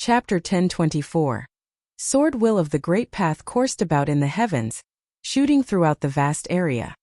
Chapter 1024. Sword will of the great path coursed about in the heavens, shooting throughout the vast area.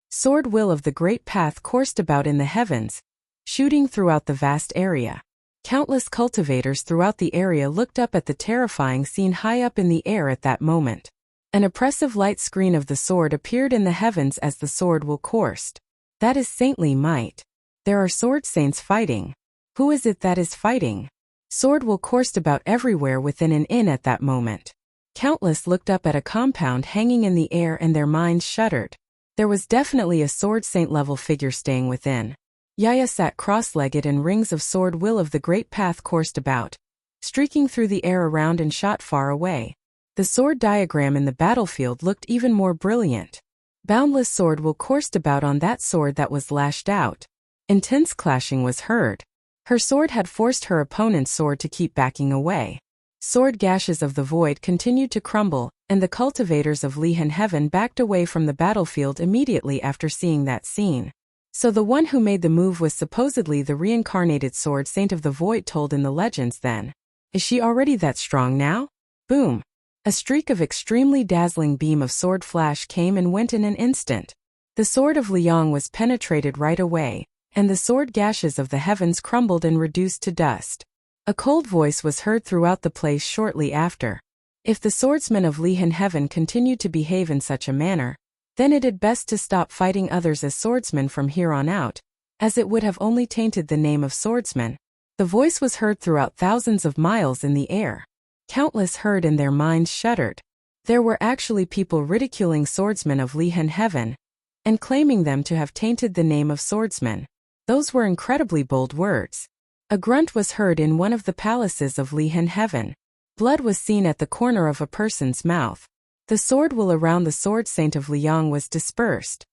Sword will of the great path coursed about in the heavens, shooting throughout the vast area. Countless cultivators throughout the area looked up at the terrifying scene high up in the air at that moment. An oppressive light screen of the sword appeared in the heavens as the sword will coursed. That is saintly might. There are sword saints fighting. Who is it that is fighting? Sword will coursed about everywhere within an inn at that moment. Countless looked up at a compound hanging in the air and their minds shuddered. There was definitely a sword saint-level figure staying within. Yaya sat cross-legged and rings of sword will of the great path coursed about, streaking through the air around and shot far away. The sword diagram in the battlefield looked even more brilliant. Boundless sword will coursed about on that sword that was lashed out. Intense clashing was heard. Her sword had forced her opponent's sword to keep backing away. Sword gashes of the void continued to crumble, and the cultivators of Lihan Heaven backed away from the battlefield immediately after seeing that scene. So the one who made the move was supposedly the reincarnated sword saint of the void told in the legends then. Is she already that strong now? Boom! A streak of extremely dazzling beam of sword flash came and went in an instant. The sword of Liang was penetrated right away, and the sword gashes of the heavens crumbled and reduced to dust. A cold voice was heard throughout the place shortly after. If the swordsmen of Lihan Heaven continued to behave in such a manner, then it had best to stop fighting others as swordsmen from here on out, as it would have only tainted the name of swordsman. The voice was heard throughout thousands of miles in the air. Countless heard and their minds shuddered. There were actually people ridiculing swordsmen of Lihan Heaven, and claiming them to have tainted the name of swordsman. Those were incredibly bold words. A grunt was heard in one of the palaces of Lihan Heaven. Blood was seen at the corner of a person's mouth. The sword will around the sword saint of Liang was dispersed.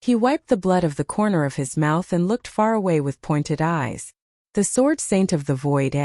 He wiped the blood of the corner of his mouth and looked far away with pointed eyes. The sword saint of the void.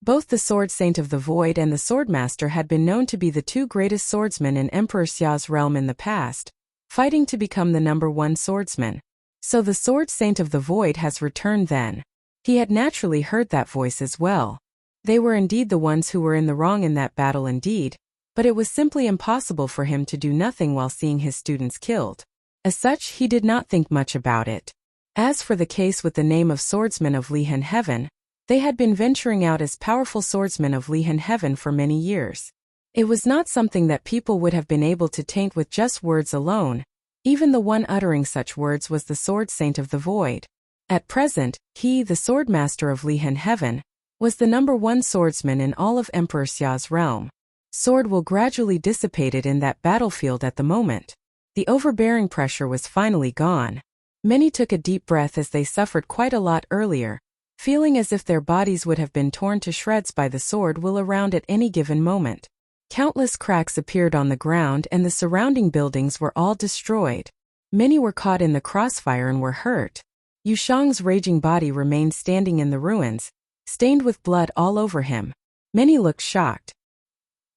Both the sword saint of the void and the swordmaster had been known to be the two greatest swordsmen in Emperor Xia's realm in the past, fighting to become the #1 swordsman. So the sword saint of the void has returned then. He had naturally heard that voice as well. They were indeed the ones who were in the wrong in that battle indeed, but it was simply impossible for him to do nothing while seeing his students killed. As such, he did not think much about it. As for the case with the name of swordsmen of Lihan Heaven, they had been venturing out as powerful swordsmen of Lihan Heaven for many years. It was not something that people would have been able to taint with just words alone. Even the one uttering such words was the sword saint of the void. At present, he, the swordmaster of Lihan Heaven, was the #1 swordsman in all of Emperor Xia's realm. Sword will gradually dissipated in that battlefield at the moment. The overbearing pressure was finally gone. Many took a deep breath as they suffered quite a lot earlier, feeling as if their bodies would have been torn to shreds by the sword will around at any given moment. Countless cracks appeared on the ground and the surrounding buildings were all destroyed. Many were caught in the crossfire and were hurt. Yu Shang's raging body remained standing in the ruins, stained with blood all over him. Many looked shocked.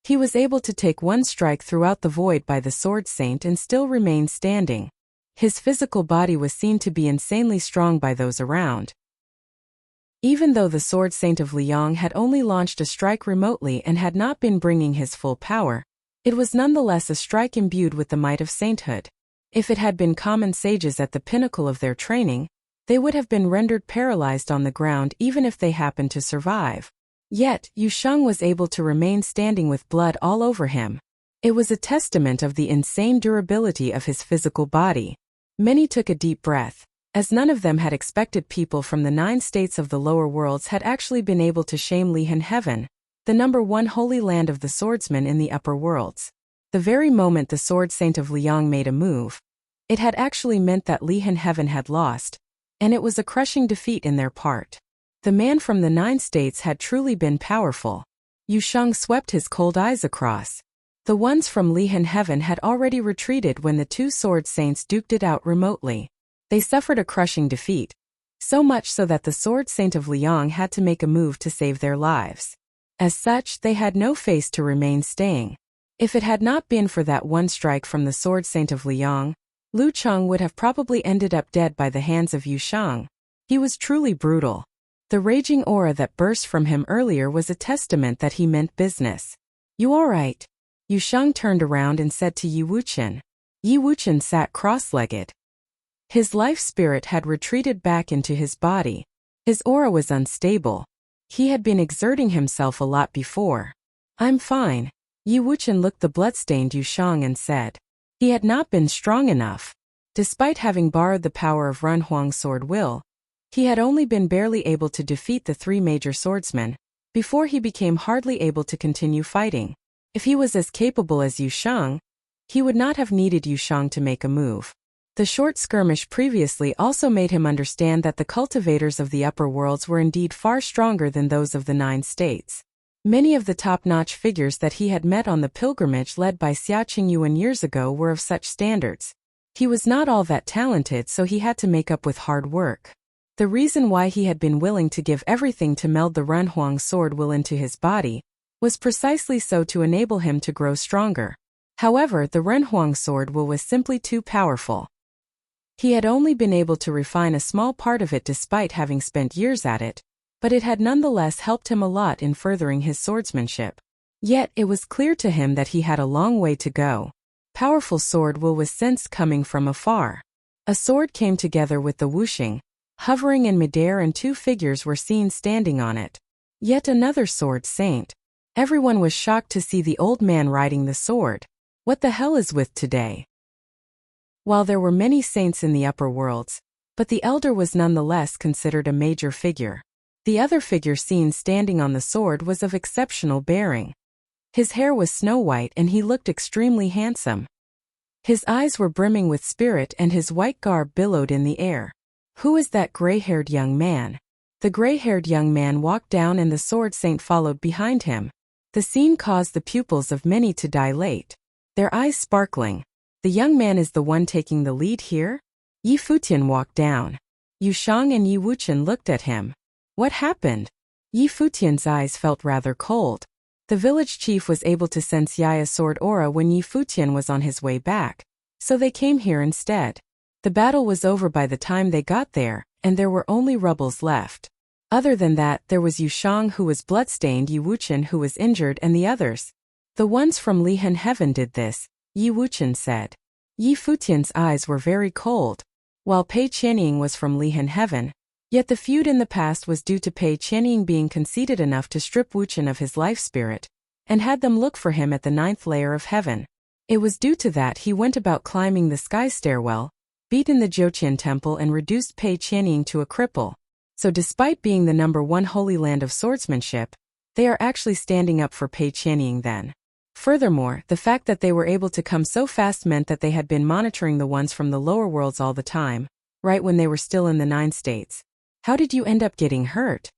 He was able to take one strike throughout the void by the sword saint and still remained standing. His physical body was seen to be insanely strong by those around. Even though the sword saint of Liang had only launched a strike remotely and had not been bringing his full power, it was nonetheless a strike imbued with the might of sainthood. If it had been common sages at the pinnacle of their training, they would have been rendered paralyzed on the ground even if they happened to survive. Yet, Yu Shang was able to remain standing with blood all over him. It was a testament of the insane durability of his physical body. Many took a deep breath, as none of them had expected people from the 9 states of the lower worlds had actually been able to shame Lihan Heaven, the #1 holy land of the swordsmen in the upper worlds. The very moment the sword saint of Liang made a move, it had actually meant that Lihan Heaven had lost, and it was a crushing defeat in their part. The man from the 9 states had truly been powerful. Yu Shang swept his cold eyes across. The ones from Lihan Heaven had already retreated when the 2 sword saints duked it out remotely. They suffered a crushing defeat, so much so that the sword saint of Liang had to make a move to save their lives. As such, they had no face to remain staying. If it had not been for that one strike from the sword saint of Liang, Lu Cheng would have probably ended up dead by the hands of Yu Shang. He was truly brutal. The raging aura that burst from him earlier was a testament that he meant business. "You all right?" Yu Shang turned around and said to Yi Wuqian. Yi Wuqian sat cross-legged. His life spirit had retreated back into his body. His aura was unstable. He had been exerting himself a lot before. "I'm fine." Yi Wuqian looked the bloodstained Yu Shang and said. He had not been strong enough. Despite having borrowed the power of Ren Huang's sword will, he had only been barely able to defeat the 3 major swordsmen before he became hardly able to continue fighting. If he was as capable as Yu Shang, he would not have needed Yu Shang to make a move. The short skirmish previously also made him understand that the cultivators of the upper worlds were indeed far stronger than those of the 9 states. Many of the top-notch figures that he had met on the pilgrimage led by Xia Qingyuan years ago were of such standards. He was not all that talented, so he had to make up with hard work. The reason why he had been willing to give everything to meld the Ren Huang sword will into his body was precisely so to enable him to grow stronger. However, the Ren Huang sword will was simply too powerful. He had only been able to refine a small part of it despite having spent years at it, but it had nonetheless helped him a lot in furthering his swordsmanship. Yet it was clear to him that he had a long way to go. Powerful sword will was sensed coming from afar. A sword came together with the whooshing, hovering in midair, and 2 figures were seen standing on it. Yet another sword saint. Everyone was shocked to see the old man riding the sword. What the hell is with today? While there were many saints in the upper worlds, but the elder was nonetheless considered a major figure. The other figure seen standing on the sword was of exceptional bearing. His hair was snow-white and he looked extremely handsome. His eyes were brimming with spirit and his white garb billowed in the air. "Who is that gray-haired young man?" The gray-haired young man walked down and the sword saint followed behind him. The scene caused the pupils of many to dilate, their eyes sparkling. The young man is the one taking the lead here? Yi Futian walked down. Yu Shang and Yi Wuqian looked at him. What happened? Yi Futian's eyes felt rather cold. The village chief was able to sense Yaya's sword aura when Yi Futian was on his way back, so they came here instead. The battle was over by the time they got there, and there were only rubbles left. Other than that, there was Yu Shang who was bloodstained, Yi Wuqian who was injured, and the others. The ones from Lihan Heaven did this, Yi Wuqian said. Yi Futian's eyes were very cold. While Pei Qianying was from Lihan Heaven, yet the feud in the past was due to Pei Qianying being conceited enough to strip Wuqian of his life spirit, and had them look for him at the 9th layer of heaven. It was due to that he went about climbing the sky stairwell, beaten the Jiuqian temple and reduced Pei Qianying to a cripple. So despite being the #1 holy land of swordsmanship, they are actually standing up for Pei Qianying then. Furthermore, the fact that they were able to come so fast meant that they had been monitoring the ones from the lower worlds all the time, right when they were still in the 9 states. How did you end up getting hurt?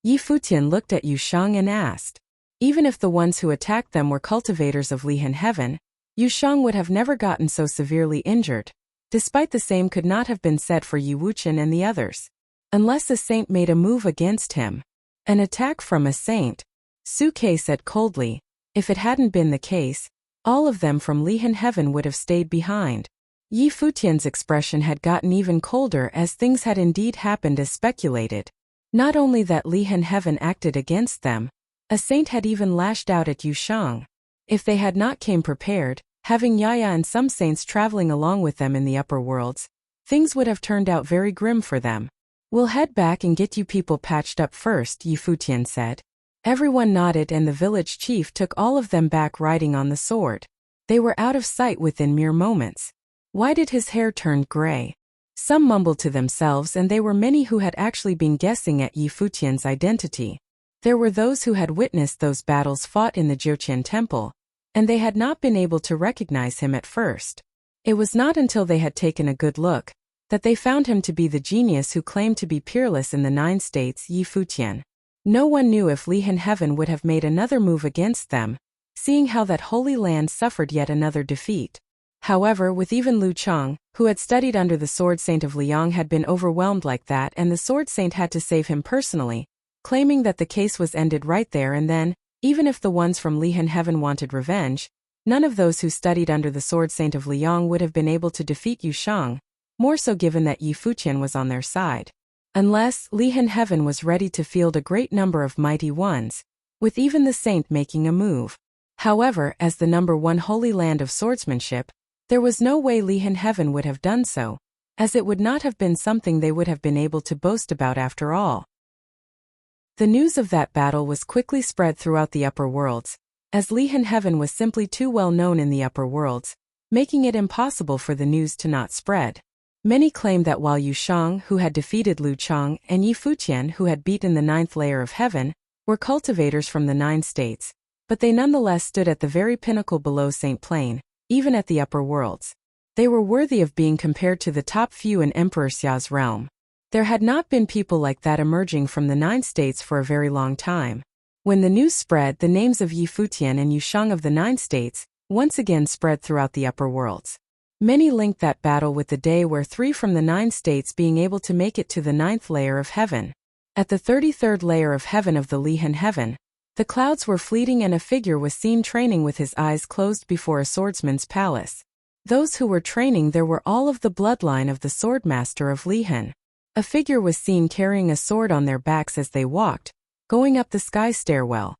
Yi Futian looked at Yu Shang and asked. Even if the ones who attacked them were cultivators of Lihan Heaven, Yu Shang would have never gotten so severely injured. Despite the same could not have been said for Yi Wuqian and the others. Unless a saint made a move against him. An attack from a saint. Su Ke said coldly. If it hadn't been the case, all of them from Lihan Heaven would have stayed behind. Yi Futian's expression had gotten even colder as things had indeed happened as speculated. Not only that Lihan Heaven acted against them, a saint had even lashed out at Yu Shang. If they had not came prepared, having Yaya and some saints traveling along with them in the upper worlds, things would have turned out very grim for them. We'll head back and get you people patched up first, Yi Futian said. Everyone nodded and the village chief took all of them back riding on the sword. They were out of sight within mere moments. Why did his hair turn gray? Some mumbled to themselves and there were many who had actually been guessing at Yi Futian's identity. There were those who had witnessed those battles fought in the Jiuqian temple, and they had not been able to recognize him at first. It was not until they had taken a good look that they found him to be the genius who claimed to be peerless in the 9 states, Yi Futian. No one knew if Lihan Heaven would have made another move against them, seeing how that holy land suffered yet another defeat. However, with even Lu Chang, who had studied under the Sword Saint of Liang, had been overwhelmed like that, and the Sword Saint had to save him personally, claiming that the case was ended right there and then. Even if the ones from Lihan Heaven wanted revenge, none of those who studied under the Sword Saint of Liang would have been able to defeat Yu Shang, more so given that Yi Futian was on their side. unless Lihan heaven was ready to field a great number of mighty ones, with even the saint making a move. However, as the number one holy land of swordsmanship, there was no way Lihan heaven would have done so, as it would not have been something they would have been able to boast about after all. The news of that battle was quickly spread throughout the upper worlds, as Lihan heaven was simply too well known in the upper worlds, making it impossible for the news to not spread. Many claimed that while Yu Shang, who had defeated Lu Chang, and Yi Futian, who had beaten the ninth layer of heaven, were cultivators from the 9 states, but they nonetheless stood at the very pinnacle below Saint Plain, even at the upper worlds. They were worthy of being compared to the top few in Emperor Xia's realm. There had not been people like that emerging from the 9 states for a very long time. When the news spread, the names of Yi Futian and Yu Shang of the 9 states once again spread throughout the upper worlds. Many linked that battle with the day where 3 from the 9 states being able to make it to the 9th layer of heaven. At the 33rd layer of heaven of the Lihan heaven, the clouds were fleeting and a figure was seen training with his eyes closed before a swordsman's palace. Those who were training there were all of the bloodline of the swordmaster of Lihan. A figure was seen carrying a sword on their backs as they walked, going up the sky stairwell.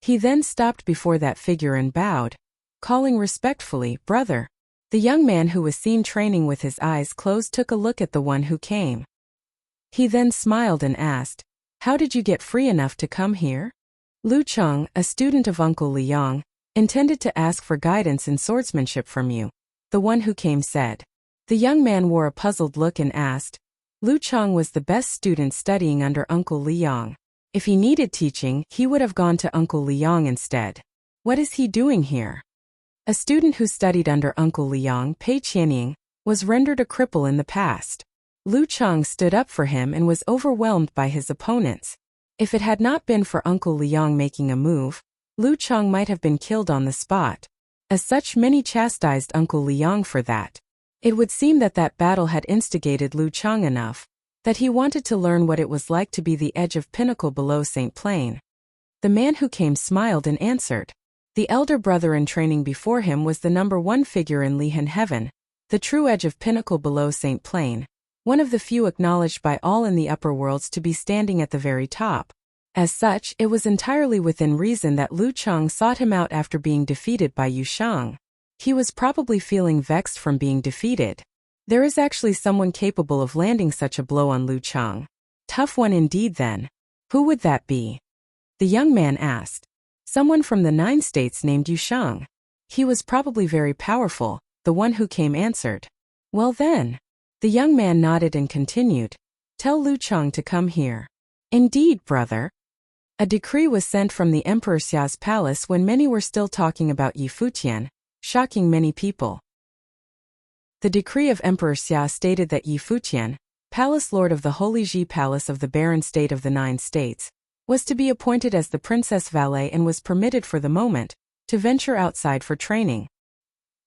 He then stopped before that figure and bowed, calling respectfully, "Brother." The young man who was seen training with his eyes closed took a look at the one who came. He then smiled and asked, "How did you get free enough to come here?" Lu Cheng, a student of Uncle Liang, intended to ask for guidance in swordsmanship from you, the one who came said. The young man wore a puzzled look and asked. Lu Cheng was the best student studying under Uncle Liang. If he needed teaching, he would have gone to Uncle Liang instead. What is he doing here? A student who studied under Uncle Liang, Pei Qianying, was rendered a cripple in the past. Lu Cheng stood up for him and was overwhelmed by his opponents. If it had not been for Uncle Liang making a move, Lu Cheng might have been killed on the spot. As such, many chastised Uncle Liang for that. It would seem that that battle had instigated Lu Cheng enough that he wanted to learn what it was like to be the edge of pinnacle below Saint Plain. The man who came smiled and answered. The elder brother in training before him was the number one figure in Lihan heaven, the true edge of pinnacle below Saint Plain, one of the few acknowledged by all in the upper worlds to be standing at the very top. As such, it was entirely within reason that Lu Cheng sought him out after being defeated by Yu Shang. He was probably feeling vexed from being defeated. There is actually someone capable of landing such a blow on Lu Cheng. Tough one indeed then. Who would that be? The young man asked. Someone from the 9 states named Yu Shang. He was probably very powerful, the one who came answered. Well then. The young man nodded and continued. Tell Lu Cheng to come here. Indeed, brother. A decree was sent from the Emperor Xia's palace when many were still talking about Yi Futian, shocking many people. The decree of Emperor Xia stated that Yi Futian, palace lord of the Holy Ji Palace of the Barren State of the 9 states, was to be appointed as the princess valet and was permitted for the moment to venture outside for training.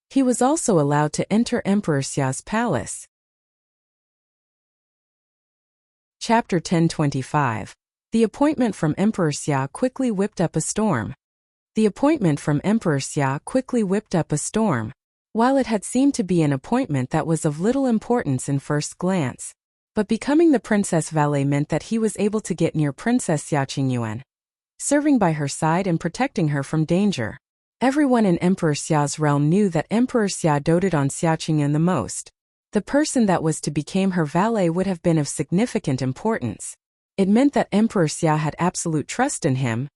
He was also allowed to enter Emperor Xia's palace. Chapter 1025. The appointment from Emperor Xia quickly whipped up a storm. The appointment from Emperor Xia quickly whipped up a storm. While it had seemed to be an appointment that was of little importance in first glance, but becoming the princess valet meant that he was able to get near Princess Xia Qingyuan, serving by her side and protecting her from danger. Everyone in Emperor Xia's realm knew that Emperor Xia doted on Xia Qingyuan the most. The person that was to become her valet would have been of significant importance. It meant that Emperor Xia had absolute trust in him,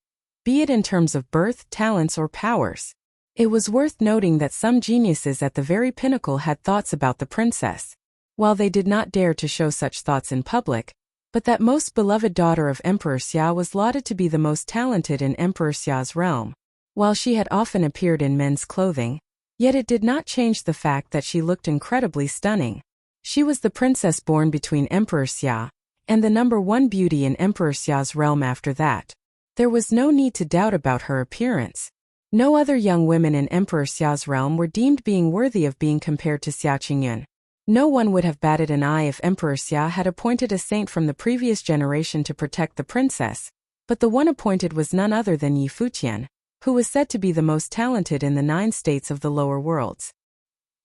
be it in terms of birth, talents, or powers. It was worth noting that some geniuses at the very pinnacle had thoughts about the princess, while they did not dare to show such thoughts in public, but that most beloved daughter of Emperor Xia was lauded to be the most talented in Emperor Xia's realm. While she had often appeared in men's clothing, yet it did not change the fact that she looked incredibly stunning. She was the princess born between Emperor Xia and the number one beauty in Emperor Xia's realm after that. There was no need to doubt about her appearance. No other young women in Emperor Xia's realm were deemed being worthy of being compared to Xia Qingyuan. No one would have batted an eye if Emperor Xia had appointed a saint from the previous generation to protect the princess, but the one appointed was none other than Yi Futian, who was said to be the most talented in the 9 states of the lower worlds.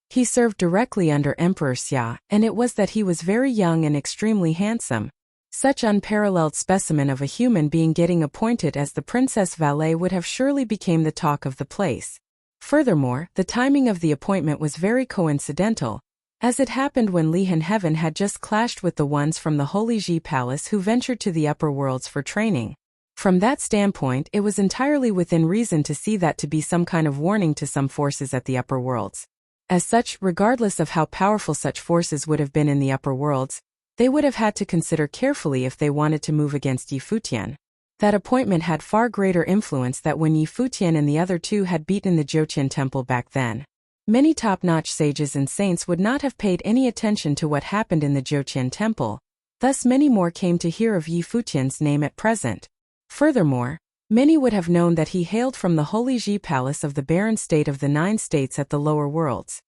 He served directly under Emperor Xia, and it was that he was very young and extremely handsome. Such unparalleled specimen of a human being getting appointed as the princess valet would have surely become the talk of the place. Furthermore, the timing of the appointment was very coincidental, as it happened when Li Han Heaven had just clashed with the ones from the Holy Ji Palace who ventured to the upper worlds for training. From that standpoint, it was entirely within reason to see that to be some kind of warning to some forces at the upper worlds. As such, regardless of how powerful such forces would have been in the upper worlds, they would have had to consider carefully if they wanted to move against Yi Futian. That appointment had far greater influence than when Yi Futian and the other two had beaten the Jiuqian temple back then. Many top-notch sages and saints would not have paid any attention to what happened in the Jiuqian temple, thus many more came to hear of Yi Futian's name at present. Furthermore, many would have known that he hailed from the Holy Ji Palace of the barren state of the 9 states at the lower worlds.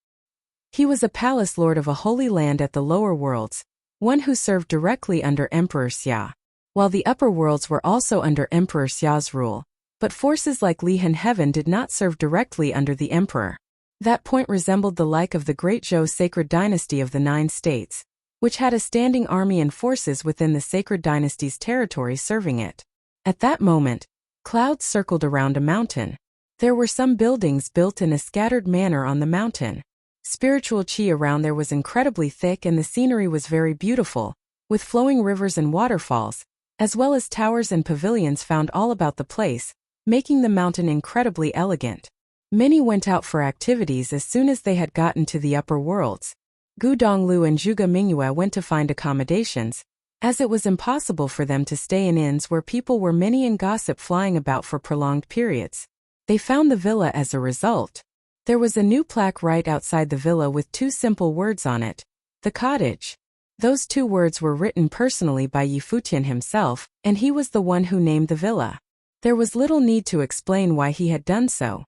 He was a palace lord of a holy land at the lower worlds, one who served directly under Emperor Xia, while the upper worlds were also under Emperor Xia's rule, but forces like Li Han Heaven did not serve directly under the emperor. That point resembled the like of the great Zhou sacred dynasty of the 9 states, which had a standing army and forces within the sacred dynasty's territory serving it. At that moment, clouds circled around a mountain. There were some buildings built in a scattered manner on the mountain. Spiritual qi around there was incredibly thick and the scenery was very beautiful, with flowing rivers and waterfalls, as well as towers and pavilions found all about the place, making the mountain incredibly elegant. Many went out for activities as soon as they had gotten to the upper worlds. Gu Donglu and Zhuge Mingyue went to find accommodations, as it was impossible for them to stay in inns where people were many and gossip flying about for prolonged periods. They found the villa as a result. There was a new plaque right outside the villa with 2 simple words on it: the cottage. Those 2 words were written personally by Yi Futian himself, and he was the one who named the villa. There was little need to explain why he had done so.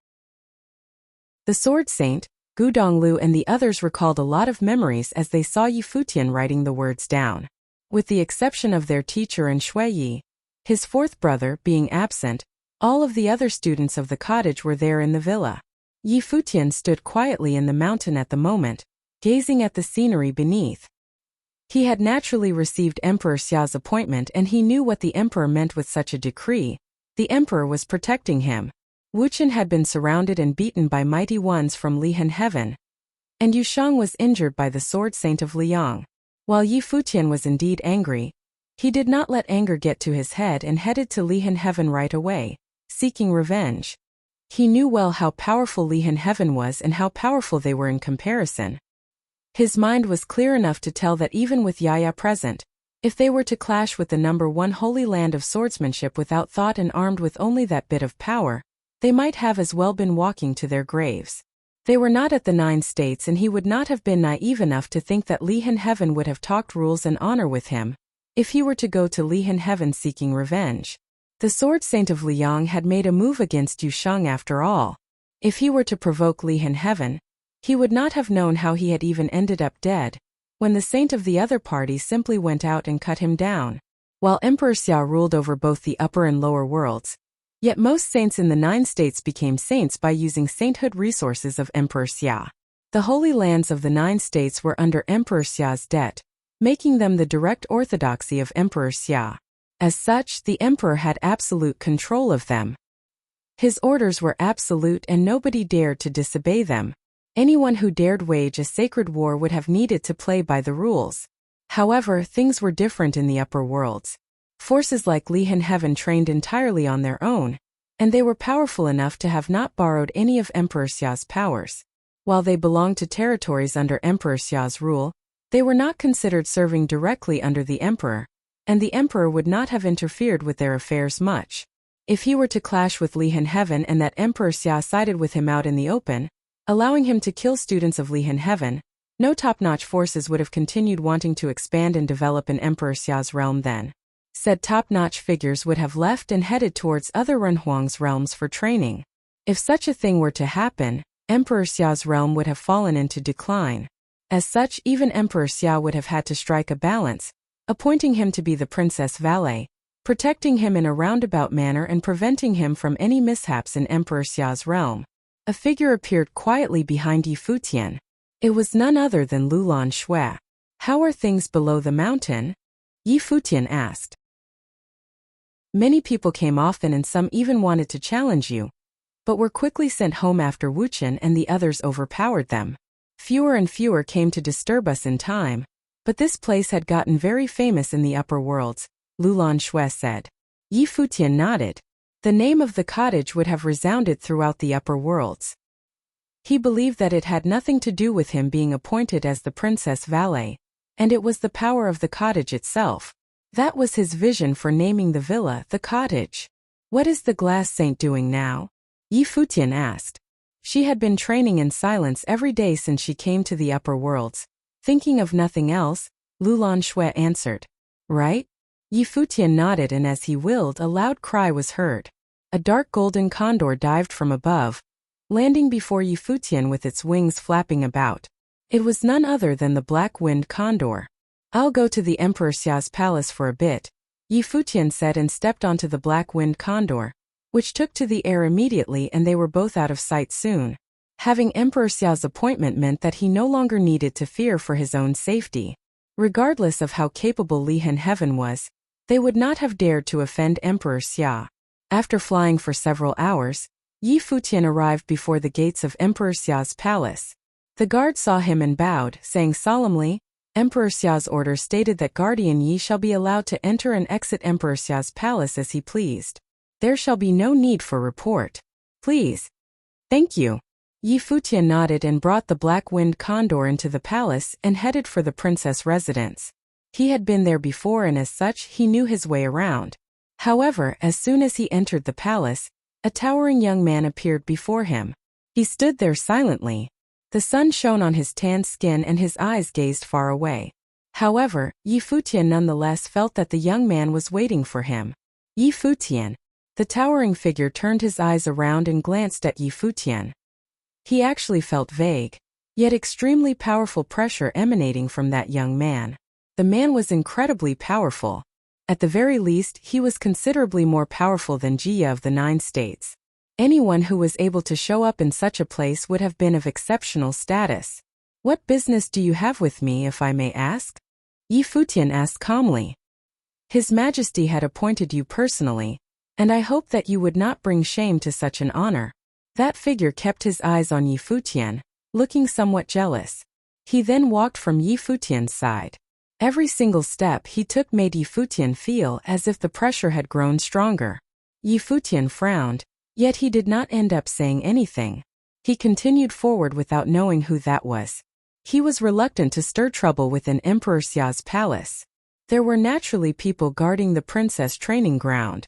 The sword saint, Gu Donglu, and the others recalled a lot of memories as they saw Yi Futian writing the words down. With the exception of their teacher and Shui Yi, his 4th brother, being absent, all of the other students of the cottage were there in the villa. Yi Futian stood quietly in the mountain at the moment, gazing at the scenery beneath. He had naturally received Emperor Xia's appointment and he knew what the emperor meant with such a decree. The emperor was protecting him. Wuxian had been surrounded and beaten by mighty ones from Li Han Heaven, and Yushang was injured by the sword saint of Liang. While Yi Futian was indeed angry, he did not let anger get to his head and headed to Li Han Heaven right away, seeking revenge. He knew well how powerful Li Han Heaven was and how powerful they were in comparison. His mind was clear enough to tell that even with Yaya present, if they were to clash with the number 1 holy land of swordsmanship without thought and armed with only that bit of power, they might have as well been walking to their graves. They were not at the 9 states and he would not have been naive enough to think that Li Han Heaven would have talked rules and honor with him, if he were to go to Li Han Heaven seeking revenge. The sword saint of Liang had made a move against Yushang after all. If he were to provoke Li Han Heaven, he would not have known how he had even ended up dead, when the saint of the other party simply went out and cut him down. While Emperor Xia ruled over both the upper and lower worlds, yet most saints in the 9 states became saints by using sainthood resources of Emperor Xia. The holy lands of the 9 states were under Emperor Xia's debt, making them the direct orthodoxy of Emperor Xia. As such, the emperor had absolute control of them. His orders were absolute and nobody dared to disobey them. Anyone who dared wage a sacred war would have needed to play by the rules. However, things were different in the upper worlds. Forces like Li Han Heaven trained entirely on their own, and they were powerful enough to have not borrowed any of Emperor Xia's powers. While they belonged to territories under Emperor Xia's rule, they were not considered serving directly under the emperor, and the emperor would not have interfered with their affairs much. If he were to clash with Li Han Heaven and that Emperor Xia sided with him out in the open, allowing him to kill students of Li Han Heaven, no top-notch forces would have continued wanting to expand and develop in Emperor Xia's realm then. Said top-notch figures would have left and headed towards other Renhuang's realms for training. If such a thing were to happen, Emperor Xia's realm would have fallen into decline. As such, even Emperor Xia would have had to strike a balance, appointing him to be the princess valet, protecting him in a roundabout manner and preventing him from any mishaps in Emperor Xia's realm. A figure appeared quietly behind Yi Futian. It was none other than Lulan Shui. How are things below the mountain? Yi Futian asked. Many people came often and some even wanted to challenge you, but were quickly sent home after Wuxian and the others overpowered them. Fewer and fewer came to disturb us in time, but this place had gotten very famous in the upper worlds, Lulan Shui said. Yi Futian nodded. The name of the cottage would have resounded throughout the upper worlds. He believed that it had nothing to do with him being appointed as the princess valet, and it was the power of the cottage itself. That was his vision for naming the villa the cottage. What is the glass saint doing now? Yi Futian asked. She had been training in silence every day since she came to the upper worlds. Thinking of nothing else, Lulan Shui answered. Right? Yi Futian nodded, and as he willed, a loud cry was heard. A dark golden condor dived from above, landing before Yi Futian with its wings flapping about. It was none other than the black-winged condor. I'll go to the Emperor Xia's palace for a bit, Yi Futian said, and stepped onto the black-winged condor, which took to the air immediately, and they were both out of sight soon. Having Emperor Xia's appointment meant that he no longer needed to fear for his own safety. Regardless of how capable Lihan Heaven was, they would not have dared to offend Emperor Xia. After flying for several hours, Yi Futian arrived before the gates of Emperor Xia's palace. The guard saw him and bowed, saying solemnly, Emperor Xia's order stated that Guardian Yi shall be allowed to enter and exit Emperor Xia's palace as he pleased. There shall be no need for report. Please. Thank you. Yi Futian nodded and brought the black-winged condor into the palace and headed for the princess residence. He had been there before, and as such he knew his way around. However, as soon as he entered the palace, a towering young man appeared before him. He stood there silently. The sun shone on his tanned skin and his eyes gazed far away. However, Yi Futian nonetheless felt that the young man was waiting for him. Yi Futian. The towering figure turned his eyes around and glanced at Yi Futian. He actually felt vague, yet extremely powerful pressure emanating from that young man. The man was incredibly powerful. At the very least, he was considerably more powerful than Jia of the 9 states. Anyone who was able to show up in such a place would have been of exceptional status. What business do you have with me, if I may ask? Yi Futian asked calmly. His Majesty had appointed you personally, and I hope that you would not bring shame to such an honor. That figure kept his eyes on Yi Futian, looking somewhat jealous. He then walked from Yi Futian's side. Every single step he took made Yi Futian feel as if the pressure had grown stronger. Yi Futian frowned, yet he did not end up saying anything. He continued forward without knowing who that was. He was reluctant to stir trouble within Emperor Xia's palace. There were naturally people guarding the princess training ground.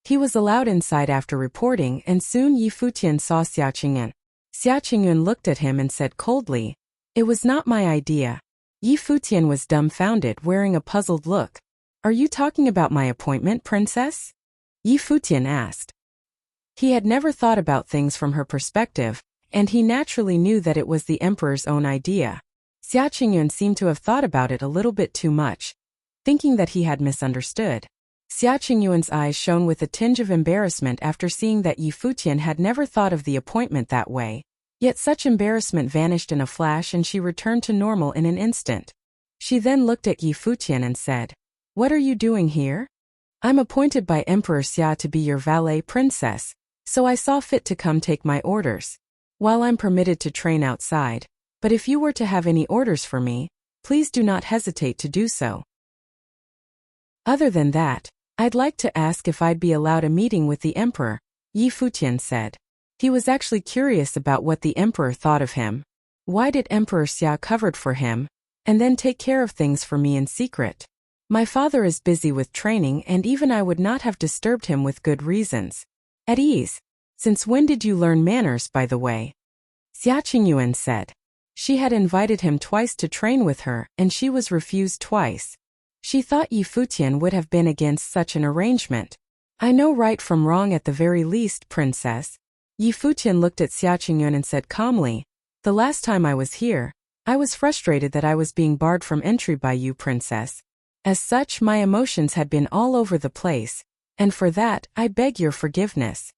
He was allowed inside after reporting, and soon Yi Futian saw Xia Qingyun. Xia Qingyun looked at him and said coldly, "It was not my idea." Yi Futian was dumbfounded, wearing a puzzled look. "Are you talking about my appointment, princess?" Yi Futian asked. He had never thought about things from her perspective, and he naturally knew that it was the emperor's own idea. Xia Qingyun seemed to have thought about it a little bit too much, thinking that he had misunderstood. Xia Qingyuan's eyes shone with a tinge of embarrassment after seeing that Yi Futian had never thought of the appointment that way. Yet such embarrassment vanished in a flash and she returned to normal in an instant. She then looked at Yi Futian and said, "What are you doing here?" "I'm appointed by Emperor Xia to be your valet, princess, so I saw fit to come take my orders. While I'm permitted to train outside, but if you were to have any orders for me, please do not hesitate to do so. Other than that, I'd like to ask if I'd be allowed a meeting with the emperor," Yi Futian said. He was actually curious about what the emperor thought of him. Why did Emperor Xia covered for him, and then take care of things for me in secret? My father is busy with training, and even I would not have disturbed him with good reasons. At ease. Since when did you learn manners, by the way? Xia Qingyuan said. She had invited him twice to train with her, and she was refused twice. She thought Yi Futian would have been against such an arrangement. I know right from wrong at the very least, princess. Yi Futian looked at Xia Qingyuan and said calmly, "The last time I was here, I was frustrated that I was being barred from entry by you, princess. As such, my emotions had been all over the place, and for that, I beg your forgiveness."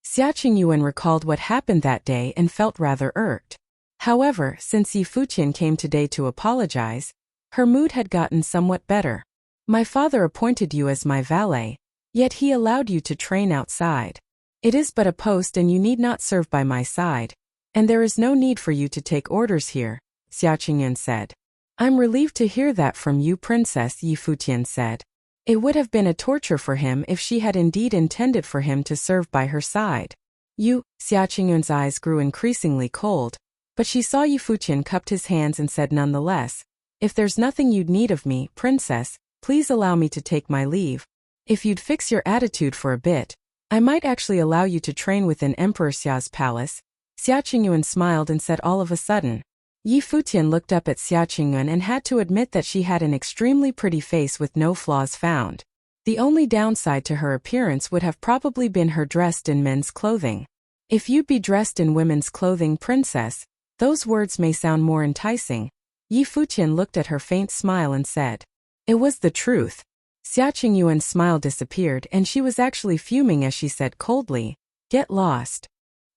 Xia Qingyuan recalled what happened that day and felt rather irked. However, since Yi Futian came today to apologize, her mood had gotten somewhat better. My father appointed you as my valet, yet he allowed you to train outside. It is but a post and you need not serve by my side, and there is no need for you to take orders here, Xia Qingyun said. I'm relieved to hear that from you, Princess, Yi Futian said. It would have been a torture for him if she had indeed intended for him to serve by her side. Xia Qingyun's eyes grew increasingly cold, but she saw Yi Futian cupped his hands and said nonetheless, if there's nothing you'd need of me, Princess, please allow me to take my leave. If you'd fix your attitude for a bit, I might actually allow you to train within Emperor Xia's palace. Xia Qingyun smiled and said all of a sudden. Yi Futian looked up at Xia Qingyun and had to admit that she had an extremely pretty face with no flaws found. The only downside to her appearance would have probably been her dressed in men's clothing. If you'd be dressed in women's clothing, Princess, those words may sound more enticing. Yi Futian looked at her faint smile and said. It was the truth. Xia Qingyuan's smile disappeared and she was actually fuming as she said coldly, get lost.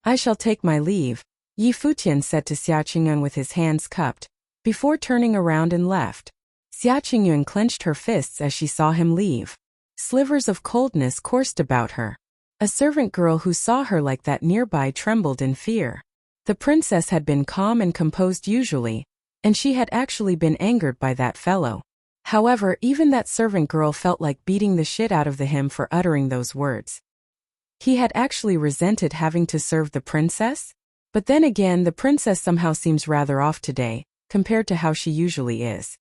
I shall take my leave, Yi Futian said to Xia Qingyun with his hands cupped, before turning around and left. Xia Qingyun clenched her fists as she saw him leave. Slivers of coldness coursed about her. A servant girl who saw her like that nearby trembled in fear. The princess had been calm and composed usually, and she had actually been angered by that fellow. However, even that servant girl felt like beating the shit out of him for uttering those words. He had actually resented having to serve the princess? But then again, the princess somehow seems rather off today, compared to how she usually is.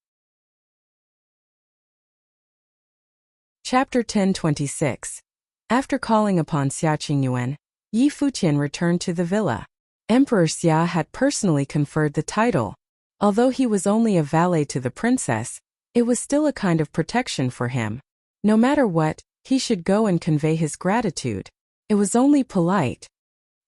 Chapter 10:26. After calling upon Xia Qingyuan, Yi Futian returned to the villa. Emperor Xia had personally conferred the title. Although he was only a valet to the princess, it was still a kind of protection for him. No matter what, he should go and convey his gratitude. It was only polite.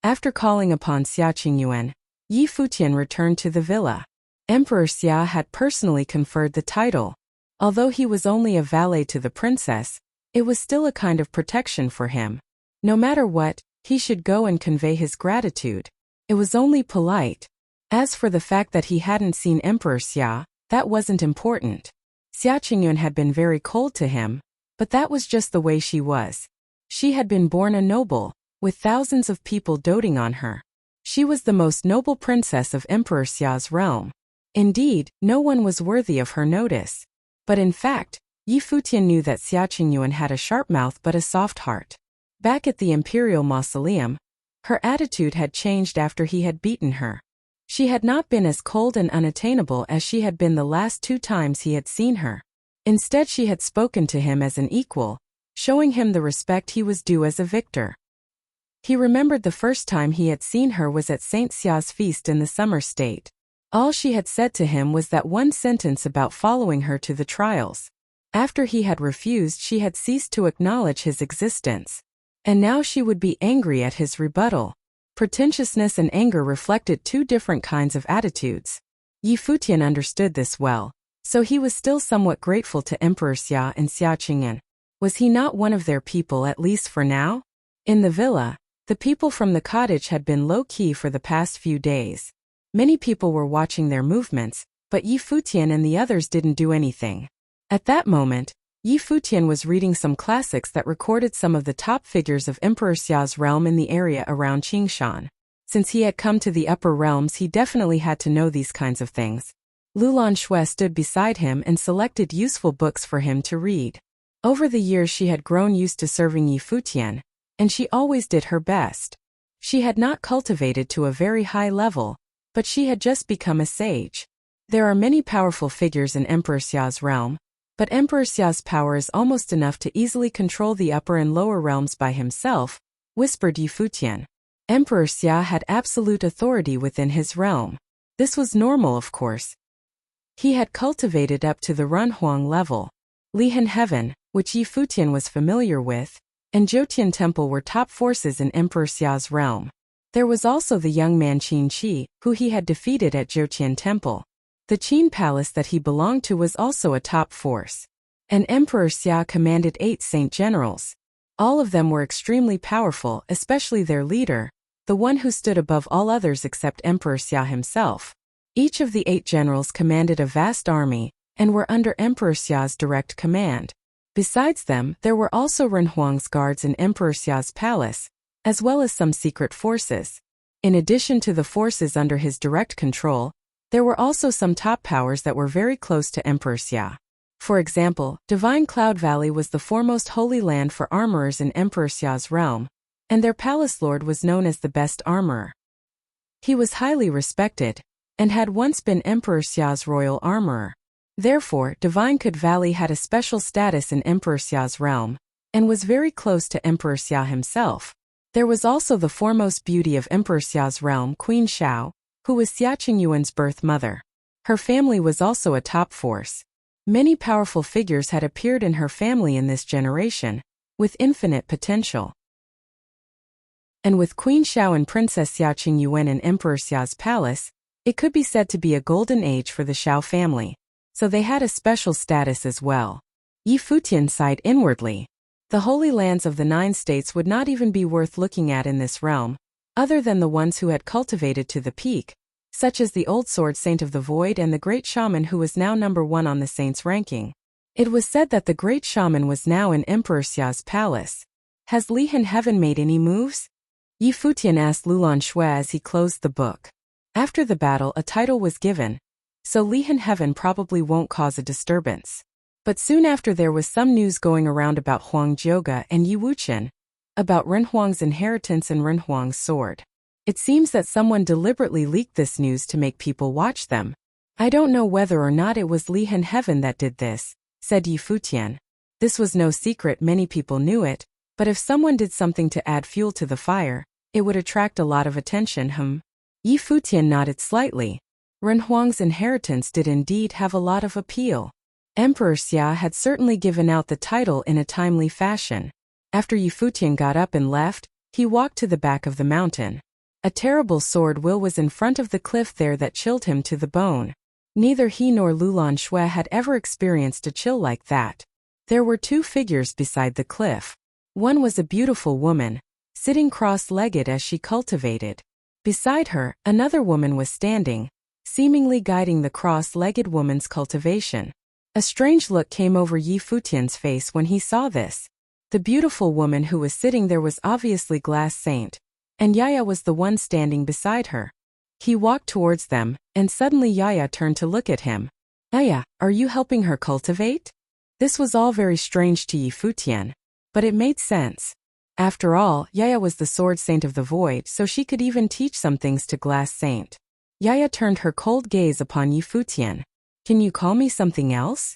After calling upon Xia Qingyuan, Yi Futian returned to the villa. Emperor Xia had personally conferred the title. Although he was only a valet to the princess, it was still a kind of protection for him. No matter what, he should go and convey his gratitude. It was only polite. As for the fact that he hadn't seen Emperor Xia, that wasn't important. Xia Qingyuan had been very cold to him, but that was just the way she was. She had been born a noble, with thousands of people doting on her. She was the most noble princess of Emperor Xia's realm. Indeed, no one was worthy of her notice. But in fact, Yi Futian knew that Xia Qingyuan had a sharp mouth but a soft heart. Back at the imperial mausoleum, her attitude had changed after he had beaten her. She had not been as cold and unattainable as she had been the last 2 times he had seen her. Instead, she had spoken to him as an equal, showing him the respect he was due as a victor. He remembered the first time he had seen her was at Saint Xia's feast in the summer state. All she had said to him was that one sentence about following her to the trials. After he had refused, she had ceased to acknowledge his existence. And now she would be angry at his rebuttal. Pretentiousness and anger reflected 2 different kinds of attitudes. Yi Futian understood this well, so he was still somewhat grateful to Emperor Xia and Xia Qingyuan. Was he not one of their people, at least for now? In the villa, the people from the cottage had been low-key for the past few days. Many people were watching their movements, but Yi Futian and the others didn't do anything. At that moment, Yi Futian was reading some classics that recorded some of the top figures of Emperor Xia's realm in the area around Qingshan. Since he had come to the upper realms, he definitely had to know these kinds of things. Lulan Shui stood beside him and selected useful books for him to read. Over the years she had grown used to serving Yi Futian, and she always did her best. She had not cultivated to a very high level, but she had just become a sage. There are many powerful figures in Emperor Xia's realm, but Emperor Xia's power is almost enough to easily control the upper and lower realms by himself, whispered Yi Futian. Emperor Xia had absolute authority within his realm. This was normal, of course. He had cultivated up to the Runhuang level. Lihan Heaven, which Yi Futian was familiar with, and Zhoutian Temple were top forces in Emperor Xia's realm. There was also the young man Qin Qi, who he had defeated at Zhoutian Temple. The Qin Palace that he belonged to was also a top force. And Emperor Xia commanded 8 saint generals. All of them were extremely powerful, especially their leader, the one who stood above all others except Emperor Xia himself. Each of the 8 generals commanded a vast army, and were under Emperor Xia's direct command. Besides them, there were also Renhuang's guards in Emperor Xia's palace, as well as some secret forces. In addition to the forces under his direct control, there were also some top powers that were very close to Emperor Xia. For example, Divine Cloud Valley was the foremost holy land for armorers in Emperor Xia's realm, and their palace lord was known as the best armorer. He was highly respected, and had once been Emperor Xia's royal armorer. Therefore, Divine Cloud Valley had a special status in Emperor Xia's realm, and was very close to Emperor Xia himself. There was also the foremost beauty of Emperor Xia's realm, Queen Xiao, who was Xia Qingyuan's birth mother. Her family was also a top force. Many powerful figures had appeared in her family in this generation, with infinite potential. And with Queen Xiao and Princess Xia Qingyuan in Emperor Xia's palace, it could be said to be a golden age for the Xiao family, so they had a special status as well. Yi Futian sighed inwardly. The holy lands of the 9 states would not even be worth looking at in this realm, other than the ones who had cultivated to the peak, such as the old sword saint of the void and the great shaman who was now number 1 on the saints' ranking. It was said that the great shaman was now in Emperor Xia's palace. Has Lihan Heaven made any moves? Yi Futian asked Lulan Shui as he closed the book. After the battle, a title was given, so Lihan Heaven probably won't cause a disturbance. But soon after there was some news going around about Huang Jioga and Yi Wuqian, about Renhuang's inheritance and Renhuang's sword. It seems that someone deliberately leaked this news to make people watch them. I don't know whether or not it was Lihan Heaven that did this, said Yi Futian. This was no secret, many people knew it, but if someone did something to add fuel to the fire, it would attract a lot of attention. Yi Futian nodded slightly. Renhuang's inheritance did indeed have a lot of appeal. Emperor Xia had certainly given out the title in a timely fashion. After Yi Futian got up and left, he walked to the back of the mountain. A terrible sword will was in front of the cliff there that chilled him to the bone. Neither he nor Lulan Shui had ever experienced a chill like that. There were 2 figures beside the cliff. One was a beautiful woman, sitting cross-legged as she cultivated. Beside her, another woman was standing, seemingly guiding the cross-legged woman's cultivation. A strange look came over Yi Futian's face when he saw this. The beautiful woman who was sitting there was obviously Glass Saint, and Yaya was the one standing beside her. He walked towards them, and suddenly Yaya turned to look at him. Yaya, are you helping her cultivate? This was all very strange to Yi Futian, but it made sense. After all, Yaya was the sword saint of the void, so she could even teach some things to Glass Saint. Yaya turned her cold gaze upon Yi Futian. Can you call me something else?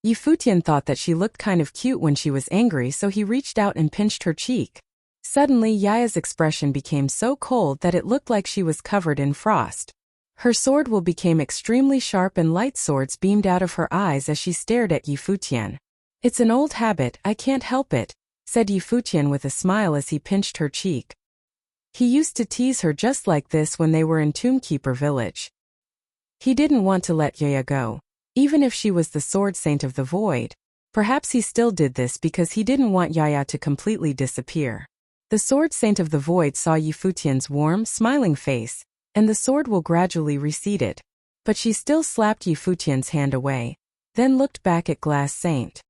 Yi Futian thought that she looked kind of cute when she was angry, so he reached out and pinched her cheek. Suddenly Yaya's expression became so cold that it looked like she was covered in frost. Her sword will became extremely sharp and light swords beamed out of her eyes as she stared at Yi Futian. It's an old habit, I can't help it, said Yi Futian with a smile as he pinched her cheek. He used to tease her just like this when they were in Tombkeeper village. He didn't want to let Yaya go, even if she was the sword saint of the void. Perhaps he still did this because he didn't want Yaya to completely disappear. The sword saint of the void saw Yi Futian's warm, smiling face, and the sword will gradually receded. But she still slapped Yi Futian's hand away, then looked back at Glass Saint.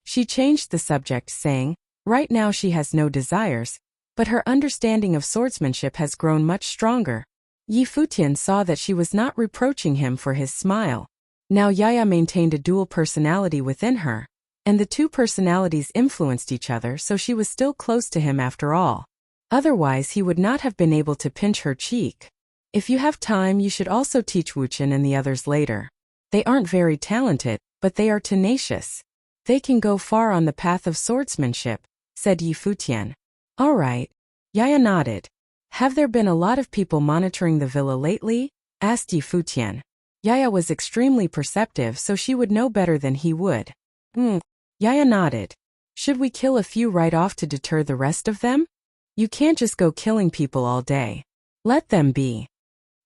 She changed the subject, saying, right now she has no desires, but her understanding of swordsmanship has grown much stronger. Yi Futian saw that she was not reproaching him for his smile. Now Yaya maintained a dual personality within her, and the 2 personalities influenced each other, so she was still close to him after all. Otherwise he would not have been able to pinch her cheek. If you have time, you should also teach Wuqian and the others later. They aren't very talented, but they are tenacious. They can go far on the path of swordsmanship, said Yi Futian. All right. Yaya nodded. Have there been a lot of people monitoring the villa lately? Asked Yi Futian. Yaya was extremely perceptive, so she would know better than he would. Yaya nodded. Should we kill a few right off to deter the rest of them? You can't just go killing people all day. Let them be.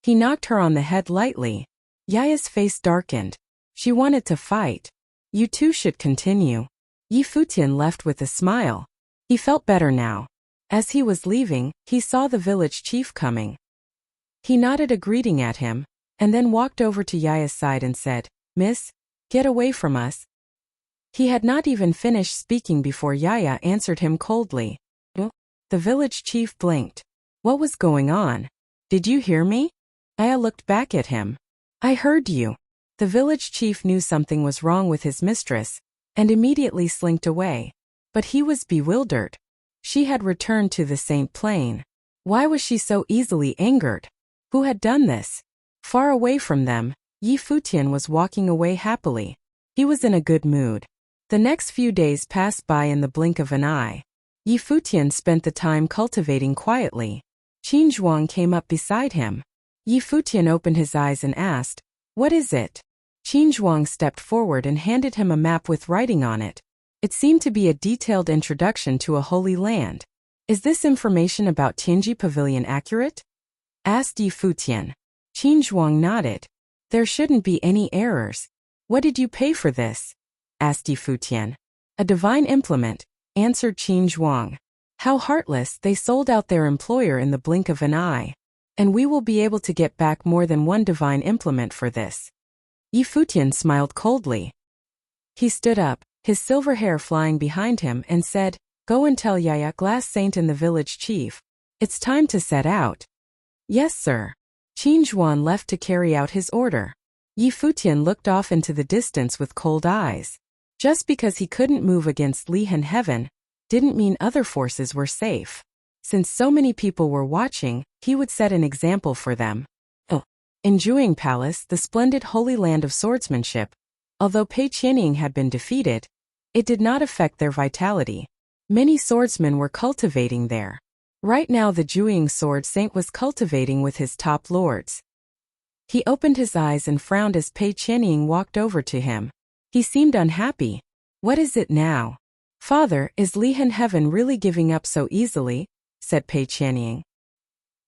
He knocked her on the head lightly. Yaya's face darkened. She wanted to fight. You 2 should continue. Yi Futian left with a smile. He felt better now. As he was leaving, he saw the village chief coming. He nodded a greeting at him, and then walked over to Yaya's side and said, "Miss, get away from us." He had not even finished speaking before Yaya answered him coldly. The village chief blinked. What was going on? Did you hear me? Yaya looked back at him. I heard you. The village chief knew something was wrong with his mistress, and immediately slinked away. But he was bewildered. She had returned to the Saint Plain. Why was she so easily angered? Who had done this? Far away from them, Futian was walking away happily. He was in a good mood. The next few days passed by in the blink of an eye. Futian spent the time cultivating quietly. Zhuang came up beside him. Futian opened his eyes and asked, "What is it?" Zhuang stepped forward and handed him a map with writing on it. It seemed to be a detailed introduction to a holy land. Is this information about Tianji Pavilion accurate? Asked Futian. Zhuang nodded. There shouldn't be any errors. What did you pay for this? Asked Futian. A divine implement, answered Zhuang. How heartless, they sold out their employer in the blink of an eye. And we will be able to get back more than one divine implement for this. Futian smiled coldly. He stood up, his silver hair flying behind him, and said, "Go and tell Yaya Glass Saint and the village chief. It's time to set out." Yes, sir. Zhuang left to carry out his order. Futian looked off into the distance with cold eyes. Just because he couldn't move against Lihan Heaven, didn't mean other forces were safe. Since so many people were watching, he would set an example for them. In Juing Palace, the splendid holy land of swordsmanship, although Pei Qianying had been defeated, it did not affect their vitality. Many swordsmen were cultivating there. Right now the Juing Sword Saint was cultivating with his top lords. He opened his eyes and frowned as Pei Qianying walked over to him. He seemed unhappy. What is it now? Father, is Lihan Heaven really giving up so easily? Said Pei Qianying.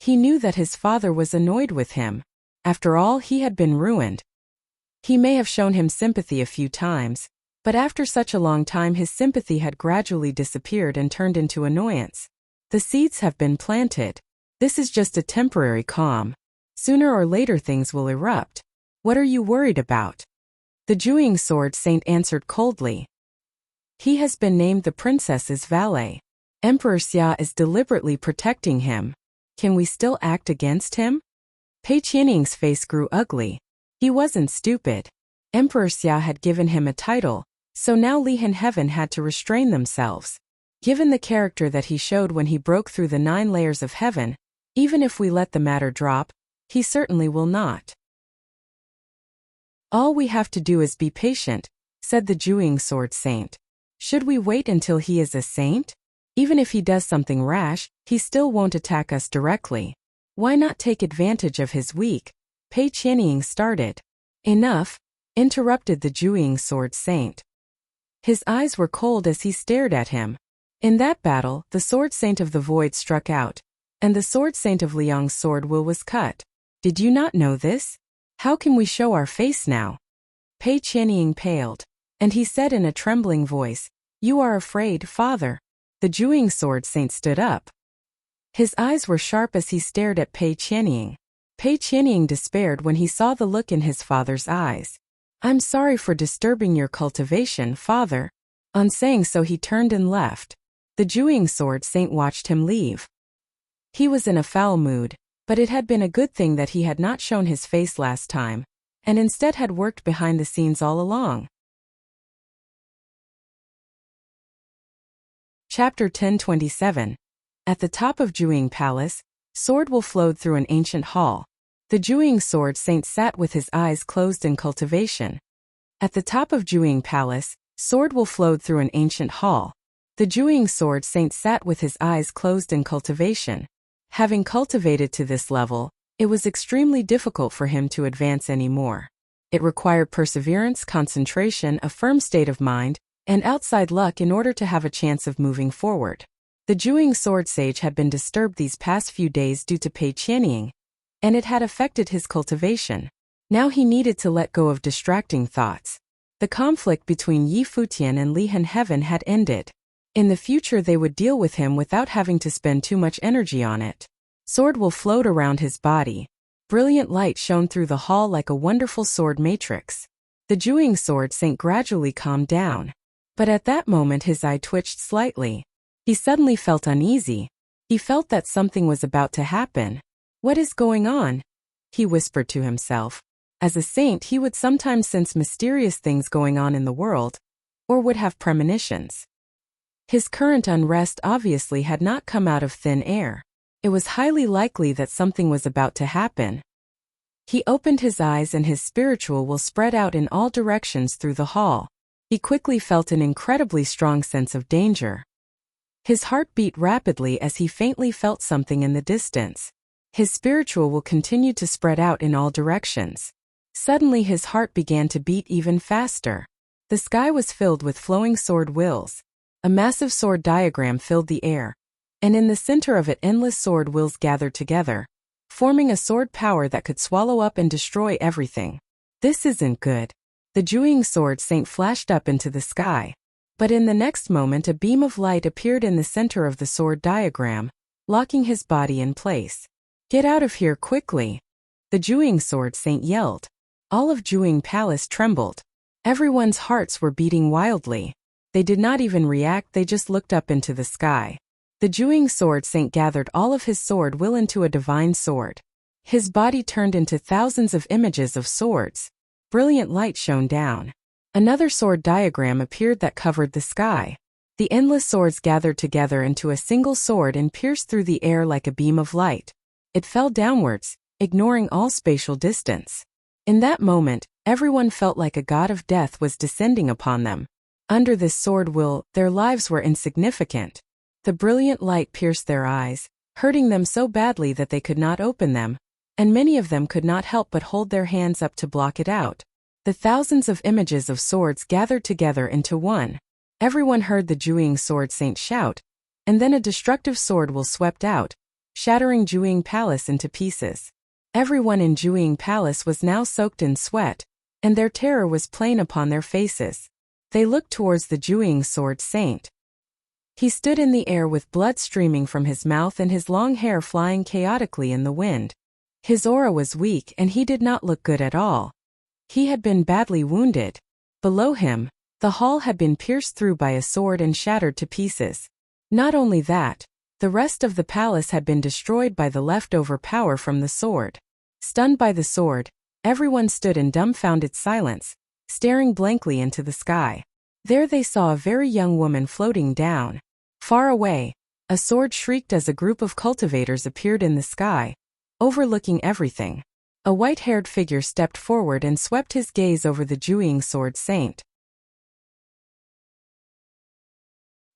He knew that his father was annoyed with him. After all, he had been ruined. He may have shown him sympathy a few times, but after such a long time his sympathy had gradually disappeared and turned into annoyance. The seeds have been planted. This is just a temporary calm. Sooner or later things will erupt. What are you worried about? The Juing Sword Saint answered coldly. He has been named the princess's valet. Emperor Xia is deliberately protecting him. Can we still act against him? Pei Qianying's face grew ugly. He wasn't stupid. Emperor Xia had given him a title, so now Lihan Heaven had to restrain themselves. Given the character that he showed when he broke through the 9 layers of heaven, even if we let the matter drop, he certainly will not. All we have to do is be patient, said the Juing Sword Saint. Should we wait until he is a saint? Even if he does something rash, he still won't attack us directly. Why not take advantage of his weak? Pei Qianying started. Enough, interrupted the Juing Sword Saint. His eyes were cold as he stared at him. In that battle, the Sword Saint of the Void struck out, and the Sword Saint of Liang's sword will was cut. Did you not know this? How can we show our face now? Pei Qianying paled, and he said in a trembling voice, "You are afraid, father." The Juing Sword Saint stood up. His eyes were sharp as he stared at Pei Qianying. Pei Qianying despaired when he saw the look in his father's eyes. "I'm sorry for disturbing your cultivation, father." On saying so he turned and left. The Juing Sword Saint watched him leave. He was in a foul mood, but it had been a good thing that he had not shown his face last time, and instead had worked behind the scenes all along. Chapter 1027. At the top of Juing Palace, Sword Will flowed through an ancient hall. The Juing Sword Saint sat with his eyes closed in cultivation. At the top of Juing Palace, Sword Will flowed through an ancient hall. The Juing Sword Saint sat with his eyes closed in cultivation. Having cultivated to this level, it was extremely difficult for him to advance any more. It required perseverance, concentration, a firm state of mind, and outside luck in order to have a chance of moving forward. The Juing Sword Sage had been disturbed these past few days due to Pei Qianying, and it had affected his cultivation. Now he needed to let go of distracting thoughts. The conflict between Futian and Lihan Heaven had ended. In the future they would deal with him without having to spend too much energy on it. Sword will float around his body. Brilliant light shone through the hall like a wonderful sword matrix. The Jewing Sword Saint gradually calmed down. But at that moment his eye twitched slightly. He suddenly felt uneasy. He felt that something was about to happen. "What is going on?" he whispered to himself. As a saint he would sometimes sense mysterious things going on in the world, or would have premonitions. His current unrest obviously had not come out of thin air. It was highly likely that something was about to happen. He opened his eyes and his spiritual will spread out in all directions through the hall. He quickly felt an incredibly strong sense of danger. His heart beat rapidly as he faintly felt something in the distance. His spiritual will continued to spread out in all directions. Suddenly his heart began to beat even faster. The sky was filled with flowing sword wills. A massive sword diagram filled the air, and in the center of it endless sword wills gathered together, forming a sword power that could swallow up and destroy everything. This isn't good. The Jewing Sword Saint flashed up into the sky. But in the next moment a beam of light appeared in the center of the sword diagram, locking his body in place. "Get out of here quickly!" the Jewing Sword Saint yelled. All of Jewing Palace trembled. Everyone's hearts were beating wildly. They did not even react, they just looked up into the sky. The Jewing Sword Saint gathered all of his sword will into a divine sword. His body turned into thousands of images of swords. Brilliant light shone down. Another sword diagram appeared that covered the sky. The endless swords gathered together into a single sword and pierced through the air like a beam of light. It fell downwards, ignoring all spatial distance. In that moment, everyone felt like a god of death was descending upon them. Under this sword will, their lives were insignificant. The brilliant light pierced their eyes, hurting them so badly that they could not open them, and many of them could not help but hold their hands up to block it out. The thousands of images of swords gathered together into one. Everyone heard the Jewing Sword Saint shout, and then a destructive sword will swept out, shattering Jewing Palace into pieces. Everyone in Jewing Palace was now soaked in sweat, and their terror was plain upon their faces. They looked towards the Jewing Sword Saint. He stood in the air with blood streaming from his mouth and his long hair flying chaotically in the wind. His aura was weak and he did not look good at all. He had been badly wounded. Below him, the hall had been pierced through by a sword and shattered to pieces. Not only that, the rest of the palace had been destroyed by the leftover power from the sword. Stunned by the sword, everyone stood in dumbfounded silence, staring blankly into the sky. There they saw a very young woman floating down. Far away, a sword shrieked as a group of cultivators appeared in the sky, overlooking everything. A white-haired figure stepped forward and swept his gaze over the Jewing Sword Saint.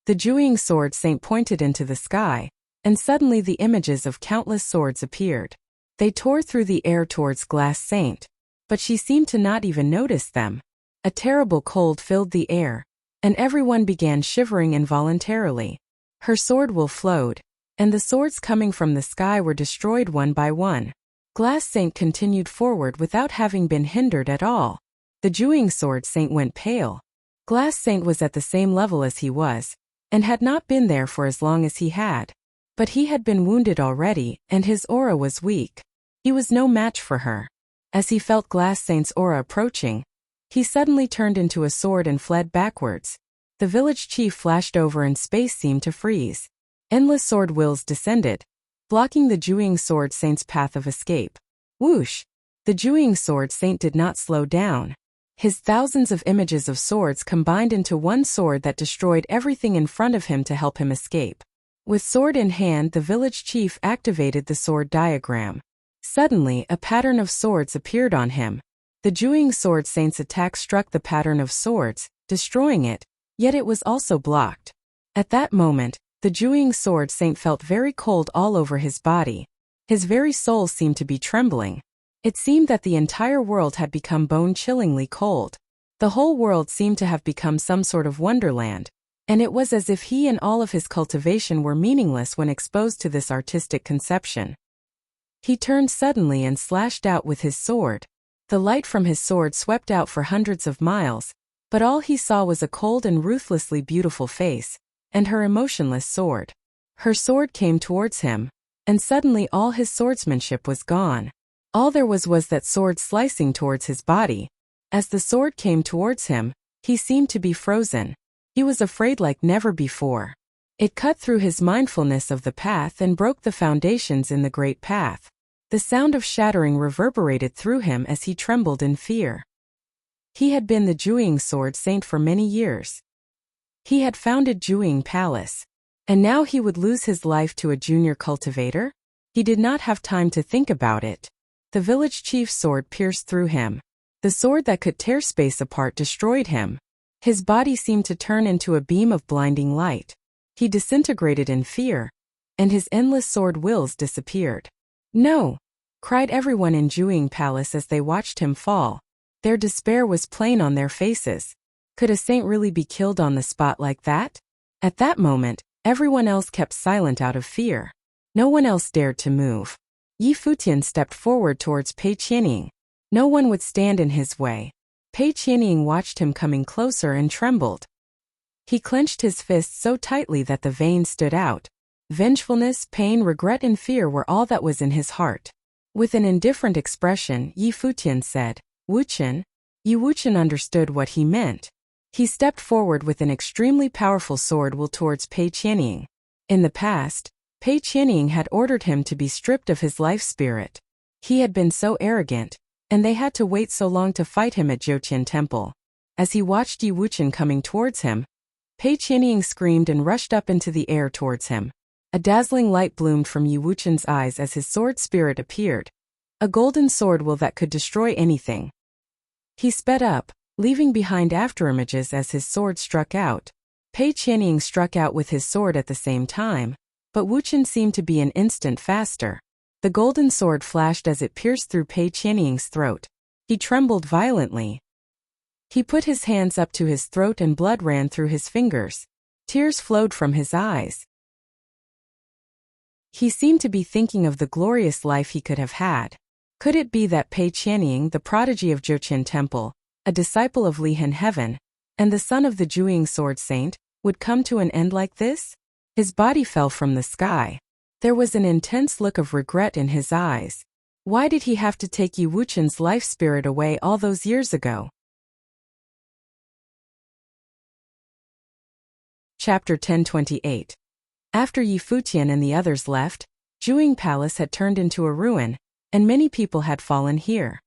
The Jewing Sword Saint pointed into the sky, and suddenly the images of countless swords appeared. They tore through the air towards Glass Saint, but she seemed to not even notice them. A terrible cold filled the air, and everyone began shivering involuntarily. Her sword will flowed, and the swords coming from the sky were destroyed one by one. Glass Saint continued forward without having been hindered at all. The Jewing Sword Saint went pale. Glass Saint was at the same level as he was, and had not been there for as long as he had. But he had been wounded already, and his aura was weak. He was no match for her. As he felt Glass Saint's aura approaching, he suddenly turned into a sword and fled backwards. The village chief flashed over and space seemed to freeze. Endless sword wills descended, blocking the Jewing Sword Saint's path of escape. Whoosh! The Jewing Sword Saint did not slow down. His thousands of images of swords combined into one sword that destroyed everything in front of him to help him escape. With sword in hand, the village chief activated the sword diagram. Suddenly, a pattern of swords appeared on him. The Jewing Sword Saint's attack struck the pattern of swords, destroying it, yet it was also blocked. At that moment, the Jewing Sword Saint felt very cold all over his body. His very soul seemed to be trembling. It seemed that the entire world had become bone-chillingly cold. The whole world seemed to have become some sort of wonderland, and it was as if he and all of his cultivation were meaningless when exposed to this artistic conception. He turned suddenly and slashed out with his sword. The light from his sword swept out for hundreds of miles, but all he saw was a cold and ruthlessly beautiful face, and her emotionless sword. Her sword came towards him, and suddenly all his swordsmanship was gone. All there was that sword slicing towards his body. As the sword came towards him, he seemed to be frozen. He was afraid like never before. It cut through his mindfulness of the path and broke the foundations in the great path. The sound of shattering reverberated through him as he trembled in fear. He had been the Juing sword saint for many years. He had founded Juing Palace. And now he would lose his life to a junior cultivator? He did not have time to think about it. The village chief's sword pierced through him. The sword that could tear space apart destroyed him. His body seemed to turn into a beam of blinding light. He disintegrated in fear, and his endless sword wills disappeared. "No!" cried everyone in Juing Palace as they watched him fall. Their despair was plain on their faces. Could a saint really be killed on the spot like that? At that moment, everyone else kept silent out of fear. No one else dared to move. Yi Futian stepped forward towards Pei Qianying. No one would stand in his way. Pei Qianying watched him coming closer and trembled. He clenched his fists so tightly that the veins stood out. Vengefulness, pain, regret, and fear were all that was in his heart. With an indifferent expression, Yi Futian said, "Wuchen." Yi Wuchen understood what he meant. He stepped forward with an extremely powerful sword will towards Pei Qianying. In the past, Pei Qianying had ordered him to be stripped of his life spirit. He had been so arrogant, and they had to wait so long to fight him at Zhoutian Temple. As he watched Yi Wuchen coming towards him, Pei Qianying screamed and rushed up into the air towards him. A dazzling light bloomed from Yi Wuchen's eyes as his sword spirit appeared. A golden sword will that could destroy anything. He sped up, leaving behind afterimages as his sword struck out. Pei Qianying struck out with his sword at the same time, but Wuchen seemed to be an instant faster. The golden sword flashed as it pierced through Pei Qianying's throat. He trembled violently. He put his hands up to his throat and blood ran through his fingers. Tears flowed from his eyes. He seemed to be thinking of the glorious life he could have had. Could it be that Pei Qianying, the prodigy of Zhoutian Temple, a disciple of Lihan Heaven, and the son of the Juing sword saint, would come to an end like this? His body fell from the sky. There was an intense look of regret in his eyes. Why did he have to take Yi Wuchen's life spirit away all those years ago? Chapter 1028. After Yi Futian and the others left, Juing Palace had turned into a ruin, and many people had fallen here.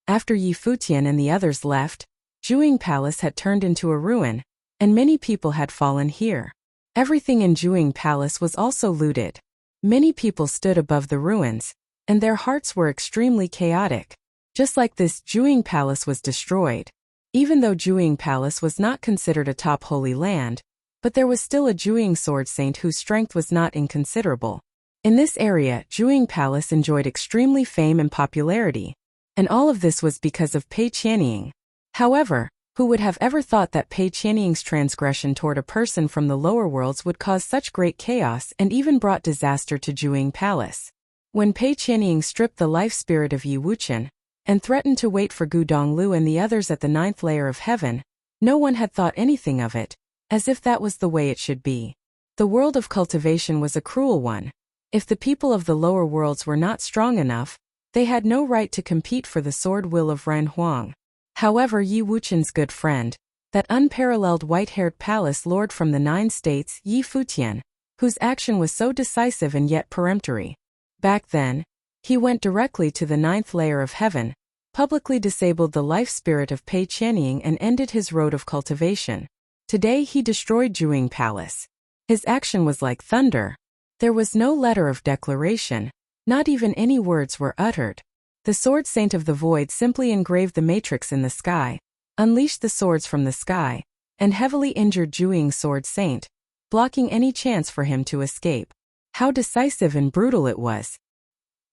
After Yi Futian and the others left, Juing Palace had turned into a ruin, and many people had fallen here. Everything in Juing Palace was also looted. Many people stood above the ruins, and their hearts were extremely chaotic. Just like this, Juing Palace was destroyed. Even though Juing Palace was not considered a top holy land, but there was still a Juing sword saint whose strength was not inconsiderable. In this area, Juing Palace enjoyed extremely fame and popularity, and all of this was because of Pei Qianying. However, who would have ever thought that Pei Qianying's transgression toward a person from the lower worlds would cause such great chaos and even brought disaster to Juing Palace? When Pei Qianying stripped the life spirit of Yi Wuchen, and threatened to wait for Gu Donglu and the others at the 9th layer of heaven, no one had thought anything of it, as if that was the way it should be. The world of cultivation was a cruel one. If the people of the lower worlds were not strong enough, they had no right to compete for the sword will of Ren Huang. However, Yi Wuchen's good friend, that unparalleled white-haired palace lord from the 9 states, Yi Futian, whose action was so decisive and yet peremptory. Back then, he went directly to the 9th layer of heaven, publicly disabled the life spirit of Pei Qianying and ended his road of cultivation. Today he destroyed Juing Palace. His action was like thunder. There was no letter of declaration, not even any words were uttered. The sword saint of the void simply engraved the matrix in the sky, unleashed the swords from the sky, and heavily injured Juing sword saint, blocking any chance for him to escape. How decisive and brutal it was.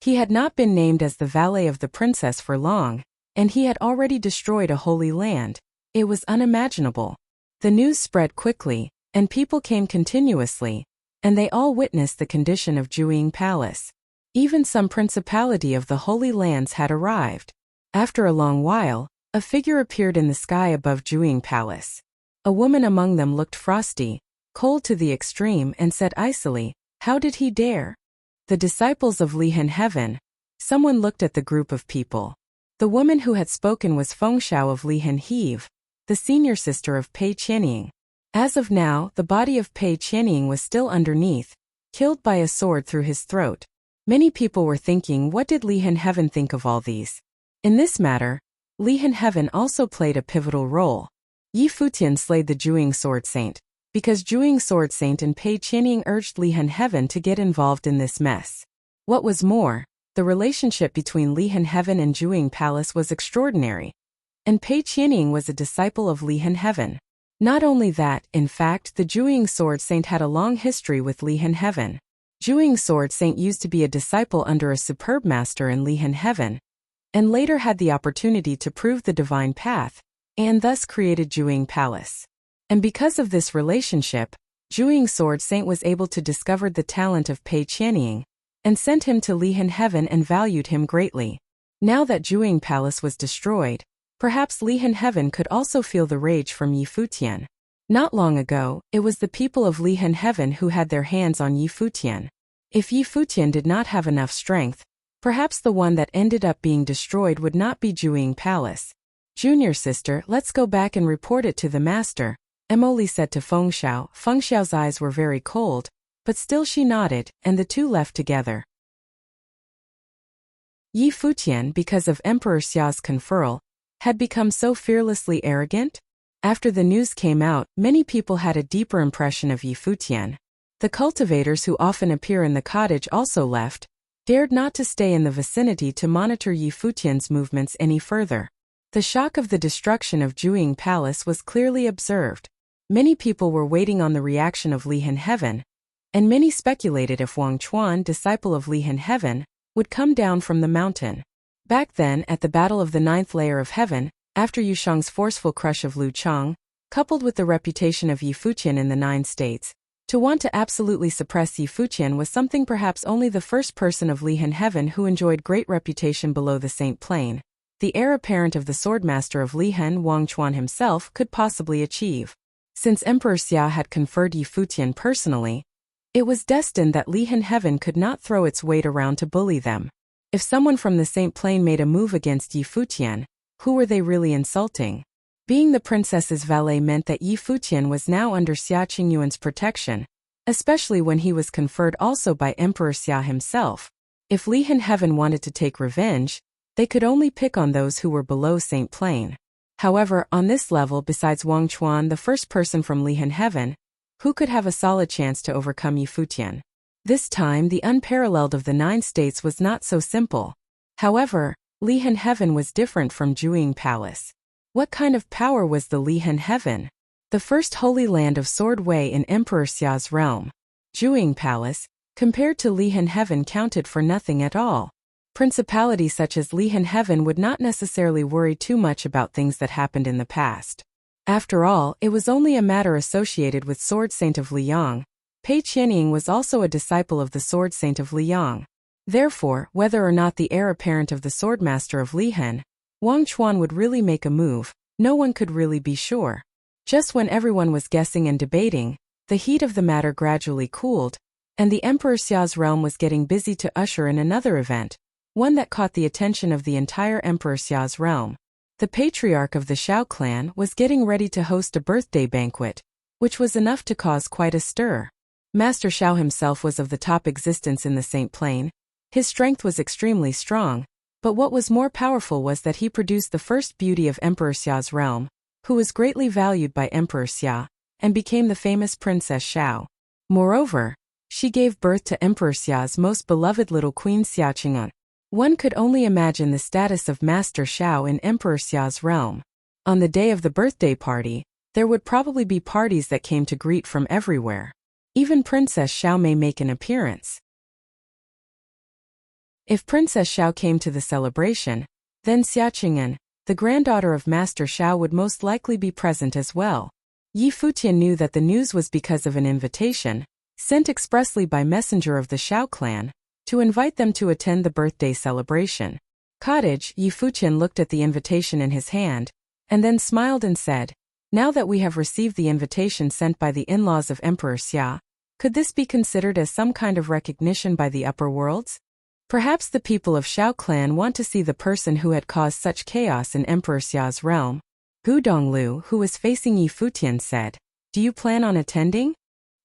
He had not been named as the valet of the princess for long, and he had already destroyed a holy land. It was unimaginable. The news spread quickly, and people came continuously, and they all witnessed the condition of Juing Palace. Even some principality of the Holy Lands had arrived. After a long while, a figure appeared in the sky above Juing Palace. A woman among them looked frosty, cold to the extreme, and said icily, "How did he dare?" The disciples of Lihan Heaven. Someone looked at the group of people. The woman who had spoken was Fengxiao of Lihan Heave, the senior sister of Pei Qianying. As of now, the body of Pei Qianying was still underneath, killed by a sword through his throat. Many people were thinking, what did Lihan Heaven think of all these? In this matter, Lihan Heaven also played a pivotal role. Yi Futian slayed the Juing Sword Saint, because Juing Sword Saint and Pei Qianying urged Lihan Heaven to get involved in this mess. What was more, the relationship between Lihan Heaven and Juing Palace was extraordinary. And Pei Qianying was a disciple of Lihan Heaven. Not only that, in fact, the Juing Sword Saint had a long history with Lihan Heaven. Juing Sword Saint used to be a disciple under a superb master in Lihan Heaven, and later had the opportunity to prove the divine path, and thus created Juing Palace. And because of this relationship, Juing Sword Saint was able to discover the talent of Pei Qianying, and sent him to Lihan Heaven and valued him greatly. Now that Juing Palace was destroyed, perhaps Lihan Heaven could also feel the rage from Yi Futian. Not long ago, it was the people of Lihan Heaven who had their hands on Yi Futian. If Yi Futian did not have enough strength, perhaps the one that ended up being destroyed would not be Juing Palace. "Junior sister, let's go back and report it to the master," Emily said to Fengxiao. Fengxiao's eyes were very cold, but still she nodded, and the two left together. Yi Futian, because of Emperor Xia's conferral, had become so fearlessly arrogant? After the news came out, many people had a deeper impression of Yi Futian. The cultivators who often appear in the cottage also left, dared not to stay in the vicinity to monitor Yi Futian's movements any further. The shock of the destruction of Juing Palace was clearly observed. Many people were waiting on the reaction of Lihan Heaven, and many speculated if Wang Chuan, disciple of Lihan Heaven, would come down from the mountain. Back then, at the Battle of the Ninth Layer of Heaven, after Yu Shang's forceful crush of Lu Chang, coupled with the reputation of Yi Futian in the 9 states, to want to absolutely suppress Yi Futian was something perhaps only the first person of Lihan Heaven who enjoyed great reputation below the Saint Plain, the heir apparent of the swordmaster of Lihan, Wang Chuan himself, could possibly achieve. Since Emperor Xia had conferred Yi Futian personally, it was destined that Lihan Heaven could not throw its weight around to bully them. If someone from the Saint Plain made a move against Yi Futian, who were they really insulting? Being the princess's valet meant that Yi Futian was now under Xia Qingyuan's protection, especially when he was conferred also by Emperor Xia himself. If Lihan Heaven wanted to take revenge, they could only pick on those who were below Saint Plain. However, on this level, besides Wang Chuan, the first person from Lihan Heaven, who could have a solid chance to overcome Yi Futian? This time, the unparalleled of the 9 states was not so simple. However, Lihan Heaven was different from Juing Palace. What kind of power was the Lihan Heaven? The first holy land of Sword Wei in Emperor Xia's realm. Juing Palace, compared to Lihan Heaven, counted for nothing at all. Principalities such as Lihan Heaven would not necessarily worry too much about things that happened in the past. After all, it was only a matter associated with Sword Saint of Liang. Pei Qianying was also a disciple of the Sword Saint of Liang. Therefore, whether or not the heir apparent of the Swordmaster of Lihan, Wang Chuan, would really make a move, no one could really be sure. Just when everyone was guessing and debating, the heat of the matter gradually cooled, and the Emperor Xia's realm was getting busy to usher in another event, one that caught the attention of the entire Emperor Xia's realm. The patriarch of the Xiao clan was getting ready to host a birthday banquet, which was enough to cause quite a stir. Master Xiao himself was of the top existence in the Saint Plain. His strength was extremely strong, but what was more powerful was that he produced the first beauty of Emperor Xia's realm, who was greatly valued by Emperor Xia, and became the famous Princess Xiao. Moreover, she gave birth to Emperor Xia's most beloved little queen Xia Qing'an. One could only imagine the status of Master Xiao in Emperor Xia's realm. On the day of the birthday party, there would probably be parties that came to greet from everywhere. Even Princess Xiao may make an appearance. If Princess Xiao came to the celebration, then Xia Qing'an, the granddaughter of Master Xiao, would most likely be present as well. Yi Futian knew that the news was because of an invitation, sent expressly by messenger of the Xiao clan, to invite them to attend the birthday celebration. Cottage. Yi Futian looked at the invitation in his hand, and then smiled and said, Now that we have received the invitation sent by the in-laws of Emperor Xia, could this be considered as some kind of recognition by the upper worlds? Perhaps the people of Xiao clan want to see the person who had caused such chaos in Emperor Xia's realm. Gu Donglu, who was facing Yi Futian, said, "Do you plan on attending?"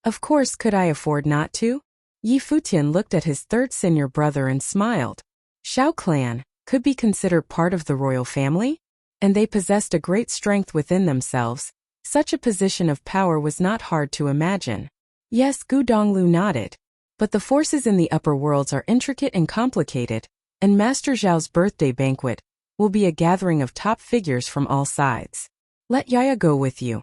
"Of course, could I afford not to?" Yi Futian looked at his third senior brother and smiled. Xiao clan could be considered part of the royal family? And they possessed a great strength within themselves. Such a position of power was not hard to imagine. Yes, Gu Donglu nodded. But the forces in the upper worlds are intricate and complicated, and Master Zhao's birthday banquet will be a gathering of top figures from all sides. Let Yaya go with you.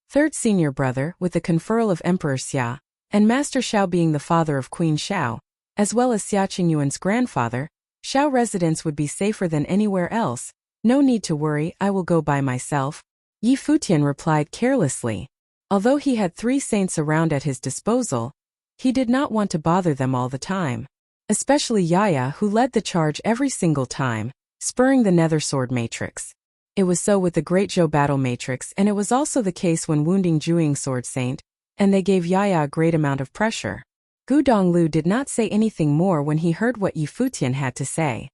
Third senior brother, with the conferral of Emperor Xia, and Master Xiao being the father of Queen Xiao, as well as Xia Qingyuan's grandfather, Xiao residence would be safer than anywhere else. No need to worry, I will go by myself. Yi Futian replied carelessly. Although he had 3 saints around at his disposal, he did not want to bother them all the time. Especially Yaya, who led the charge every single time, spurring the nether sword matrix. It was so with the Great Zhou battle matrix, and it was also the case when wounding Juing sword saint, and they gave Yaya a great amount of pressure. Gu Donglu did not say anything more when he heard what Yi Futian had to say.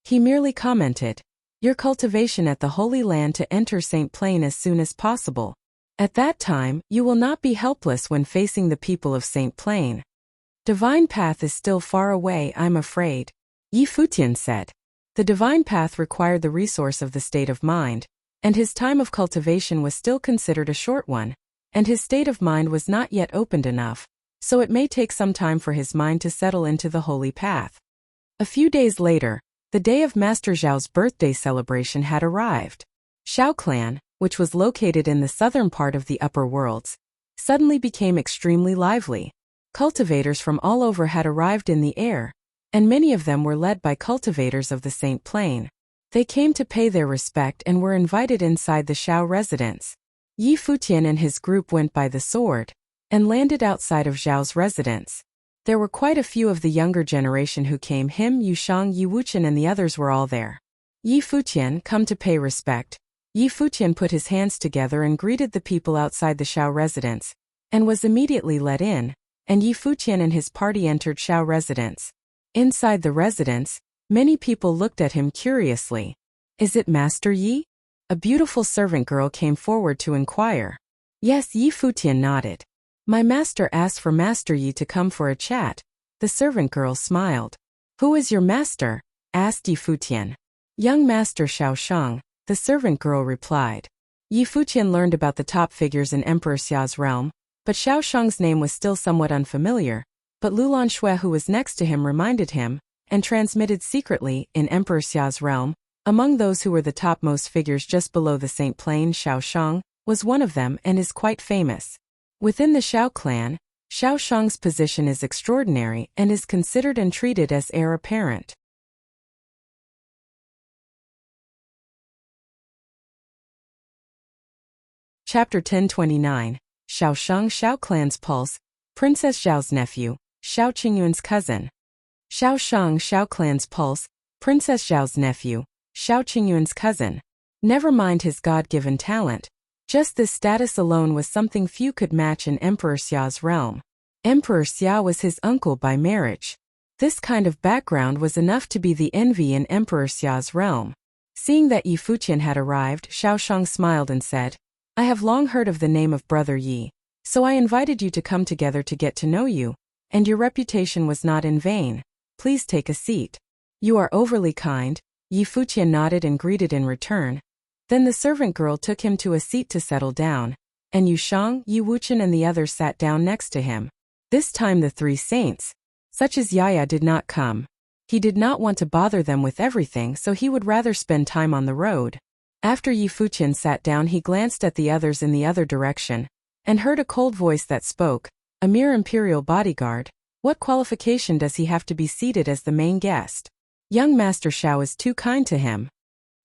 He merely commented, "Your cultivation at the Holy Land to enter Saint Plain as soon as possible. At that time, you will not be helpless when facing the people of Saint Plain. Divine path is still far away, I'm afraid," Yi Futian said. The divine path required the resource of the state of mind, and his time of cultivation was still considered a short one, and his state of mind was not yet opened enough, so it may take some time for his mind to settle into the holy path. A few days later, the day of Master Zhao's birthday celebration had arrived. Xiao clan, which was located in the southern part of the upper worlds, suddenly became extremely lively. Cultivators from all over had arrived in the air, and many of them were led by cultivators of the Saint Plain. They came to pay their respect and were invited inside the Xiao residence. Yi Futian and his group went by the sword, and landed outside of Zhao's residence. There were quite a few of the younger generation who came. Him, Yushang, Yi Wuchen and the others were all there. Yi Futian, come to pay respect. Yi Futian put his hands together and greeted the people outside the Xiao residence, and was immediately let in, and Yi Futian and his party entered Xiao residence. Inside the residence, many people looked at him curiously. "Is it Master Yi?" A beautiful servant girl came forward to inquire. Yes, Yi Futian nodded. "My master asked for Master Yi to come for a chat." The servant girl smiled. "Who is your master?" asked Yi Futian. "Young Master Xiao Shang," the servant girl replied. Yi Futian learned about the top figures in Emperor Xia's realm, but Xiao Shang's name was still somewhat unfamiliar, but Lulan Shui, who was next to him, reminded him, and transmitted secretly, in Emperor Xia's realm, among those who were the topmost figures just below the Saint Plain, Xiao Shang was one of them and is quite famous. Within the Xiao clan, Xiao Shang's position is extraordinary and is considered and treated as heir apparent. Chapter 1029, Xiao Shang, Xiao clan's pulse, Princess Zhao's nephew, Xiao Qingyuan's cousin. Xiao Shang, Xiao clan's pulse, Princess Zhao's nephew, Xiao Qingyuan's cousin. Never mind his God-given talent. Just this status alone was something few could match in Emperor Xia's realm. Emperor Xia was his uncle by marriage. This kind of background was enough to be the envy in Emperor Xia's realm. Seeing that Yi Futian had arrived, Xiao Shang smiled and said, "I have long heard of the name of Brother Yi, so I invited you to come together to get to know you, and your reputation was not in vain. Please take a seat." "You are overly kind," Yi Futian nodded and greeted in return. Then the servant girl took him to a seat to settle down, and Yushang, Yi Wuchen and the others sat down next to him. This time the 3 saints, such as Yaya, did not come. He did not want to bother them with everything, so he would rather spend time on the road. After Yi Futian sat down, he glanced at the others in the other direction, and heard a cold voice that spoke, "A mere imperial bodyguard. What qualification does he have to be seated as the main guest? Young Master Xiao is too kind to him."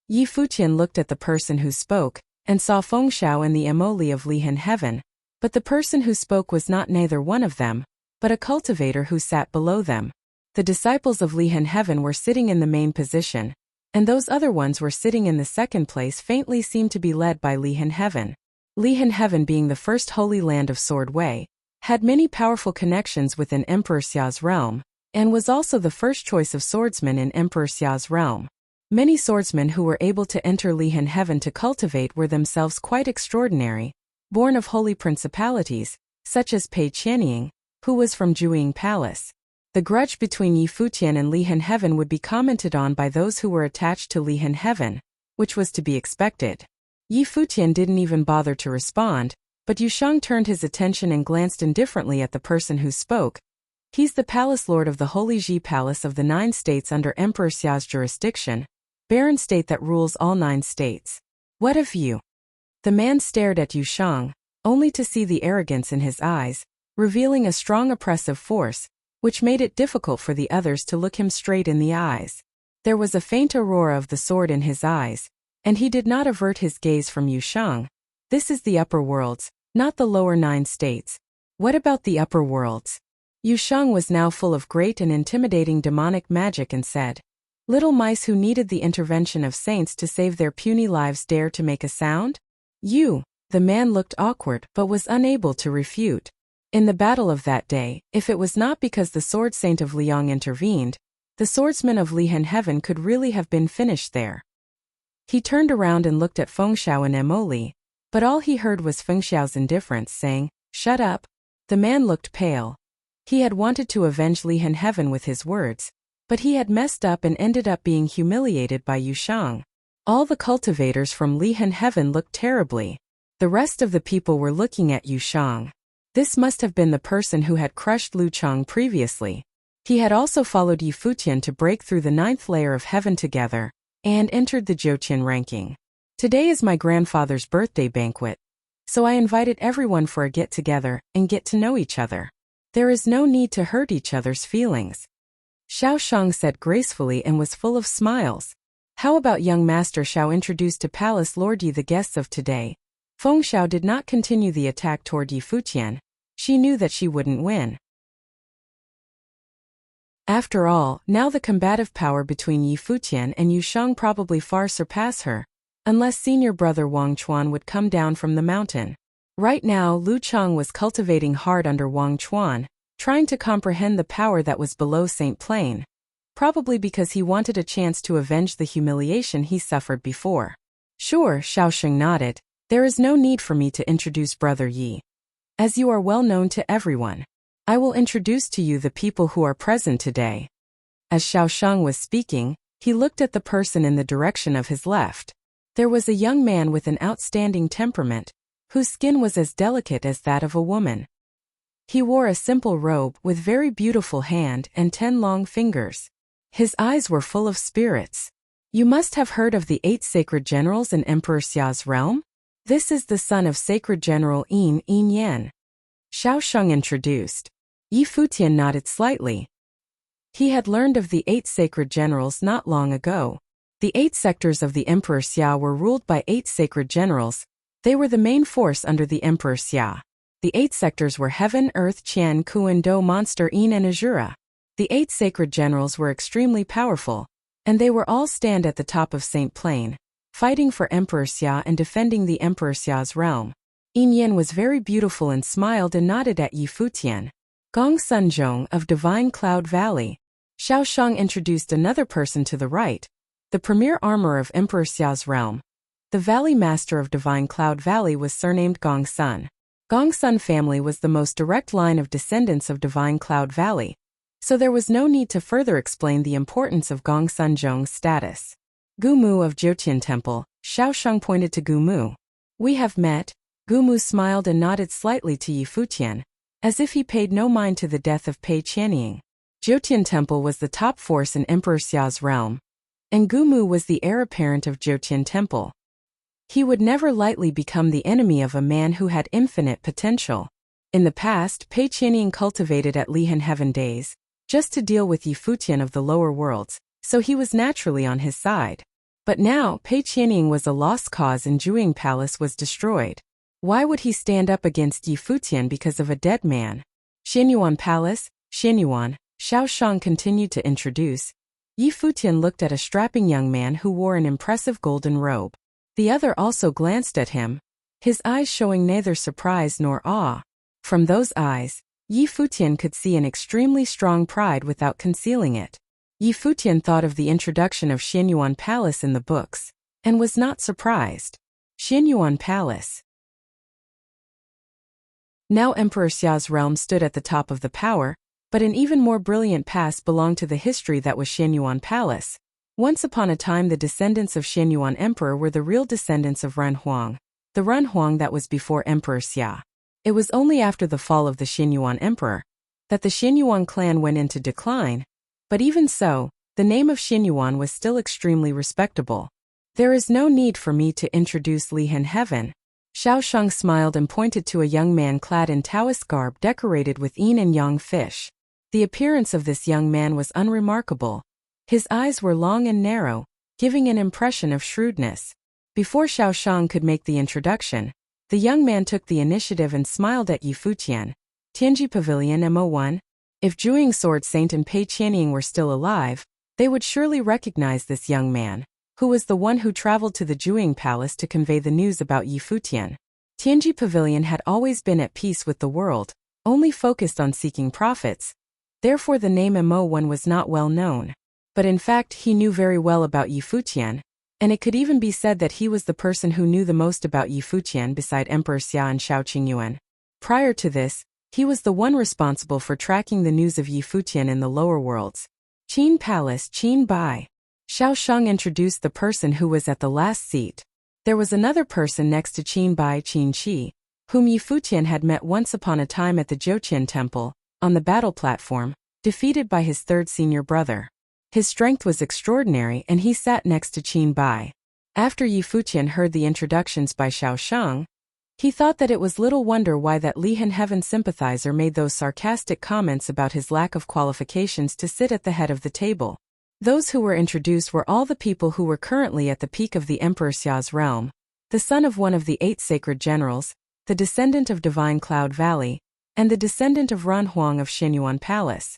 Yi Futian looked at the person who spoke, and saw Feng Xiao and the Emoli of Lihan Heaven, but the person who spoke was not neither one of them, but a cultivator who sat below them. The disciples of Lihan Heaven were sitting in the main position, and those other ones were sitting in the second place, faintly seemed to be led by Lihan Heaven. Lihan Heaven, being the first holy land of Sword Way, had many powerful connections within Emperor Xia's realm, and was also the first choice of swordsmen in Emperor Xia's realm. Many swordsmen who were able to enter Lihan Heaven to cultivate were themselves quite extraordinary, born of holy principalities, such as Pei Qianying, who was from Jueying Palace. The grudge between Yi Futian and Lihan Heaven would be commented on by those who were attached to Lihan Heaven, which was to be expected. Yi Futian didn't even bother to respond, but Yushang turned his attention and glanced indifferently at the person who spoke. He's the palace lord of the Holy Ji Palace of the 9 states under Emperor Xia's jurisdiction, Baron state that rules all 9 states. What of you? The man stared at Yushang, only to see the arrogance in his eyes, revealing a strong oppressive force, which made it difficult for the others to look him straight in the eyes. There was a faint aurora of the sword in his eyes, and he did not avert his gaze from Yushang. This is the upper worlds, not the lower 9 states. What about the upper worlds? Yushang was now full of great and intimidating demonic magic and said, "Little mice who needed the intervention of saints to save their puny lives dare to make a sound? You." The man looked awkward but was unable to refute. In the battle of that day, if it was not because the sword saint of Liang intervened, the swordsmen of Lihan Heaven could really have been finished there. He turned around and looked at Fengxiao and Emoli, but all he heard was Fengxiao's indifference saying, "Shut up." The man looked pale. He had wanted to avenge Lihan Heaven with his words, but he had messed up and ended up being humiliated by Yushang. All the cultivators from Lihan Heaven looked terribly. The rest of the people were looking at Yushang. This must have been the person who had crushed Lu Chang previously. He had also followed Yi Futian to break through the 9th layer of heaven together, and entered the Jiuqian ranking. Today is my grandfather's birthday banquet, so I invited everyone for a get-together and get to know each other. There is no need to hurt each other's feelings. Xiao Shang said gracefully and was full of smiles. How about young Master Xiao introduced to Palace Lord Yi the guests of today? Feng Xiao did not continue the attack toward Yi Futian. She knew that she wouldn't win. After all, now the combative power between Yi Futian and Yushang probably far surpass her, unless senior brother Wang Chuan would come down from the mountain. Right now Lu Chang was cultivating hard under Wang Chuan, trying to comprehend the power that was below Saint Plain, probably because he wanted a chance to avenge the humiliation he suffered before. Sure, Xiaosheng nodded. There is no need for me to introduce Brother Yi. As you are well known to everyone, I will introduce to you the people who are present today. As Xiaosheng was speaking, he looked at the person in the direction of his left. There was a young man with an outstanding temperament, whose skin was as delicate as that of a woman. He wore a simple robe with very beautiful hand and 10 long fingers. His eyes were full of spirits. You must have heard of the 8 sacred generals in Emperor Xia's realm? This is the son of Sacred General Yin Yan. Xiaosheng introduced. Yi Futian nodded slightly. He had learned of the 8 sacred generals not long ago. The 8 sectors of the Emperor Xia were ruled by 8 sacred generals. They were the main force under the Emperor Xia. The 8 sectors were Heaven, Earth, Qian, Kuan, Do, Monster, Yin and Azura. The 8 sacred generals were extremely powerful, and they were all stand at the top of Saint Plain, fighting for Emperor Xia and defending the Emperor Xia's realm. Yin Yan was very beautiful and smiled and nodded at Yi Futian. Gong Sunzhong of Divine Cloud Valley. Xiaosheng introduced another person to the right, the premier armorer of Emperor Xia's realm. The valley master of Divine Cloud Valley was surnamed Gong Sun. Gong Sun family was the most direct line of descendants of Divine Cloud Valley, so there was no need to further explain the importance of Gong Sunzhong's status. Gumu of Jiuqian Temple. Xiaosheng pointed to Gumu. We have met. Gumu smiled and nodded slightly to Yi Futian, as if he paid no mind to the death of Pei Qianying. Jiuqian Temple was the top force in Emperor Xia's realm, and Gumu was the heir apparent of Jiuqian Temple. He would never lightly become the enemy of a man who had infinite potential. In the past, Pei Qianying cultivated at Lihan Heaven days, just to deal with Yi Futian of the lower worlds, so he was naturally on his side. But now, Pei Qianying was a lost cause and Jueying Palace was destroyed. Why would he stand up against Yi Futian because of a dead man? Xianyuan Palace, Xianyuan, Xiaosheng continued to introduce. Yi Futian looked at a strapping young man who wore an impressive golden robe. The other also glanced at him. his eyes showing neither surprise nor awe. From those eyes, Yi Futian could see an extremely strong pride without concealing it. Yi Futian thought of the introduction of Xianyuan Palace in the books, and was not surprised. Xianyuan Palace. Now Emperor Xia's realm stood at the top of the power, but an even more brilliant past belonged to the history that was Xianyuan Palace. Once upon a time the descendants of Xianyuan Emperor were the real descendants of Renhuang, the Renhuang that was before Emperor Xia. It was only after the fall of the Xianyuan Emperor that the Xianyuan clan went into decline, but even so, the name of Xianyuan was still extremely respectable. There is no need for me to introduce Lihan Heaven. Xiao Shang smiled and pointed to a young man clad in Taoist garb decorated with yin and yang fish. The appearance of this young man was unremarkable. His eyes were long and narrow, giving an impression of shrewdness. Before Xiao Shang could make the introduction, the young man took the initiative and smiled at Yi Futian. Tianji Pavilion MO1. If Zhuang Sword Saint and Pei Qianying were still alive, they would surely recognize this young man, who was the one who traveled to the Zhuang Palace to convey the news about Yi Futian. Tianji Pavilion had always been at peace with the world, only focused on seeking profits. Therefore the name MO1 was not well known. But in fact he knew very well about Yi Futian, and it could even be said that he was the person who knew the most about Yi Futian beside Emperor Xia and Shao Qingyuan. Prior to this, he was the one responsible for tracking the news of Yi Futian in the lower worlds. Qin Palace, Qin Bai. Xiao Shang introduced the person who was at the last seat. There was another person next to Qin Bai, Qin Qi, whom Yi Futian had met once upon a time at the Jiuqian Temple, on the battle platform, defeated by his third senior brother. His strength was extraordinary and he sat next to Qin Bai. After Yi Futian heard the introductions by Xiao Shang, he thought that it was little wonder why that Lihan Heaven sympathizer made those sarcastic comments about his lack of qualifications to sit at the head of the table. Those who were introduced were all the people who were currently at the peak of the Emperor Xia's realm, the son of one of the 8 sacred generals, the descendant of Divine Cloud Valley, and the descendant of Renhuang of Xianyuan Palace.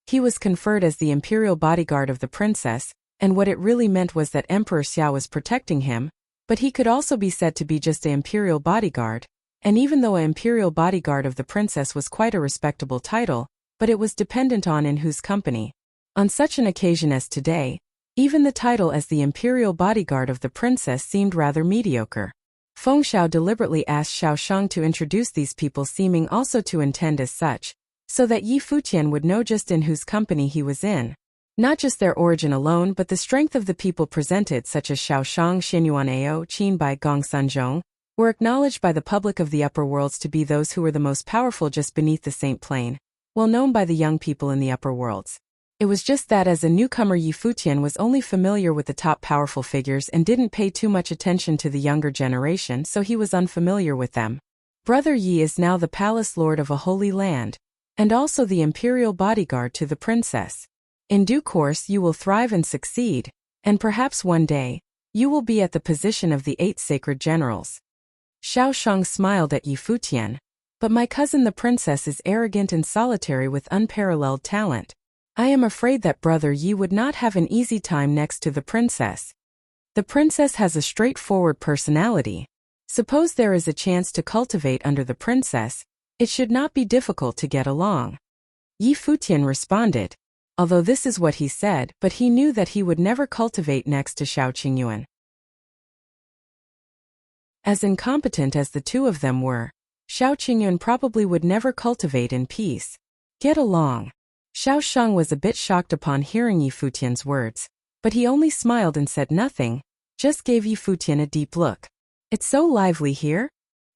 He was conferred as the imperial bodyguard of the princess, and what it really meant was that Emperor Xia was protecting him, but he could also be said to be just an imperial bodyguard, and even though an imperial bodyguard of the princess was quite a respectable title, but it was dependent on in whose company. On such an occasion as today, even the title as the imperial bodyguard of the princess seemed rather mediocre. Feng Xiao deliberately asked Xiao Shang to introduce these people, seeming also to intend as such, so that Yi Futian would know just in whose company he was in. Not just their origin alone but the strength of the people presented, such as Xiao Shang, Xianyuan Ao, Qin Bai, Gong Sanzhong, were acknowledged by the public of the upper worlds to be those who were the most powerful just beneath the Saint Plain, well known by the young people in the upper worlds. It was just that as a newcomer Yi Futian was only familiar with the top powerful figures and didn't pay too much attention to the younger generation, so he was unfamiliar with them. Brother Yi is now the palace lord of a holy land, and also the imperial bodyguard to the princess. In due course you will thrive and succeed, and perhaps one day, you will be at the position of the 8 sacred generals. Xiao Shang smiled at Yi Futian. But my cousin the princess is arrogant and solitary with unparalleled talent. I am afraid that brother Yi would not have an easy time next to the princess. The princess has a straightforward personality. Suppose there is a chance to cultivate under the princess, it should not be difficult to get along. Yi Futian responded, although this is what he said, but he knew that he would never cultivate next to Shao Qingyuan. As incompetent as the two of them were, Shao Qingyuan probably would never cultivate in peace. Get along. Xiao Shang was a bit shocked upon hearing Yi Futian's words, but he only smiled and said nothing, just gave Yi Futian a deep look. It's so lively here?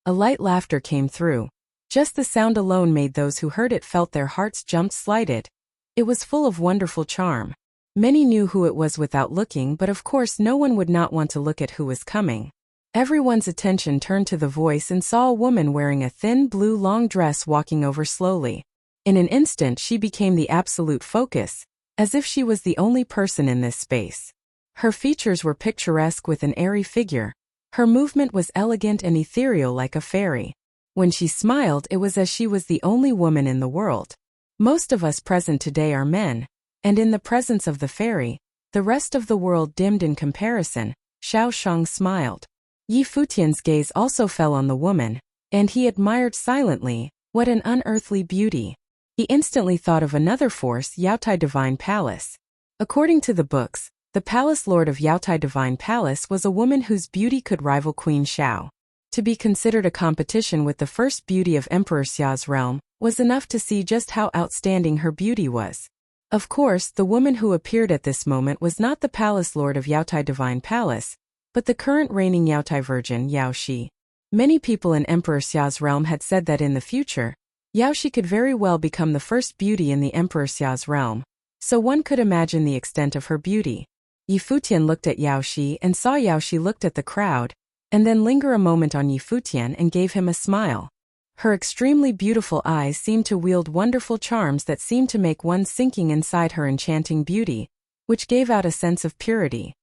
A light laughter came through. Just the sound alone made those who heard it felt their hearts jumped slighted. It was full of wonderful charm. Many knew who it was without looking, but of course no one would not want to look at who was coming. Everyone's attention turned to the voice and saw a woman wearing a thin blue long dress walking over slowly. In an instant she became the absolute focus, as if she was the only person in this space. Her features were picturesque with an airy figure. Her movement was elegant and ethereal like a fairy. When she smiled, it was as she was the only woman in the world. Most of us present today are men, and in the presence of the fairy, the rest of the world dimmed in comparison. Xiao Shang smiled. Yi Futian's gaze also fell on the woman, and he admired silently. What an unearthly beauty. He instantly thought of another force, Yaotai Divine Palace. According to the books, the palace lord of Yaotai Divine Palace was a woman whose beauty could rival Queen Xiao. To be considered a competition with the first beauty of Emperor Xiao's realm was enough to see just how outstanding her beauty was. Of course, the woman who appeared at this moment was not the palace lord of Yaotai Divine Palace, but the current reigning Yaotai Virgin, Yao Shi. Many people in Emperor Xiao's realm had said that in the future, Yao Shi could very well become the first beauty in the Emperor Xiao's realm, so one could imagine the extent of her beauty. Yi Futian looked at Yao Shi and saw Yao Shi looked at the crowd, and then linger a moment on Yi Futian and gave him a smile. Her extremely beautiful eyes seemed to wield wonderful charms that seemed to make one sinking inside her enchanting beauty, which gave out a sense of purity.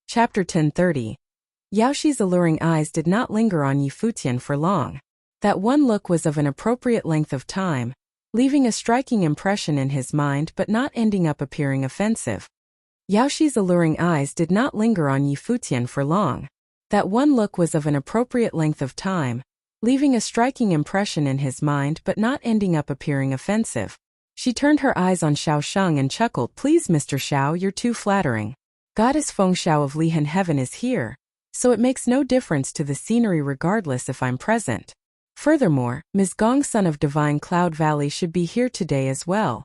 Chapter 10:30. Yao Shi's alluring eyes did not linger on Yi Futian for long. That one look was of an appropriate length of time, leaving a striking impression in his mind but not ending up appearing offensive. Yao Shi's alluring eyes did not linger on Yi Futian for long. That one look was of an appropriate length of time, leaving a striking impression in his mind but not ending up appearing offensive. She turned her eyes on Xiao Sheng and chuckled, "Please, Mr. Xiao, you're too flattering. Goddess Feng Xiao of Lihan Heaven is here, so it makes no difference to the scenery regardless if I'm present. Furthermore, Ms. Gong Sun of Divine Cloud Valley should be here today as well."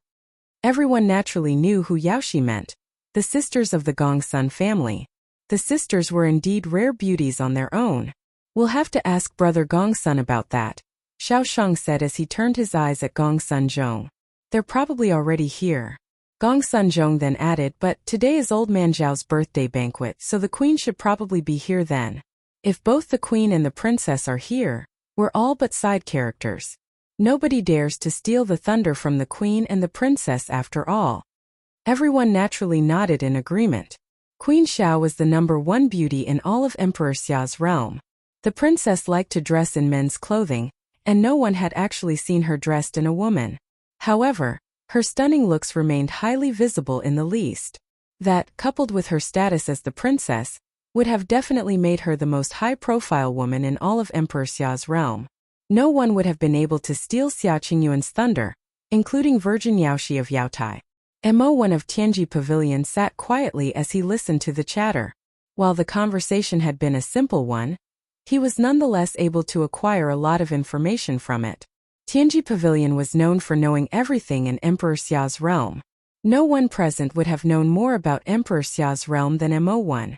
Everyone naturally knew who Yao Shi meant, the sisters of the Gong Sun family. The sisters were indeed rare beauties on their own. "We'll have to ask Brother Gong Sun about that," Xiao Sheng said as he turned his eyes at Gong Sun Zhong. "They're probably already here." Gong Sun Zhong then added, "But today is Old Man Zhao's birthday banquet, so the queen should probably be here then. If both the queen and the princess are here, we're all but side characters. Nobody dares to steal the thunder from the queen and the princess after all." Everyone naturally nodded in agreement. Queen Xiao was the #1 beauty in all of Emperor Xiao's realm. The princess liked to dress in men's clothing, and no one had actually seen her dressed in a woman. However, her stunning looks remained highly visible in the least. That, coupled with her status as the princess, would have definitely made her the most high-profile woman in all of Emperor Xiao's realm. No one would have been able to steal Xia Qingyuan's thunder, including Virgin Yao Shi of Yaotai. Mo1 of Tianji Pavilion sat quietly as he listened to the chatter. While the conversation had been a simple one, he was nonetheless able to acquire a lot of information from it. Tianji Pavilion was known for knowing everything in Emperor Xiao's realm. No one present would have known more about Emperor Xiao's realm than Mo1.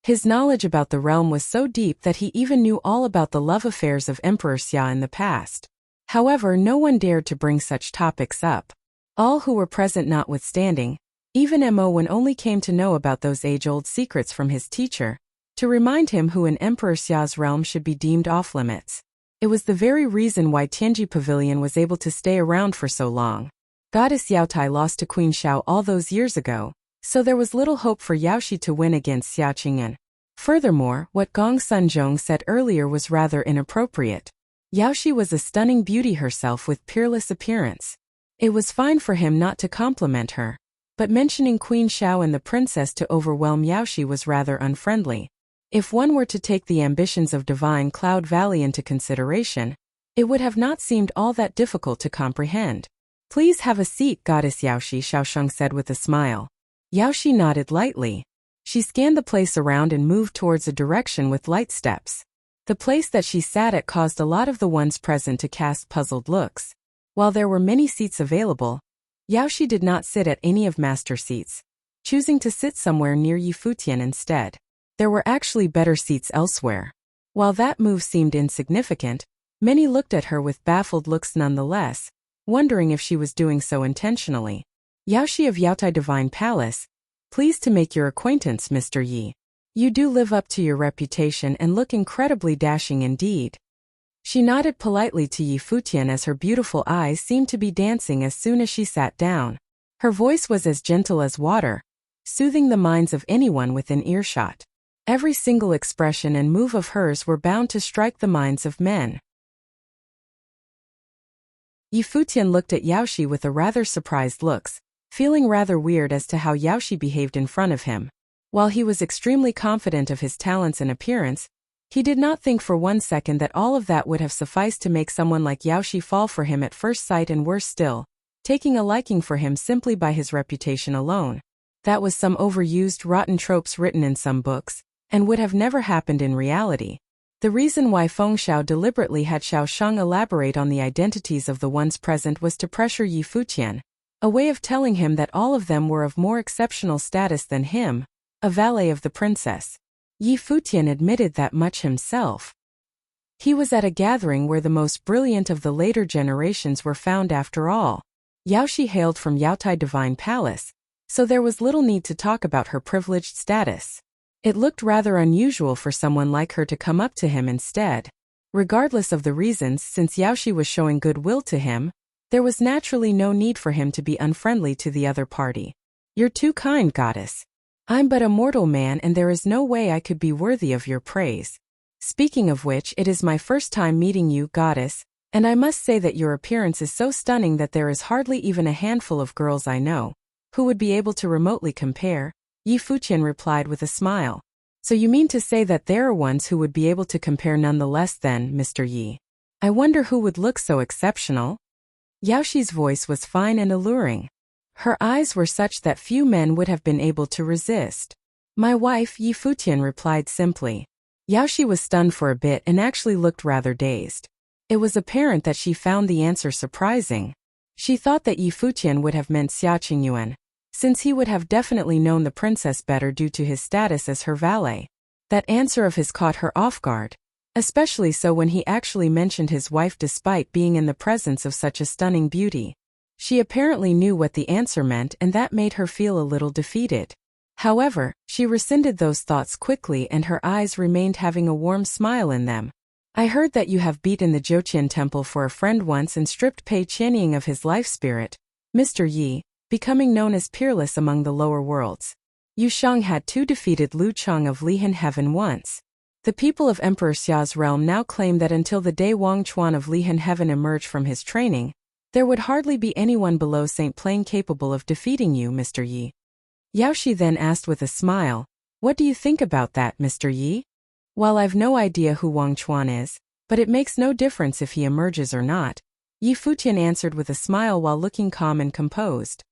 His knowledge about the realm was so deep that he even knew all about the love affairs of Emperor Xia in the past. However, no one dared to bring such topics up. All who were present notwithstanding, even Mo1 only came to know about those age-old secrets from his teacher, to remind him who in Emperor Xiao's realm should be deemed off-limits. It was the very reason why Tianji Pavilion was able to stay around for so long. Goddess Yaotai lost to Queen Xiao all those years ago, so there was little hope for Yao Shi to win against Xia Qingyuan. Furthermore, what Gong Sun Zhong said earlier was rather inappropriate. Yao Shi was a stunning beauty herself with peerless appearance. It was fine for him not to compliment her, but mentioning Queen Xiao and the princess to overwhelm Yao Shi was rather unfriendly. If one were to take the ambitions of Divine Cloud Valley into consideration, it would have not seemed all that difficult to comprehend. "Please have a seat, Goddess Yao Shi," Xiao Sheng said with a smile. Yao Shi nodded lightly. She scanned the place around and moved towards a direction with light steps. The place that she sat at caused a lot of the ones present to cast puzzled looks. While there were many seats available, Yao Shi did not sit at any of master seats, choosing to sit somewhere near Yi Futian instead. There were actually better seats elsewhere. While that move seemed insignificant, many looked at her with baffled looks nonetheless, wondering if she was doing so intentionally. "Yao Shi of Yaotai Divine Palace, pleased to make your acquaintance, Mr. Yi. You do live up to your reputation and look incredibly dashing indeed." She nodded politely to Yi Futian as her beautiful eyes seemed to be dancing as soon as she sat down. Her voice was as gentle as water, soothing the minds of anyone within earshot. Every single expression and move of hers were bound to strike the minds of men. Yi Futian looked at Yao Shi with a rather surprised looks, feeling rather weird as to how Yaoshi behaved in front of him. While he was extremely confident of his talents and appearance, he did not think for one second that all of that would have sufficed to make someone like Yaoshi fall for him at first sight, and worse still, taking a liking for him simply by his reputation alone. That was some overused, rotten tropes written in some books, and would have never happened in reality. The reason why Feng Xiao deliberately had Xiao Sheng elaborate on the identities of the ones present was to pressure Yi Futian, a way of telling him that all of them were of more exceptional status than him, a valet of the princess. Yi Futian admitted that much himself. He was at a gathering where the most brilliant of the later generations were found after all. Yaoshi hailed from Yaotai Divine Palace, so there was little need to talk about her privileged status. It looked rather unusual for someone like her to come up to him instead. Regardless of the reasons, since Yaoshi was showing goodwill to him, there was naturally no need for him to be unfriendly to the other party. "You're too kind, goddess. I'm but a mortal man and there is no way I could be worthy of your praise. Speaking of which, it is my first time meeting you, goddess, and I must say that your appearance is so stunning that there is hardly even a handful of girls I know who would be able to remotely compare," Yi Futian replied with a smile. "So you mean to say that there are ones who would be able to compare nonetheless then, Mr. Yi? I wonder who would look so exceptional?" Yaoshi's voice was fine and alluring. Her eyes were such that few men would have been able to resist. "My wife," Yi Futian replied simply. Yaoshi was stunned for a bit and actually looked rather dazed. It was apparent that she found the answer surprising. She thought that Yi Futian would have meant Xia Qingyuan, since he would have definitely known the princess better due to his status as her valet. That answer of his caught her off guard, especially so when he actually mentioned his wife despite being in the presence of such a stunning beauty. She apparently knew what the answer meant, and that made her feel a little defeated. However, she rescinded those thoughts quickly and her eyes remained having a warm smile in them. "I heard that you have beaten the Joqian temple for a friend once and stripped Pei Qianying of his life spirit, Mr. Yi, becoming known as peerless among the lower worlds. Yu Shang had too defeated Lu Cheng of Lihan Heaven once. The people of Emperor Xia's realm now claim that until the day Wang Chuan of Lihan Heaven emerged from his training, there would hardly be anyone below St. Plain capable of defeating you, Mr. Yi." Yaoshi then asked with a smile, "What do you think about that, Mr. Yi? While I've no idea who Wang Chuan is, but it makes no difference if he emerges or not," Yi Futian answered with a smile while looking calm and composed.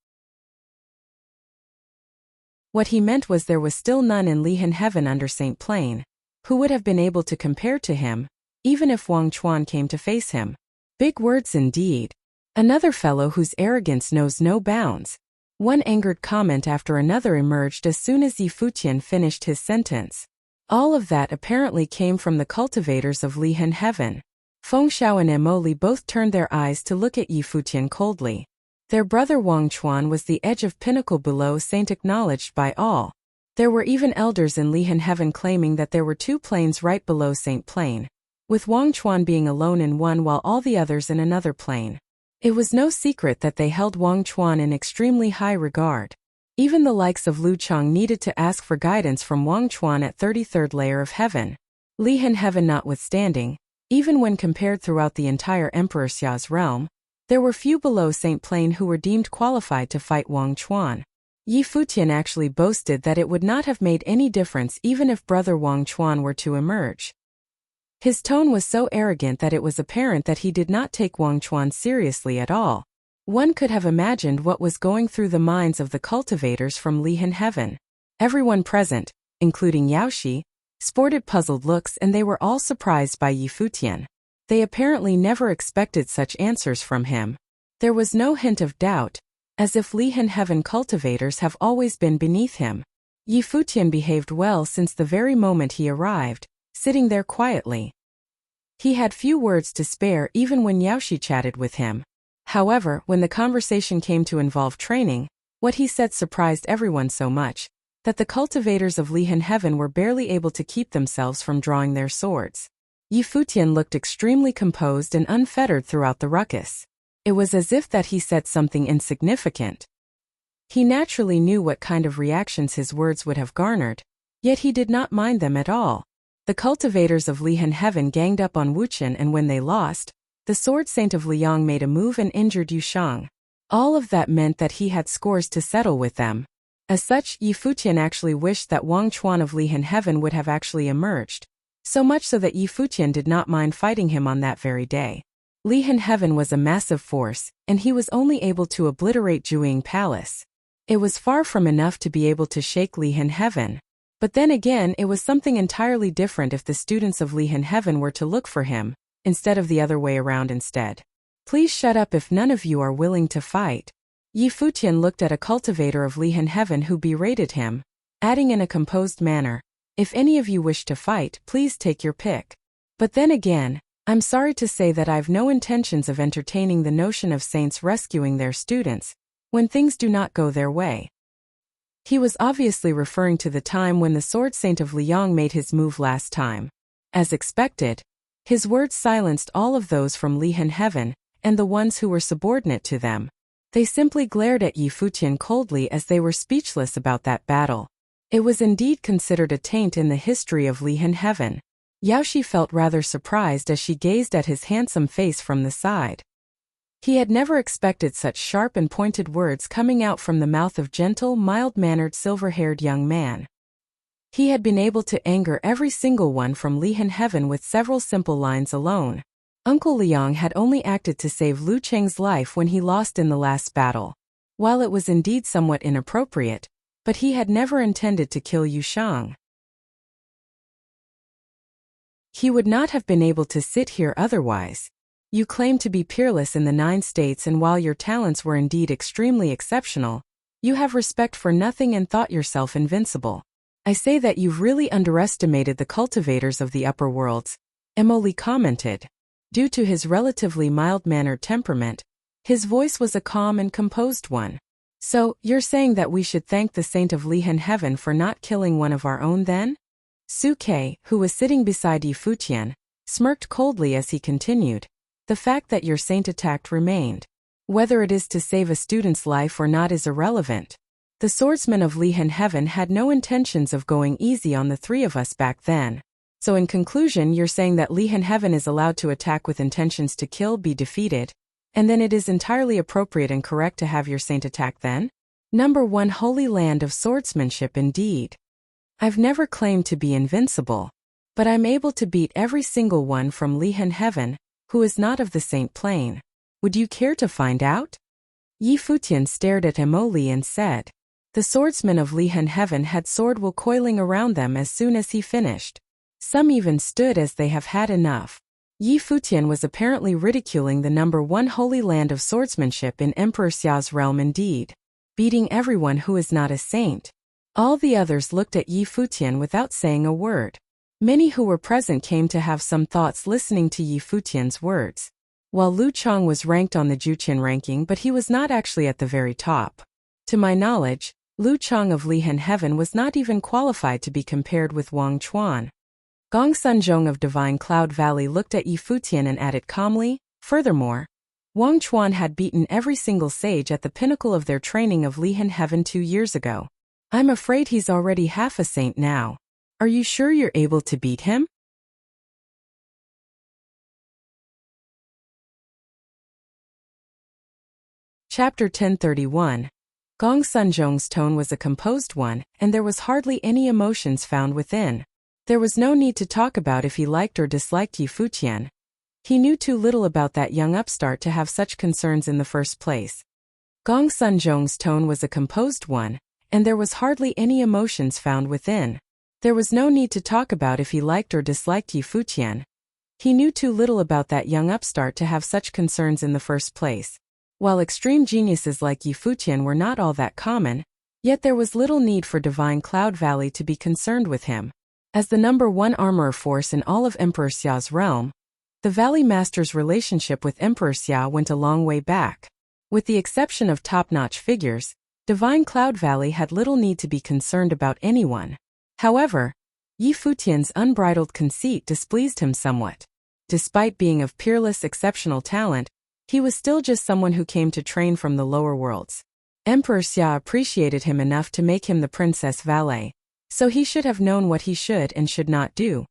What he meant was there was still none in Lihan Heaven under St. Plain who would have been able to compare to him, even if Wang Chuan came to face him. Big words indeed. Another fellow whose arrogance knows no bounds. One angered comment after another emerged as soon as Yi Futian finished his sentence. All of that apparently came from the cultivators of Lihan Heaven. Feng Xiao and Emoli both turned their eyes to look at Yi Futian coldly. Their brother Wang Chuan was the edge of pinnacle below saint acknowledged by all. There were even elders in Lihan Heaven claiming that there were two planes right below St. Plain, with Wang Chuan being alone in one while all the others in another plane. It was no secret that they held Wang Chuan in extremely high regard. Even the likes of Lu Cheng needed to ask for guidance from Wang Chuan at 33rd layer of heaven. Lihan Heaven notwithstanding, even when compared throughout the entire Emperor Xia's realm, there were few below St. Plain who were deemed qualified to fight Wang Chuan. Yi Futian actually boasted that it would not have made any difference even if brother Wang Chuan were to emerge. His tone was so arrogant that it was apparent that he did not take Wang Chuan seriously at all. One could have imagined what was going through the minds of the cultivators from Lihan Heaven. Everyone present, including Yaoshi, sported puzzled looks and they were all surprised by Yi Futian. They apparently never expected such answers from him. There was no hint of doubt, as if Lihan Heaven cultivators have always been beneath him. Yi Futian behaved well since the very moment he arrived, sitting there quietly. He had few words to spare even when Yaoshi chatted with him. However, when the conversation came to involve training, what he said surprised everyone so much that the cultivators of Lihan Heaven were barely able to keep themselves from drawing their swords. Yi Futian looked extremely composed and unfettered throughout the ruckus. It was as if that he said something insignificant. He naturally knew what kind of reactions his words would have garnered, yet he did not mind them at all. The cultivators of Lihan Heaven ganged up on Wuxian and when they lost, the sword saint of Liang made a move and injured Yu Shang. All of that meant that he had scores to settle with them. As such, Yi Futian actually wished that Wang Chuan of Lihan Heaven would have actually emerged, so much so that Yi Futian did not mind fighting him on that very day. Lihan Heaven was a massive force, and he was only able to obliterate Jueying Palace. It was far from enough to be able to shake Lihan Heaven. But then again, it was something entirely different if the students of Lihan Heaven were to look for him, instead of the other way around instead. Please shut up if none of you are willing to fight. Yi Futian looked at a cultivator of Lihan Heaven who berated him, adding in a composed manner, if any of you wish to fight, please take your pick. But then again, I'm sorry to say that I've no intentions of entertaining the notion of saints rescuing their students when things do not go their way. He was obviously referring to the time when the Sword Saint of Liang made his move last time. As expected, his words silenced all of those from Lihan Heaven and the ones who were subordinate to them. They simply glared at Yi Futian coldly as they were speechless about that battle. It was indeed considered a taint in the history of Lihan Heaven. Yaoshi felt rather surprised as she gazed at his handsome face from the side. He had never expected such sharp and pointed words coming out from the mouth of gentle, mild-mannered, silver-haired young man. He had been able to anger every single one from Lihan Heaven with several simple lines alone. Uncle Liang had only acted to save Lu Cheng's life when he lost in the last battle. While it was indeed somewhat inappropriate, but he had never intended to kill Yu Shang. He would not have been able to sit here otherwise. You claim to be peerless in the 9 states, and while your talents were indeed extremely exceptional, you have respect for nothing and thought yourself invincible. I say that you've really underestimated the cultivators of the upper worlds, Emily commented. Due to his relatively mild-mannered temperament, his voice was a calm and composed one. So, you're saying that we should thank the Saint of Lihan Heaven for not killing one of our own then? Su Ke, who was sitting beside Yi Futian, smirked coldly as he continued. The fact that your saint attacked remained. Whether it is to save a student's life or not is irrelevant. The swordsman of Lihan Heaven had no intentions of going easy on the 3 of us back then. So in conclusion, you're saying that Lihan Heaven is allowed to attack with intentions to kill, be defeated, and then it is entirely appropriate and correct to have your saint attack then? Number 1 Holy Land of Swordsmanship indeed. I've never claimed to be invincible, but I'm able to beat every single one from Lihan Heaven, who is not of the saint plane. Would you care to find out? Yi Futian stared at Emily and said. The swordsmen of Lihan Heaven had sword will coiling around them as soon as he finished. Some even stood as they have had enough. Yi Futian was apparently ridiculing the number 1 Holy Land of Swordsmanship in Emperor Xia's realm indeed, beating everyone who is not a saint. All the others looked at Yi Futian without saying a word. Many who were present came to have some thoughts listening to Yi Futian's words. While Lu Chang was ranked on the Juqian ranking, but he was not actually at the very top. To my knowledge, Lu Chang of Lihan Heaven was not even qualified to be compared with Wang Chuan. Gong Sunzhong of Divine Cloud Valley looked at Yi Futian and added calmly, furthermore, Wang Chuan had beaten every single sage at the pinnacle of their training of Lihan Heaven 2 years ago. I'm afraid he's already half a saint now. Are you sure you're able to beat him? Chapter 1031. Gong Sunzhong's tone was a composed one, and there was hardly any emotions found within. There was no need to talk about if he liked or disliked Yi Futian. He knew too little about that young upstart to have such concerns in the first place. Gong Sunzhong's tone was a composed one, and there was hardly any emotions found within. There was no need to talk about if he liked or disliked Yi Futian. He knew too little about that young upstart to have such concerns in the first place. While extreme geniuses like Yi Futian were not all that common, yet there was little need for Divine Cloud Valley to be concerned with him. As the number 1 armorer force in all of Emperor Xia's realm, the Valley Master's relationship with Emperor Xia went a long way back. With the exception of top-notch figures, Divine Cloud Valley had little need to be concerned about anyone. However, Yi Futian's unbridled conceit displeased him somewhat. Despite being of peerless exceptional talent, he was still just someone who came to train from the lower worlds. Emperor Xia appreciated him enough to make him the princess valet, so he should have known what he should and should not do.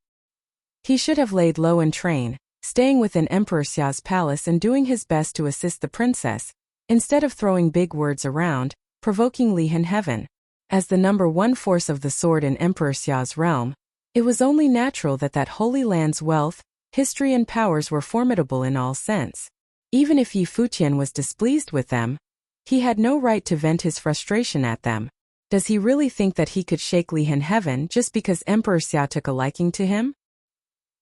He should have laid low and train, staying within Emperor Xia's palace and doing his best to assist the princess, instead of throwing big words around, provoking Li Han Heaven. As the number one force of the sword in Emperor Xia's realm, it was only natural that that holy land's wealth, history and powers were formidable in all sense. Even if Yi Futian was displeased with them, he had no right to vent his frustration at them. Does he really think that he could shake Li Han Heaven just because Emperor Xia took a liking to him?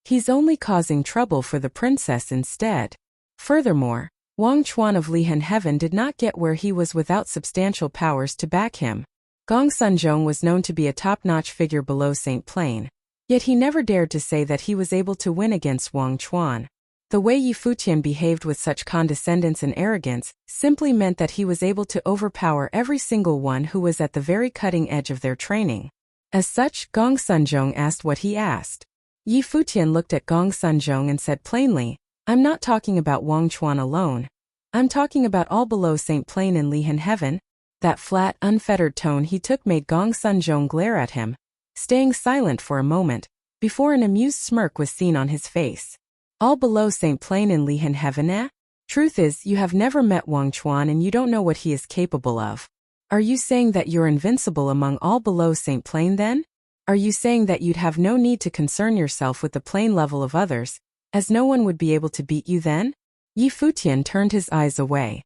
He's only causing trouble for the princess instead. Furthermore, Wang Chuan of Li Han Heaven did not get where he was without substantial powers to back him. Gong Sunzhong was known to be a top-notch figure below St. Plain, yet he never dared to say that he was able to win against Wang Chuan. The way Yi Futian behaved with such condescendence and arrogance simply meant that he was able to overpower every single one who was at the very cutting edge of their training. As such, Gong Sunzhong asked what he asked. Yi Futian looked at Gong Sunzhong and said plainly, "I'm not talking about Wang Chuan alone. I'm talking about all below St. Plain and Li Han Heaven." That flat, unfettered tone he took made Gong Sunzhong glare at him, staying silent for a moment, before an amused smirk was seen on his face. "All below St. Plain and Li Han Heaven, eh? Truth is, you have never met Wang Chuan and you don't know what he is capable of. Are you saying that you're invincible among all below St. Plain then? Are you saying that you'd have no need to concern yourself with the plain level of others, as no one would be able to beat you then?" Yi Futian turned his eyes away.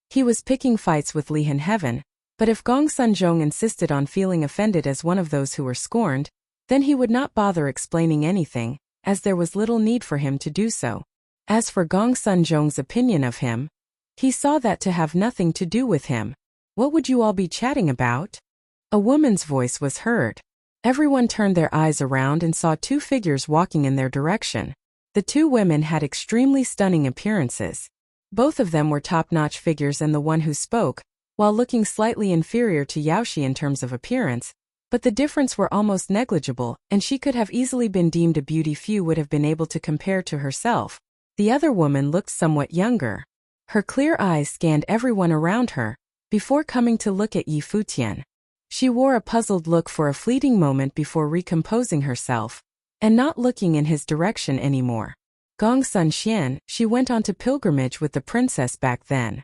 He was picking fights with Li Han Heaven, but if Gong Sunzhong insisted on feeling offended as one of those who were scorned, then he would not bother explaining anything, as there was little need for him to do so. As for Gong Sunzhong's opinion of him, he saw that to have nothing to do with him. "What would you all be chatting about?" A woman's voice was heard. Everyone turned their eyes around and saw two figures walking in their direction. The two women had extremely stunning appearances. Both of them were top-notch figures, and the one who spoke, while looking slightly inferior to Yaoshi in terms of appearance, but the difference were almost negligible, and she could have easily been deemed a beauty few would have been able to compare to herself. The other woman looked somewhat younger. Her clear eyes scanned everyone around her, before coming to look at Yi Futian. She wore a puzzled look for a fleeting moment before recomposing herself, and not looking in his direction anymore. Gong Sunxian, she went on to pilgrimage with the princess back then.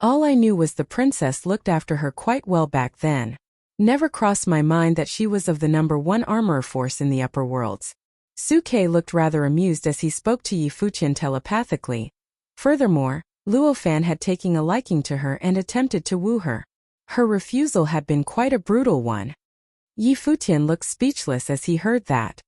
All I knew was the princess looked after her quite well back then. Never crossed my mind that she was of the number one armorer force in the upper worlds. Su Ke looked rather amused as he spoke to Yi Futian telepathically. Furthermore, Luo Fan had taken a liking to her and attempted to woo her. Her refusal had been quite a brutal one. Yi Futian looked speechless as he heard that.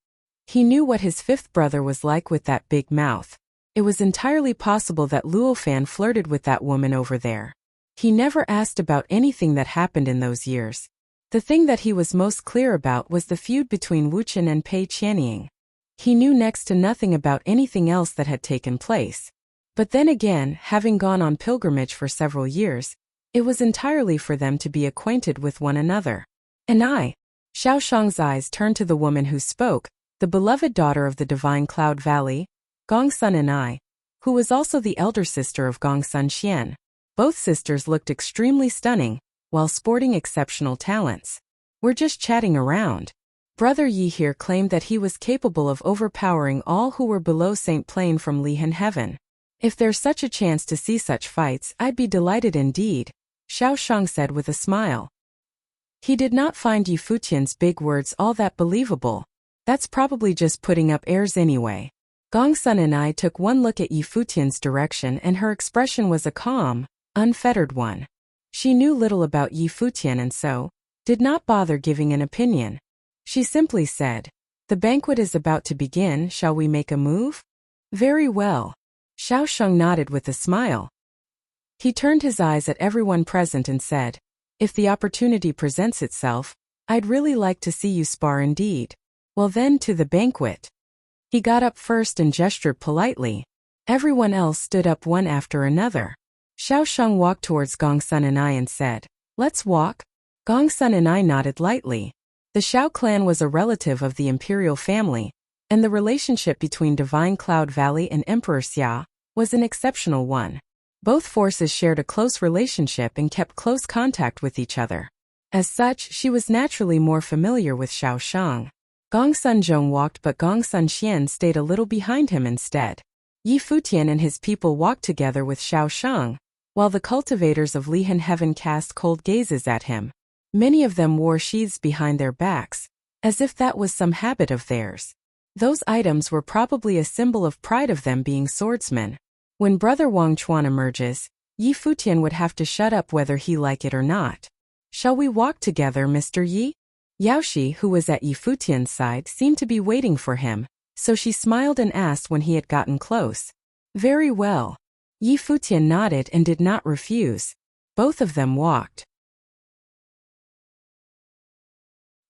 He knew what his fifth brother was like with that big mouth. It was entirely possible that Luo Fan flirted with that woman over there. He never asked about anything that happened in those years. The thing that he was most clear about was the feud between Wuxian and Pei Qianying. He knew next to nothing about anything else that had taken place. But then again, having gone on pilgrimage for several years, it was entirely for them to be acquainted with one another. And I? Xiao Shang's eyes turned to the woman who spoke, the beloved daughter of the divine Cloud Valley, Gong Sun and I, who was also the elder sister of Gong Sunxian. Both sisters looked extremely stunning, while sporting exceptional talents. "We're just chatting around." Brother Yi here claimed that he was capable of overpowering all who were below St. Plain from Li Han Heaven. "If there's such a chance to see such fights, I'd be delighted indeed," Xiao Shang said with a smile. He did not find Yi Futian's big words all that believable. That's probably just putting up airs anyway. Gong Sun and I took one look at Yi Futian's direction, and her expression was a calm, unfettered one. She knew little about Yi Futian and so did not bother giving an opinion. She simply said, "The banquet is about to begin, shall we make a move?" "Very well." Xiao Sheng nodded with a smile. He turned his eyes at everyone present and said, "If the opportunity presents itself, I'd really like to see you spar indeed." "Well then, to the banquet." He got up first and gestured politely. Everyone else stood up one after another. Xiao Sheng walked towards Gong Sun and I and said, "Let's walk." Gong Sun and I nodded lightly. The Xiao clan was a relative of the imperial family, and the relationship between Divine Cloud Valley and Emperor Xia was an exceptional one. Both forces shared a close relationship and kept close contact with each other. As such, she was naturally more familiar with Xiao Shang. Gong Sunzhong walked, but Gong Sunxian stayed a little behind him instead. Yi Futian and his people walked together with Xiao Shang, while the cultivators of Lihan Heaven cast cold gazes at him. Many of them wore sheaths behind their backs, as if that was some habit of theirs. Those items were probably a symbol of pride of them being swordsmen. When Brother Wang Chuan emerges, Yi Futian would have to shut up whether he like it or not. Shall we walk together, Mr. Yi? Yaoshi, who was at Yi Futian's side, seemed to be waiting for him, so she smiled and asked when he had gotten close. Very well. Yi Futian nodded and did not refuse. Both of them walked.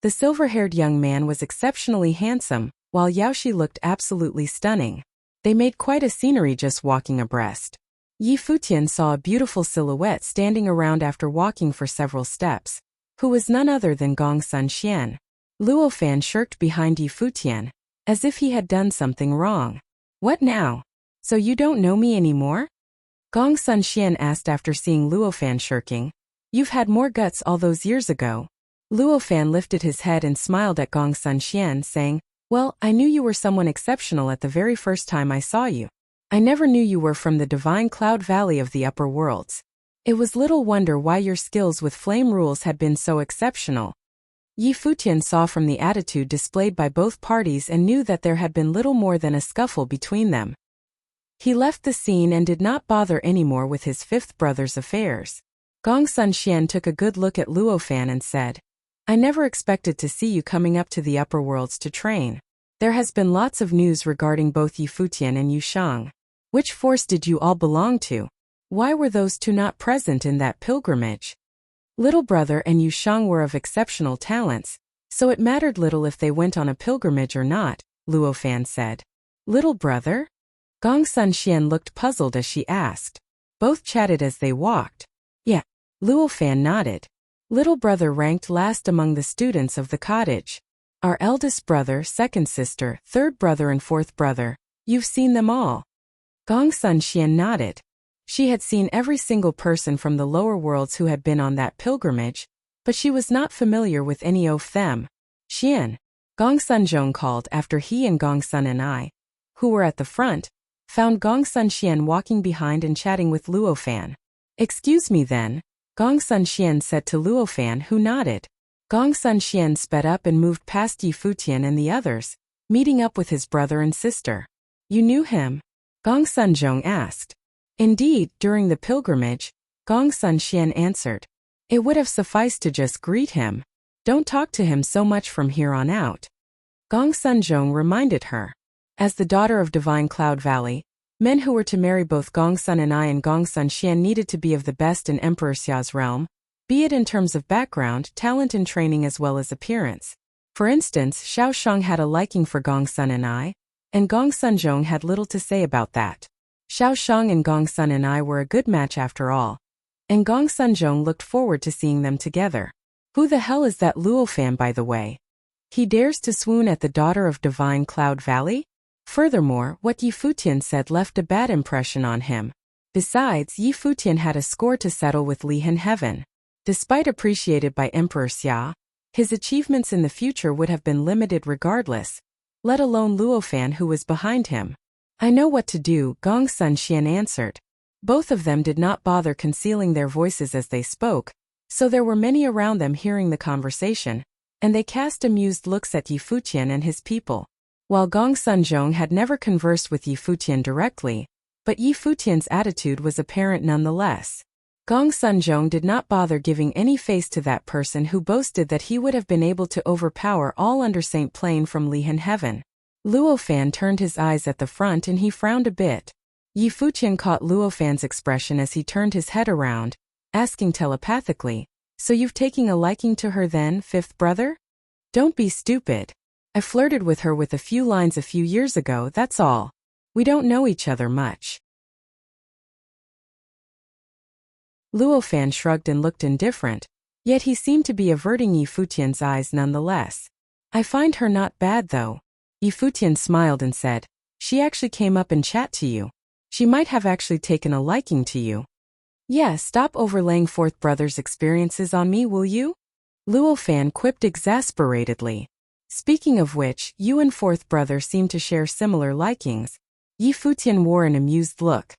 The silver-haired young man was exceptionally handsome, while Yaoshi looked absolutely stunning. They made quite a scenery just walking abreast. Yi Futian saw a beautiful silhouette standing around after walking for several steps, who was none other than Gong Sun Xian. Luo Fan shirked behind Yi Futian, as if he had done something wrong. What now? So you don't know me anymore? Gong Sun Xian asked after seeing Luo Fan shirking. You've had more guts all those years ago. Luo Fan lifted his head and smiled at Gong Sun Xian, saying, Well, I knew you were someone exceptional at the very first time I saw you. I never knew you were from the divine Cloud Valley of the upper worlds. It was little wonder why your skills with flame rules had been so exceptional. Yi Futian saw from the attitude displayed by both parties and knew that there had been little more than a scuffle between them. He left the scene and did not bother anymore with his fifth brother's affairs. Gong Sun Xian took a good look at Luo Fan and said, I never expected to see you coming up to the upper worlds to train. There has been lots of news regarding both Yi Futian and Yu Shang. Which force did you all belong to? Why were those two not present in that pilgrimage? Little brother and Yu Shang were of exceptional talents, so it mattered little if they went on a pilgrimage or not, Luo Fan said. Little brother? Gong Sun Xian looked puzzled as she asked. Both chatted as they walked. Yeah. Luo Fan nodded. Little brother ranked last among the students of the cottage. Our eldest brother, second sister, third brother and fourth brother. You've seen them all. Gong Sun Xian nodded. She had seen every single person from the lower worlds who had been on that pilgrimage, but she was not familiar with any of them. Xian, Gong Sun Zhong called after he and Gong Sun and I, who were at the front, found Gong Sun Xian walking behind and chatting with Luo Fan. Excuse me then, Gong Sun Xian said to Luo Fan, who nodded. Gong Sun Xian sped up and moved past Yi Futian and the others, meeting up with his brother and sister. You knew him? Gong Sun Zhong asked. Indeed, during the pilgrimage, Gong Sun Xian answered. It would have sufficed to just greet him. Don't talk to him so much from here on out. Gong Sun Zhong reminded her. As the daughter of Divine Cloud Valley, men who were to marry both Gong Sun and I and Gong Sun Xian needed to be of the best in Emperor Xia's realm, be it in terms of background, talent and training as well as appearance. For instance, Xiao Shang had a liking for Gong Sun and I, and Gong Sun Zhong had little to say about that. Xiao Shang and Gong Sun and I were a good match after all, and Gong Sun Zhong looked forward to seeing them together. Who the hell is that Luo Fan, by the way? He dares to swoon at the daughter of Divine Cloud Valley? Furthermore, what Yi Futian said left a bad impression on him. Besides, Yi Futian had a score to settle with Lihan Heaven. Despite appreciated by Emperor Xia, his achievements in the future would have been limited regardless, let alone Luo Fan who was behind him. I know what to do, Gong Sun Xian answered. Both of them did not bother concealing their voices as they spoke, so there were many around them hearing the conversation, and they cast amused looks at Yi Futian and his people. While Gong Sun Zhong had never conversed with Yi Futian directly, but Yi Futian's attitude was apparent nonetheless. Gong Sun Zhong did not bother giving any face to that person who boasted that he would have been able to overpower all under Saint Plain from Lihan Heaven. Luo Fan turned his eyes at the front and he frowned a bit. Yi Futian caught Luo Fan's expression as he turned his head around, asking telepathically, So you've taken a liking to her then, fifth brother? Don't be stupid. I flirted with her with a few lines a few years ago, that's all. We don't know each other much. Luo Fan shrugged and looked indifferent, yet he seemed to be averting Yi Futian's eyes nonetheless. I find her not bad though. Yi Futian smiled and said, She actually came up and chat to you. She might have actually taken a liking to you. Yeah, stop overlaying fourth brother's experiences on me, will you? Luo Fan quipped exasperatedly. Speaking of which, you and fourth brother seem to share similar likings. Yi Futian wore an amused look.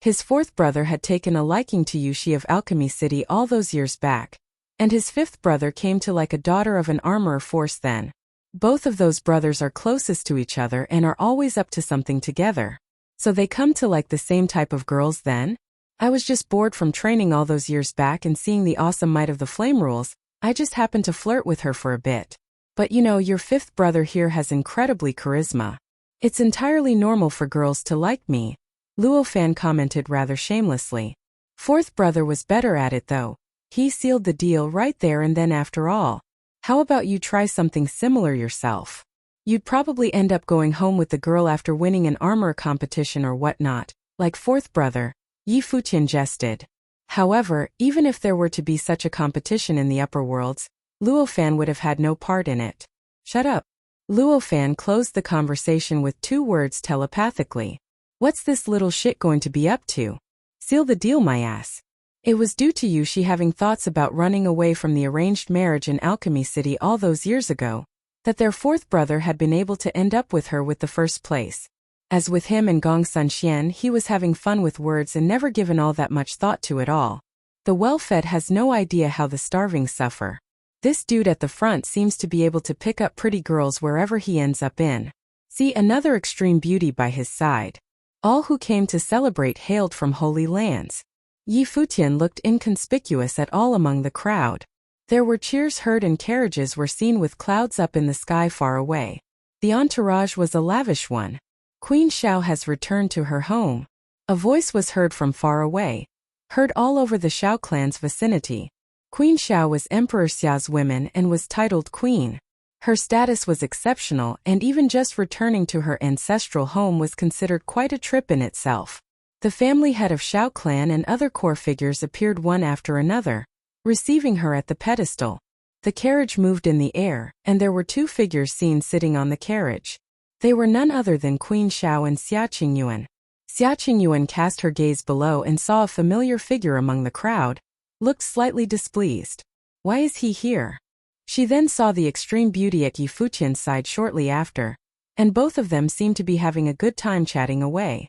His fourth brother had taken a liking to Wuxia of Alchemy City all those years back, and his fifth brother came to like a daughter of an armorer force then. Both of those brothers are closest to each other and are always up to something together. So they come to like the same type of girls then? I was just bored from training all those years back and seeing the awesome might of the flame rules. I just happened to flirt with her for a bit. But you know, your fifth brother here has incredibly charisma. It's entirely normal for girls to like me, Luo Fan commented rather shamelessly. Fourth brother was better at it though. He sealed the deal right there and then after all. How about you try something similar yourself? You'd probably end up going home with the girl after winning an armor competition or whatnot, like fourth brother, Yi Futian jested. However, even if there were to be such a competition in the upper worlds, Luo Fan would have had no part in it. Shut up. Luo Fan closed the conversation with 2 words telepathically. What's this little shit going to be up to? Seal the deal, my ass. It was due to Wuxia having thoughts about running away from the arranged marriage in Alchemy City all those years ago, that their fourth brother had been able to end up with her with the first place. As with him and Gong Sunxian, he was having fun with words and never given all that much thought to it all. The well-fed has no idea how the starving suffer. This dude at the front seems to be able to pick up pretty girls wherever he ends up in. See, another extreme beauty by his side. All who came to celebrate hailed from holy lands. Yi Futian looked inconspicuous at all among the crowd. There were cheers heard and carriages were seen with clouds up in the sky far away. The entourage was a lavish one. Queen Xiao has returned to her home. A voice was heard from far away. Heard all over the Xiao clan's vicinity. Queen Xiao was Emperor Xia's woman and was titled queen. Her status was exceptional and even just returning to her ancestral home was considered quite a trip in itself. The family head of Xiao clan and other core figures appeared one after another, receiving her at the pedestal. The carriage moved in the air, and there were 2 figures seen sitting on the carriage. They were none other than Queen Xiao and Xia Qingyuan. Xia Qingyuan cast her gaze below and saw a familiar figure among the crowd, looked slightly displeased. Why is he here? She then saw the extreme beauty at Yi Futian's side shortly after, and both of them seemed to be having a good time chatting away.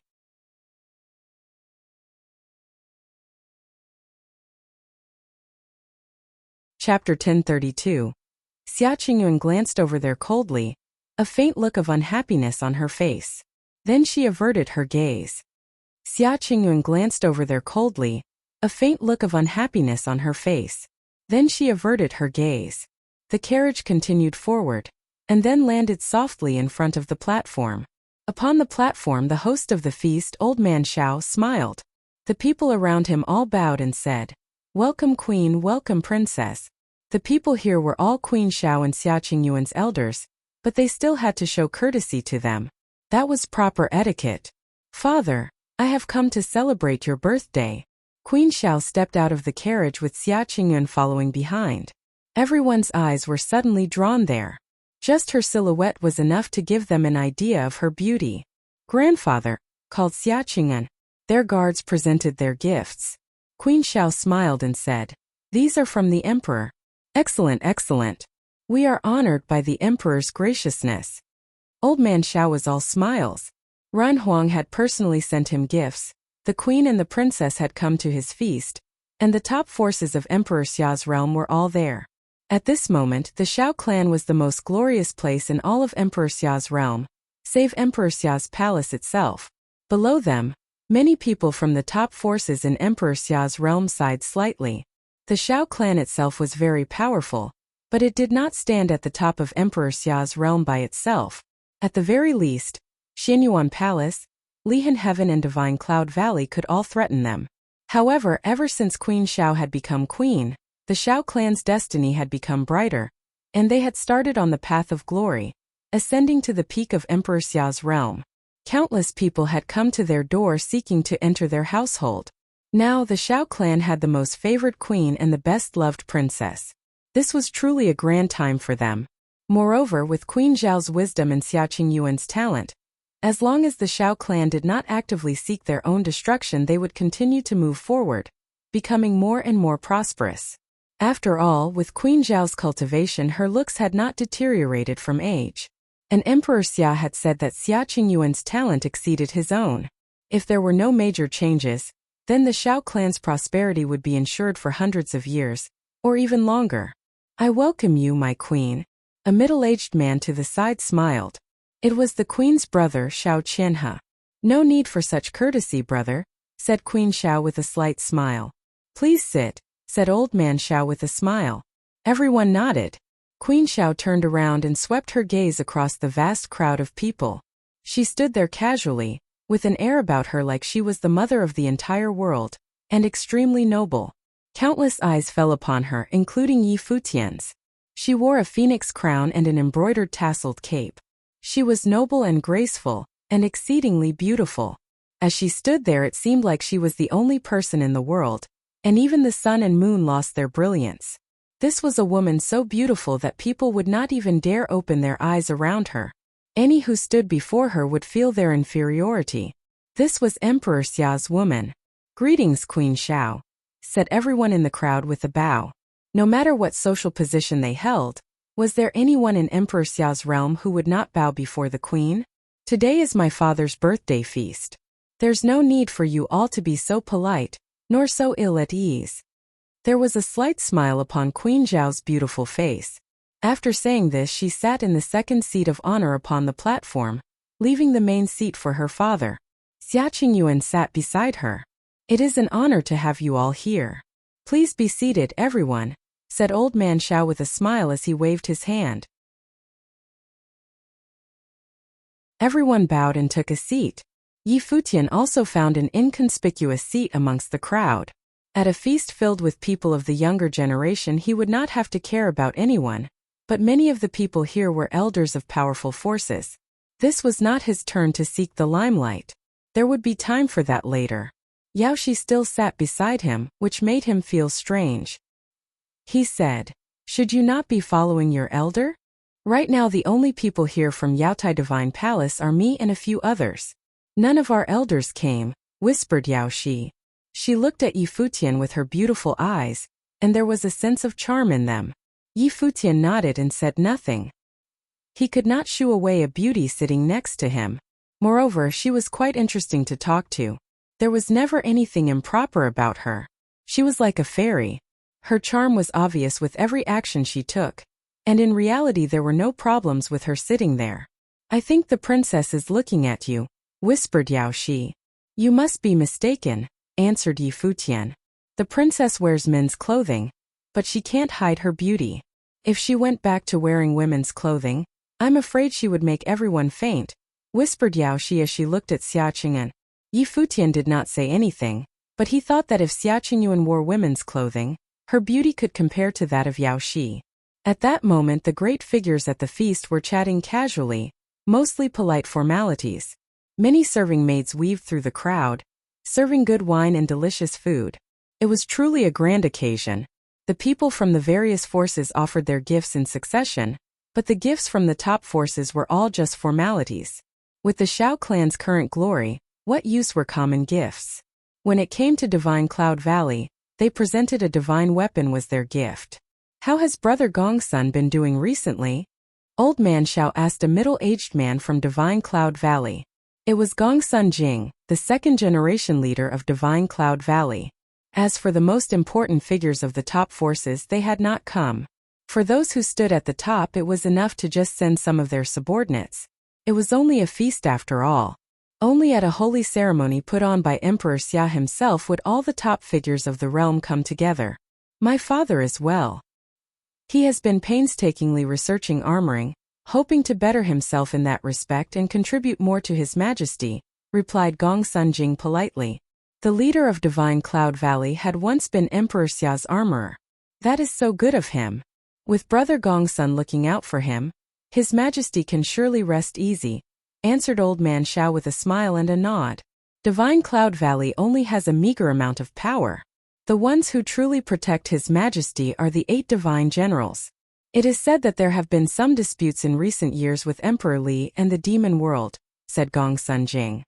Chapter 1032. Xia Qingyuan glanced over there coldly, a faint look of unhappiness on her face. Then she averted her gaze. Xia Qingyuan glanced over there coldly, a faint look of unhappiness on her face. Then she averted her gaze. The carriage continued forward, and then landed softly in front of the platform. Upon the platform the host of the feast, Old Man Xiao, smiled. The people around him all bowed and said, "Welcome Queen, welcome Princess." The people here were all Queen Xiao and Xia Qingyuan's elders, but they still had to show courtesy to them. That was proper etiquette. "Father, I have come to celebrate your birthday." Queen Xiao stepped out of the carriage with Xia Qingyuan following behind. Everyone's eyes were suddenly drawn there. Just her silhouette was enough to give them an idea of her beauty. "Grandfather," called Xia Qingyuan. Their guards presented their gifts. Queen Xiao smiled and said, "These are from the Emperor." "Excellent, excellent. We are honored by the Emperor's graciousness." Old Man Xiao was all smiles. Ran Huang had personally sent him gifts, the Queen and the Princess had come to his feast, and the top forces of Emperor Xia's realm were all there. At this moment, the Xiao clan was the most glorious place in all of Emperor Xia's realm, save Emperor Xia's palace itself. Below them, many people from the top forces in Emperor Xia's realm sighed slightly. The Xiao clan itself was very powerful, but it did not stand at the top of Emperor Xia's realm by itself. At the very least, Xianyuan Palace, Lihan Heaven and Divine Cloud Valley could all threaten them. However, ever since Queen Xiao had become queen, the Xiao clan's destiny had become brighter, and they had started on the path of glory, ascending to the peak of Emperor Xia's realm. Countless people had come to their door seeking to enter their household. Now the Xiao clan had the most favored queen and the best-loved princess. This was truly a grand time for them. Moreover, with Queen Zhao's wisdom and Xia Qingyuan's talent, as long as the Xiao clan did not actively seek their own destruction, they would continue to move forward, becoming more and more prosperous. After all, with Queen Zhao's cultivation, her looks had not deteriorated from age. And Emperor Xia had said that Xia Qingyuan's talent exceeded his own. If there were no major changes, then the Shao clan's prosperity would be ensured for hundreds of years, or even longer. I welcome you, my queen. A middle-aged man to the side smiled. It was the queen's brother, Shao Qianhe. No need for such courtesy, brother, said Queen Shao with a slight smile. Please sit, said old man Shao with a smile. Everyone nodded. Queen Shao turned around and swept her gaze across the vast crowd of people. She stood there casually, with an air about her like she was the mother of the entire world, and extremely noble. Countless eyes fell upon her, including Yi Futian's. She wore a phoenix crown and an embroidered tasseled cape. She was noble and graceful, and exceedingly beautiful. As she stood there, it seemed like she was the only person in the world, and even the sun and moon lost their brilliance. This was a woman so beautiful that people would not even dare open their eyes around her. Any who stood before her would feel their inferiority. This was Emperor Xia's woman. Greetings, Queen Shao, said everyone in the crowd with a bow. No matter what social position they held, was there anyone in Emperor Xia's realm who would not bow before the queen? Today is my father's birthday feast. There's no need for you all to be so polite, nor so ill at ease. There was a slight smile upon Queen Zhao's beautiful face. After saying this, she sat in the second seat of honor upon the platform, leaving the main seat for her father. Xia Qingyuan sat beside her. It is an honor to have you all here. Please be seated, everyone, said old man Shao with a smile as he waved his hand. Everyone bowed and took a seat. Yi Futian also found an inconspicuous seat amongst the crowd. At a feast filled with people of the younger generation, he would not have to care about anyone, but many of the people here were elders of powerful forces. This was not his turn to seek the limelight. There would be time for that later. Yao Shi still sat beside him, which made him feel strange. He said, "Should you not be following your elder? Right now the only people here from Yaotai Divine Palace are me and a few others." "None of our elders came," whispered Yao Shi. She looked at Yi Futian with her beautiful eyes, and there was a sense of charm in them. Yi Futian nodded and said nothing. He could not shoo away a beauty sitting next to him. Moreover, she was quite interesting to talk to. There was never anything improper about her. She was like a fairy. Her charm was obvious with every action she took, and in reality there were no problems with her sitting there. "I think the princess is looking at you," whispered Yao Shi. "You must be mistaken," answered Yi Futian. "The princess wears men's clothing, but she can't hide her beauty. If she went back to wearing women's clothing, I'm afraid she would make everyone faint," whispered Yao Shi as she looked at Xia Qingyuan. Yi Futian did not say anything, but he thought that if Xia Qingyuan wore women's clothing, her beauty could compare to that of Yao Shi. At that moment the great figures at the feast were chatting casually, mostly polite formalities. Many serving maids weaved through the crowd, serving good wine and delicious food. It was truly a grand occasion. The people from the various forces offered their gifts in succession, but the gifts from the top forces were all just formalities. With the Shao clan's current glory, what use were common gifts? When it came to Divine Cloud Valley, they presented a divine weapon was their gift. "How has Brother Gongsun been doing recently?" Old man Shao asked a middle-aged man from Divine Cloud Valley. It was Gongsun Jing, the second-generation leader of Divine Cloud Valley. As for the most important figures of the top forces, they had not come. For those who stood at the top, it was enough to just send some of their subordinates. It was only a feast after all. Only at a holy ceremony put on by Emperor Xia himself would all the top figures of the realm come together. "My father as well. He has been painstakingly researching armoring, hoping to better himself in that respect and contribute more to His Majesty," replied Gongsun Jing politely. The leader of Divine Cloud Valley had once been Emperor Xia's armorer. "That is so good of him. With Brother Gongsun looking out for him, His Majesty can surely rest easy," answered Old Man Shao with a smile and a nod. "Divine Cloud Valley only has a meager amount of power. The ones who truly protect His Majesty are the 8 divine generals. It is said that there have been some disputes in recent years with Emperor Li and the demon world," said Gongsun Jing.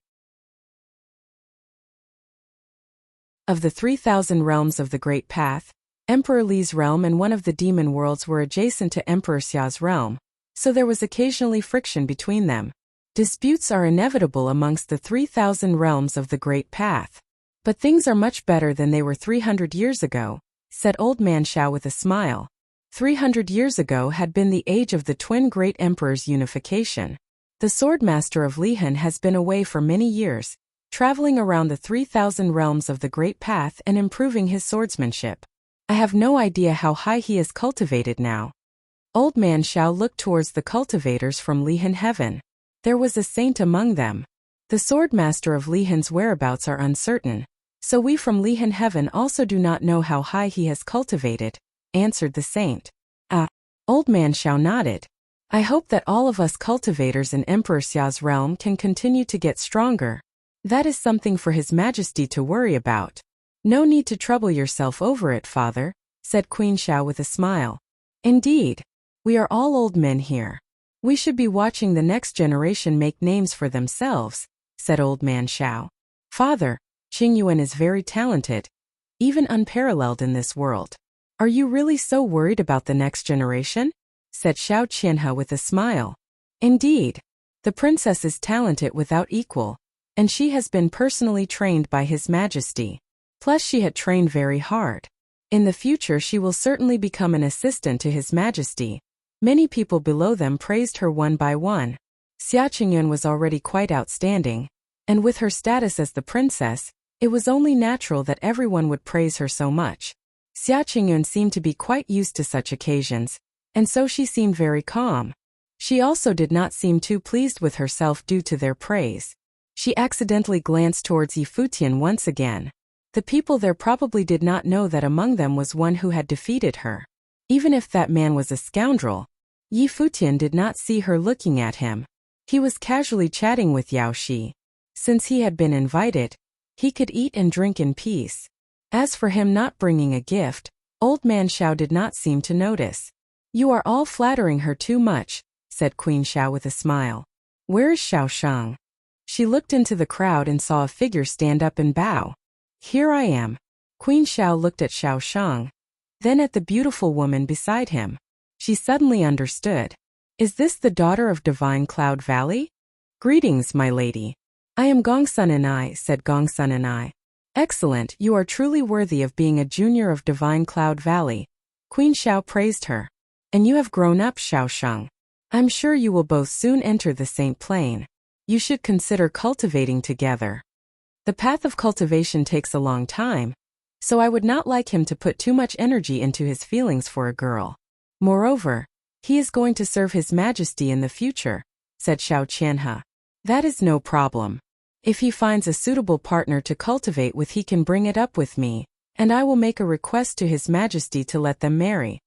Of the 3,000 realms of the Great Path, Emperor Li's realm and one of the demon worlds were adjacent to Emperor Xia's realm, so there was occasionally friction between them. Disputes are inevitable amongst the 3,000 realms of the Great Path. But things are much better than they were 300 years ago, said Old Man Xiao with a smile. 300 years ago had been the age of the twin great emperors' unification. The swordmaster of Lihan has been away for many years, traveling around the 3,000 realms of the Great Path and improving his swordsmanship. I have no idea how high he is cultivated now. Old Man Xiao looked towards the cultivators from Lihan heaven. There was a saint among them. The swordmaster of Lihan's whereabouts are uncertain, so we from Lihan heaven also do not know how high he has cultivated, answered the saint. Ah, Old Man Xiao nodded. I hope that all of us cultivators in Emperor Xiao's realm can continue to get stronger. That is something for His Majesty to worry about. No need to trouble yourself over it, father, said Queen Xiao with a smile. Indeed. We are all old men here. We should be watching the next generation make names for themselves, said Old Man Xiao. Father, Qingyuan is very talented, even unparalleled in this world. Are you really so worried about the next generation? Said Xiao Qianhe with a smile. Indeed. The princess is talented without equal, and she has been personally trained by His Majesty. Plus she had trained very hard. In the future she will certainly become an assistant to His Majesty. Many people below them praised her one by one. Xia Qingyuan was already quite outstanding, and with her status as the princess, it was only natural that everyone would praise her so much. Xia Qingyuan seemed to be quite used to such occasions, and so she seemed very calm. She also did not seem too pleased with herself due to their praise. She accidentally glanced towards Futian once again. The people there probably did not know that among them was one who had defeated her. Even if that man was a scoundrel, Futian did not see her looking at him. He was casually chatting with Yao Shi. Since he had been invited, he could eat and drink in peace. As for him not bringing a gift, Old Man Xiao did not seem to notice. You are all flattering her too much, said Queen Xiao with a smile. Where is Xiao Shang? She looked into the crowd and saw a figure stand up and bow. Here I am. Queen Xiao looked at Xiao Shang, then at the beautiful woman beside him. She suddenly understood. Is this the daughter of Divine Cloud Valley? Greetings, my lady. I am Gongsun and I, said Gongsun and I. Excellent, you are truly worthy of being a junior of Divine Cloud Valley. Queen Xiao praised her. And you have grown up, Xiao Shang. I'm sure you will both soon enter the Saint Plane. You should consider cultivating together. The path of cultivation takes a long time, so I would not like him to put too much energy into his feelings for a girl. Moreover, he is going to serve His Majesty in the future, said Xiao Qianhe. That is no problem. If he finds a suitable partner to cultivate with, he can bring it up with me, and I will make a request to His Majesty to let them marry.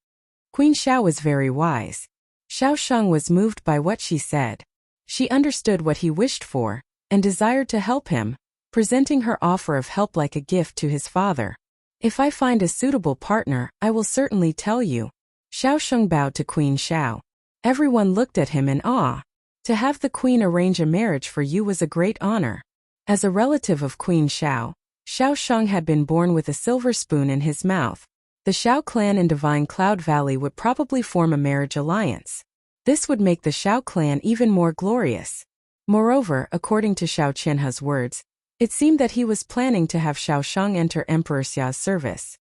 Queen Xiao was very wise. Xiao Shang was moved by what she said. She understood what he wished for, and desired to help him, presenting her offer of help like a gift to his father. If I find a suitable partner, I will certainly tell you. Xiao Shang bowed to Queen Xiao. Everyone looked at him in awe. To have the queen arrange a marriage for you was a great honor. As a relative of Queen Xiao, Xiao Shang had been born with a silver spoon in his mouth. The Xiao clan and Divine Cloud Valley would probably form a marriage alliance. This would make the Xiao clan even more glorious. Moreover, according to Xiao Qianhe's words, it seemed that he was planning to have Xiao Shang enter Emperor Xiao's service.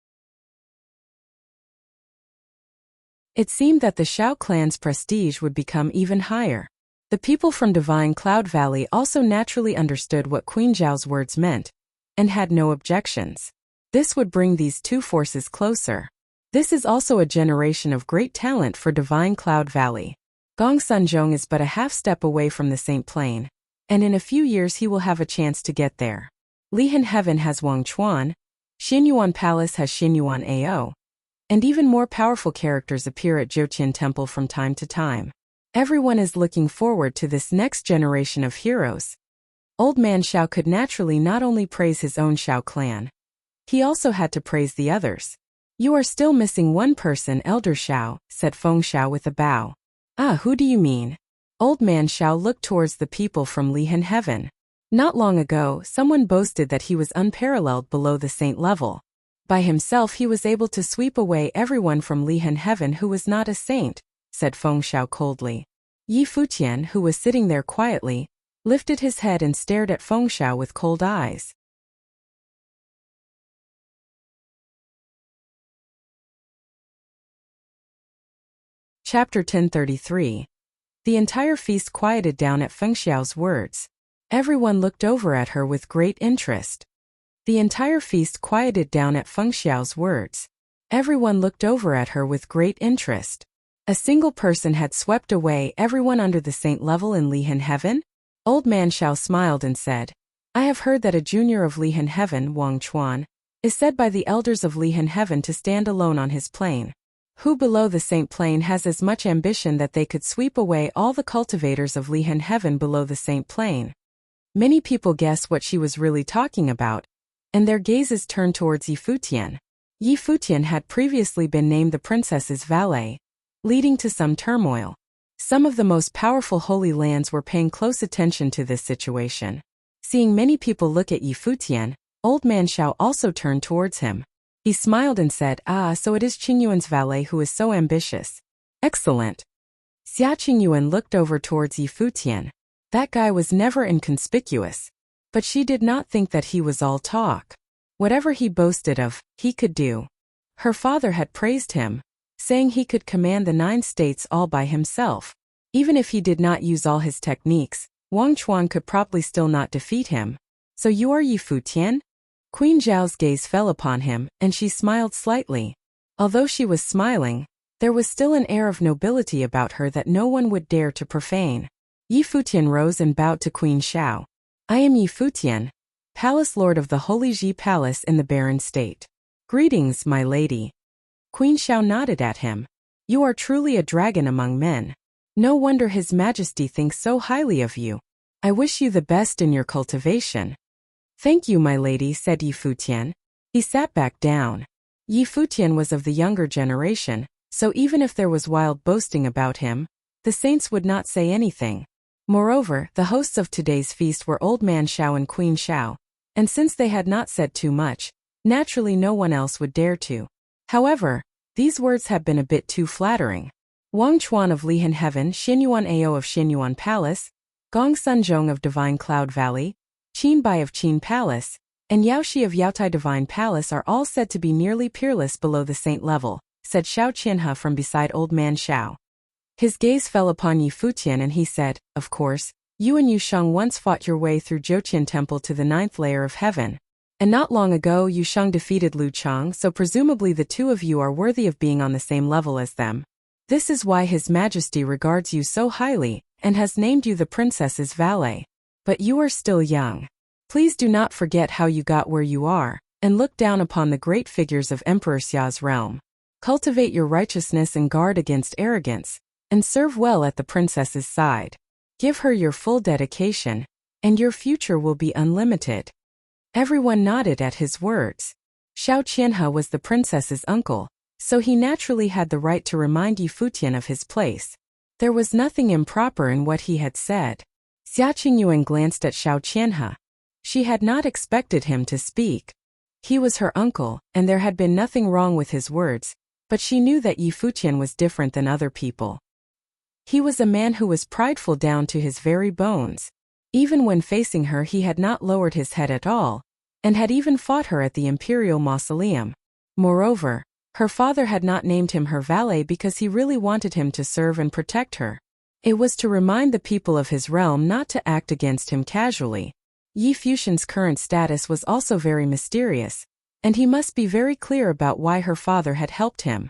It seemed that the Xiao clan's prestige would become even higher. The people from Divine Cloud Valley also naturally understood what Queen Zhao's words meant, and had no objections. This would bring these two forces closer. This is also a generation of great talent for Divine Cloud Valley. Gongsun Zhong is but a half step away from the Saint Plane, and in a few years he will have a chance to get there. Lihan Heaven has Wang Chuan, Xinyuan Palace has Xinyuan Ao, and even more powerful characters appear at Zhoutian Temple from time to time. Everyone is looking forward to this next generation of heroes. Old Man Xiao could naturally not only praise his own Xiao clan, he also had to praise the others. You are still missing one person, Elder Xiao, said Feng Xiao with a bow. Ah, who do you mean? Old Man Xiao looked towards the people from Lihan Heaven. Not long ago, someone boasted that he was unparalleled below the saint level. By himself he was able to sweep away everyone from Lihan Heaven who was not a saint, said Feng Xiao coldly. Yi Futian, who was sitting there quietly, lifted his head and stared at Fengxiao with cold eyes. Chapter 1033. The entire feast quieted down at Fengxiao's words. Everyone looked over at her with great interest. The entire feast quieted down at Fengxiao's words. Everyone looked over at her with great interest. A single person had swept away everyone under the saint level in Lihan Heaven? Old man Xiao smiled and said, I have heard that a junior of Lihan Heaven, Wang Chuan, is said by the elders of Lihan Heaven to stand alone on his plane. Who below the saint plane has as much ambition that they could sweep away all the cultivators of Lihan Heaven below the saint plane? Many people guessed what she was really talking about, and their gazes turned towards Yi Futian. Yi Futian had previously been named the princess's valet, leading to some turmoil. Some of the most powerful holy lands were paying close attention to this situation. Seeing many people look at Yi Futian, old man Xiao also turned towards him. He smiled and said, so it is Qingyuan's valet who is so ambitious. Excellent. Xia Qingyuan looked over towards Yi Futian. That guy was never inconspicuous. But she did not think that he was all talk. Whatever he boasted of, he could do. Her father had praised him, saying he could command the 9 states all by himself. Even if he did not use all his techniques, Wang Chuan could probably still not defeat him. So you are Yi Futian? Queen Zhao's gaze fell upon him, and she smiled slightly. Although she was smiling, there was still an air of nobility about her that no one would dare to profane. Yi Futian rose and bowed to Queen Xiao. I am Yi Futian, Palace Lord of the Holy Ji Palace in the Barren State. Greetings, my lady. Queen Xiao nodded at him. You are truly a dragon among men. No wonder His Majesty thinks so highly of you. I wish you the best in your cultivation. Thank you, my lady, said Yi Futian. He sat back down. Yi Futian was of the younger generation, so even if there was wild boasting about him, the saints would not say anything. Moreover, the hosts of today's feast were Old Man Xiao and Queen Xiao, and since they had not said too much, naturally no one else would dare to. However, these words had been a bit too flattering. Wang Chuan of Lihan Heaven, Xinyuan Ao of Xinyuan Palace, Gong Sunzhong of Divine Cloud Valley, Qin Bai of Qin Palace, and Yao Shi of Yaotai Divine Palace are all said to be nearly peerless below the saint level, said Xiao Qianhe from beside Old Man Xiao. His gaze fell upon Yi Futian and he said, of course, you and Yu Sheng once fought your way through Zhoutian Temple to the 9th layer of heaven. And not long ago Yu Sheng defeated Lu Chang, so presumably the two of you are worthy of being on the same level as them. This is why His Majesty regards you so highly, and has named you the princess's valet. But you are still young. Please do not forget how you got where you are, and look down upon the great figures of Emperor Xia's realm. Cultivate your righteousness and guard against arrogance, and serve well at the princess's side. Give her your full dedication, and your future will be unlimited. Everyone nodded at his words. Xiao Qianhe was the princess's uncle, so he naturally had the right to remind Yi Futian of his place. There was nothing improper in what he had said. Xia Qingyuan glanced at Xiao Qianhe. She had not expected him to speak. He was her uncle, and there had been nothing wrong with his words, but she knew that Yi Futian was different than other people. He was a man who was prideful down to his very bones. Even when facing her he had not lowered his head at all, and had even fought her at the imperial mausoleum. Moreover, her father had not named him her valet because he really wanted him to serve and protect her. It was to remind the people of his realm not to act against him casually. Yi Futian's current status was also very mysterious, and he must be very clear about why her father had helped him.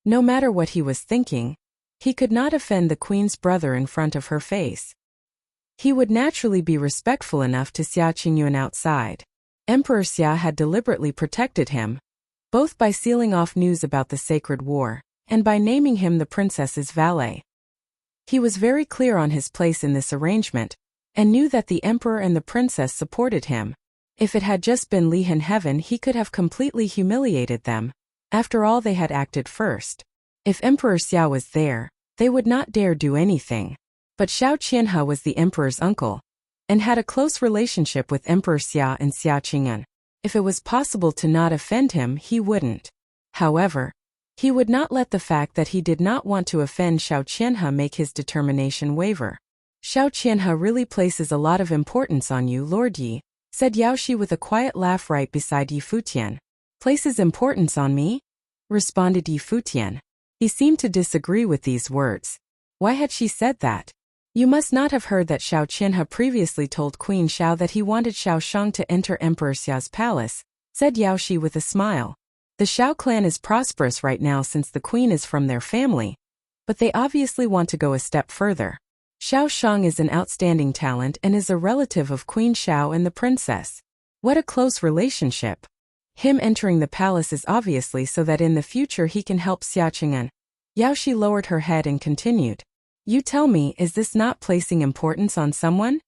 No matter what he was thinking, he could not offend the queen's brother in front of her face. He would naturally be respectful enough to Xia Qingyuan outside. Emperor Xia had deliberately protected him, both by sealing off news about the sacred war, and by naming him the princess's valet. He was very clear on his place in this arrangement, and knew that the emperor and the princess supported him. If it had just been Lihan Heaven he could have completely humiliated them. After all, they had acted first. If Emperor Xia was there, they would not dare do anything. But Xiao Qianhe was the emperor's uncle, and had a close relationship with Emperor Xia and Xia Qingyuan. If it was possible to not offend him, he wouldn't. However, he would not let the fact that he did not want to offend Xiao Qianhe make his determination waver. Xiao Qianhe really places a lot of importance on you, Lord Yi, said Yaoshi with a quiet laugh right beside Yi Futian. Places importance on me? Responded Yi Futian. He seemed to disagree with these words. Why had she said that? You must not have heard that Xiao Qianhe previously told Queen Xiao that he wanted Xiao Shang to enter Emperor Xiao's palace, said Yaoshi with a smile. The Xiao clan is prosperous right now since the queen is from their family, but they obviously want to go a step further. Xiao Shang is an outstanding talent and is a relative of Queen Xiao and the princess. What a close relationship. Him entering the palace is obviously so that in the future he can help Xia Qing'an. Yaoshi lowered her head and continued. You tell me, is this not placing importance on someone?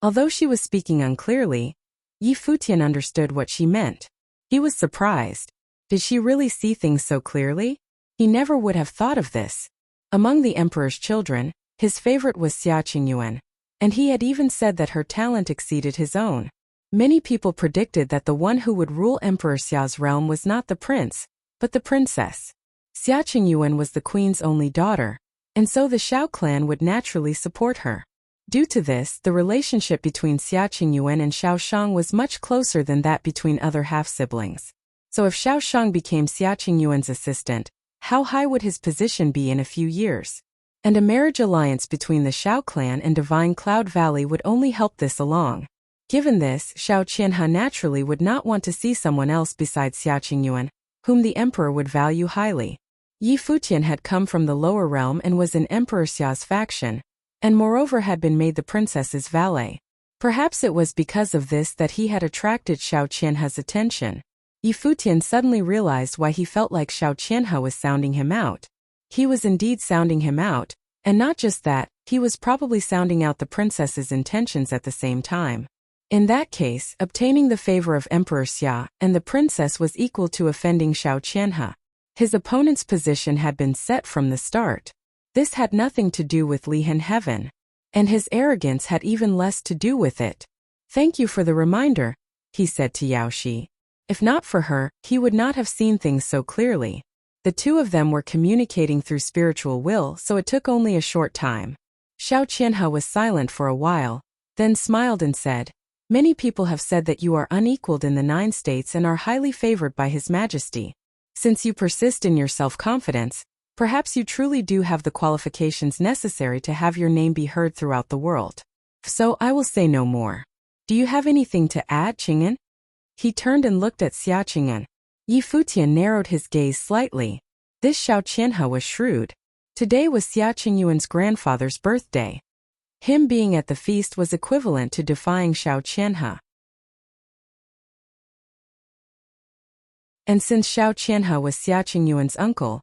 Although she was speaking unclearly, Yi Futian understood what she meant. He was surprised. Did she really see things so clearly? He never would have thought of this. Among the emperor's children, his favorite was Xia Qingyuan, and he had even said that her talent exceeded his own. Many people predicted that the one who would rule Emperor Xiao's realm was not the prince, but the princess. Xia Qingyuan was the queen's only daughter, and so the Xiao clan would naturally support her. Due to this, the relationship between Xia Qingyuan and Xiao Shang was much closer than that between other half-siblings. So if Xiao Shang became Xia Qingyuan's assistant, how high would his position be in a few years? And a marriage alliance between the Xiao clan and Divine Cloud Valley would only help this along. Given this, Xiao Qianhe naturally would not want to see someone else besides Xia Qingyuan, whom the emperor would value highly. Yi Futian had come from the lower realm and was in Emperor Xiao's faction, and moreover had been made the princess's valet. Perhaps it was because of this that he had attracted Xiao Qianhe's attention. Yi Futian suddenly realized why he felt like Xiao Qianhe was sounding him out. He was indeed sounding him out, and not just that, he was probably sounding out the princess's intentions at the same time. In that case, obtaining the favor of Emperor Xia and the princess was equal to offending Xiao Qianhe. His opponent's position had been set from the start. This had nothing to do with Lihan Heaven, and his arrogance had even less to do with it. Thank you for the reminder, he said to Yaoshi. If not for her, he would not have seen things so clearly. The two of them were communicating through spiritual will, so it took only a short time. Xiao Qianhe was silent for a while, then smiled and said, Many people have said that you are unequaled in the 9 states and are highly favored by His Majesty. Since you persist in your self-confidence, perhaps you truly do have the qualifications necessary to have your name be heard throughout the world. So I will say no more. Do you have anything to add, Qing'an? He turned and looked at Xia Qing'an. Yi Futian narrowed his gaze slightly. This Xiao Qianhe was shrewd. Today was Xia Qingyuan's grandfather's birthday. Him being at the feast was equivalent to defying Xiao Qianhe. And since Xiao Qianhe was Xia Qingyuan's uncle,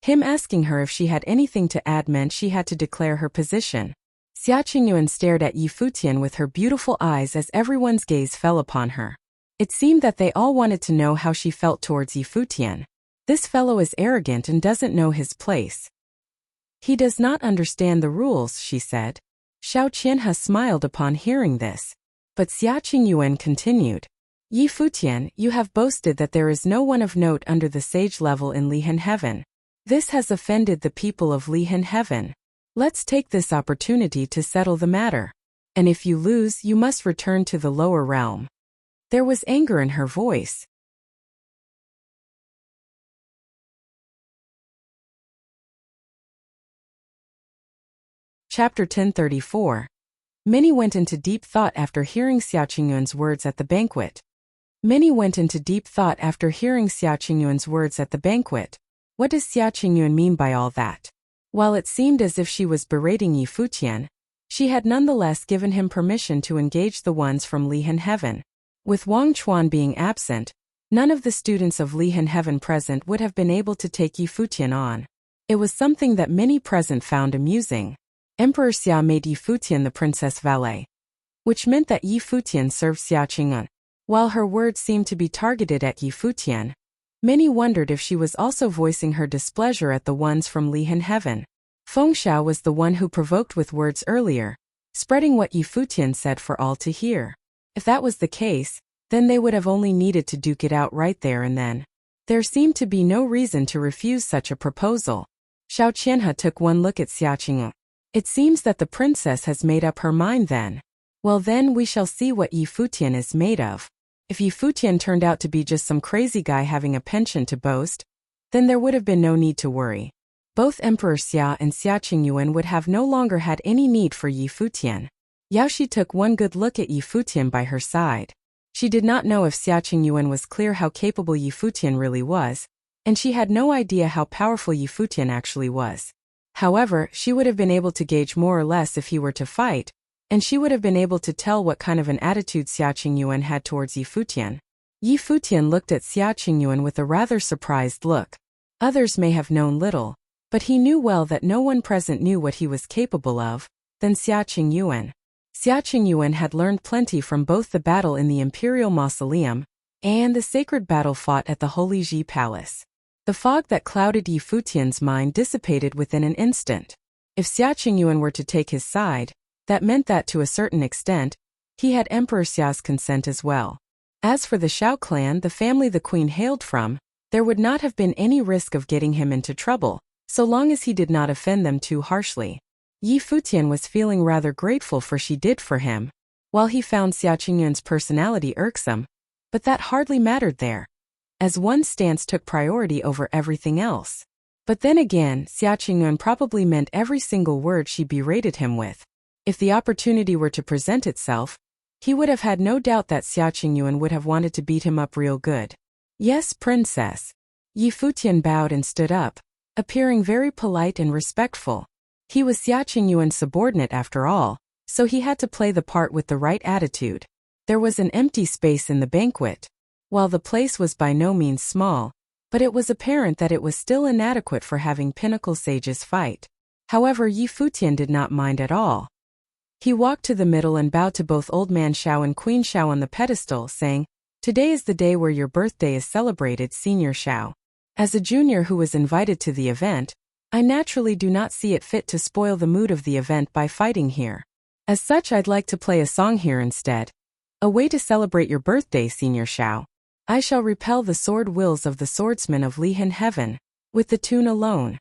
him asking her if she had anything to add meant she had to declare her position. Xia Qingyuan stared at Yi Futian with her beautiful eyes as everyone's gaze fell upon her. It seemed that they all wanted to know how she felt towards Yi Futian. This fellow is arrogant and doesn't know his place. He does not understand the rules, she said. Xiao Qianhe smiled upon hearing this. But Xia Qingyuan continued. Yi Futian, you have boasted that there is no one of note under the sage level in Lihan Heaven. This has offended the people of Lihan Heaven. Let's take this opportunity to settle the matter. And if you lose, you must return to the lower realm. There was anger in her voice. Chapter 1034. Many went into deep thought after hearing Xia Qingyuan's words at the banquet. Many went into deep thought after hearing Xia Qingyuan's words at the banquet. What does Xia Qingyuan mean by all that? While it seemed as if she was berating Yi Futian, she had nonetheless given him permission to engage the ones from Lihan Heaven. With Wang Chuan being absent, none of the students of Lihan Heaven present would have been able to take Yi Futian on. It was something that many present found amusing. Emperor Xia made Yi Futian the princess valet, which meant that Yi Futian served Xia Qing'an. While her words seemed to be targeted at Yi Futian, many wondered if she was also voicing her displeasure at the ones from Lihan Heaven. Fengxiao was the one who provoked with words earlier, spreading what Yi Futian said for all to hear. If that was the case, then they would have only needed to duke it out right there and then. There seemed to be no reason to refuse such a proposal. Xiao Qianhe took one look at Xia Qingyu. It seems that the princess has made up her mind then. Well then we shall see what Yi Futian is made of. If Yi Futian turned out to be just some crazy guy having a penchant to boast, then there would have been no need to worry. Both Emperor Xia and Xia Qingyuan would have no longer had any need for Yi Futian. Yaoshi took one good look at Yi Futian by her side. She did not know if Xia Qingyuan was clear how capable Yi Futian really was, and she had no idea how powerful Yi Futian actually was. However, she would have been able to gauge more or less if he were to fight, and she would have been able to tell what kind of an attitude Xia Qingyuan had towards Yi Futian. Yi Futian looked at Xia Qingyuan with a rather surprised look. Others may have known little, but he knew well that no one present knew what he was capable of than Xia Qingyuan. Xia Qingyuan had learned plenty from both the battle in the Imperial Mausoleum and the sacred battle fought at the Holy Ji Palace. The fog that clouded Yi Futian's mind dissipated within an instant. If Xia Qingyuan were to take his side, that meant that to a certain extent, he had Emperor Xia's consent as well. As for the Xiao clan, the family the queen hailed from, there would not have been any risk of getting him into trouble, so long as he did not offend them too harshly. Yi Futian was feeling rather grateful for she did for him, while he found Xia Qingyuan's personality irksome, but that hardly mattered there, as one stance took priority over everything else. But then again, Xia Qingyuan probably meant every single word she berated him with. If the opportunity were to present itself, he would have had no doubt that Xia Qingyuan would have wanted to beat him up real good. Yes, princess. Yi Futian bowed and stood up, appearing very polite and respectful. He was Xia Qingyuan's subordinate after all, so he had to play the part with the right attitude. There was an empty space in the banquet. While the place was by no means small, but it was apparent that it was still inadequate for having pinnacle sages fight. However, Yi Futian did not mind at all. He walked to the middle and bowed to both Old Man Xiao and Queen Xiao on the pedestal, saying, "Today is the day where your birthday is celebrated, Senior Xiao. As a junior who was invited to the event, I naturally do not see it fit to spoil the mood of the event by fighting here. As such, I'd like to play a song here instead. A way to celebrate your birthday, Senior Xiao. I shall repel the sword wills of the swordsmen of Lihan Heaven, with the tune alone."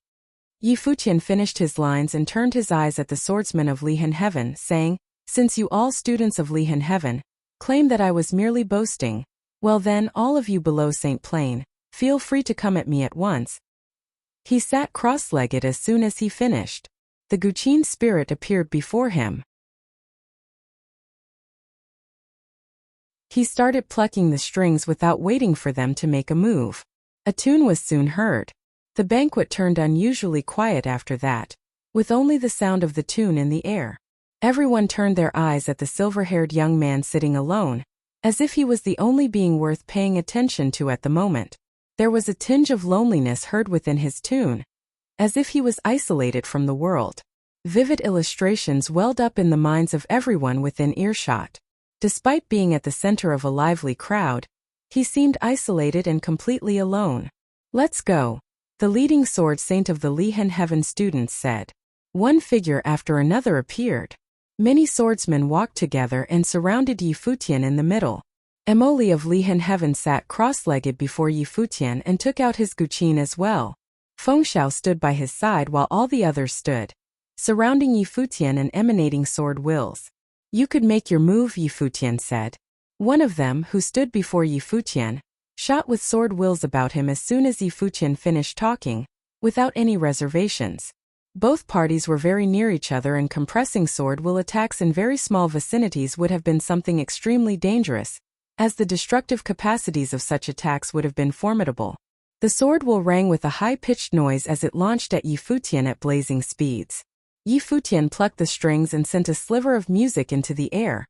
Yi Futian finished his lines and turned his eyes at the swordsmen of Lihan Heaven, saying, "Since you all students of Lihan Heaven claim that I was merely boasting, well then, all of you below St. Plain, feel free to come at me at once." He sat cross-legged as soon as he finished. The Guqin spirit appeared before him. He started plucking the strings without waiting for them to make a move. A tune was soon heard. The banquet turned unusually quiet after that, with only the sound of the tune in the air. Everyone turned their eyes at the silver-haired young man sitting alone, as if he was the only being worth paying attention to at the moment. There was a tinge of loneliness heard within his tune, as if he was isolated from the world. Vivid illustrations welled up in the minds of everyone within earshot. Despite being at the center of a lively crowd, he seemed isolated and completely alone. "Let's go," the leading sword saint of the Lihan Heaven students said. One figure after another appeared. Many swordsmen walked together and surrounded Yi Futian in the middle. Emoli of Lihan Heaven sat cross-legged before Yi Futian and took out his guqin as well. Fengxiao stood by his side while all the others stood, surrounding Yi Futian and emanating sword wills. "You could make your move," Yi Futian said. One of them, who stood before Yi Futian, shot with sword wills about him as soon as Yi Futian finished talking, without any reservations. Both parties were very near each other, and compressing sword will attacks in very small vicinities would have been something extremely dangerous, as the destructive capacities of such attacks would have been formidable. The sword will rang with a high-pitched noise as it launched at Yi Futian at blazing speeds. Yi Futian plucked the strings and sent a sliver of music into the air,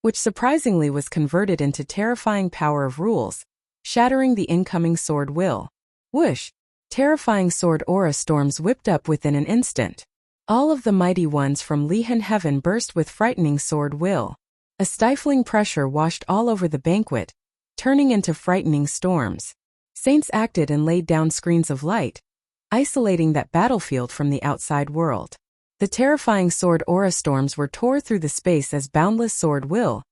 which surprisingly was converted into terrifying power of rules, shattering the incoming sword will. Whoosh! Terrifying sword aura storms whipped up within an instant. All of the mighty ones from Lihan Heaven burst with frightening sword will. A stifling pressure washed all over the banquet, turning into frightening storms. Saints acted and laid down screens of light, isolating that battlefield from the outside world. The terrifying sword aura storms were tore through the space as boundless sword will,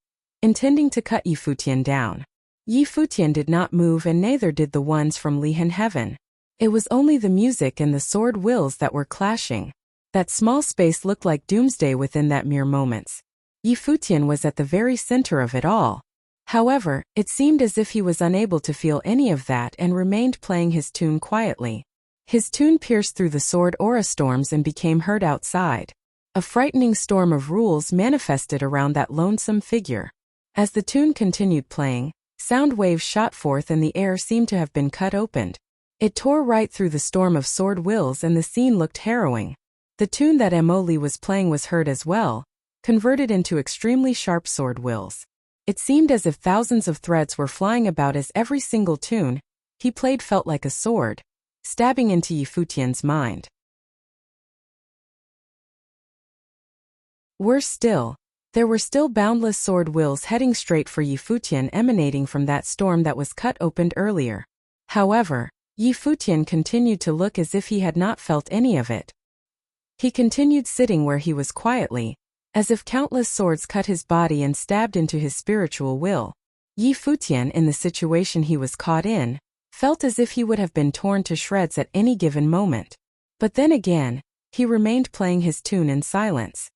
intending to cut Yi Futian down. Yi Futian did not move, and neither did the ones from Lihan Heaven. It was only the music and the sword wills that were clashing. That small space looked like doomsday within that mere moments. Yi Futian was at the very center of it all. However, it seemed as if he was unable to feel any of that and remained playing his tune quietly. His tune pierced through the sword aura storms and became heard outside. A frightening storm of rules manifested around that lonesome figure. As the tune continued playing, sound waves shot forth and the air seemed to have been cut open. It tore right through the storm of sword wills and the scene looked harrowing. The tune that Emoli was playing was heard as well, converted into extremely sharp sword wills. It seemed as if thousands of threads were flying about as every single tune he played felt like a sword, stabbing into Yi Futian's mind. Worse still, there were still boundless sword wills heading straight for Yi Futian, emanating from that storm that was cut open earlier. However, Yi Futian continued to look as if he had not felt any of it. He continued sitting where he was quietly, as if countless swords cut his body and stabbed into his spiritual will. Yi Futian, in the situation he was caught in, felt as if he would have been torn to shreds at any given moment. But then again, he remained playing his tune in silence.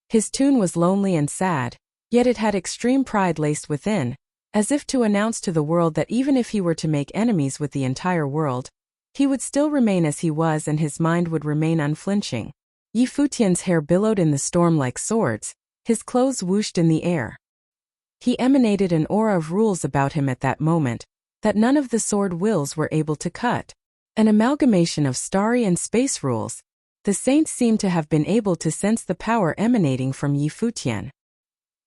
His tune was lonely and sad, yet it had extreme pride laced within, as if to announce to the world that even if he were to make enemies with the entire world, he would still remain as he was and his mind would remain unflinching. Yi Futian's hair billowed in the storm like swords, his clothes whooshed in the air. He emanated an aura of rules about him at that moment, that none of the sword wills were able to cut. An amalgamation of starry and space rules. The saints seemed to have been able to sense the power emanating from Yi Futian.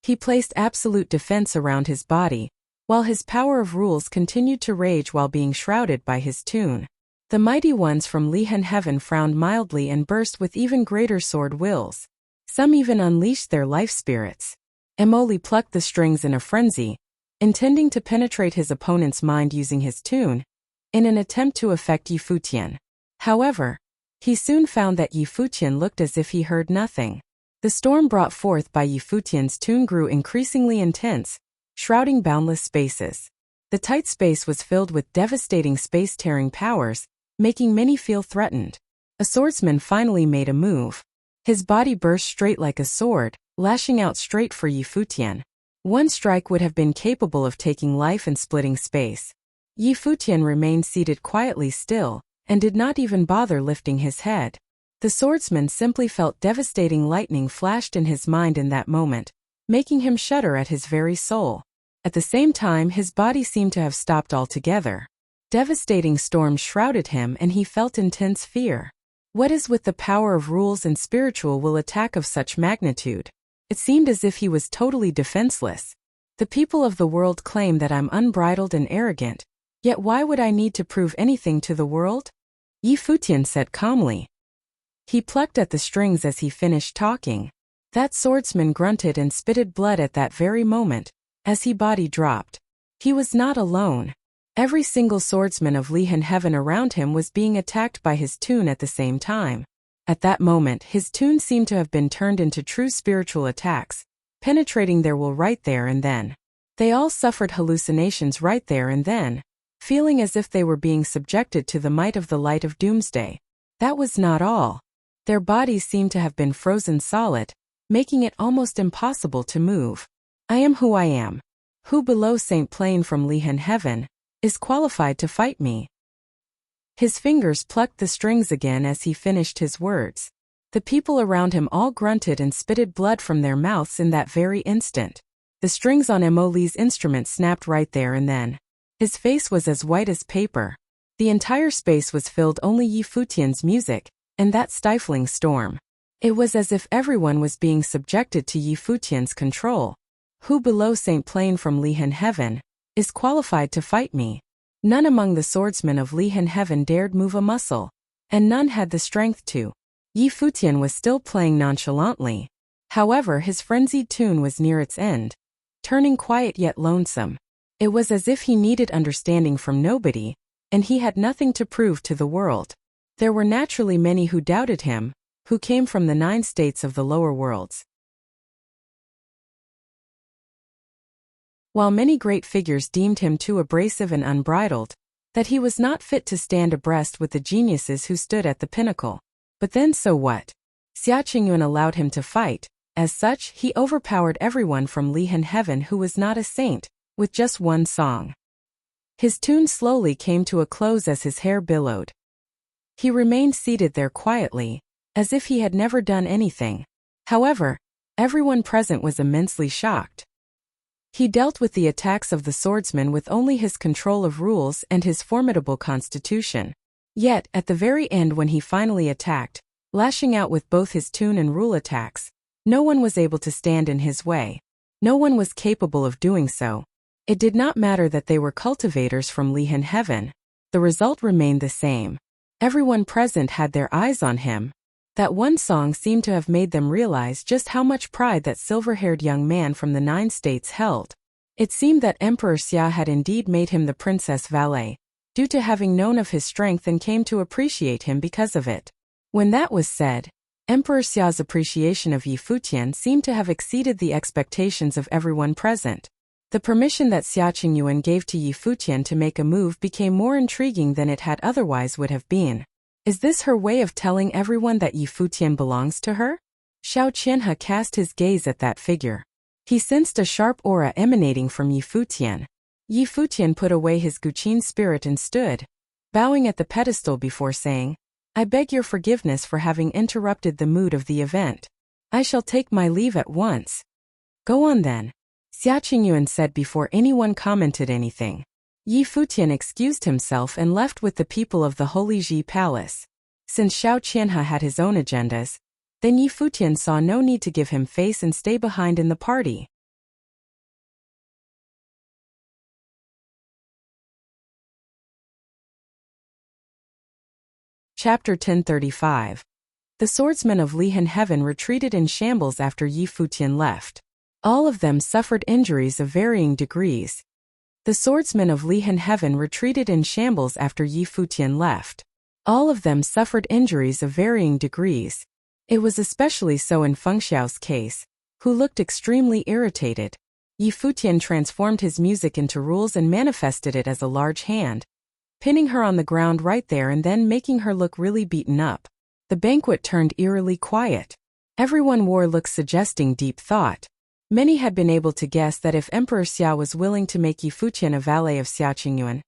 He placed absolute defense around his body, while his power of rules continued to rage while being shrouded by his tune. The mighty ones from Lihan Heaven frowned mildly and burst with even greater sword wills. Some even unleashed their life spirits. Emoli plucked the strings in a frenzy, intending to penetrate his opponent's mind using his tune, in an attempt to affect Yi Futian. However, he soon found that Yi Futian looked as if he heard nothing. The storm brought forth by Yi Futian's tune grew increasingly intense, shrouding boundless spaces. The tight space was filled with devastating space-tearing powers, making many feel threatened. A swordsman finally made a move. His body burst straight like a sword, lashing out straight for Yi Futian. One strike would have been capable of taking life and splitting space. Yi Futian remained seated quietly still, and did not even bother lifting his head. The swordsman simply felt devastating lightning flashed in his mind in that moment, making him shudder at his very soul. At the same time, his body seemed to have stopped altogether. Devastating storms shrouded him and he felt intense fear. What is with the power of rules and spiritual will attack of such magnitude? It seemed as if he was totally defenseless. The people of the world claim that I'm unbridled and arrogant, yet why would I need to prove anything to the world? Yi Futian said calmly. He plucked at the strings as he finished talking. That swordsman grunted and spitted blood at that very moment, as his body dropped. He was not alone. Every single swordsman of Lihan Heaven around him was being attacked by his tune at the same time. At that moment, his tune seemed to have been turned into true spiritual attacks, penetrating their will right there and then. They all suffered hallucinations right there and then, feeling as if they were being subjected to the might of the light of doomsday. That was not all. Their bodies seemed to have been frozen solid, making it almost impossible to move. I am who I am. Who below Saint Plain from Lihan Heaven is qualified to fight me? His fingers plucked the strings again as he finished his words. The people around him all grunted and spitted blood from their mouths in that very instant. The strings on Emoli's instrument snapped right there and then. His face was as white as paper. The entire space was filled only Yi Futian's music, and that stifling storm. It was as if everyone was being subjected to Yi Futian's control. Who below Saint Plain from Lihan Heaven is qualified to fight me? None among the swordsmen of Lihan Heaven dared move a muscle, and none had the strength to. Yi Futian was still playing nonchalantly. However, his frenzied tune was near its end, turning quiet yet lonesome. It was as if he needed understanding from nobody, and he had nothing to prove to the world. There were naturally many who doubted him, who came from the 9 states of the lower worlds. while many great figures deemed him too abrasive and unbridled, that he was not fit to stand abreast with the geniuses who stood at the pinnacle. But then so what? Xia Qingyuan allowed him to fight. As such, he overpowered everyone from Lihan Heaven who was not a saint, with just one song. His tune slowly came to a close as his hair billowed. He remained seated there quietly, as if he had never done anything. However, everyone present was immensely shocked. He dealt with the attacks of the swordsman with only his control of rules and his formidable constitution. Yet, at the very end when he finally attacked, lashing out with both his tune and rule attacks, no one was able to stand in his way. No one was capable of doing so. It did not matter that they were cultivators from Lihan Heaven. The result remained the same. Everyone present had their eyes on him. That one song seemed to have made them realize just how much pride that silver-haired young man from the 9 states held. It seemed that Emperor Xia had indeed made him the princess valet, due to having known of his strength and came to appreciate him because of it. When that was said, Emperor Xia's appreciation of Yi Futian seemed to have exceeded the expectations of everyone present. The permission that Xia Qingyuan gave to Yi Futian to make a move became more intriguing than it had otherwise would have been. Is this her way of telling everyone that Yi Futian belongs to her? Xiao Qianhe cast his gaze at that figure. He sensed a sharp aura emanating from Yi Futian. Yi Futian put away his Guqin spirit and stood, bowing at the pedestal before saying, "I beg your forgiveness for having interrupted the mood of the event. I shall take my leave at once." "Go on then," Xia Qingyuan said before anyone commented anything. Yi Futian excused himself and left with the people of the Holy Ji Palace. Since Xiao Qianhe had his own agendas, then Yi Futian saw no need to give him face and stay behind in the party. Chapter 1035. The swordsmen of Lihan Heaven retreated in shambles after Yi Futian left. All of them suffered injuries of varying degrees. The swordsmen of Lihan Heaven retreated in shambles after Yi Futian left. All of them suffered injuries of varying degrees. It was especially so in Feng Xiao's case, who looked extremely irritated. Yi Futian transformed his music into rules and manifested it as a large hand, pinning her on the ground right there and then making her look really beaten up. The banquet turned eerily quiet. Everyone wore looks suggesting deep thought. Many had been able to guess that if Emperor Xia was willing to make Yi Futian a valet of Xia Qingyuan,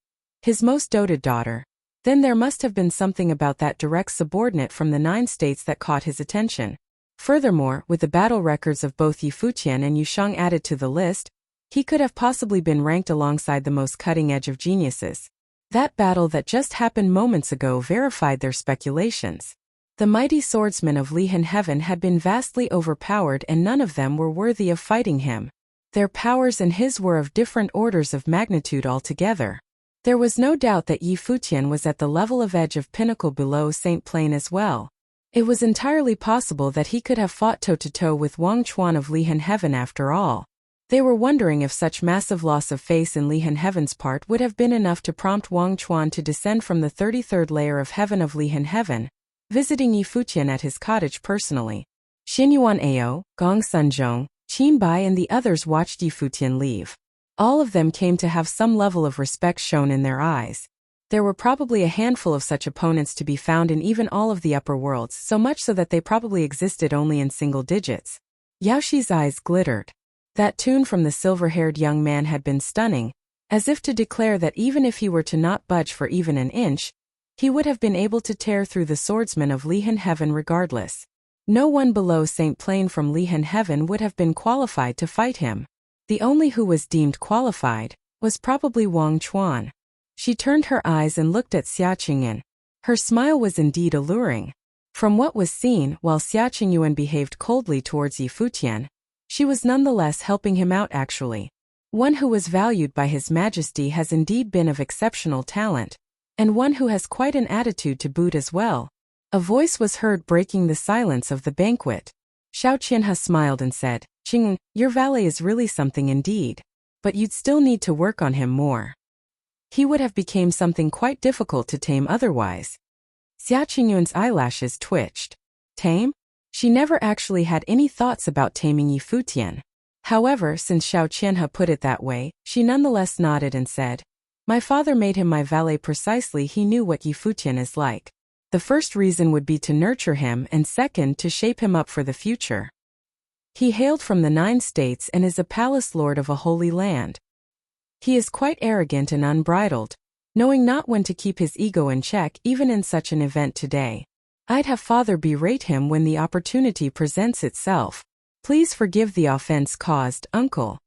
his most doted daughter, then there must have been something about that direct subordinate from the 9 states that caught his attention. Furthermore, with the battle records of both Yi Futian and Yu Shang added to the list, he could have possibly been ranked alongside the most cutting-edge of geniuses. That battle that just happened moments ago verified their speculations. The mighty swordsmen of Lihan Heaven had been vastly overpowered and none of them were worthy of fighting him. Their powers and his were of different orders of magnitude altogether. There was no doubt that Yi Futian was at the level of edge of pinnacle below Saint Plain as well. It was entirely possible that he could have fought toe-to-toe with Wang Chuan of Lihan Heaven after all. They were wondering if such massive loss of face in Lihan Heaven's part would have been enough to prompt Wang Chuan to descend from the 33rd layer of heaven of Lihan Heaven, visiting Yi Futian at his cottage personally. Xinyuan Ao, Gong Sunzhong, Qin Bai and the others watched Yi Futian leave. All of them came to have some level of respect shown in their eyes. There were probably a handful of such opponents to be found in even all of the upper worlds, so much so that they probably existed only in single digits. Yaoxi's eyes glittered. That tune from the silver-haired young man had been stunning, as if to declare that even if he were to not budge for even an inch, he would have been able to tear through the swordsmen of Lihan Heaven regardless. No one below Saint Plain from Lihan Heaven would have been qualified to fight him. The only who was deemed qualified was probably Wang Chuan. She turned her eyes and looked at Xia Qingyuan. Her smile was indeed alluring. From what was seen, while Xia Qingyuan behaved coldly towards Yi Futian, she was nonetheless helping him out actually. One who was valued by His Majesty has indeed been of exceptional talent, and one who has quite an attitude to boot as well. A voice was heard breaking the silence of the banquet. Xiao Qianhe smiled and said, "Qing, your valet is really something indeed, but you'd still need to work on him more. He would have become something quite difficult to tame otherwise." Xia Qingyuan's eyelashes twitched. Tame? She never actually had any thoughts about taming Yi Futian. However, since Xiao Qianhe put it that way, she nonetheless nodded and said, "My father made him my valet precisely. He knew what Yi Futian is like. The first reason would be to nurture him and second to shape him up for the future. He hailed from the 9 states and is a palace lord of a holy land. He is quite arrogant and unbridled, knowing not when to keep his ego in check even in such an event today. I'd have father berate him when the opportunity presents itself. Please forgive the offense caused, uncle."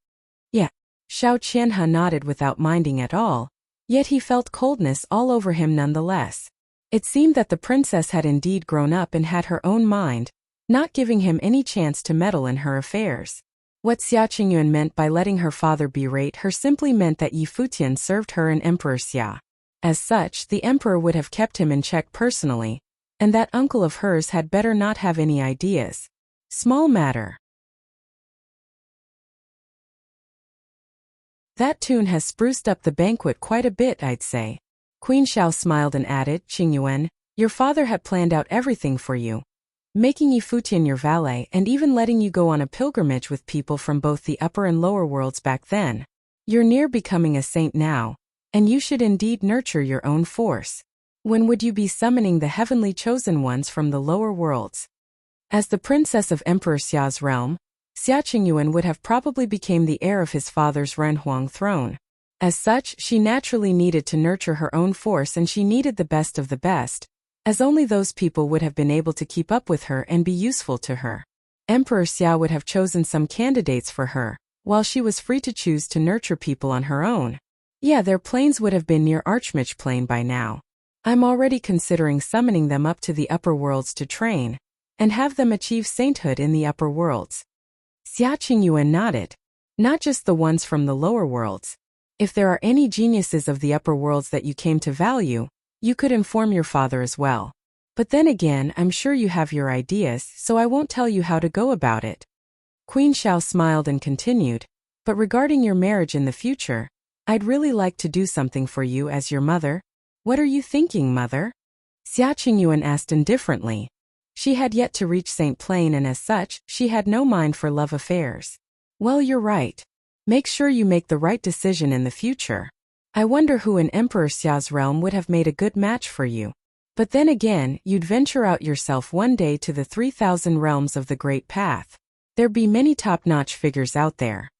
Yeah. Xiao Qianhe nodded without minding at all, yet he felt coldness all over him nonetheless. It seemed that the princess had indeed grown up and had her own mind, not giving him any chance to meddle in her affairs. What Xia Qingyuan meant by letting her father berate her simply meant that Yi Futian served her and Emperor Xia. As such, the emperor would have kept him in check personally, and that uncle of hers had better not have any ideas. Small matter. That tune has spruced up the banquet quite a bit, I'd say. Queen Xiao smiled and added, "Qingyuan, your father had planned out everything for you, making Yi Futian your valet and even letting you go on a pilgrimage with people from both the upper and lower worlds back then. You're near becoming a saint now, and you should indeed nurture your own force. When would you be summoning the heavenly chosen ones from the lower worlds?" As the princess of Emperor Xia's realm, Xia Qingyuan would have probably become the heir of his father's Renhuang throne. As such, she naturally needed to nurture her own force, and she needed the best of the best, as only those people would have been able to keep up with her and be useful to her. Emperor Xia would have chosen some candidates for her, while she was free to choose to nurture people on her own. Yeah, their planes would have been near Archmage Plain by now. I'm already considering summoning them up to the upper worlds to train, and have them achieve sainthood in the upper worlds. Xia Qingyuan nodded. Not just the ones from the lower worlds. If there are any geniuses of the upper worlds that you came to value, you could inform your father as well. But then again, I'm sure you have your ideas, so I won't tell you how to go about it. Queen Xiao smiled and continued, "But regarding your marriage in the future, I'd really like to do something for you as your mother." "What are you thinking, mother?" Xia Qingyuan asked indifferently. She had yet to reach St. Plain, and as such, she had no mind for love affairs. "Well, you're right. Make sure you make the right decision in the future. I wonder who in Emperor Xia's realm would have made a good match for you. But then again, you'd venture out yourself one day to the 3,000 realms of the Great Path. There'd be many top-notch figures out there."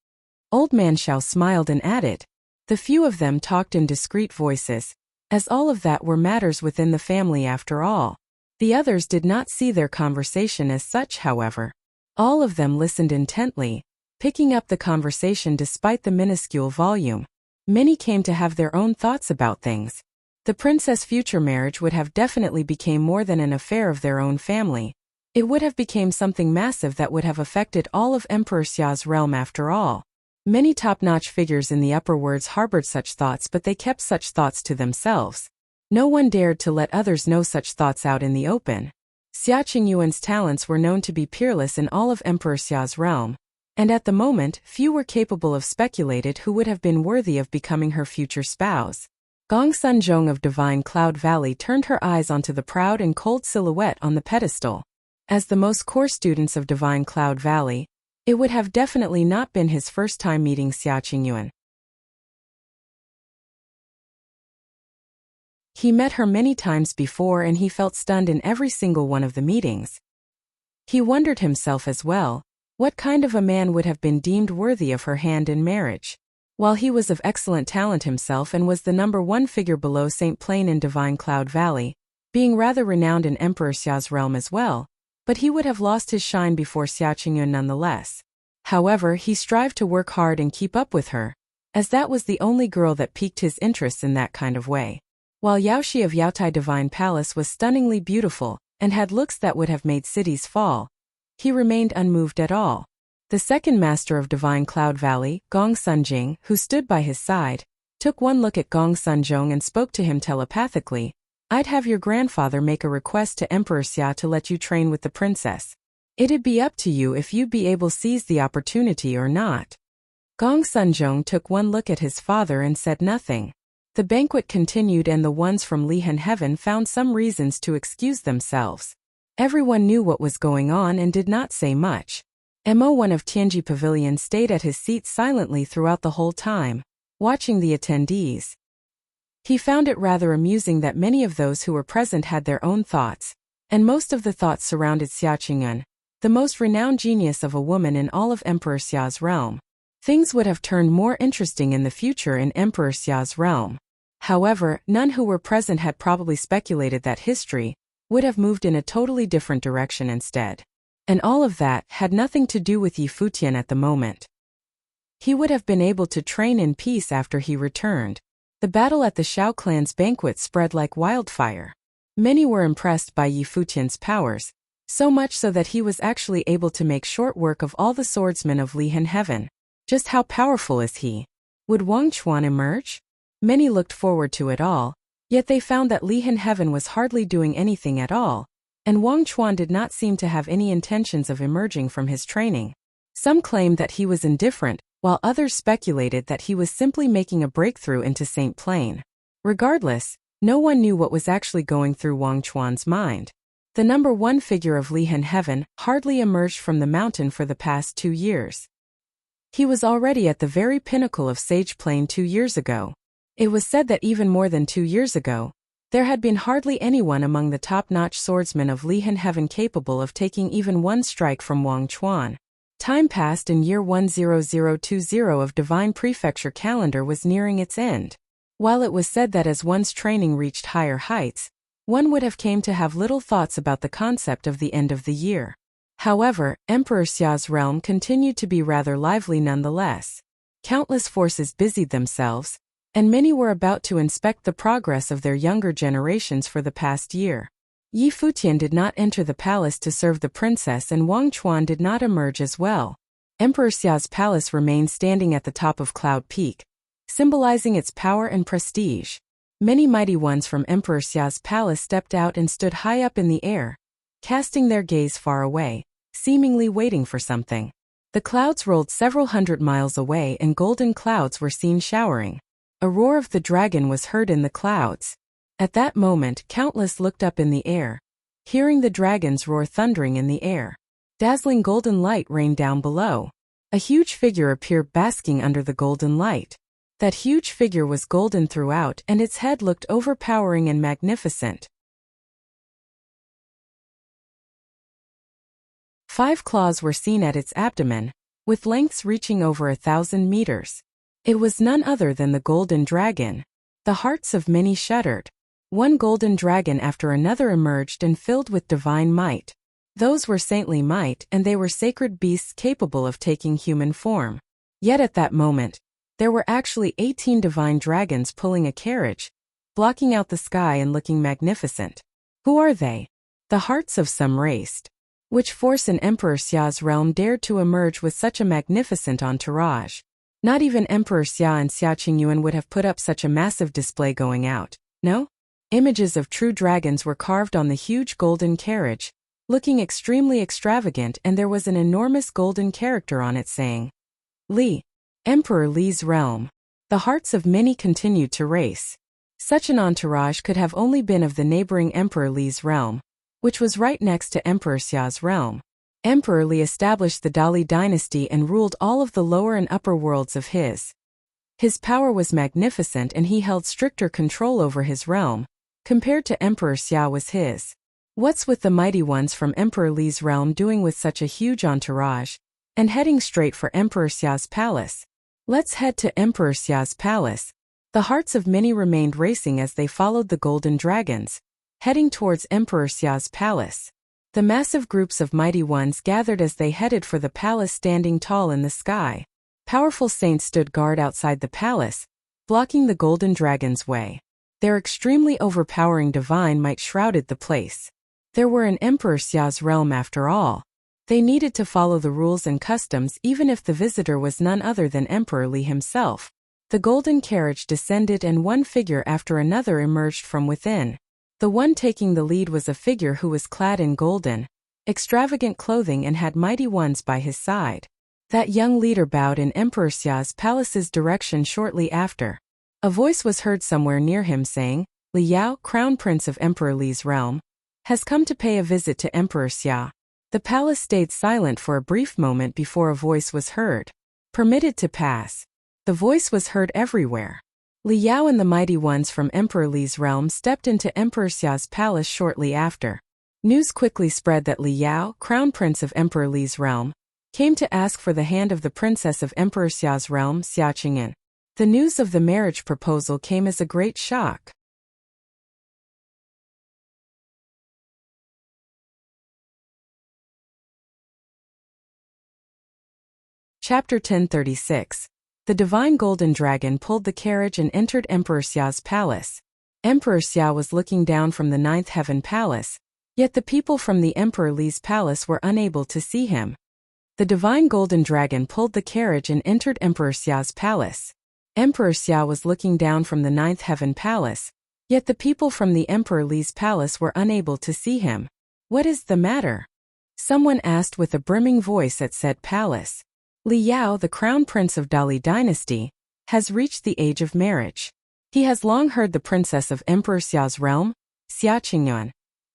Old Man Xiao smiled and added. The few of them talked in discreet voices, as all of that were matters within the family after all. The others did not see their conversation as such, however. All of them listened intently, picking up the conversation despite the minuscule volume. Many came to have their own thoughts about things. The princess' future marriage would have definitely become more than an affair of their own family. It would have become something massive that would have affected all of Emperor Xia's realm after all. Many top-notch figures in the upper worlds harbored such thoughts, but they kept such thoughts to themselves. No one dared to let others know such thoughts out in the open. Xia Qingyuan's talents were known to be peerless in all of Emperor Xia's realm, and at the moment, few were capable of speculated who would have been worthy of becoming her future spouse. Gong Sunjong of Divine Cloud Valley turned her eyes onto the proud and cold silhouette on the pedestal. As the most core students of Divine Cloud Valley, it would have definitely not been his first time meeting Xia Qingyuan. He met her many times before, and he felt stunned in every single one of the meetings. He wondered himself as well, what kind of a man would have been deemed worthy of her hand in marriage? While he was of excellent talent himself and was the #1 figure below St. Plain in Divine Cloud Valley, being rather renowned in Emperor Xia's realm as well, but he would have lost his shine before Xia Qingyuan nonetheless. However, he strived to work hard and keep up with her, as that was the only girl that piqued his interest in that kind of way. While Yaoshi of Yaotai Divine Palace was stunningly beautiful, and had looks that would have made cities fall, he remained unmoved at all. The second master of Divine Cloud Valley, Gong Sunjing, who stood by his side, took one look at Gong Sunjong and spoke to him telepathically. "I'd have your grandfather make a request to Emperor Xia to let you train with the princess. It'd be up to you if you'd be able to seize the opportunity or not." Gong Sunjong took one look at his father and said nothing. The banquet continued, and the ones from Lihan Heaven found some reasons to excuse themselves. Everyone knew what was going on and did not say much. Mo1 of Tianji Pavilion stayed at his seat silently throughout the whole time, watching the attendees. He found it rather amusing that many of those who were present had their own thoughts, and most of the thoughts surrounded Xia Qingyun, the most renowned genius of a woman in all of Emperor Xia's realm. Things would have turned more interesting in the future in Emperor Xia's realm. However, none who were present had probably speculated that history would have moved in a totally different direction instead. And all of that had nothing to do with Yi Futian at the moment. He would have been able to train in peace after he returned. The battle at the Shao clan's banquet spread like wildfire. Many were impressed by Yi Futian's powers, so much so that he was actually able to make short work of all the swordsmen of Lihan Heaven. Just how powerful is he? Would Wang Chuan emerge? Many looked forward to it all, yet they found that Lihan Heaven was hardly doing anything at all, and Wang Chuan did not seem to have any intentions of emerging from his training. Some claimed that he was indifferent, while others speculated that he was simply making a breakthrough into Saint Plain. Regardless, no one knew what was actually going through Wang Chuan's mind. The number one figure of Lihan Heaven hardly emerged from the mountain for the past 2 years. He was already at the very pinnacle of Sage Plain 2 years ago. It was said that even more than 2 years ago, there had been hardly anyone among the top-notch swordsmen of Lihan Heaven capable of taking even one strike from Wang Chuan. Time passed and year 10020 of Divine Prefecture calendar was nearing its end. While it was said that as one's training reached higher heights, one would have came to have little thoughts about the concept of the end of the year. However, Emperor Xia's realm continued to be rather lively nonetheless. Countless forces busied themselves, and many were about to inspect the progress of their younger generations for the past year. Yi Futian did not enter the palace to serve the princess, and Wang Chuan did not emerge as well. Emperor Xia's palace remained standing at the top of Cloud Peak, symbolizing its power and prestige. Many mighty ones from Emperor Xia's palace stepped out and stood high up in the air, casting their gaze far away, seemingly waiting for something. The clouds rolled several hundred miles away and golden clouds were seen showering. A roar of the dragon was heard in the clouds. At that moment, countless looked up in the air, hearing the dragon's roar thundering in the air. Dazzling golden light rained down below. A huge figure appeared basking under the golden light. That huge figure was golden throughout, and its head looked overpowering and magnificent. 5 claws were seen at its abdomen, with lengths reaching over 1,000 meters. It was none other than the golden dragon. The hearts of many shuddered. One golden dragon after another emerged and filled with divine might. Those were saintly might, and they were sacred beasts capable of taking human form. Yet at that moment, there were actually 18 divine dragons pulling a carriage, blocking out the sky and looking magnificent. Who are they? The hearts of some raced. Which force in Emperor Xia's realm dared to emerge with such a magnificent entourage? Not even Emperor Xia and Xia Qingyuan would have put up such a massive display going out, no? Images of true dragons were carved on the huge golden carriage, looking extremely extravagant, and there was an enormous golden character on it saying, Li, Emperor Li's realm. The hearts of many continued to race. Such an entourage could have only been of the neighboring Emperor Li's realm, which was right next to Emperor Xia's realm. Emperor Li established the Dali dynasty and ruled all of the lower and upper worlds of his. His power was magnificent and he held stricter control over his realm, compared to Emperor Xia was his. What's with the mighty ones from Emperor Li's realm doing with such a huge entourage, and heading straight for Emperor Xia's palace? Let's head to Emperor Xia's palace. The hearts of many remained racing as they followed the golden dragons, heading towards Emperor Xia's palace. The massive groups of mighty ones gathered as they headed for the palace, standing tall in the sky. Powerful saints stood guard outside the palace, blocking the golden dragon's way. Their extremely overpowering divine might shrouded the place. There were in Emperor Xia's realm after all. They needed to follow the rules and customs even if the visitor was none other than Emperor Li himself. The golden carriage descended and one figure after another emerged from within. The one taking the lead was a figure who was clad in golden, extravagant clothing and had mighty ones by his side. That young leader bowed in Emperor Xia's palace's direction shortly after. A voice was heard somewhere near him saying, Li Yao, Crown Prince of Emperor Li's realm, has come to pay a visit to Emperor Xia. The palace stayed silent for a brief moment before a voice was heard. Permitted to pass. The voice was heard everywhere. Li Yao and the mighty ones from Emperor Li's realm stepped into Emperor Xia's palace shortly after. News quickly spread that Li Yao, crown prince of Emperor Li's realm, came to ask for the hand of the princess of Emperor Xia's realm, Xia Qingyan. The news of the marriage proposal came as a great shock. Chapter 1036. The divine golden dragon pulled the carriage and entered Emperor Xia's palace. Emperor Xia was looking down from the ninth heaven palace, yet the people from the Emperor Li's palace were unable to see him. The divine golden dragon pulled the carriage and entered Emperor Xia's palace. Emperor Xia was looking down from the ninth heaven palace, yet the people from the Emperor Li's palace were unable to see him. What is the matter? Someone asked with a brimming voice at said palace. Li Yao, the crown prince of Dali dynasty, has reached the age of marriage. He has long heard the princess of Emperor Xia's realm, Xia Qingyan,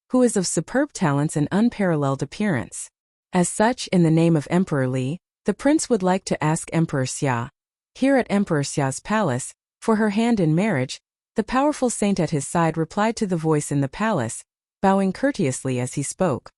who is of superb talents and unparalleled appearance. As such, in the name of Emperor Li, the prince would like to ask Emperor Xia, here at Emperor Xia's palace, for her hand in marriage. The powerful saint at his side replied to the voice in the palace, bowing courteously as he spoke.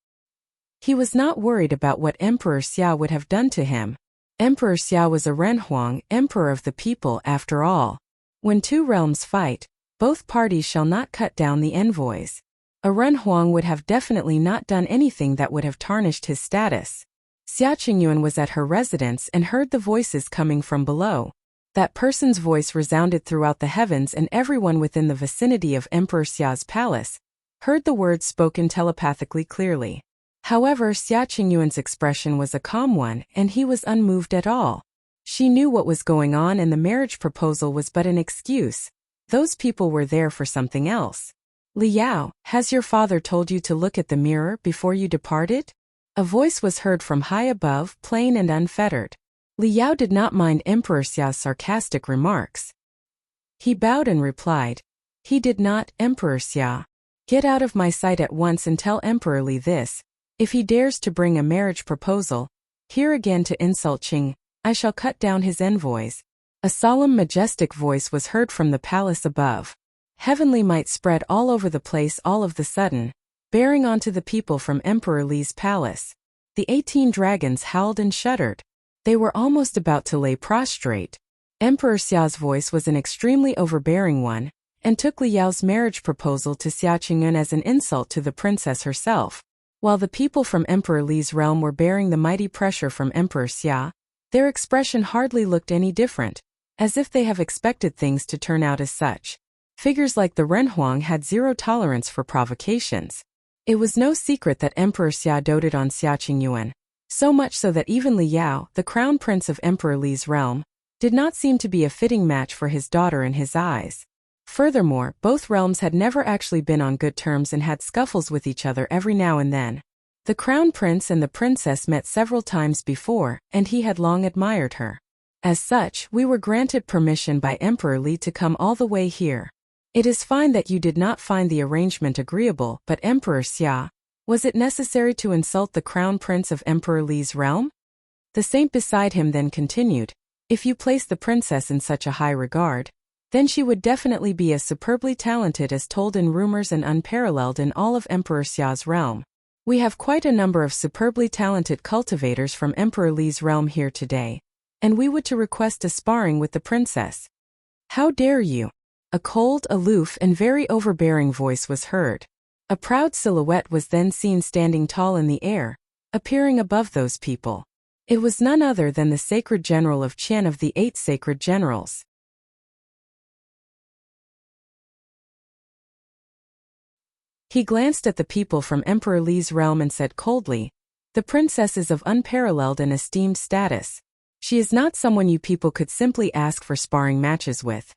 He was not worried about what Emperor Xia would have done to him. Emperor Xia was a Renhuang, emperor of the people after all. When two realms fight, both parties shall not cut down the envoys. A Renhuang would have definitely not done anything that would have tarnished his status. Xia Qingyuan was at her residence and heard the voices coming from below. That person's voice resounded throughout the heavens, and everyone within the vicinity of Emperor Xia's palace heard the words spoken telepathically clearly. However, Xia Qingyuan's expression was a calm one, and he was unmoved at all. She knew what was going on, and the marriage proposal was but an excuse. Those people were there for something else. Li Yao, has your father told you to look at the mirror before you departed? A voice was heard from high above, plain and unfettered. Li Yao did not mind Emperor Xia's sarcastic remarks. He bowed and replied, he did not, Emperor Xia. Get out of my sight at once and tell Emperor Li this. If he dares to bring a marriage proposal here again to insult Qing, I shall cut down his envoys. A solemn, majestic voice was heard from the palace above. Heavenly might spread all over the place all of the sudden, bearing onto the people from Emperor Li's palace. The 18 dragons howled and shuddered. They were almost about to lay prostrate. Emperor Xia's voice was an extremely overbearing one, and took Li Yao's marriage proposal to Xia Qingyuan as an insult to the princess herself. While the people from Emperor Li's realm were bearing the mighty pressure from Emperor Xia, their expression hardly looked any different, as if they have expected things to turn out as such. Figures like the Renhuang had zero tolerance for provocations. It was no secret that Emperor Xia doted on Xia Qingyuan, so much so that even Li Yao, the crown prince of Emperor Li's realm, did not seem to be a fitting match for his daughter in his eyes. Furthermore, both realms had never actually been on good terms and had scuffles with each other every now and then. The crown prince and the princess met several times before, and he had long admired her. As such, we were granted permission by Emperor Li to come all the way here. It is fine that you did not find the arrangement agreeable, but Emperor Xia, was it necessary to insult the crown prince of Emperor Li's realm? The saint beside him then continued, if you place the princess in such a high regard, then she would definitely be as superbly talented as told in rumors and unparalleled in all of Emperor Xia's realm. We have quite a number of superbly talented cultivators from Emperor Li's realm here today, and we would to request a sparring with the princess. How dare you? A cold, aloof, and very overbearing voice was heard. A proud silhouette was then seen standing tall in the air, appearing above those people. It was none other than the sacred general of Qian of the 8 sacred generals. He glanced at the people from Emperor Li's realm and said coldly, the princess is of unparalleled and esteemed status. She is not someone you people could simply ask for sparring matches with.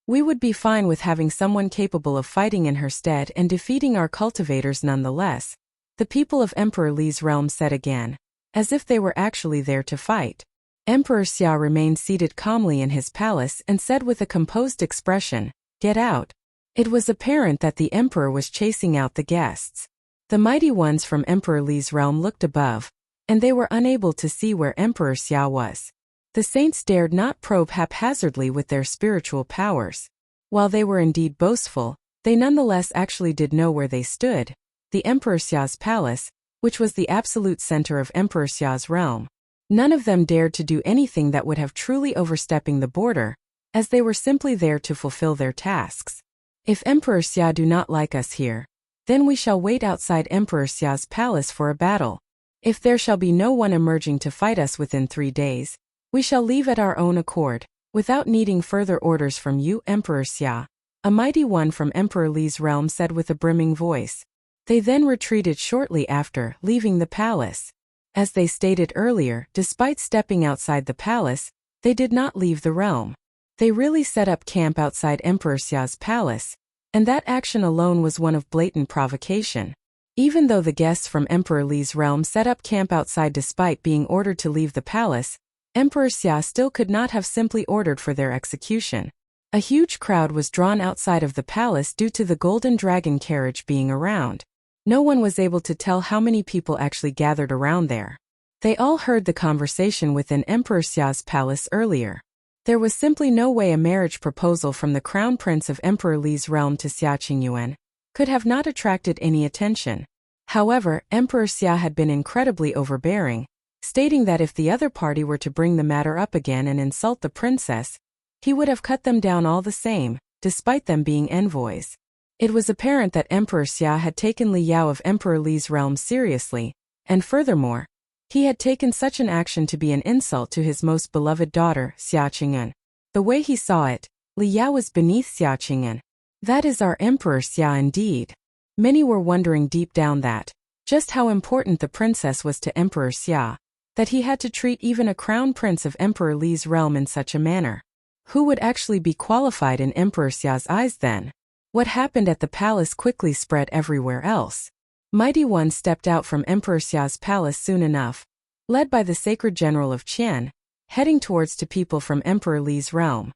We would be fine with having someone capable of fighting in her stead and defeating our cultivators nonetheless, the people of Emperor Li's realm said again, as if they were actually there to fight. Emperor Xia remained seated calmly in his palace and said with a composed expression, get out. It was apparent that the emperor was chasing out the guests. The mighty ones from Emperor Li's realm looked above, and they were unable to see where Emperor Xia was. The saints dared not probe haphazardly with their spiritual powers. While they were indeed boastful, they nonetheless actually did know where they stood, the Emperor Xia's palace, which was the absolute center of Emperor Xia's realm. None of them dared to do anything that would have truly overstepping the border, as they were simply there to fulfill their tasks. If Emperor Xia do not like us here, then we shall wait outside Emperor Xia's palace for a battle. If there shall be no one emerging to fight us within 3 days, we shall leave at our own accord, without needing further orders from you, Emperor Xia, a mighty one from Emperor Li's realm said with a brimming voice. They then retreated shortly after, leaving the palace. As they stated earlier, despite stepping outside the palace, they did not leave the realm. They really set up camp outside Emperor Xia's palace, and that action alone was one of blatant provocation. Even though the guests from Emperor Li's realm set up camp outside despite being ordered to leave the palace, Emperor Xia still could not have simply ordered for their execution. A huge crowd was drawn outside of the palace due to the golden dragon carriage being around. No one was able to tell how many people actually gathered around there. They all heard the conversation within Emperor Xia's palace earlier. There was simply no way a marriage proposal from the crown prince of Emperor Li's realm to Xia Qingyuan could have not attracted any attention. However, Emperor Xia had been incredibly overbearing, stating that if the other party were to bring the matter up again and insult the princess, he would have cut them down all the same, despite them being envoys. It was apparent that Emperor Xia had taken Li Yao of Emperor Li's realm seriously, and furthermore, he had taken such an action to be an insult to his most beloved daughter, Xia Qingyuan. The way he saw it, Li Yao was beneath Xia Qingyuan. That is our Emperor Xia indeed. Many were wondering deep down that, just how important the princess was to Emperor Xia, that he had to treat even a crown prince of Emperor Li's realm in such a manner. Who would actually be qualified in Emperor Xia's eyes then? What happened at the palace quickly spread everywhere else. Mighty ones stepped out from Emperor Xia's palace soon enough, led by the sacred general of Qian, heading towards to people from Emperor Li's realm.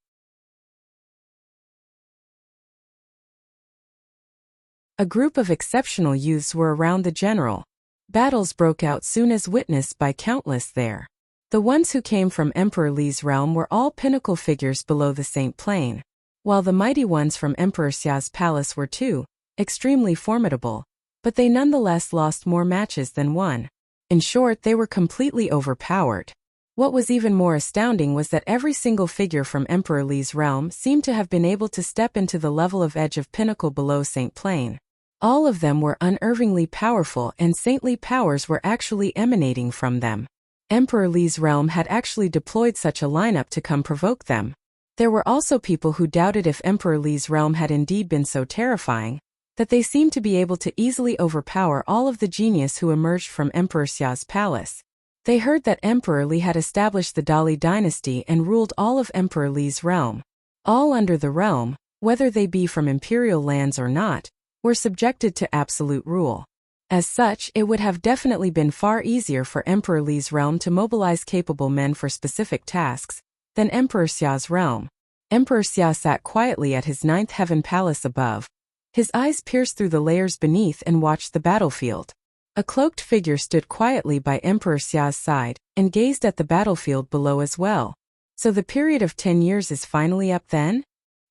A group of exceptional youths were around the general. Battles broke out soon as witnessed by countless there. The ones who came from Emperor Li's realm were all pinnacle figures below the Saint Plane, while the mighty ones from Emperor Xia's palace were too, extremely formidable, but they nonetheless lost more matches than won. In short, they were completely overpowered. What was even more astounding was that every single figure from Emperor Li's realm seemed to have been able to step into the level of edge of pinnacle below Saint Plane. All of them were unerringly powerful and saintly powers were actually emanating from them. Emperor Li's realm had actually deployed such a lineup to come provoke them. There were also people who doubted if Emperor Li's realm had indeed been so terrifying, that they seemed to be able to easily overpower all of the genius who emerged from Emperor Xia's palace. They heard that Emperor Li had established the Dali dynasty and ruled all of Emperor Li's realm. All under the realm, whether they be from imperial lands or not, were subjected to absolute rule. As such, it would have definitely been far easier for Emperor Li's realm to mobilize capable men for specific tasks than Emperor Xia's realm. Emperor Xia sat quietly at his 9th heaven palace above. His eyes pierced through the layers beneath and watched the battlefield. A cloaked figure stood quietly by Emperor Xia's side and gazed at the battlefield below as well. So the period of 10 years is finally up then?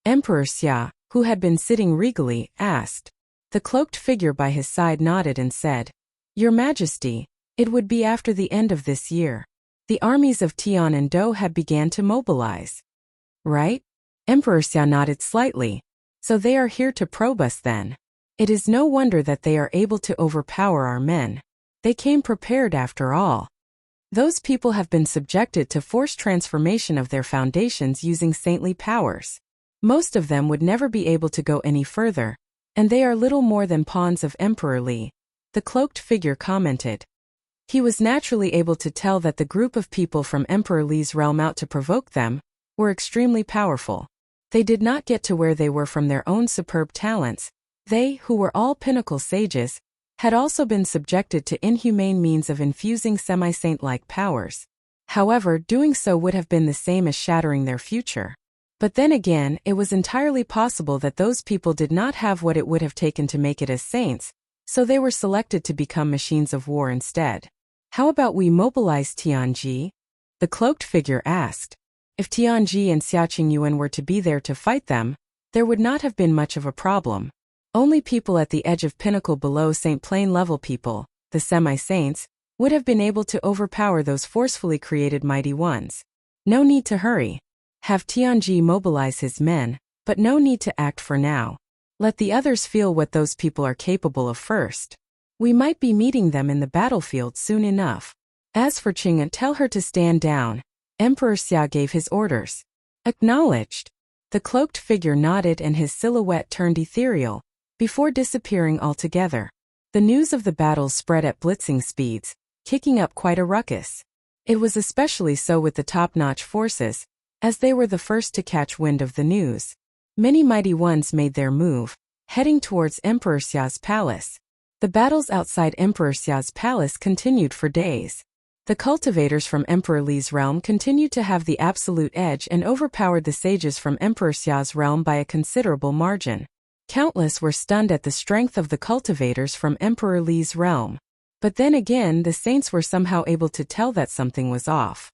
Emperor Xia, who had been sitting regally, asked. The cloaked figure by his side nodded and said, Your Majesty, it would be after the end of this year. The armies of Tian and Dou had began to mobilize. Right? Emperor Xia nodded slightly. So they are here to probe us then. It is no wonder that they are able to overpower our men. They came prepared after all. Those people have been subjected to forced transformation of their foundations using saintly powers. Most of them would never be able to go any further, and they are little more than pawns of Emperor Li, the cloaked figure commented. He was naturally able to tell that the group of people from Emperor Li's realm out to provoke them were extremely powerful. They did not get to where they were from their own superb talents. They, who were all pinnacle sages, had also been subjected to inhumane means of infusing semi-saint-like powers. However, doing so would have been the same as shattering their future. But then again, it was entirely possible that those people did not have what it would have taken to make it as saints, So they were selected to become machines of war instead. How about we mobilize Tianji? The cloaked figure asked. If Tianji and Xiaqing Yuan were to be there to fight them, there would not have been much of a problem. Only people at the edge of pinnacle below Saint Plane level people, the semi-saints, would have been able to overpower those forcefully created mighty ones. No need to hurry. Have Tianji mobilize his men, but no need to act for now. Let the others feel what those people are capable of first. We might be meeting them in the battlefield soon enough. As for Qing'an, tell her to stand down. Emperor Xia gave his orders. Acknowledged. The cloaked figure nodded and his silhouette turned ethereal, before disappearing altogether. The news of the battles spread at blitzing speeds, kicking up quite a ruckus. It was especially so with the top-notch forces, as they were the first to catch wind of the news. Many mighty ones made their move, heading towards Emperor Xia's palace. The battles outside Emperor Xia's palace continued for days. The cultivators from Emperor Li's realm continued to have the absolute edge and overpowered the sages from Emperor Xia's realm by a considerable margin. Countless were stunned at the strength of the cultivators from Emperor Li's realm. But then again, the saints were somehow able to tell that something was off.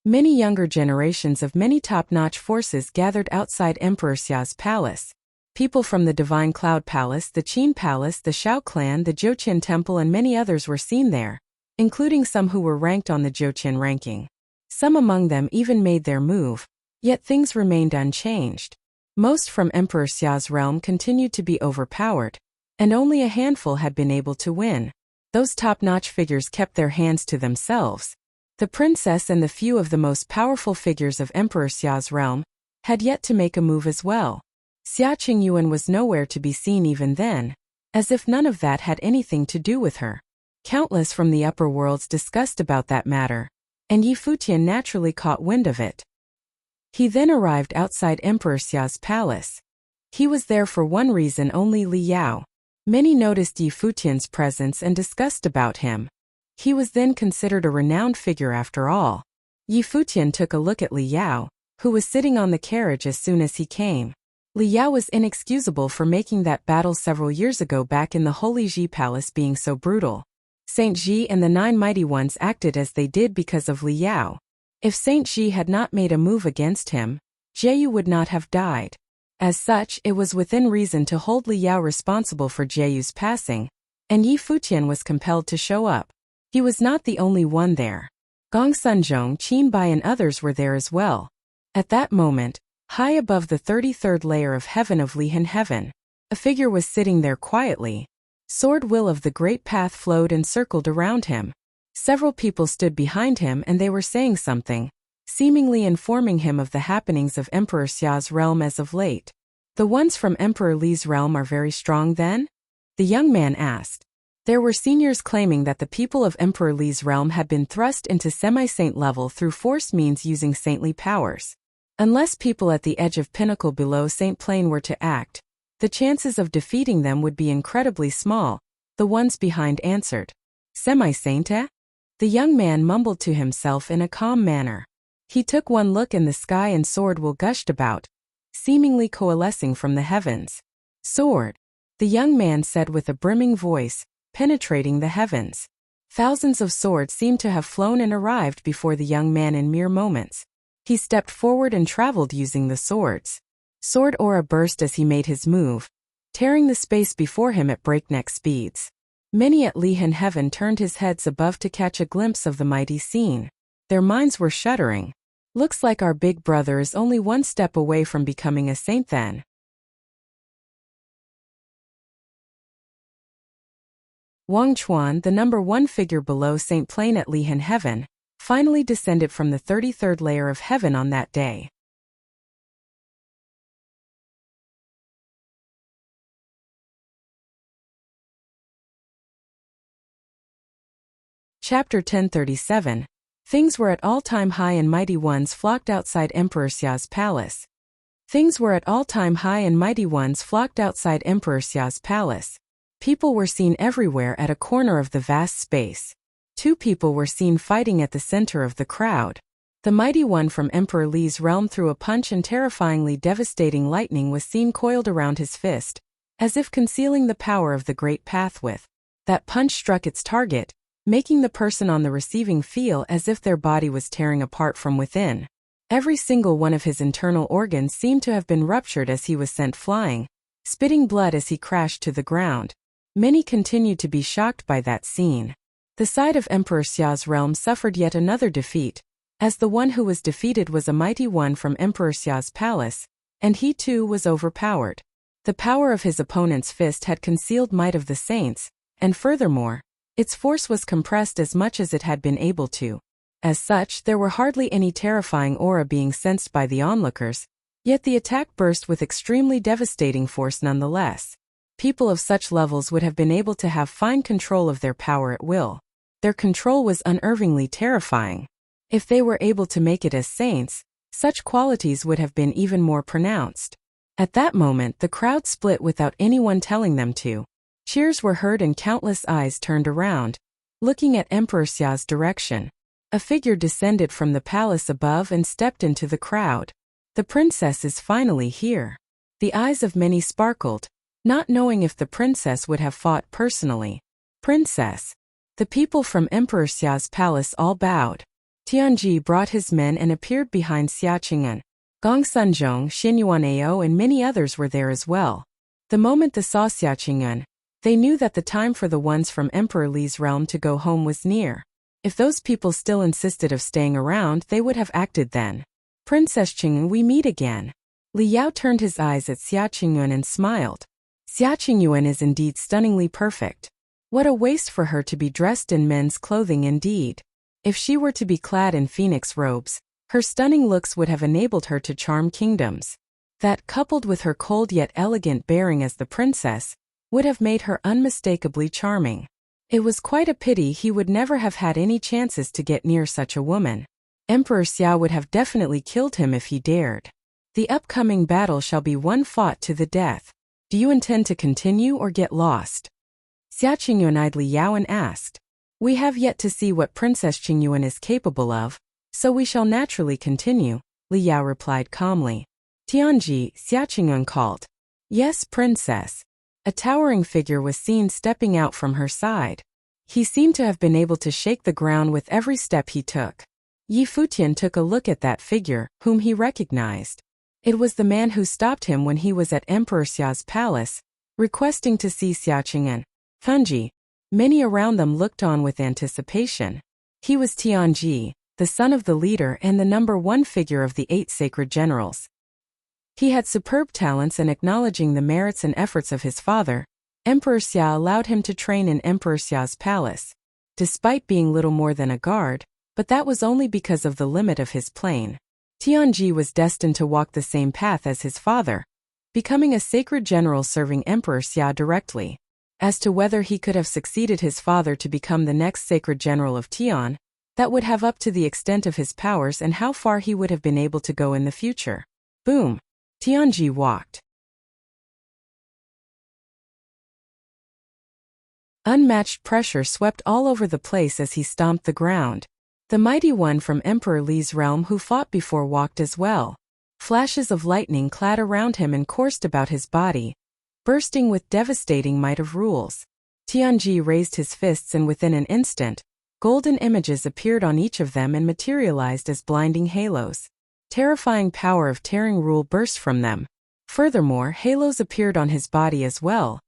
Many younger generations of many top-notch forces gathered outside Emperor Xia's palace. People from the Divine Cloud Palace, the Qin Palace, the Shao Clan, the Zhouqian Temple and many others were seen there, including some who were ranked on the Zhouqian ranking. Some among them even made their move, yet things remained unchanged. Most from Emperor Xia's realm continued to be overpowered, and only a handful had been able to win. Those top-notch figures kept their hands to themselves. The princess and the few of the most powerful figures of Emperor Xia's realm had yet to make a move as well. Xiaqing Yuan was nowhere to be seen even then, as if none of that had anything to do with her. Countless from the upper worlds discussed about that matter, and Yi Futian naturally caught wind of it. He then arrived outside Emperor Xia's palace. He was there for one reason only: Li Yao. Many noticed Yi Futian's presence and discussed about him. He was then considered a renowned figure after all. Yi Futian took a look at Li Yao, who was sitting on the carriage as soon as he came. Li Yao was inexcusable for making that battle several years ago back in the Holy Ji Palace being so brutal. Saint Ji and the 9 mighty ones acted as they did because of Li Yao. If Saint Ji had not made a move against him, Jieyu would not have died. As such, it was within reason to hold Li Yao responsible for Jieyu's passing, and Yi Futian was compelled to show up. He was not the only one there. Gong Sunzhong, Qin Bai and others were there as well. At that moment, high above the 33rd layer of heaven of Lihan Heaven, a figure was sitting there quietly. Sword will of the great path flowed and circled around him. Several people stood behind him and they were saying something, seemingly informing him of the happenings of Emperor Xia's realm as of late. The ones from Emperor Li's realm are very strong then? The young man asked. There were seniors claiming that the people of Emperor Li's realm had been thrust into semi-saint level through forced means using saintly powers. Unless people at the edge of pinnacle below Saint Plane were to act, the chances of defeating them would be incredibly small, the ones behind answered. Semi-saint, eh? The young man mumbled to himself in a calm manner. He took one look and the sky and sword will gushed about, seemingly coalescing from the heavens. Sword, the young man said with a brimming voice, penetrating the heavens. Thousands of swords seemed to have flown and arrived before the young man in mere moments. He stepped forward and traveled using the swords. Sword aura burst as he made his move, tearing the space before him at breakneck speeds. Many at Lihan Heaven turned his heads above to catch a glimpse of the mighty scene. Their minds were shuddering. Looks like our big brother is only one step away from becoming a saint then. Wang Chuan, the number 1 figure below Saint Plane at Lihan Heaven, finally descended from the 33rd layer of heaven on that day. Chapter 1037. Things were at all-time high and mighty ones flocked outside Emperor Xia's palace. Things were at all-time high and mighty ones flocked outside Emperor Xia's palace. People were seen everywhere at a corner of the vast space. 2 people were seen fighting at the center of the crowd. The mighty one from Emperor Li's realm threw a punch, and terrifyingly devastating lightning was seen coiled around his fist, as if concealing the power of the great path with. That punch struck its target, making the person on the receiving feel as if their body was tearing apart from within. Every single one of his internal organs seemed to have been ruptured as he was sent flying, spitting blood as he crashed to the ground. Many continued to be shocked by that scene. The side of Emperor Xia's realm suffered yet another defeat, as the one who was defeated was a mighty one from Emperor Xia's palace, and he too was overpowered. The power of his opponent's fist had concealed might of the saints, and furthermore, its force was compressed as much as it had been able to. As such, there were hardly any terrifying aura being sensed by the onlookers, yet the attack burst with extremely devastating force nonetheless. People of such levels would have been able to have fine control of their power at will. Their control was unerringly terrifying. If they were able to make it as saints, such qualities would have been even more pronounced. At that moment, the crowd split without anyone telling them to. Cheers were heard and countless eyes turned around, looking at Emperor Xia's direction. A figure descended from the palace above and stepped into the crowd. The princess is finally here. The eyes of many sparkled, not knowing if the princess would have fought personally. Princess. The people from Emperor Xia's palace all bowed. Tianji brought his men and appeared behind Xia Qing'an. Gong Sunzhong, Xinyuanao and many others were there as well. The moment they saw Xia Qing'an, they knew that the time for the ones from Emperor Li's realm to go home was near. If those people still insisted of staying around, they would have acted then. Princess Qing'an, we meet again. Li Yao turned his eyes at Xia Qingyuan and smiled. Xia Qingyuan is indeed stunningly perfect. What a waste for her to be dressed in men's clothing indeed. If she were to be clad in phoenix robes, her stunning looks would have enabled her to charm kingdoms. That, coupled with her cold yet elegant bearing as the princess, would have made her unmistakably charming. It was quite a pity he would never have had any chances to get near such a woman. Emperor Xia would have definitely killed him if he dared. The upcoming battle shall be one fought to the death. Do you intend to continue or get lost? Xia Qingyuan eyed Li Yao and asked. We have yet to see what Princess Qingyuan is capable of, so we shall naturally continue, Li Yao replied calmly. Tianji, Xia Qingyuan called. Yes, princess. A towering figure was seen stepping out from her side. He seemed to have been able to shake the ground with every step he took. Yi Futian took a look at that figure, whom he recognized. It was the man who stopped him when he was at Emperor Xia's palace, requesting to see Xia Qing'an. Funji. Many around them looked on with anticipation. He was Tianji, the son of the leader and the number one figure of the 8 sacred generals. He had superb talents, and acknowledging the merits and efforts of his father, Emperor Xia allowed him to train in Emperor Xia's palace, despite being little more than a guard, but that was only because of the limit of his plane. Tianji was destined to walk the same path as his father, becoming a sacred general serving Emperor Xia directly. As to whether he could have succeeded his father to become the next sacred general of Tian, that would have up to the extent of his powers and how far he would have been able to go in the future. Boom! Tianji walked. Unmatched pressure swept all over the place as he stomped the ground. The mighty one from Emperor Li's realm who fought before walked as well. Flashes of lightning clad around him and coursed about his body, bursting with devastating might of rules. Tianji raised his fists, and within an instant, golden images appeared on each of them and materialized as blinding halos. Terrifying power of tearing rule burst from them. Furthermore, halos appeared on his body as well,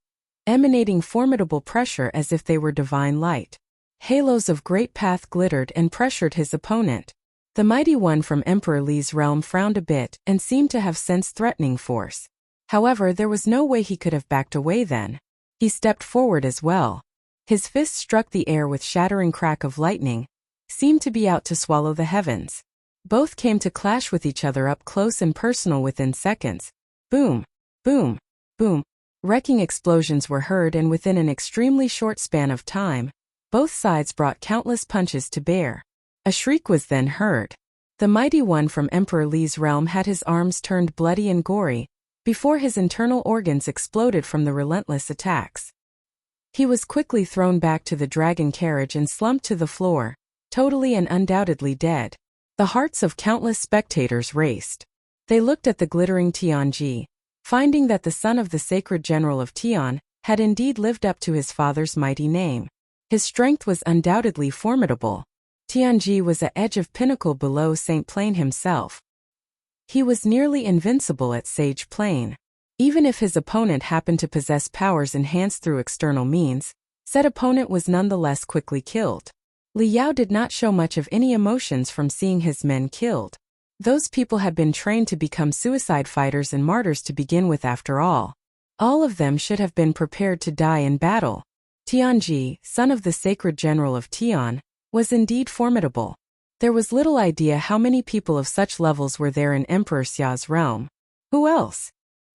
emanating formidable pressure as if they were divine light. Halos of great path glittered and pressured his opponent. The mighty one from Emperor Li's realm frowned a bit and seemed to have sensed threatening force. However, there was no way he could have backed away then. He stepped forward as well. His fist struck the air with shattering crack of lightning, seemed to be out to swallow the heavens. Both came to clash with each other up close and personal within seconds. Boom! Boom! Boom! Wrecking explosions were heard, and within an extremely short span of time, both sides brought countless punches to bear. A shriek was then heard. The mighty one from Emperor Li's realm had his arms turned bloody and gory, before his internal organs exploded from the relentless attacks. He was quickly thrown back to the dragon carriage and slumped to the floor, totally and undoubtedly dead. The hearts of countless spectators raced. They looked at the glittering Tianji, finding that the son of the sacred general of Tian had indeed lived up to his father's mighty name. His strength was undoubtedly formidable. Tianji was a edge of pinnacle below Saint Plain himself. He was nearly invincible at Sage Plain. Even if his opponent happened to possess powers enhanced through external means, said opponent was nonetheless quickly killed. Li Yao did not show much of any emotions from seeing his men killed. Those people had been trained to become suicide fighters and martyrs to begin with after all. All of them should have been prepared to die in battle. Tianji, son of the sacred general of Tian, was indeed formidable. There was little idea how many people of such levels were there in Emperor Xia's realm. Who else?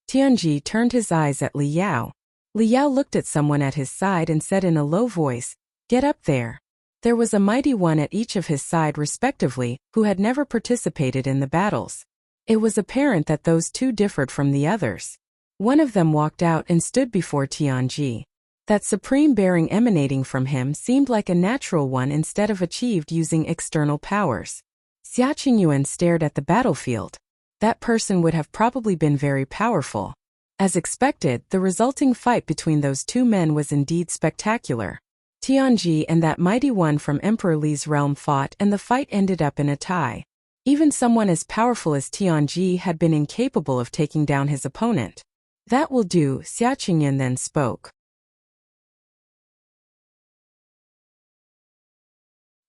Tianji turned his eyes at Li Yao. Li Yao looked at someone at his side and said in a low voice, "Get up there." There was a mighty one at each of his side respectively, who had never participated in the battles. It was apparent that those two differed from the others. One of them walked out and stood before Tianji. That supreme bearing emanating from him seemed like a natural one instead of achieved using external powers. Xia Qingyuan stared at the battlefield. That person would have probably been very powerful. As expected, the resulting fight between those two men was indeed spectacular. Tianji and that mighty one from Emperor Li's realm fought and the fight ended up in a tie. Even someone as powerful as Tianji had been incapable of taking down his opponent. "That will do," Xia Qingyuan then spoke.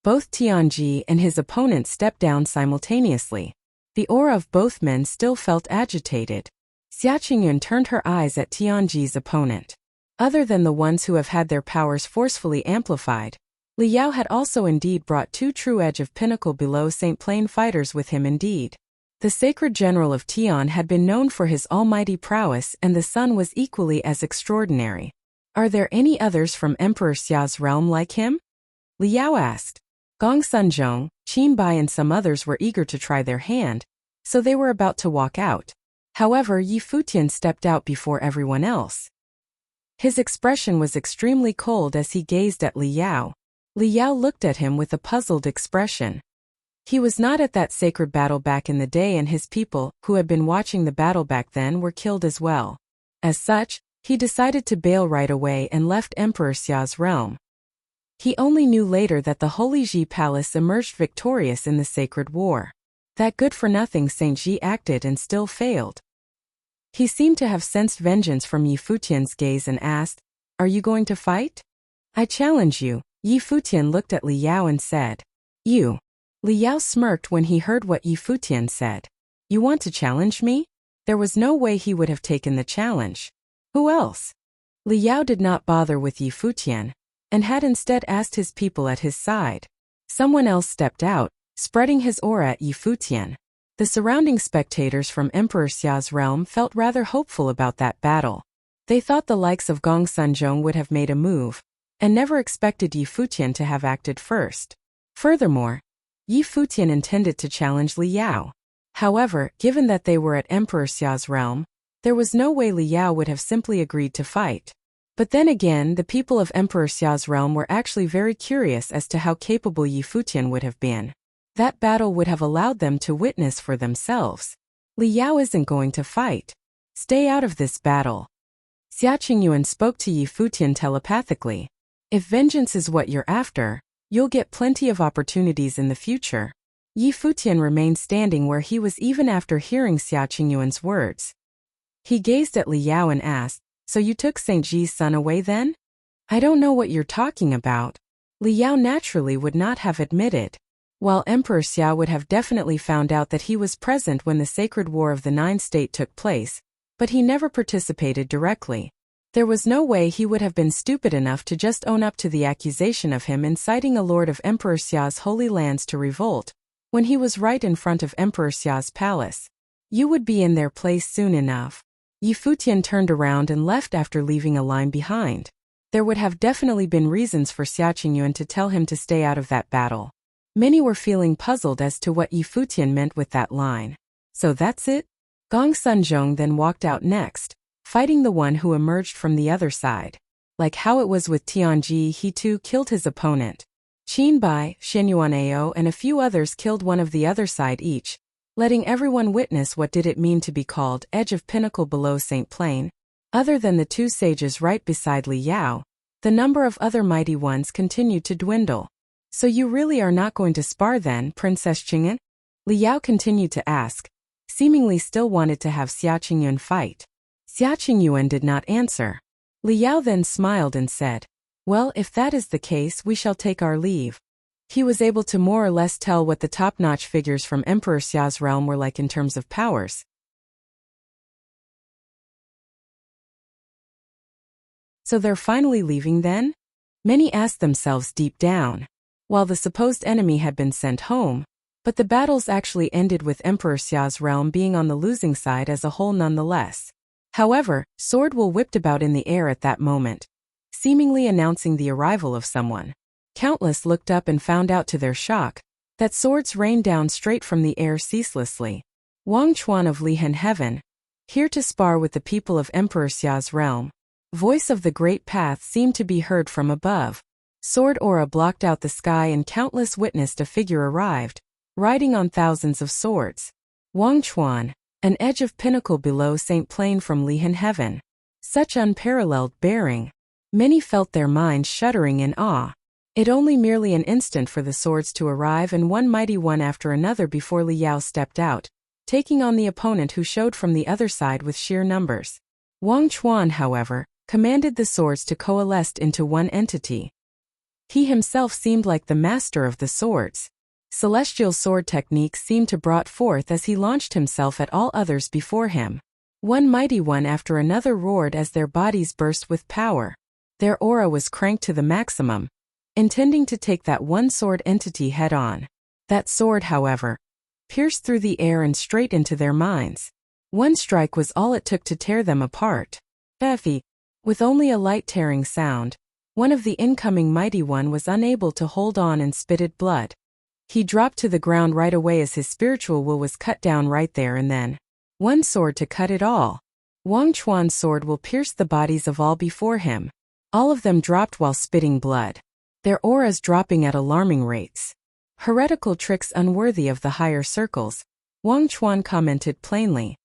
Both Tianji and his opponent stepped down simultaneously. The aura of both men still felt agitated. Xia Qingyuan turned her eyes at Tianji's opponent. Other than the ones who have had their powers forcefully amplified, Li Yao had also indeed brought two true edge of pinnacle below Saint Plain fighters with him indeed. The sacred general of Tian had been known for his almighty prowess and the son was equally as extraordinary. Are there any others from Emperor Xia's realm like him? Li Yao asked. Gong Sunzhong, Qin Bai and some others were eager to try their hand, so they were about to walk out. However, Yi Futian stepped out before everyone else. His expression was extremely cold as he gazed at Li Yao. Li Yao looked at him with a puzzled expression. He was not at that sacred battle back in the day and his people, who had been watching the battle back then, were killed as well. As such, he decided to bail right away and left Emperor Xia's realm. He only knew later that the Holy Ji Palace emerged victorious in the sacred war. That good-for-nothing Saint Ji acted and still failed. He seemed to have sensed vengeance from Yi Futian's gaze and asked, "Are you going to fight?" "I challenge you." Yi Futian looked at Li Yao and said. "You." Li Yao smirked when he heard what Yi Futian said. "You want to challenge me?" There was no way he would have taken the challenge. Who else? Li Yao did not bother with Yi Futian, and had instead asked his people at his side. Someone else stepped out, spreading his aura at Yi Futian. The surrounding spectators from Emperor Xia's realm felt rather hopeful about that battle. They thought the likes of Gong Sunzhong would have made a move, and never expected Yi Futian to have acted first. Furthermore, Yi Futian intended to challenge Li Yao. However, given that they were at Emperor Xia's realm, there was no way Li Yao would have simply agreed to fight. But then again, the people of Emperor Xia's realm were actually very curious as to how capable Yi Futian would have been. That battle would have allowed them to witness for themselves. Li Yao isn't going to fight. Stay out of this battle. Xia Qingyuan spoke to Yi Futian telepathically. If vengeance is what you're after, you'll get plenty of opportunities in the future. Yi Futian remained standing where he was even after hearing Xia Qingyuan's words. He gazed at Li Yao and asked, "So you took Saint Ji's son away then?" "I don't know what you're talking about." Li Yao naturally would not have admitted. While Emperor Xia would have definitely found out that he was present when the Sacred War of the Nine State took place, but he never participated directly. There was no way he would have been stupid enough to just own up to the accusation of him inciting a lord of Emperor Xia's holy lands to revolt, when he was right in front of Emperor Xia's palace. You would be in their place soon enough. Yi Futian turned around and left after leaving a line behind. There would have definitely been reasons for Xia Qingyuan to tell him to stay out of that battle. Many were feeling puzzled as to what Yi Futian meant with that line. So that's it? Gong Sunzhong then walked out next, fighting the one who emerged from the other side. Like how it was with Tianji, he too killed his opponent. Qin Bai, Xinyuanao and a few others killed one of the other side each, letting everyone witness what did it mean to be called edge of pinnacle below St. Plain. Other than the two sages right beside Li Yao, the number of other mighty ones continued to dwindle. So you really are not going to spar then, Princess Qingyan? Li Yao continued to ask, seemingly still wanted to have Xia Qingyuan fight. Xia Qingyuan did not answer. Li Yao then smiled and said, well, if that is the case we shall take our leave. He was able to more or less tell what the top-notch figures from Emperor Xia's realm were like in terms of powers. So they're finally leaving then? Many asked themselves deep down. While the supposed enemy had been sent home, but the battles actually ended with Emperor Xia's realm being on the losing side as a whole nonetheless. However, Swordwill whipped about in the air at that moment, seemingly announcing the arrival of someone. Countless looked up and found out to their shock that swords rained down straight from the air ceaselessly. Wang Chuan of Lihan Heaven, here to spar with the people of Emperor Xia's realm. Voice of the Great Path seemed to be heard from above. Sword aura blocked out the sky and countless witnessed a figure arrived, riding on thousands of swords. Wang Chuan, an edge of pinnacle below St. Plain from Lihan Heaven. Such unparalleled bearing. Many felt their minds shuddering in awe. It only merely an instant for the swords to arrive and one mighty one after another before Li Yao stepped out, taking on the opponent who showed from the other side with sheer numbers. Wang Chuan, however, commanded the swords to coalesce into one entity. He himself seemed like the master of the swords. Celestial sword techniques seemed to brought forth as he launched himself at all others before him. One mighty one after another roared as their bodies burst with power. Their aura was cranked to the maximum, intending to take that one sword entity head-on. That sword, however, pierced through the air and straight into their minds. One strike was all it took to tear them apart. With only a light tearing sound, one of the incoming mighty one was unable to hold on and spitted blood. He dropped to the ground right away as his spiritual will was cut down right there and then. One sword to cut it all. Wang Chuan's sword will pierce the bodies of all before him. All of them dropped while spitting blood. Their auras dropping at alarming rates. Heretical tricks unworthy of the higher circles, Wang Chuan commented plainly.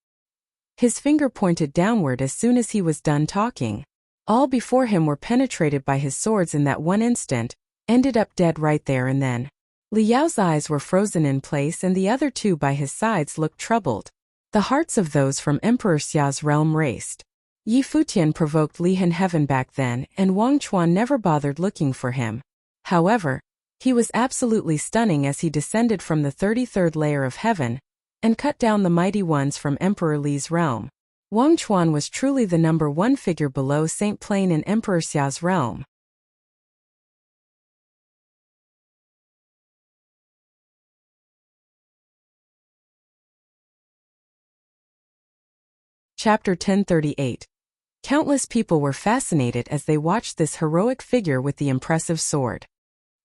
His finger pointed downward as soon as he was done talking. All before him were penetrated by his swords in that one instant, ended up dead right there and then. Li Yao's eyes were frozen in place and the other two by his sides looked troubled. The hearts of those from Emperor Xia's realm raced. Yi Futian provoked Lihan Heaven back then and Wang Chuan never bothered looking for him. However, he was absolutely stunning as he descended from the 33rd layer of heaven and cut down the mighty ones from Emperor Li's realm. Wang Chuan was truly the number one figure below St. Plain in Emperor Xia's realm. Chapter 1038. Countless people were fascinated as they watched this heroic figure with the impressive sword.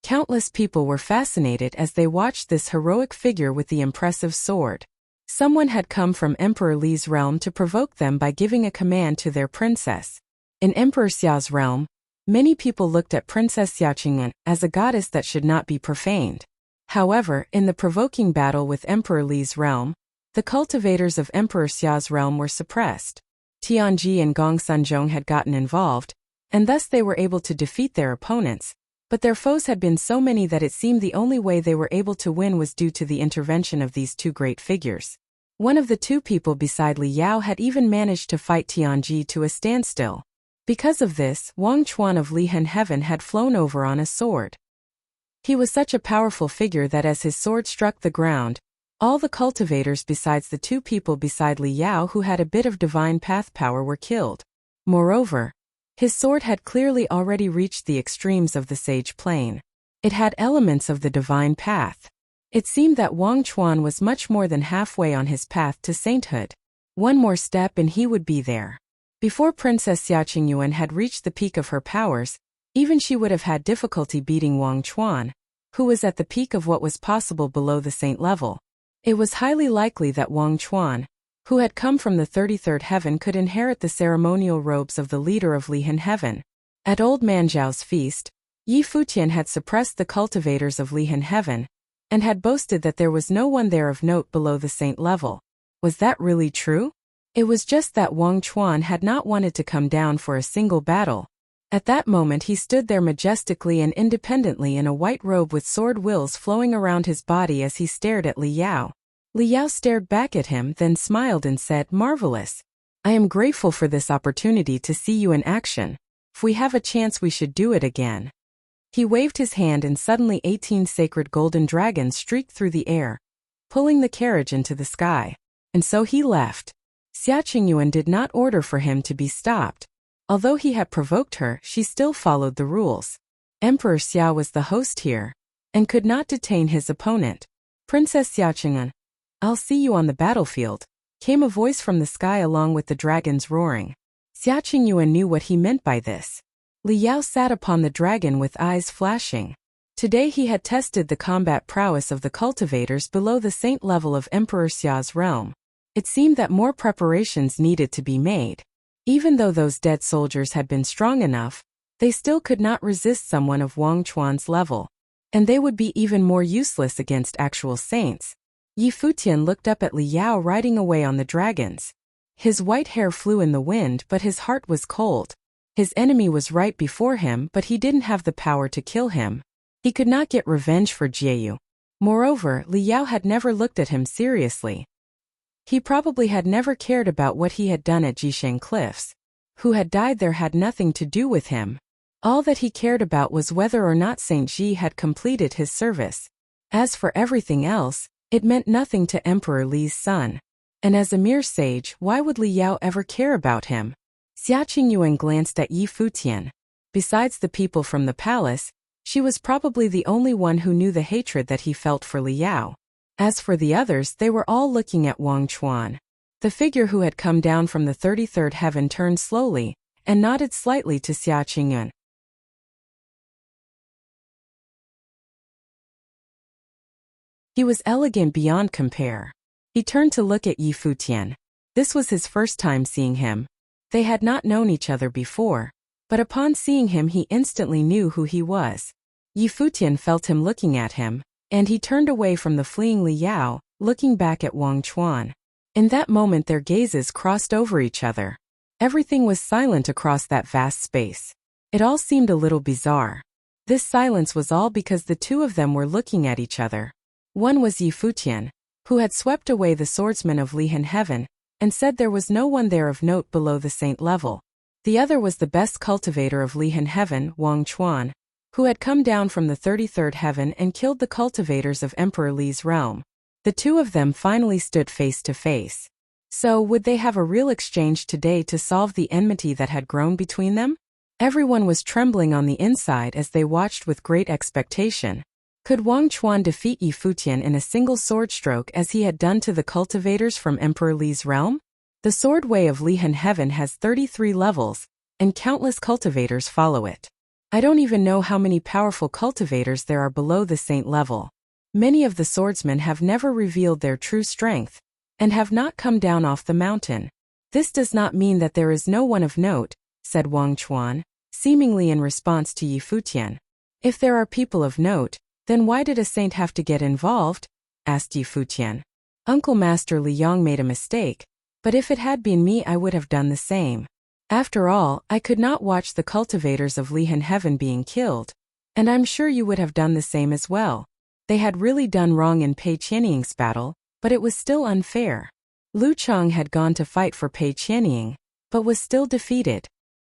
Countless people were fascinated as they watched this heroic figure with the impressive sword. Someone had come from Emperor Li's realm to provoke them by giving a command to their princess. In Emperor Xia's realm, many people looked at Princess Xia Qingyuan as a goddess that should not be profaned. However, in the provoking battle with Emperor Li's realm, the cultivators of Emperor Xia's realm were suppressed. Tianji and Gong Sunzhong had gotten involved, and thus they were able to defeat their opponents, but their foes had been so many that it seemed the only way they were able to win was due to the intervention of these two great figures. One of the two people beside Li Yao had even managed to fight Tianji to a standstill. Because of this, Wang Chuan of Lihan Heaven had flown over on a sword. He was such a powerful figure that as his sword struck the ground, all the cultivators besides the two people beside Li Yao who had a bit of divine path power were killed. Moreover, his sword had clearly already reached the extremes of the sage plane. It had elements of the divine path. It seemed that Wang Chuan was much more than halfway on his path to sainthood. One more step and he would be there. Before Princess Xia Qingyuan had reached the peak of her powers, even she would have had difficulty beating Wang Chuan, who was at the peak of what was possible below the saint level. It was highly likely that Wang Chuan, who had come from the 33rd heaven, could inherit the ceremonial robes of the leader of Lihan Heaven. At old man Zhao's feast, Yi Futian had suppressed the cultivators of Lihan Heaven, and had boasted that there was no one there of note below the saint level. Was that really true? It was just that Wang Chuan had not wanted to come down for a single battle. At that moment he stood there majestically and independently in a white robe with sword wills flowing around his body as he stared at Li Yao. Li Yao stared back at him, then smiled and said, "Marvelous. I am grateful for this opportunity to see you in action. If we have a chance we should do it again." He waved his hand and suddenly 18 sacred golden dragons streaked through the air, pulling the carriage into the sky. And so he left. Xia Qingyuan did not order for him to be stopped. Although he had provoked her, she still followed the rules. Emperor Xia was the host here, and could not detain his opponent. "Princess Xia Qingyuan, I'll see you on the battlefield," came a voice from the sky along with the dragons roaring. Xia Qingyuan knew what he meant by this. Li Yao sat upon the dragon with eyes flashing. Today he had tested the combat prowess of the cultivators below the saint level of Emperor Xia's realm. It seemed that more preparations needed to be made. Even though those dead soldiers had been strong enough, they still could not resist someone of Wang Chuan's level. And they would be even more useless against actual saints. Yi Futian looked up at Li Yao riding away on the dragons. His white hair flew in the wind, but his heart was cold. His enemy was right before him, but he didn't have the power to kill him. He could not get revenge for Jieyu. Moreover, Li Yao had never looked at him seriously. He probably had never cared about what he had done at Jisheng Cliffs. Who had died there had nothing to do with him. All that he cared about was whether or not Saint Ji had completed his service. As for everything else, it meant nothing to Emperor Li's son. And as a mere sage, why would Li Yao ever care about him? Xia Qingyuan glanced at Yi Futian. Besides the people from the palace, she was probably the only one who knew the hatred that he felt for Li Yao. As for the others, they were all looking at Wang Chuan. The figure who had come down from the 33rd heaven turned slowly, and nodded slightly to Xia Qingyuan. He was elegant beyond compare. He turned to look at Yi Futian. This was his first time seeing him. They had not known each other before, but upon seeing him he instantly knew who he was. Yi Futian felt him looking at him, and he turned away from the fleeing Li Yao, looking back at Wang Chuan. In that moment their gazes crossed over each other. Everything was silent across that vast space. It all seemed a little bizarre. This silence was all because the two of them were looking at each other. One was Yi Futian, who had swept away the swordsman of Lihan Heaven, and said there was no one there of note below the saint level. The other was the best cultivator of Lihan Heaven, Wang Chuan, who had come down from the 33rd heaven and killed the cultivators of Emperor Li's realm. The two of them finally stood face to face. So, would they have a real exchange today to solve the enmity that had grown between them? Everyone was trembling on the inside as they watched with great expectation. Could Wang Chuan defeat Yi Futian in a single sword stroke as he had done to the cultivators from Emperor Li's realm? The sword way of Lihan Heaven has 33 levels, and countless cultivators follow it. I don't even know how many powerful cultivators there are below the saint level. Many of the swordsmen have never revealed their true strength, and have not come down off the mountain. This does not mean that there is no one of note, said Wang Chuan, seemingly in response to Yi Futian. If there are people of note, then why did a saint have to get involved? Asked Yi Futian. Uncle Master Li Yong made a mistake, but if it had been me I would have done the same. After all, I could not watch the cultivators of Lihan Heaven being killed, and I'm sure you would have done the same as well. They had really done wrong in Pei Qianying's battle, but it was still unfair. Lu Chang had gone to fight for Pei Qianying, but was still defeated.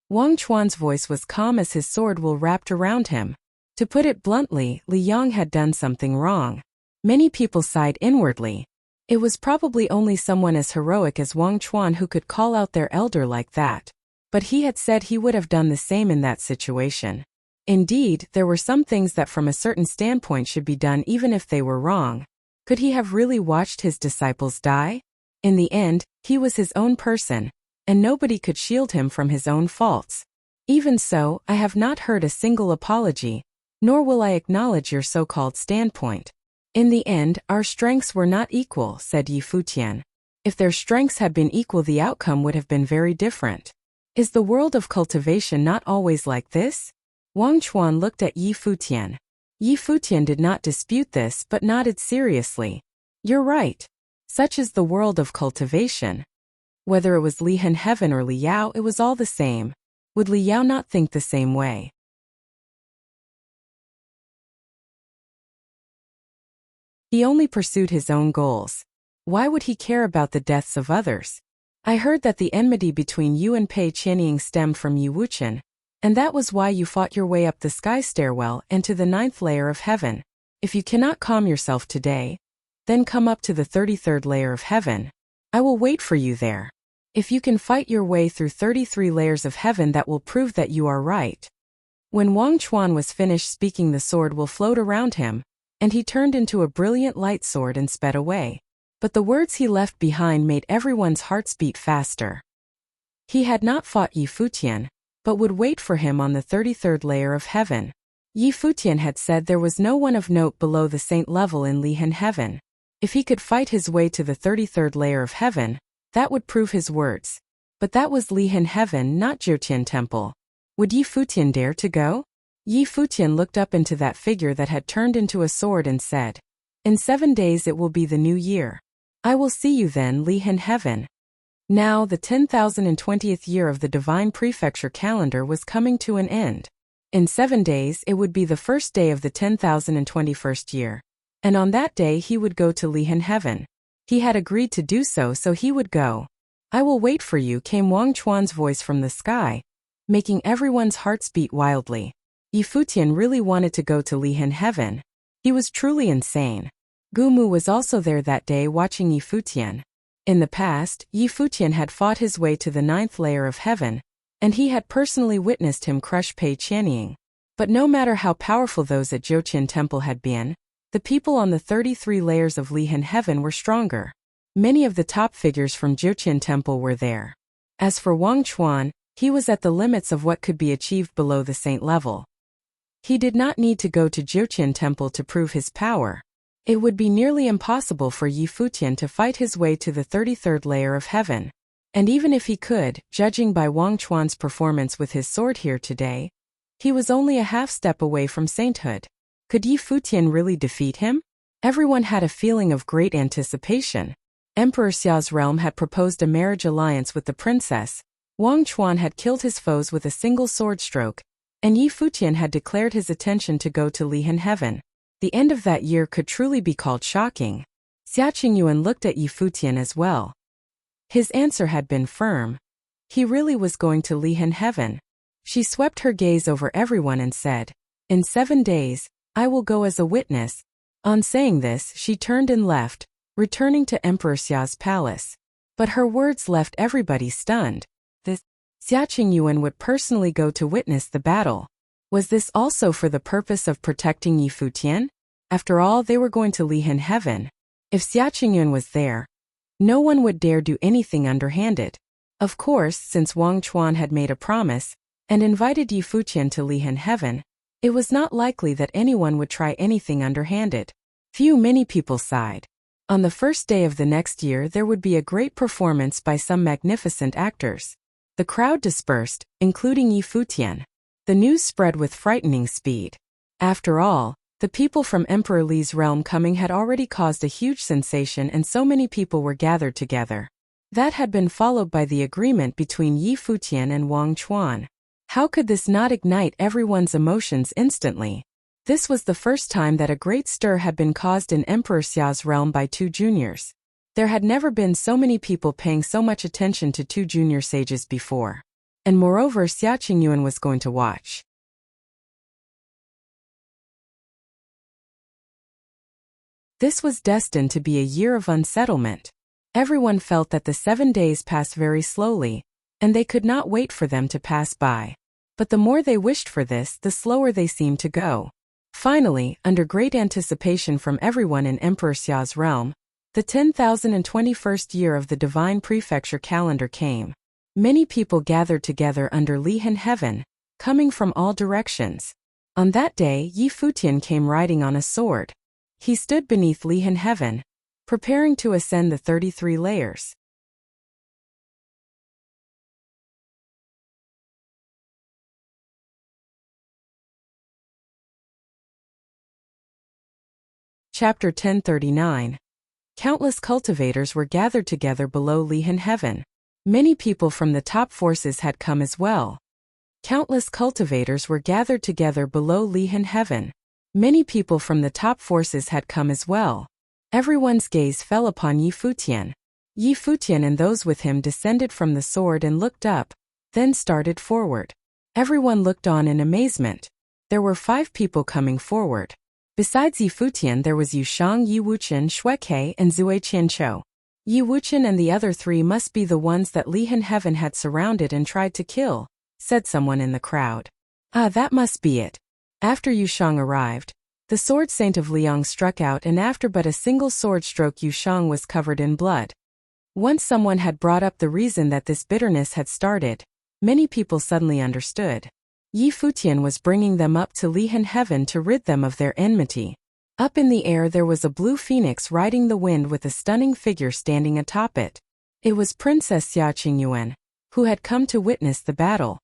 Wang Chuan's voice was calm as his sword will wrapped around him. To put it bluntly, Li Yong had done something wrong. Many people sighed inwardly. It was probably only someone as heroic as Wang Chuan who could call out their elder like that. But he had said he would have done the same in that situation. Indeed, there were some things that from a certain standpoint should be done even if they were wrong. Could he have really watched his disciples die? In the end, he was his own person, and nobody could shield him from his own faults. Even so, I have not heard a single apology, nor will I acknowledge your so-called standpoint. In the end, our strengths were not equal, said Yi Futian. If their strengths had been equal, the outcome would have been very different. Is the world of cultivation not always like this? Wang Chuan looked at Yi Futian. Yi Futian did not dispute this but nodded seriously. You're right. Such is the world of cultivation. Whether it was Lihan Heaven or Li Yao, it was all the same. Would Li Yao not think the same way? He only pursued his own goals. Why would he care about the deaths of others? I heard that the enmity between you and Pei Qianying stemmed from Yi Wuxian, and that was why you fought your way up the sky stairwell and to the 9th layer of heaven. If you cannot calm yourself today, then come up to the 33rd layer of heaven. I will wait for you there. If you can fight your way through 33 layers of heaven, that will prove that you are right. When Wang Chuan was finished speaking, the sword will float around him, and he turned into a brilliant light sword and sped away. But the words he left behind made everyone's hearts beat faster. He had not fought Yi Futian, but would wait for him on the 33rd layer of heaven. Yi Futian had said there was no one of note below the saint level in Lihan Heaven. If he could fight his way to the 33rd layer of heaven, that would prove his words. But that was Lihan Heaven, not Jiutian Temple. Would Yi Futian dare to go? Yi Futian looked up into that figure that had turned into a sword and said, "In 7 days it will be the new year. I will see you then, Lihan Heaven." Now the 10,020th year of the divine prefecture calendar was coming to an end. In 7 days it would be the first day of the 10,021st year. And on that day he would go to Lihan Heaven. He had agreed to do so, so he would go. "I will wait for you," came Wang Chuan's voice from the sky, making everyone's hearts beat wildly. Yi Futian really wanted to go to Lihan Heaven. He was truly insane. Gumu was also there that day watching Yi Futian. In the past, Yi Futian had fought his way to the 9th layer of heaven, and he had personally witnessed him crush Pei Qianying. But no matter how powerful those at Jiutian Temple had been, the people on the 33 layers of Lihan Heaven were stronger. Many of the top figures from Jiutian Temple were there. As for Wang Chuan, he was at the limits of what could be achieved below the saint level. He did not need to go to Jiutian Temple to prove his power. It would be nearly impossible for Yi Futian to fight his way to the 33rd layer of heaven. And even if he could, judging by Wang Chuan's performance with his sword here today, he was only a half step away from sainthood. Could Yi Futian really defeat him? Everyone had a feeling of great anticipation. Emperor Xiao's realm had proposed a marriage alliance with the princess. Wang Chuan had killed his foes with a single sword stroke, and Yi Futian had declared his intention to go to Lihan Heaven. The end of that year could truly be called shocking. Xia Qingyuan looked at Yi Futian as well. His answer had been firm. He really was going to Lihan Heaven. She swept her gaze over everyone and said, "In 7 days, I will go as a witness." On saying this, she turned and left, returning to Emperor Xiao's palace. But her words left everybody stunned. Xia Qingyuan would personally go to witness the battle. Was this also for the purpose of protecting Yi Futian? After all, they were going to Lihan Heaven. If Xia Qingyuan was there, no one would dare do anything underhanded. Of course, since Wang Chuan had made a promise and invited Yi Futian to Lihan Heaven, it was not likely that anyone would try anything underhanded. Many people sighed. On the first day of the next year there would be a great performance by some magnificent actors. The crowd dispersed, including Yi Futian. The news spread with frightening speed. After all, the people from Emperor Li's realm coming had already caused a huge sensation, and so many people were gathered together. That had been followed by the agreement between Yi Futian and Wang Chuan. How could this not ignite everyone's emotions instantly? This was the first time that a great stir had been caused in Emperor Xiao's realm by 2 juniors. There had never been so many people paying so much attention to 2 junior sages before. And moreover, Xia Qingyuan was going to watch. This was destined to be a year of unsettlement. Everyone felt that the 7 days passed very slowly, and they could not wait for them to pass by. But the more they wished for this, the slower they seemed to go. Finally, under great anticipation from everyone in Emperor Xiao's realm, the 10,021st year of the divine prefecture calendar came. Many people gathered together under Lihan Heaven, coming from all directions. On that day, Yi Futian came riding on a sword. He stood beneath Lihan Heaven, preparing to ascend the 33 layers. Chapter 1039. Countless cultivators were gathered together below Lihan Heaven. Many people from the top forces had come as well. Countless cultivators were gathered together below Lihan Heaven. Many people from the top forces had come as well. Everyone's gaze fell upon Yi Futian. Yi Futian and those with him descended from the sword and looked up, then started forward. Everyone looked on in amazement. There were 5 people coming forward. Besides Yi Futian there was Yu Shang, Yi Wuqian, Shui Ke, and Zui Qianqiu. Yi Wuqian and the other 3 must be the ones that Lihan Heaven had surrounded and tried to kill, said someone in the crowd. Ah, that must be it. After Yu Shang arrived, the sword saint of Liang struck out, and after but a single sword stroke Yu Shang was covered in blood. Once someone had brought up the reason that this bitterness had started, many people suddenly understood. Yi Futian was bringing them up to Lihan Heaven to rid them of their enmity. Up in the air there was a blue phoenix riding the wind with a stunning figure standing atop it. It was Princess Xia Qingyuan, who had come to witness the battle.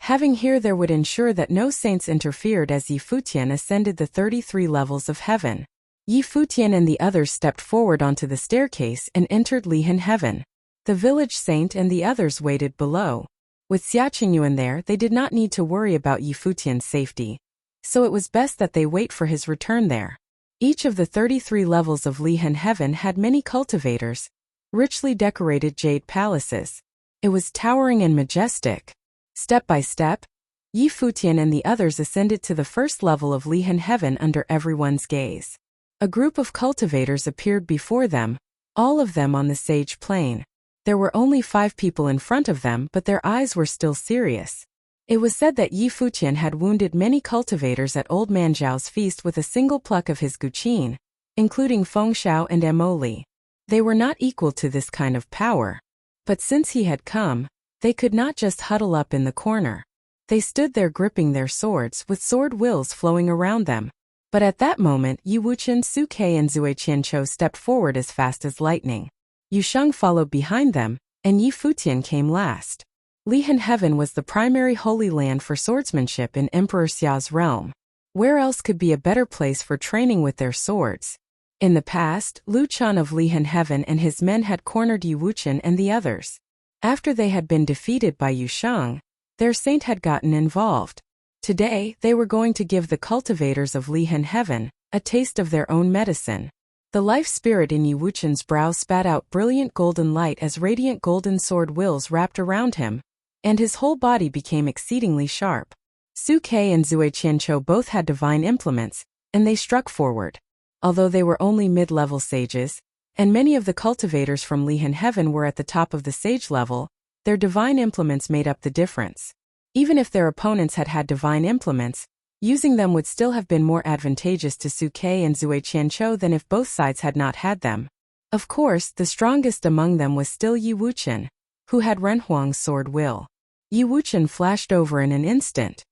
Having here there would ensure that no saints interfered as Yi Futian ascended the 33 levels of heaven. Yi Futian and the others stepped forward onto the staircase and entered Lihan Heaven. The village saint and the others waited below. With Xia Qingyuan there, they did not need to worry about Yi Futian's safety, so it was best that they wait for his return there. Each of the 33 levels of Lihan Heaven had many cultivators, richly decorated jade palaces. It was towering and majestic. Step by step, Yi Futian and the others ascended to the first level of Lihan Heaven under everyone's gaze. A group of cultivators appeared before them, all of them on the sage plane. There were only 5 people in front of them, but their eyes were still serious. It was said that Yi Futian had wounded many cultivators at Old Man Zhao's feast with a single pluck of his guqin, including Feng Xiao and Mo Li. They were not equal to this kind of power. But since he had come, they could not just huddle up in the corner. They stood there gripping their swords with sword wills flowing around them. But at that moment Yi Wuqian, Su Ke and Zui Qianqiu stepped forward as fast as lightning. Yu Shang followed behind them, and Yi Futian came last. Lihan Heaven was the primary holy land for swordsmanship in Emperor Xia's realm. Where else could be a better place for training with their swords? In the past, Lu Chan of Lihan Heaven and his men had cornered Yi Wuqian and the others. After they had been defeated by Yu Shang, their saint had gotten involved. Today, they were going to give the cultivators of Lihan Heaven a taste of their own medicine. The life spirit in Yi Wuqian's brow spat out brilliant golden light as radiant golden sword wills wrapped around him, and his whole body became exceedingly sharp. Su Ke and Zui Qianqiu both had divine implements, and they struck forward. Although they were only mid-level sages, and many of the cultivators from Lihan Heaven were at the top of the sage level, their divine implements made up the difference. Even if their opponents had had divine implements, using them would still have been more advantageous to Su Ke and Zui Qianqiu than if both sides had not had them. Of course, the strongest among them was still Yi Wuqian, who had Renhuang's sword will. Yi Wuqian flashed over in an instant.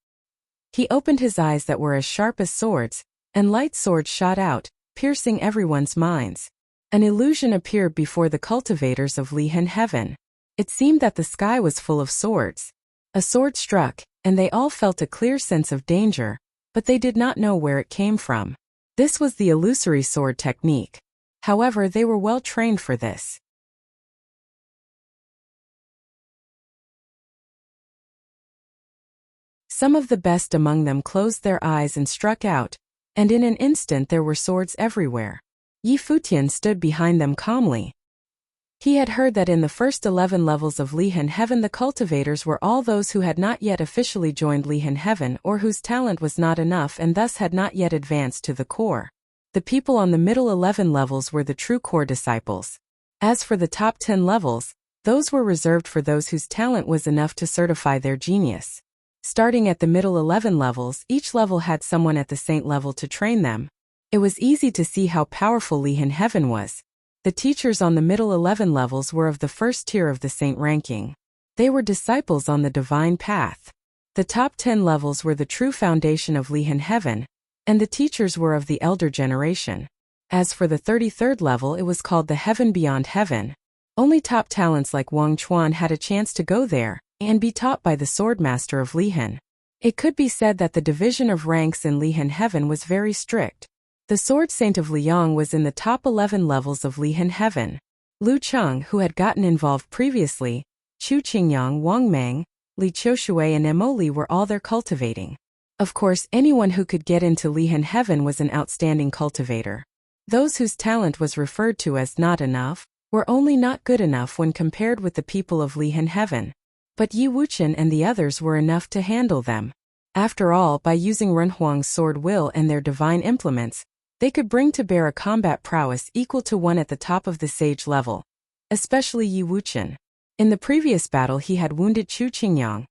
He opened his eyes that were as sharp as swords, and light swords shot out, piercing everyone's minds. An illusion appeared before the cultivators of Lihan Heaven. It seemed that the sky was full of swords. A sword struck, and they all felt a clear sense of danger, but they did not know where it came from. This was the illusory sword technique. However, they were well trained for this. Some of the best among them closed their eyes and struck out, and in an instant there were swords everywhere. Yi Futian stood behind them calmly. He had heard that in the first 11 levels of Lihan Heaven the cultivators were all those who had not yet officially joined Lihan Heaven or whose talent was not enough and thus had not yet advanced to the core. The people on the middle 11 levels were the true core disciples. As for the top 10 levels, those were reserved for those whose talent was enough to certify their genius. Starting at the middle 11 levels, each level had someone at the saint level to train them. It was easy to see how powerful Lihan Heaven was. The teachers on the middle 11 levels were of the first tier of the saint ranking. They were disciples on the divine path. The top 10 levels were the true foundation of Lihan Heaven, and the teachers were of the elder generation. As for the 33rd level, it was called the Heaven Beyond Heaven. Only top talents like Wang Chuan had a chance to go there and be taught by the swordmaster of Lihan. It could be said that the division of ranks in Lihan Heaven was very strict. The sword saint of Liang was in the top 11 levels of Lihan heaven. Lu Cheng, who had gotten involved previously, Chu Qingyang, Wang Meng, Li Qiushui and Mo Li were all there cultivating. Of course, anyone who could get into Lihan heaven was an outstanding cultivator. Those whose talent was referred to as not enough were only not good enough when compared with the people of Lihan heaven. But Yi Wuqian and the others were enough to handle them. After all, by using Ren Huang's sword will and their divine implements, they could bring to bear a combat prowess equal to one at the top of the sage level. Especially Yi Wuqian. In the previous battle he had wounded Chu Qingyang,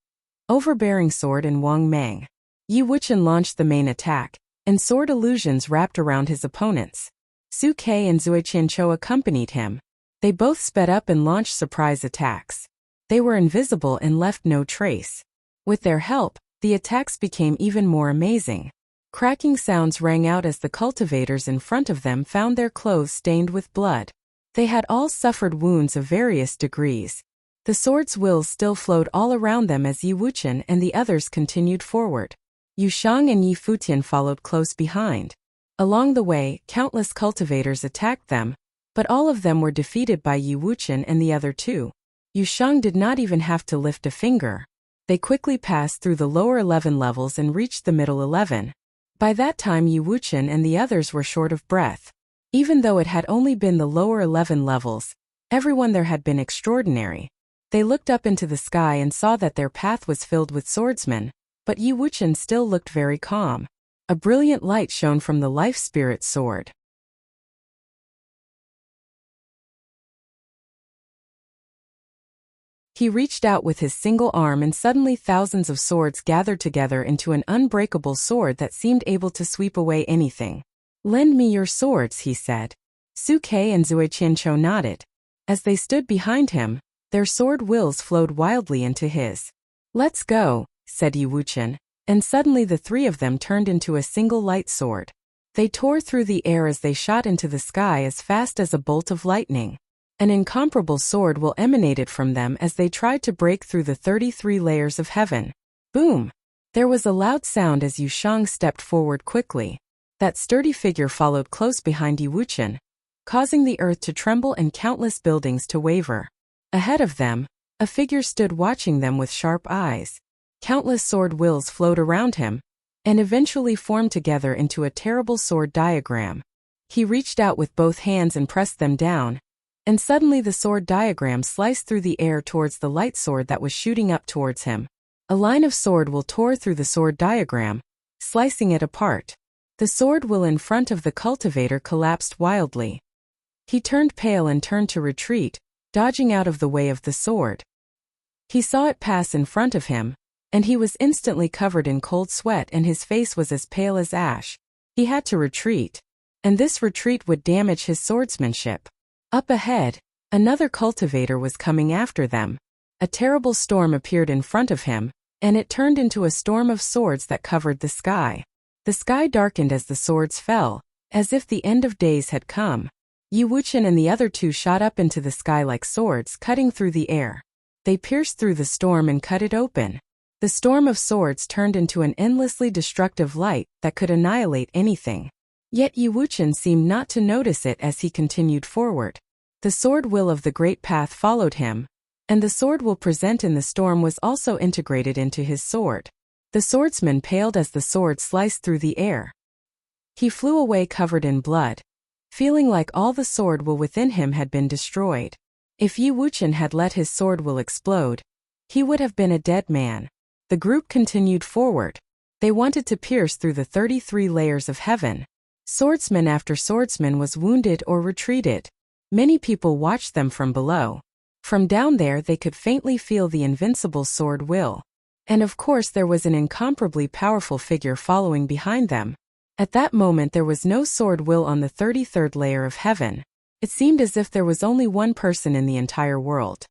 overbearing sword and Wang Meng. Yi Wuqian launched the main attack, and sword illusions wrapped around his opponents. Su Ke and Zui Qianqiu accompanied him. They both sped up and launched surprise attacks. They were invisible and left no trace. With their help, the attacks became even more amazing. Cracking sounds rang out as the cultivators in front of them found their clothes stained with blood. They had all suffered wounds of various degrees. The sword's wills still flowed all around them as Yi Wuqian and the others continued forward. Yu Shang and Yi Futian followed close behind. Along the way, countless cultivators attacked them, but all of them were defeated by Yi Wuqian and the other two. Yu Shang did not even have to lift a finger. They quickly passed through the lower 11 levels and reached the middle 11. By that time Yi Wuqian and the others were short of breath. Even though it had only been the lower 11 levels, everyone there had been extraordinary. They looked up into the sky and saw that their path was filled with swordsmen, but Yi Wuqian still looked very calm. A brilliant light shone from the life spirit sword. He reached out with his single arm and suddenly thousands of swords gathered together into an unbreakable sword that seemed able to sweep away anything. "Lend me your swords," he said. Su Ke and Zui Qianqiu nodded. As they stood behind him, their sword wills flowed wildly into his. "Let's go," said Yi Wuqian, and suddenly the three of them turned into a single light sword. They tore through the air as they shot into the sky as fast as a bolt of lightning. An incomparable sword will emanated from them as they tried to break through the 33 layers of heaven. Boom! There was a loud sound as Yu Shang stepped forward quickly. That sturdy figure followed close behind Yi Wuqian, causing the earth to tremble and countless buildings to waver. Ahead of them, a figure stood watching them with sharp eyes. Countless sword wills flowed around him, and eventually formed together into a terrible sword diagram. He reached out with both hands and pressed them down, and suddenly the sword diagram sliced through the air towards the light sword that was shooting up towards him. A line of sword will tore through the sword diagram, slicing it apart. The sword will in front of the cultivator collapsed wildly. He turned pale and turned to retreat, dodging out of the way of the sword. He saw it pass in front of him, and he was instantly covered in cold sweat and his face was as pale as ash. He had to retreat, and this retreat would damage his swordsmanship. Up ahead, another cultivator was coming after them. A terrible storm appeared in front of him, and it turned into a storm of swords that covered the sky. The sky darkened as the swords fell, as if the end of days had come. Yi Wuqian and the other two shot up into the sky like swords cutting through the air. They pierced through the storm and cut it open. The storm of swords turned into an endlessly destructive light that could annihilate anything. Yet Yi Wuqian seemed not to notice it as he continued forward. The sword will of the great path followed him, and the sword will present in the storm was also integrated into his sword. The swordsman paled as the sword sliced through the air. He flew away covered in blood, feeling like all the sword will within him had been destroyed. If Yi Wuqian had let his sword will explode, he would have been a dead man. The group continued forward. They wanted to pierce through the 33 layers of heaven. Swordsman after swordsman was wounded or retreated. Many people watched them from below. From down there they could faintly feel the invincible sword will. And of course there was an incomparably powerful figure following behind them. At that moment there was no sword will on the 33rd layer of heaven. It seemed as if there was only one person in the entire world.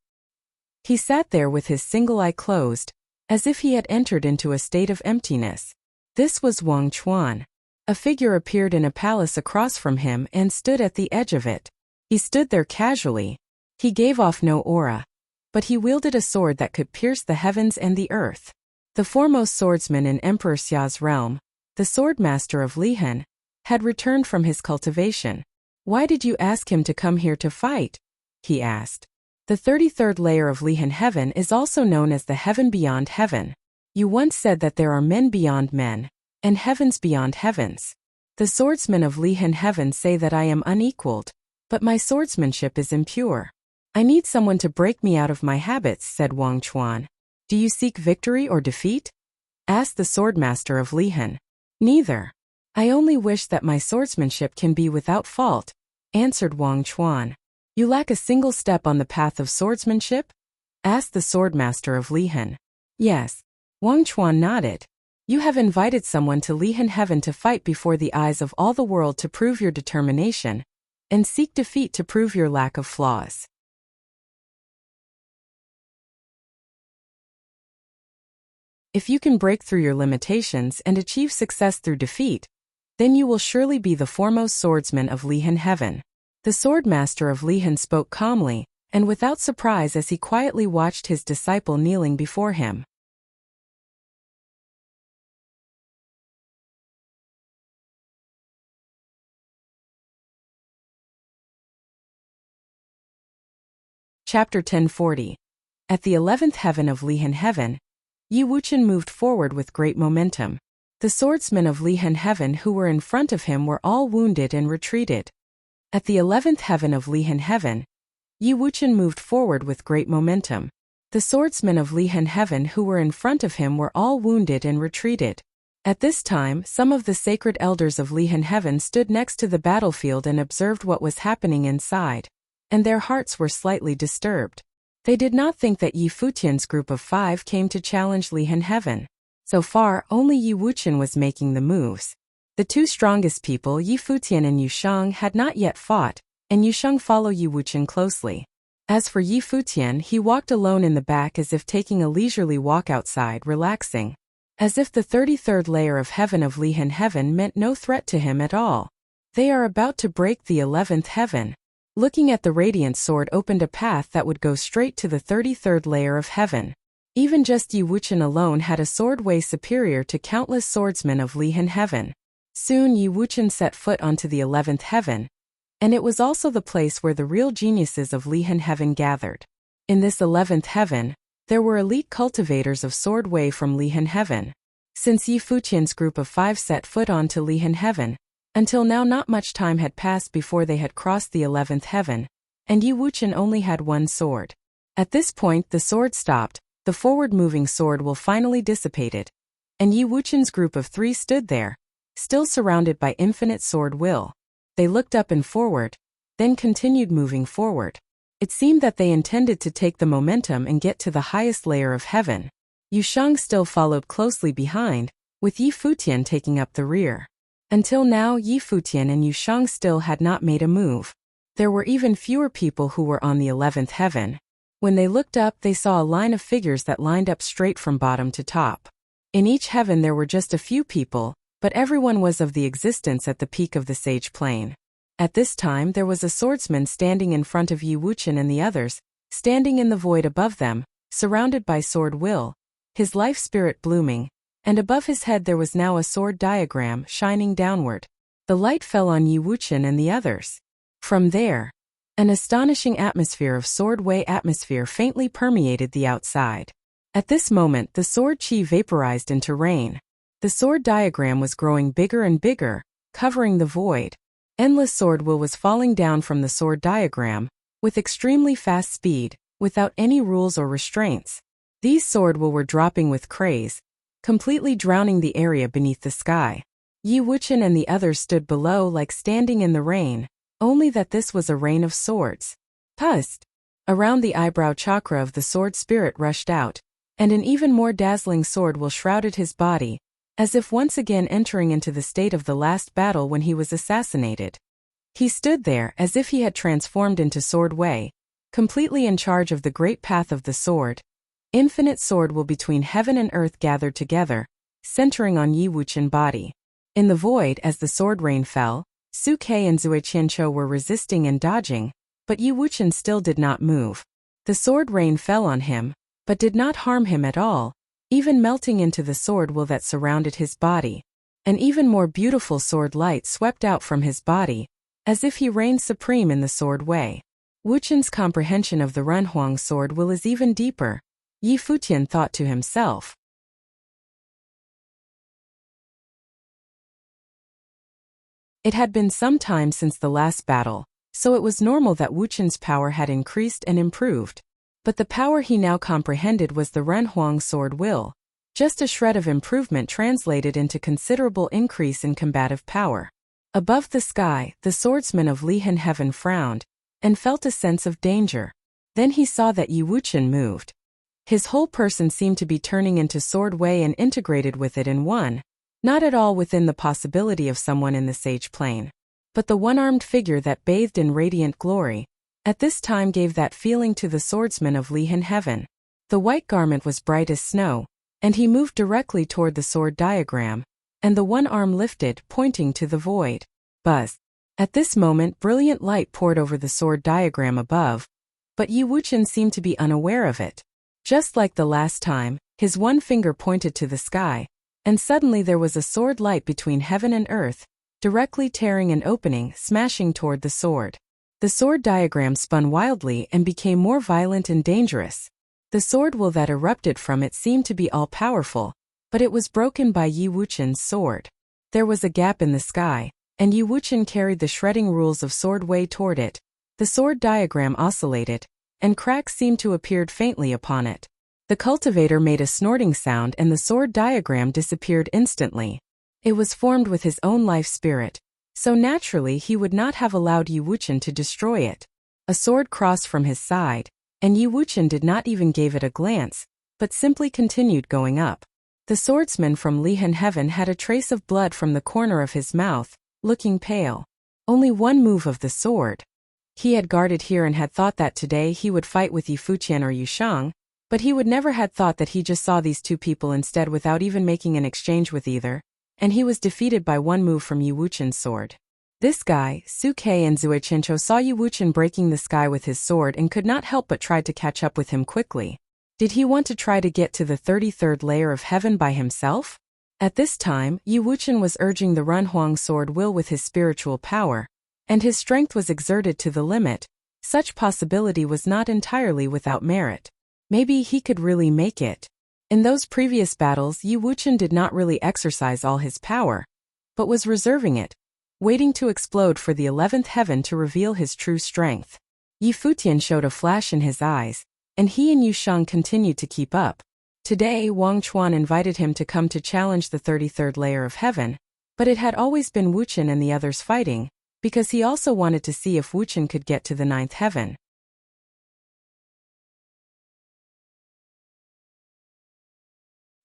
He sat there with his single eye closed, as if he had entered into a state of emptiness. This was Wang Chuan. A figure appeared in a palace across from him and stood at the edge of it. He stood there casually. He gave off no aura, but he wielded a sword that could pierce the heavens and the earth. The foremost swordsman in Emperor Xia's realm, the swordmaster of Lihan, had returned from his cultivation. "Why did you ask him to come here to fight?" he asked. The 33rd layer of Lihan heaven is also known as the heaven beyond heaven. You once said that there are men beyond men, and heavens beyond heavens. The swordsmen of Lihan heaven say that I am unequaled, but my swordsmanship is impure. I need someone to break me out of my habits, said Wang Chuan. Do you seek victory or defeat? Asked the swordmaster of Lihan. Neither. I only wish that my swordsmanship can be without fault, answered Wang Chuan. You lack a single step on the path of swordsmanship? Asked the swordmaster of Lihan. Yes. Wang Chuan nodded. You have invited someone to Lihan heaven to fight before the eyes of all the world to prove your determination, and seek defeat to prove your lack of flaws. If you can break through your limitations and achieve success through defeat, then you will surely be the foremost swordsman of Lihan heaven. The swordmaster of Lihan spoke calmly, and without surprise as he quietly watched his disciple kneeling before him. Chapter 1040. At the 11th heaven of Lihan heaven, Yi Wuchen moved forward with great momentum. The swordsmen of Lihan heaven who were in front of him were all wounded and retreated. At the 11th heaven of Lihan heaven, Yi Wuchen moved forward with great momentum. The swordsmen of Lihan heaven who were in front of him were all wounded and retreated. At this time, some of the sacred elders of Lihan heaven stood next to the battlefield and observed what was happening inside, and their hearts were slightly disturbed. They did not think that Yi Futian's group of 5 came to challenge Lihan heaven. So far, only Yi Wuchen was making the moves. The 2 strongest people, Yi Futian and Yu Sheng, had not yet fought, and Yu Sheng followed Yi Wuchen closely. As for Yi Futian, he walked alone in the back as if taking a leisurely walk outside, relaxing. As if the 33rd layer of heaven of Lihan heaven meant no threat to him at all. They are about to break the 11th heaven. Looking at the radiant sword opened a path that would go straight to the 33rd layer of heaven. Even just Yi Wuchen alone had a sword way superior to countless swordsmen of Lihan heaven. Soon Yi Wuchen set foot onto the 11th heaven, and it was also the place where the real geniuses of Lihan heaven gathered. In this 11th heaven, there were elite cultivators of sword way from Lihan heaven. Since Yi Futian's group of 5 set foot onto Lihan heaven, until now not much time had passed before they had crossed the 11th heaven, and Yi Wuchen only had 1 sword. At this point the sword stopped, the forward-moving sword will finally dissipated, and Yi Wuchen's group of 3 stood there, still surrounded by infinite sword will. They looked up and forward, then continued moving forward. It seemed that they intended to take the momentum and get to the highest layer of heaven. Yu Sheng still followed closely behind, with Yi Futian taking up the rear. Until now, Yi Futian and Yu Sheng still had not made a move. There were even fewer people who were on the 11th heaven. When they looked up, they saw a line of figures that lined up straight from bottom to top. In each heaven there were just a few people, but everyone was of the existence at the peak of the sage plane. At this time there was a swordsman standing in front of Yi Wuchen and the others, standing in the void above them, surrounded by sword will, his life spirit blooming, and above his head there was now a sword diagram shining downward. The light fell on Yi Wuchen and the others. From there, an astonishing atmosphere of sword way atmosphere faintly permeated the outside. At this moment the sword chi vaporized into rain. The sword diagram was growing bigger and bigger, covering the void. Endless sword will was falling down from the sword diagram, with extremely fast speed, without any rules or restraints. These sword will were dropping with craze, completely drowning the area beneath the sky. Yi Wuchen and the others stood below like standing in the rain, only that this was a rain of swords. Pust! Around the eyebrow chakra of the sword spirit rushed out, and an even more dazzling sword will shrouded his body, as if once again entering into the state of the last battle when he was assassinated. He stood there as if he had transformed into sword way, completely in charge of the great path of the sword. Infinite sword will between heaven and earth gathered together, centering on Yi Wuchen body. In the void as the sword rain fell, Su Kei and Zui Qianqiu were resisting and dodging, but Yi Wuchen still did not move. The sword rain fell on him, but did not harm him at all, even melting into the sword will that surrounded his body. An even more beautiful sword light swept out from his body, as if he reigned supreme in the sword way. Wuqian's comprehension of the Renhuang sword will is even deeper, Yi Futian thought to himself. It had been some time since the last battle, so it was normal that Wuqian's power had increased and improved. But the power he now comprehended was the Renhuang sword will, just a shred of improvement translated into considerable increase in combative power. Above the sky, the swordsman of Lihan Heaven frowned, and felt a sense of danger. Then he saw that Yi Wuqian moved. His whole person seemed to be turning into sword way and integrated with it in one, not at all within the possibility of someone in the sage plane. But the one-armed figure that bathed in radiant glory, at this time gave that feeling to the swordsman of Lihan Heaven. The white garment was bright as snow, and he moved directly toward the sword diagram, and the one arm lifted, pointing to the void. Buzz. At this moment brilliant light poured over the sword diagram above, but Yi Wuqian seemed to be unaware of it. Just like the last time, his one finger pointed to the sky, and suddenly there was a sword light between heaven and earth, directly tearing and opening, smashing toward the sword. The sword diagram spun wildly and became more violent and dangerous. The sword will that erupted from it seemed to be all-powerful, but it was broken by Yi Wuqian's sword. There was a gap in the sky, and Yi Wuqian carried the shredding rules of sword way toward it. The sword diagram oscillated, and cracks seemed to appear faintly upon it. The cultivator made a snorting sound and the sword diagram disappeared instantly. It was formed with his own life spirit, so naturally he would not have allowed Yi Wuqian to destroy it. A sword crossed from his side, and Yi Wuqian did not even give it a glance, but simply continued going up. The swordsman from Lihan Heaven had a trace of blood from the corner of his mouth, looking pale. Only one move of the sword. He had guarded here and had thought that today he would fight with Yi Futian or Yu Shang, but he would never had thought that he just saw these two people instead without even making an exchange with either, and he was defeated by one move from Yi Wuqian's sword. This guy, Su Kei and Zui Chincho saw Yi Wuqian breaking the sky with his sword and could not help but tried to catch up with him quickly. Did he want to try to get to the 33rd layer of heaven by himself? At this time, Yi Wuqian was urging the Renhuang sword will with his spiritual power, and his strength was exerted to the limit. Such possibility was not entirely without merit. Maybe he could really make it. In those previous battles Yi Wuqian did not really exercise all his power, but was reserving it, waiting to explode for the 11th heaven to reveal his true strength. Yi Futian showed a flash in his eyes, and he and Yu Shang continued to keep up. Today Wang Chuan invited him to come to challenge the 33rd layer of heaven, but it had always been Wuqian and the others fighting, because he also wanted to see if Wuqian could get to the 9th heaven.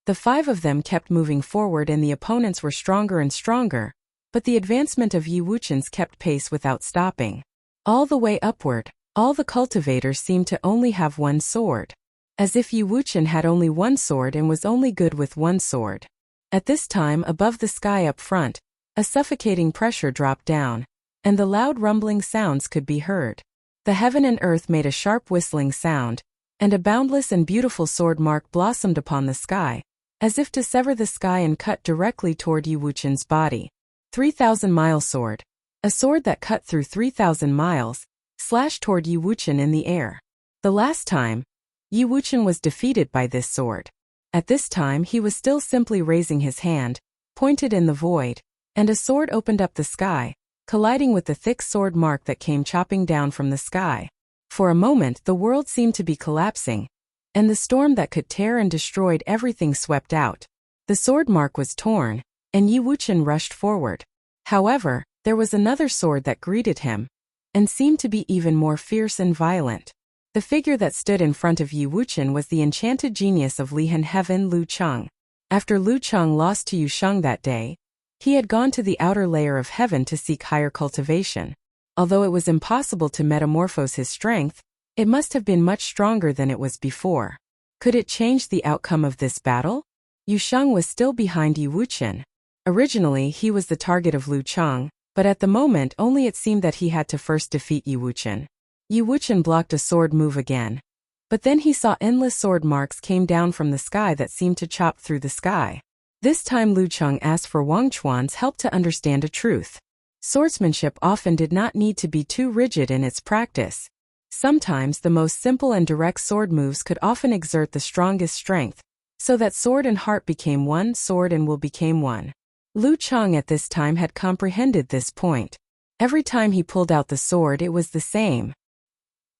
The five of them kept moving forward and the opponents were stronger and stronger, but the advancement of Yi Wuqian's kept pace without stopping. All the way upward, all the cultivators seemed to only have one sword. As if Yi Wuqian had only one sword and was only good with one sword. At this time above the sky up front, a suffocating pressure dropped down, and the loud rumbling sounds could be heard. The heaven and earth made a sharp whistling sound, and a boundless and beautiful sword mark blossomed upon the sky, as if to sever the sky and cut directly toward Yi Wuqian's body. 3,000-mile sword. A sword that cut through 3,000 miles, slashed toward Yi Wuqian in the air. The last time, Yi Wuqian was defeated by this sword. At this time he was still simply raising his hand, pointed in the void, and a sword opened up the sky, colliding with the thick sword mark that came chopping down from the sky. For a moment the world seemed to be collapsing, and the storm that could tear and destroyed everything swept out. The sword mark was torn, and Yi Wuqian rushed forward. However, there was another sword that greeted him, and seemed to be even more fierce and violent. The figure that stood in front of Yi Wuqian was the enchanted genius of Lihan Heaven, Lu Cheng. After Lu Cheng lost to Yu Sheng that day, he had gone to the outer layer of heaven to seek higher cultivation. Although it was impossible to metamorphose his strength, it must have been much stronger than it was before. Could it change the outcome of this battle? Yu Sheng was still behind Yi Wuqian. Originally he was the target of Lu Cheng, but at the moment only it seemed that he had to first defeat Yi Wuqian. Yi Wuqian blocked a sword move again. But then he saw endless sword marks came down from the sky that seemed to chop through the sky. This time Lu Cheng asked for Wang Chuan's help to understand a truth. Swordsmanship often did not need to be too rigid in its practice. Sometimes the most simple and direct sword moves could often exert the strongest strength, so that sword and heart became one, sword and will became one. Lu Cheng at this time had comprehended this point. Every time he pulled out the sword it was the same.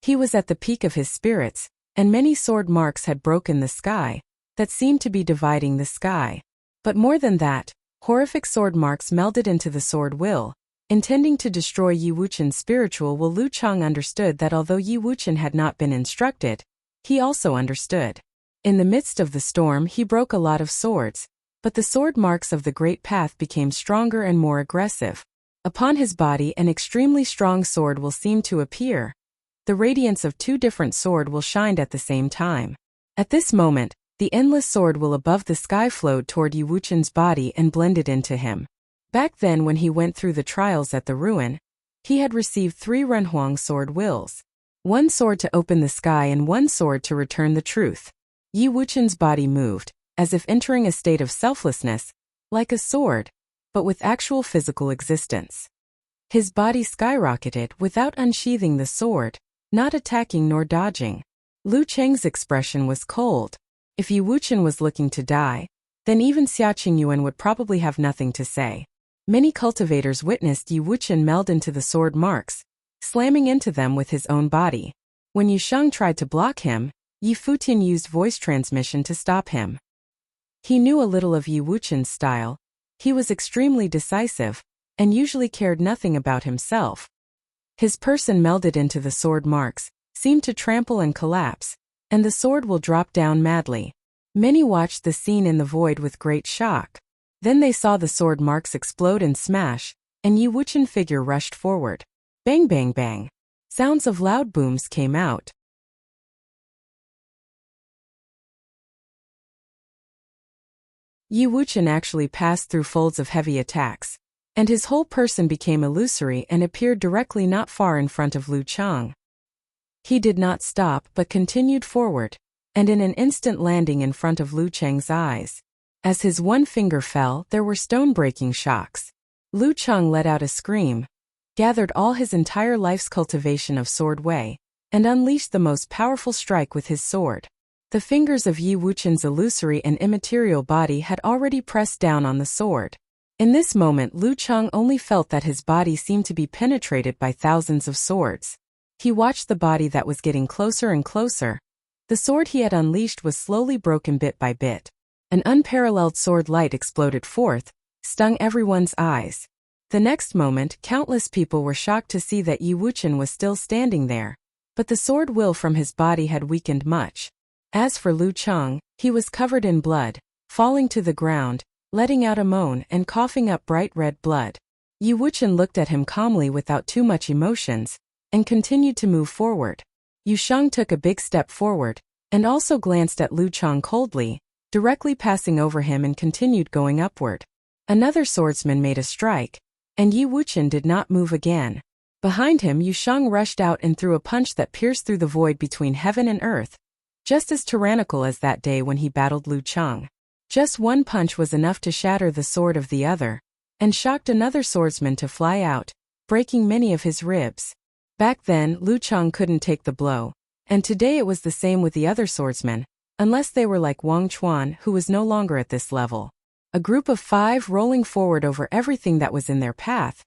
He was at the peak of his spirits, and many sword marks had broken the sky, that seemed to be dividing the sky. But more than that, horrific sword marks melded into the sword will, intending to destroy Yi Wuchen's spiritual will. Lu Cheng understood that although Yi Wuchen had not been instructed, he also understood. In the midst of the storm he broke a lot of swords, but the sword marks of the great path became stronger and more aggressive. Upon his body an extremely strong sword will seemed to appear. The radiance of two different sword will shined at the same time. At this moment, the endless sword will above the sky flowed toward Yi Wuchen's body and blended into him. Back then when he went through the trials at the ruin, he had received 3 Renhuang sword wills. 1 sword to open the sky and 1 sword to return the truth. Yi Wuchen's body moved, as if entering a state of selflessness, like a sword, but with actual physical existence. His body skyrocketed without unsheathing the sword, not attacking nor dodging. Lu Cheng's expression was cold. If Yi Wuchen was looking to die, then even Xia Qingyuan would probably have nothing to say. Many cultivators witnessed Yi Wuchen meld into the sword marks, slamming into them with his own body. When Yu Sheng tried to block him, Yi Futian used voice transmission to stop him. He knew a little of Yi Wuchen's style. He was extremely decisive, and usually cared nothing about himself. His person melded into the sword marks, seemed to trample and collapse, and the sword will drop down madly. Many watched the scene in the void with great shock. Then they saw the sword marks explode and smash, and Yi Wuchen figure rushed forward. Bang bang bang. Sounds of loud booms came out. Yi Wuchen actually passed through folds of heavy attacks, and his whole person became illusory and appeared directly not far in front of Lu Cheng. He did not stop but continued forward, and in an instant landing in front of Lu Cheng's eyes. As his one finger fell, there were stone-breaking shocks. Lu Cheng let out a scream, gathered all his entire life's cultivation of sword wei, and unleashed the most powerful strike with his sword. The fingers of Yi Wuchen's illusory and immaterial body had already pressed down on the sword. In this moment Lu Cheng only felt that his body seemed to be penetrated by thousands of swords. He watched the body that was getting closer and closer. The sword he had unleashed was slowly broken bit by bit. An unparalleled sword light exploded forth, stung everyone's eyes. The next moment countless people were shocked to see that Yi Wuchen was still standing there, but the sword will from his body had weakened much. As for Lu Cheng, he was covered in blood, falling to the ground, letting out a moan and coughing up bright red blood. Yi Wuchen looked at him calmly without too much emotions, and continued to move forward. Yu Sheng took a big step forward, and also glanced at Lu Cheng coldly, directly passing over him and continued going upward. Another swordsman made a strike, and Yi Wuchen did not move again. Behind him Yu Sheng rushed out and threw a punch that pierced through the void between heaven and earth, just as tyrannical as that day when he battled Lu Cheng. Just one punch was enough to shatter the sword of the other, and shocked another swordsman to fly out, breaking many of his ribs. Back then, Lu Cheng couldn't take the blow, and today it was the same with the other swordsmen, unless they were like Wang Chuan, who was no longer at this level. A group of 5 rolling forward over everything that was in their path,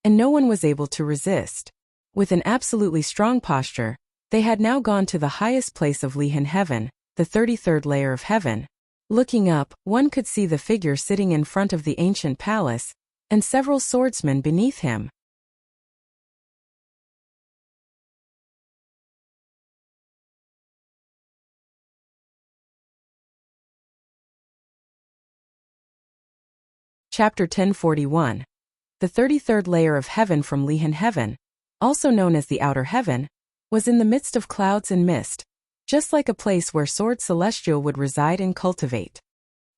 and no one was able to resist. With an absolutely strong posture, they had now gone to the highest place of Lihan heaven, the 33rd layer of heaven. Looking up, one could see the figure sitting in front of the ancient palace, and several swordsmen beneath him. Chapter 1041. The 33rd layer of heaven from Lihan heaven, also known as the outer heaven, was in the midst of clouds and mist, just like a place where sword celestial would reside and cultivate.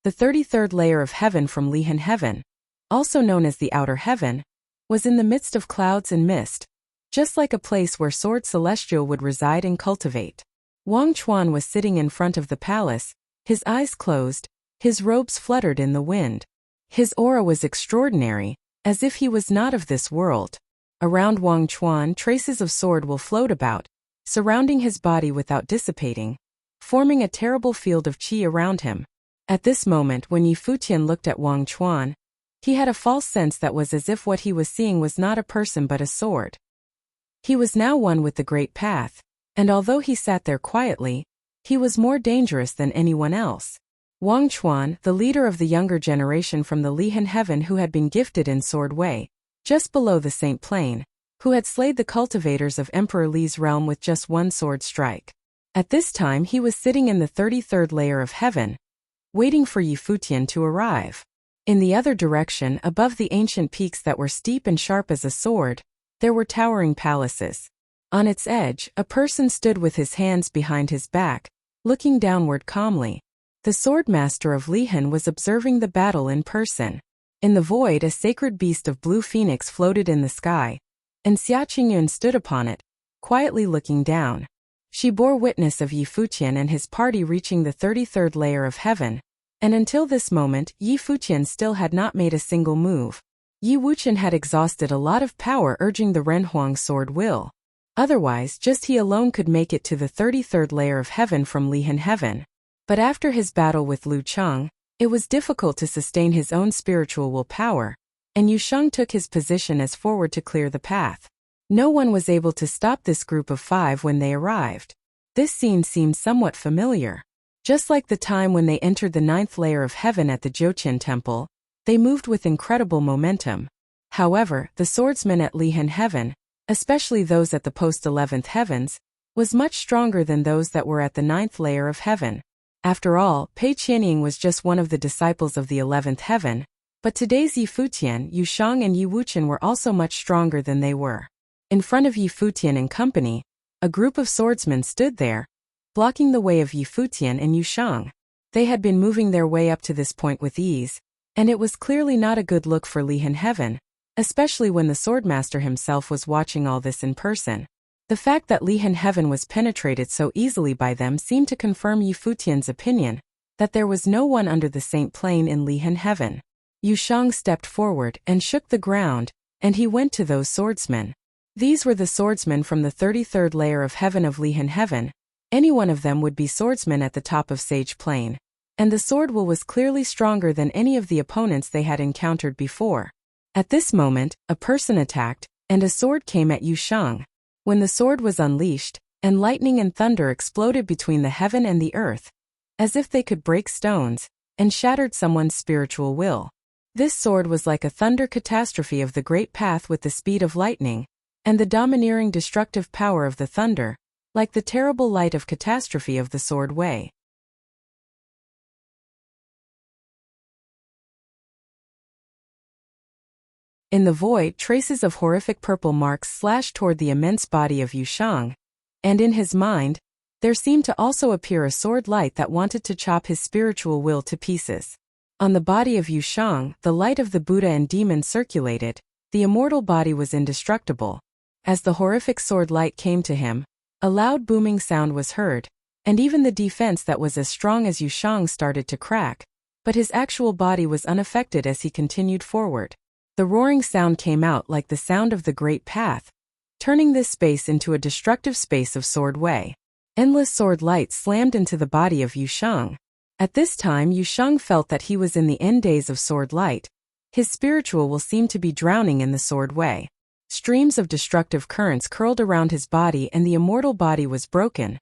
The 33rd layer of heaven from Lihan heaven, also known as the outer heaven, was in the midst of clouds and mist, just like a place where sword celestial would reside and cultivate. Wang Chuan was sitting in front of the palace, his eyes closed, His robes fluttered in the wind. His aura was extraordinary, as if he was not of this world. Around Wang Chuan, traces of sword will float about, surrounding his body without dissipating, forming a terrible field of qi around him. At this moment, when Futian looked at Wang Chuan, he had a false sense that was as if what he was seeing was not a person but a sword. He was now one with the Great Path, and although he sat there quietly, he was more dangerous than anyone else. Wang Chuan, the leader of the younger generation from the Lihan heaven who had been gifted in Sword Way, just below the Saint Plane, who had slayed the cultivators of Emperor Li's realm with just one sword strike. At this time he was sitting in the 33rd layer of heaven, waiting for Futian to arrive. In the other direction, above the ancient peaks that were steep and sharp as a sword, there were towering palaces. On its edge, a person stood with his hands behind his back, looking downward calmly. The swordmaster of Lihan was observing the battle in person. In the void, a sacred beast of blue phoenix floated in the sky, and Xia Qingyun stood upon it, quietly looking down. She bore witness of Futian and his party reaching the 33rd layer of heaven, and until this moment, Futian still had not made a single move. Wuxian had exhausted a lot of power urging the Renhuang sword will. Otherwise, just he alone could make it to the 33rd layer of heaven from Lihan heaven. But after his battle with Lu Cheng, it was difficult to sustain his own spiritual willpower, and Yusheng took his position as forward to clear the path. No one was able to stop this group of 5 when they arrived. This scene seemed somewhat familiar. Just like the time when they entered the 9th layer of heaven at the Jiuqian temple, they moved with incredible momentum. However, the swordsmen at Lihan heaven, especially those at the post-11th heavens, was much stronger than those that were at the 9th layer of heaven. After all, Pei Qianying was just one of the disciples of the 11th heaven, but today's Futian, Yusheng and Wuqian were also much stronger than they were. In front of Futian and company, a group of swordsmen stood there, blocking the way of Futian and Yusheng. They had been moving their way up to this point with ease, and it was clearly not a good look for Lihan heaven, especially when the swordmaster himself was watching all this in person. The fact that Lihan heaven was penetrated so easily by them seemed to confirm Futian's opinion, that there was no one under the Saint Plane in Lihan heaven. Yusheng stepped forward and shook the ground, and he went to those swordsmen. These were the swordsmen from the 33rd layer of heaven of Lihan heaven. Any one of them would be swordsmen at the top of Sage Plane, and the sword will was clearly stronger than any of the opponents they had encountered before. At this moment, a person attacked, and a sword came at Yusheng. When the sword was unleashed, and lightning and thunder exploded between the heaven and the earth, as if they could break stones, and shattered someone's spiritual will. This sword was like a thunder catastrophe of the Great Path with the speed of lightning, and the domineering destructive power of the thunder, like the terrible light of catastrophe of the Sword Way. In the void, traces of horrific purple marks slashed toward the immense body of Yusheng, and in his mind, there seemed to also appear a sword light that wanted to chop his spiritual will to pieces. On the body of Yusheng, the light of the Buddha and demon circulated. The immortal body was indestructible. As the horrific sword light came to him, a loud booming sound was heard, and even the defense that was as strong as Yusheng started to crack, but his actual body was unaffected as he continued forward. The roaring sound came out like the sound of the Great Path, turning this space into a destructive space of Sword Way. Endless sword light slammed into the body of Yusheng. At this time Yusheng felt that he was in the end days of sword light. His spiritual will seemed to be drowning in the Sword Way. Streams of destructive currents curled around his body and the immortal body was broken.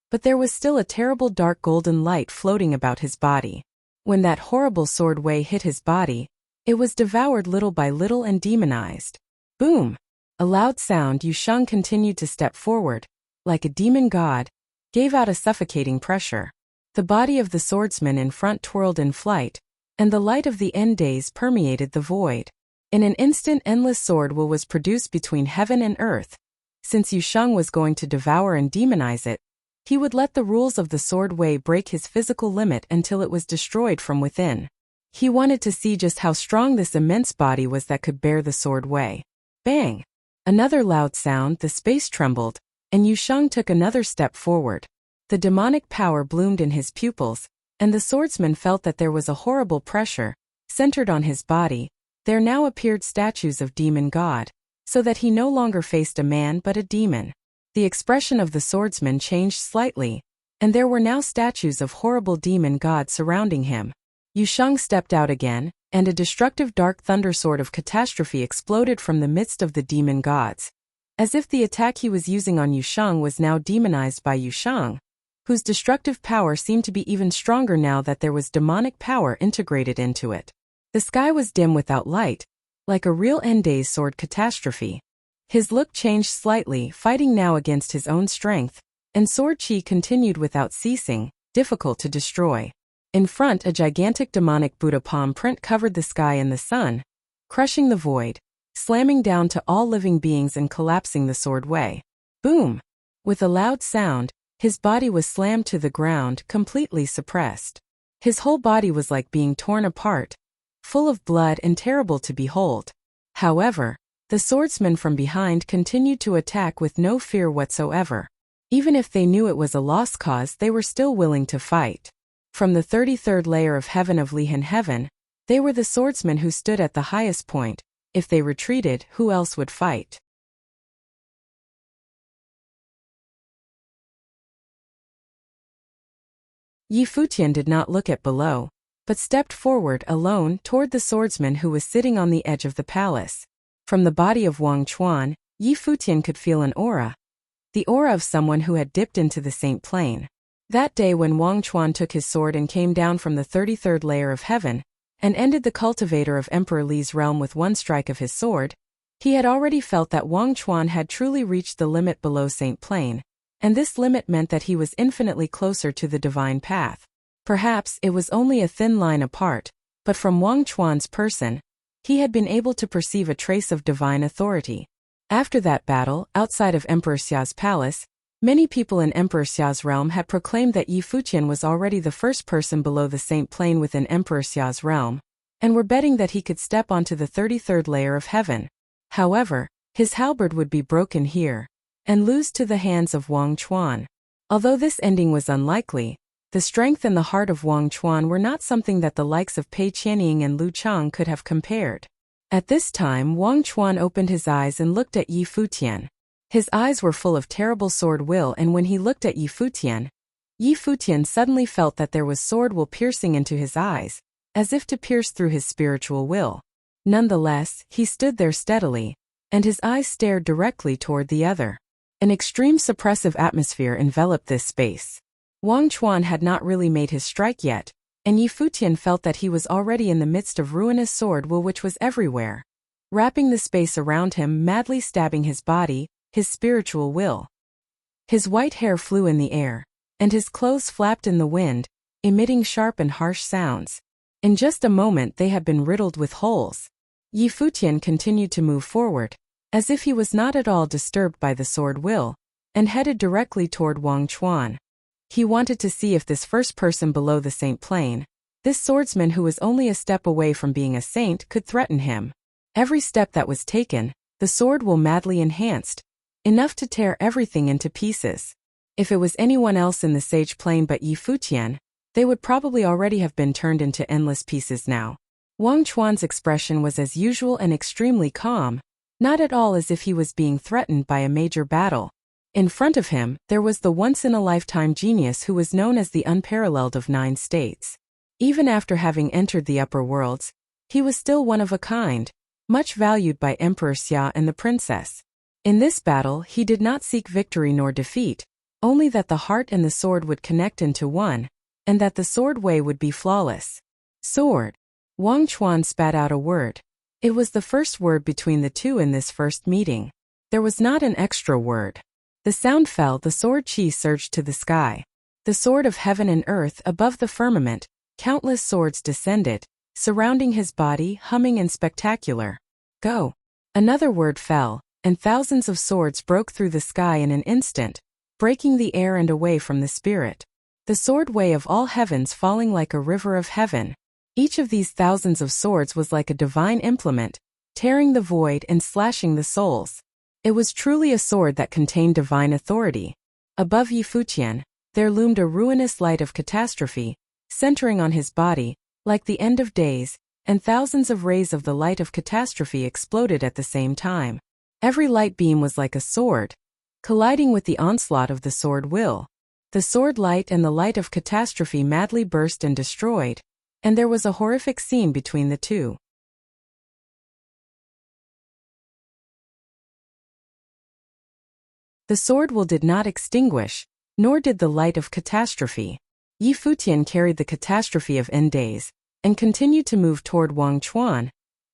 But there was still a terrible dark golden light floating about his body. When that horrible Sword Way hit his body, it was devoured little by little and demonized. Boom! A loud sound. Yusheng continued to step forward, like a demon god, gave out a suffocating pressure. The body of the swordsman in front twirled in flight, and the light of the end days permeated the void. In an instant endless sword will was produced between heaven and earth. Since Yusheng was going to devour and demonize it, he would let the rules of the Sword Way break his physical limit until it was destroyed from within. He wanted to see just how strong this immense body was that could bear the Sword Way. Bang! Another loud sound, the space trembled, and Yusheng took another step forward. The demonic power bloomed in his pupils, and the swordsman felt that there was a horrible pressure centered on his body. There now appeared statues of demon god, so that he no longer faced a man but a demon. The expression of the swordsman changed slightly, and there were now statues of horrible demon god surrounding him. Yusheng stepped out again, and a destructive dark thunder sword of catastrophe exploded from the midst of the demon gods. As if the attack he was using on Yusheng was now demonized by Yusheng, whose destructive power seemed to be even stronger now that there was demonic power integrated into it. The sky was dim without light, like a real end-days sword catastrophe. His look changed slightly, fighting now against his own strength, and sword chi continued without ceasing, difficult to destroy. In front, a gigantic demonic Buddha palm print covered the sky and the sun, crushing the void, slamming down to all living beings and collapsing the sword way. Boom! With a loud sound, his body was slammed to the ground, completely suppressed. His whole body was like being torn apart, full of blood and terrible to behold. However, the swordsmen from behind continued to attack with no fear whatsoever. Even if they knew it was a lost cause, they were still willing to fight. From the 33rd layer of heaven of Lihan Heaven, they were the swordsmen who stood at the highest point. If they retreated, who else would fight? Futian did not look at below, but stepped forward alone toward the swordsman who was sitting on the edge of the palace. From the body of Wang Chuan, Futian could feel an aura. The aura of someone who had dipped into the Saint Plane. That day when Wang Chuan took his sword and came down from the 33rd layer of heaven, and ended the cultivator of Emperor Li's realm with one strike of his sword, he had already felt that Wang Chuan had truly reached the limit below Saint Plane, and this limit meant that he was infinitely closer to the divine path. Perhaps it was only a thin line apart, but from Wang Chuan's person, he had been able to perceive a trace of divine authority. After that battle, outside of Emperor Xia's palace, many people in Emperor Xia's realm had proclaimed that Futian was already the first person below the Saint Plane within Emperor Xia's realm, and were betting that he could step onto the 33rd layer of heaven. However, his halberd would be broken here, and lose to the hands of Wang Chuan. Although this ending was unlikely, the strength and the heart of Wang Chuan were not something that the likes of Pei Qianying and Lu Chang could have compared. At this time, Wang Chuan opened his eyes and looked at Futian. His eyes were full of terrible sword will, and when he looked at Futian suddenly felt that there was sword will piercing into his eyes, as if to pierce through his spiritual will. Nonetheless, he stood there steadily, and his eyes stared directly toward the other. An extreme suppressive atmosphere enveloped this space. Wang Chuan had not really made his strike yet, and Futian felt that he was already in the midst of ruinous sword will which was everywhere, wrapping the space around him, madly stabbing his body, his spiritual will. His white hair flew in the air, and his clothes flapped in the wind, emitting sharp and harsh sounds. In just a moment they had been riddled with holes. Futian continued to move forward, as if he was not at all disturbed by the sword will, and headed directly toward Wang Chuan. He wanted to see if this first person below the Saint Plane, this swordsman who was only a step away from being a saint, could threaten him. Every step that was taken, the sword will madly enhanced, enough to tear everything into pieces. If it was anyone else in the Sage Plane but Futian, they would probably already have been turned into endless pieces now. Wang Chuan's expression was as usual and extremely calm, not at all as if he was being threatened by a major battle. In front of him, there was the once-in-a-lifetime genius who was known as the unparalleled of 9 states. Even after having entered the upper worlds, he was still one of a kind, much valued by Emperor Xia and the princess. In this battle he did not seek victory nor defeat, only that the heart and the sword would connect into one, and that the sword way would be flawless. Sword. Wang Chuan spat out a word. It was the first word between the two in this first meeting. There was not an extra word. The sound fell, the sword chi surged to the sky. The sword of heaven and earth above the firmament, countless swords descended, surrounding his body, humming and spectacular. Go. Another word fell, and thousands of swords broke through the sky in an instant, breaking the air and away from the spirit. The sword way of all heavens falling like a river of heaven. Each of these thousands of swords was like a divine implement, tearing the void and slashing the souls. It was truly a sword that contained divine authority. Above Futian, there loomed a ruinous light of catastrophe, centering on his body, like the end of days, and thousands of rays of the light of catastrophe exploded at the same time. Every light beam was like a sword, colliding with the onslaught of the sword will. The sword light and the light of catastrophe madly burst and destroyed, and there was a horrific scene between the two. The sword will did not extinguish, nor did the light of catastrophe. Yi Futian carried the catastrophe of end days, and continued to move toward Wang Chuan,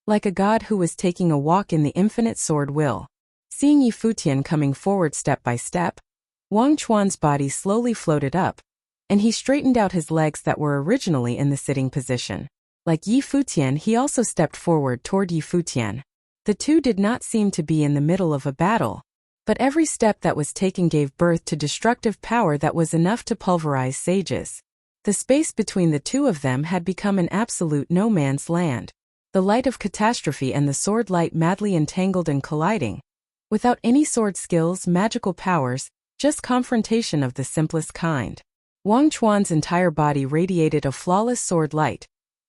like a god who was taking a walk in the infinite sword will. Seeing Yi Futian coming forward step by step, Wang Chuan's body slowly floated up, and he straightened out his legs that were originally in the sitting position. Like Yi Futian, he also stepped forward toward Yi Futian. The two did not seem to be in the middle of a battle, but every step that was taken gave birth to destructive power that was enough to pulverize sages. The space between the two of them had become an absolute no man's land. The light of catastrophe and the sword light madly entangled and colliding. Without any sword skills, magical powers, just confrontation of the simplest kind. Wang Chuan's entire body radiated a flawless sword light,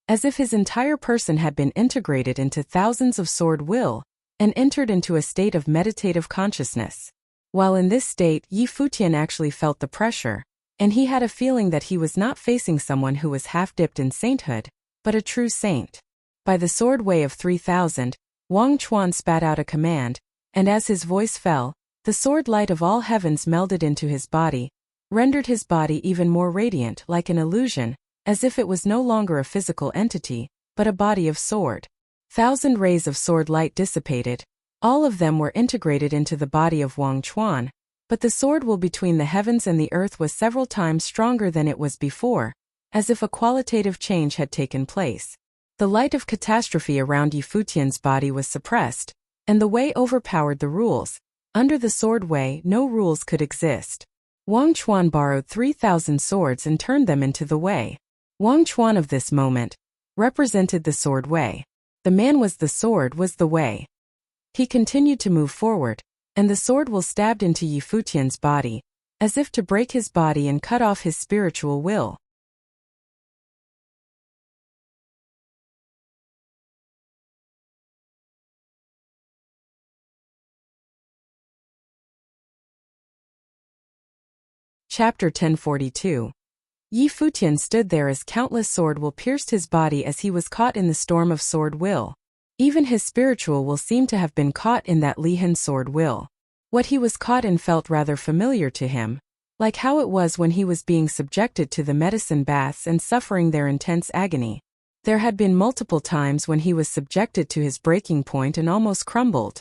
as if his entire person had been integrated into thousands of sword will, and entered into a state of meditative consciousness. While in this state, Yi Futian actually felt the pressure, and he had a feeling that he was not facing someone who was half-dipped in sainthood, but a true saint. By the sword way of 3,000, Wang Chuan spat out a command, and as his voice fell, the sword light of all heavens melded into his body, rendered his body even more radiant, like an illusion, as if it was no longer a physical entity, but a body of sword. 1,000 rays of sword light dissipated, all of them were integrated into the body of Wang Chuan, but the sword will between the heavens and the earth was several times stronger than it was before, as if a qualitative change had taken place. The light of catastrophe around Yi Futian's body was suppressed, and the way overpowered the rules. Under the sword way, no rules could exist. Wang Chuan borrowed 3,000 swords and turned them into the way. Wang Chuan of this moment represented the sword way. The man was the sword, was the way. He continued to move forward, and the sword will stabbed into Yi Futian's body, as if to break his body and cut off his spiritual will. Chapter 1042. Yi Futian stood there as countless sword will pierced his body as he was caught in the storm of sword will. Even his spiritual will seemed to have been caught in that Lihan sword will. What he was caught in felt rather familiar to him, like how it was when he was being subjected to the medicine baths and suffering their intense agony. There had been multiple times when he was subjected to his breaking point and almost crumbled.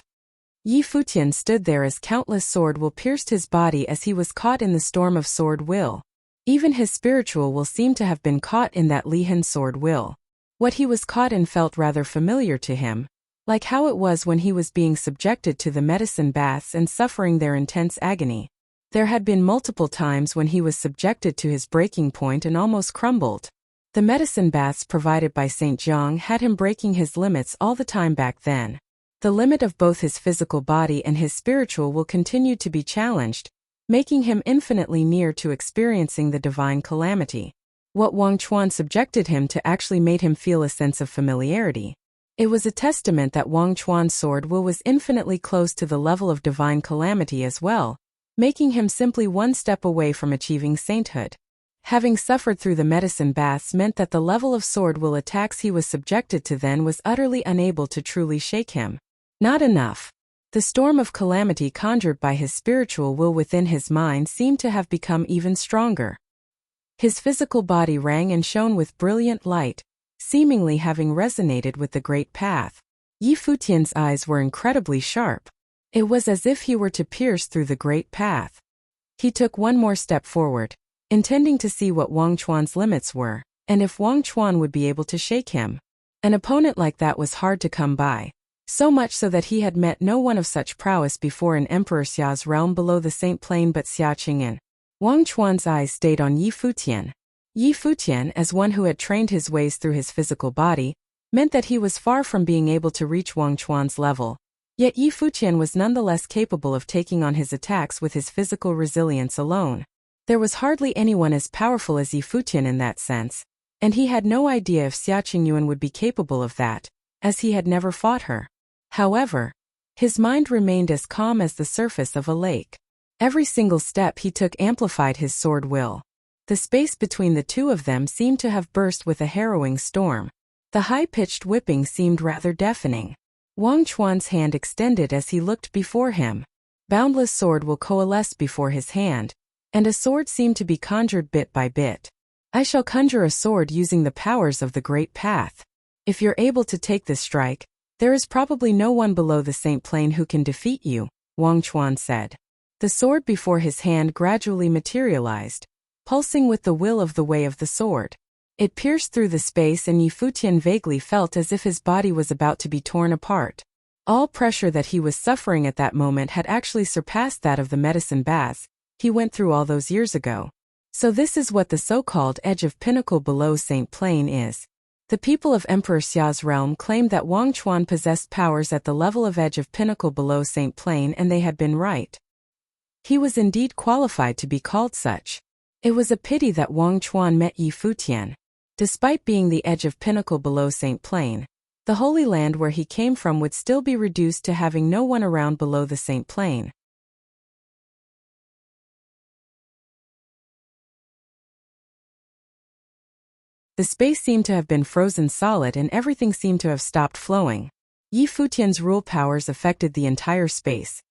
Yi Futian stood there as countless sword will pierced his body as he was caught in the storm of sword will. Even his spiritual will seemed to have been caught in that Lihan sword will. What he was caught in felt rather familiar to him, like how it was when he was being subjected to the medicine baths and suffering their intense agony. There had been multiple times when he was subjected to his breaking point and almost crumbled. The medicine baths provided by Saint Jiang had him breaking his limits all the time back then. The limit of both his physical body and his spiritual will continue to be challenged, making him infinitely near to experiencing the divine calamity. What Wang Chuan subjected him to actually made him feel a sense of familiarity. It was a testament that Wang Chuan's sword will was infinitely close to the level of divine calamity as well, making him simply one step away from achieving sainthood. Having suffered through the medicine baths meant that the level of sword will attacks he was subjected to then was utterly unable to truly shake him. Not enough. The storm of calamity conjured by his spiritual will within his mind seemed to have become even stronger. His physical body rang and shone with brilliant light, seemingly having resonated with the great path. Yi Futian's eyes were incredibly sharp. It was as if he were to pierce through the great path. He took one more step forward, intending to see what Wang Chuan's limits were, and if Wang Chuan would be able to shake him. An opponent like that was hard to come by. So much so that he had met no one of such prowess before in Emperor Xia's realm below the Saint Plain but Xia Qing'an. Wang Chuan's eyes stayed on Yi Futian. Yi Futian, as one who had trained his ways through his physical body, meant that he was far from being able to reach Wang Chuan's level. Yet Yi Futian was nonetheless capable of taking on his attacks with his physical resilience alone. There was hardly anyone as powerful as Yi Futian in that sense, And he had no idea if Xia Qingyuan would be capable of that, as he had never fought her. However, his mind remained as calm as the surface of a lake. Every single step he took amplified his sword will. The space between the two of them seemed to have burst with a harrowing storm. The high-pitched whipping seemed rather deafening. Wang Chuan's hand extended as he looked before him. Boundless sword will coalesce before his hand, and a sword seemed to be conjured bit by bit. I shall conjure a sword using the powers of the Great Path. If you're able to take this strike, there is probably no one below the Saint Plane who can defeat you, Wang Chuan said. The sword before his hand gradually materialized, pulsing with the will of the way of the sword. It pierced through the space and Yi Futian vaguely felt as if his body was about to be torn apart. All pressure that he was suffering at that moment had actually surpassed that of the medicine baths he went through all those years ago. So this is what the so-called edge of pinnacle below Saint Plane is. The people of Emperor Xia's realm claimed that Wang Chuan possessed powers at the level of edge of pinnacle below Saint Plane, and they had been right. He was indeed qualified to be called such. It was a pity that Wang Chuan met Yi Futian. Despite being the edge of pinnacle below Saint Plane, the Holy Land where he came from would still be reduced to having no one around below the Saint Plane. The space seemed to have been frozen solid and everything seemed to have stopped flowing. Yi Futian's rule powers affected the entire space.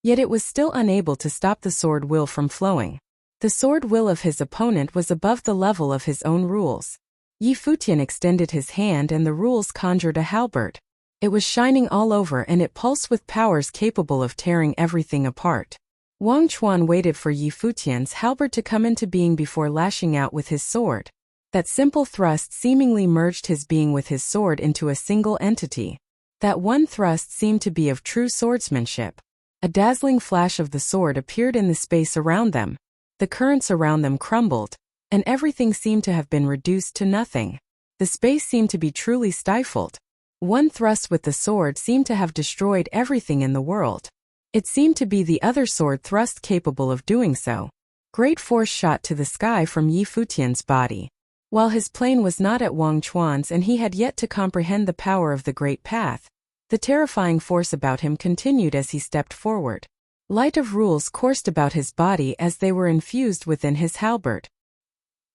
Yet it was still unable to stop the sword will from flowing. The sword will of his opponent was above the level of his own rules. Yi Futian extended his hand and the rules conjured a halberd. It was shining all over and it pulsed with powers capable of tearing everything apart. Wang Chuan waited for Yi Futian's halberd to come into being before lashing out with his sword. That simple thrust seemingly merged his being with his sword into a single entity. That one thrust seemed to be of true swordsmanship. A dazzling flash of the sword appeared in the space around them. The currents around them crumbled, and everything seemed to have been reduced to nothing. The space seemed to be truly stifled. One thrust with the sword seemed to have destroyed everything in the world. It seemed to be the other sword thrust capable of doing so. Great force shot to the sky from Yi Futian's body. While his plane was not at Wang Chuan's and he had yet to comprehend the power of the Great Path, the terrifying force about him continued as he stepped forward. Light of rules coursed about his body as they were infused within his halberd.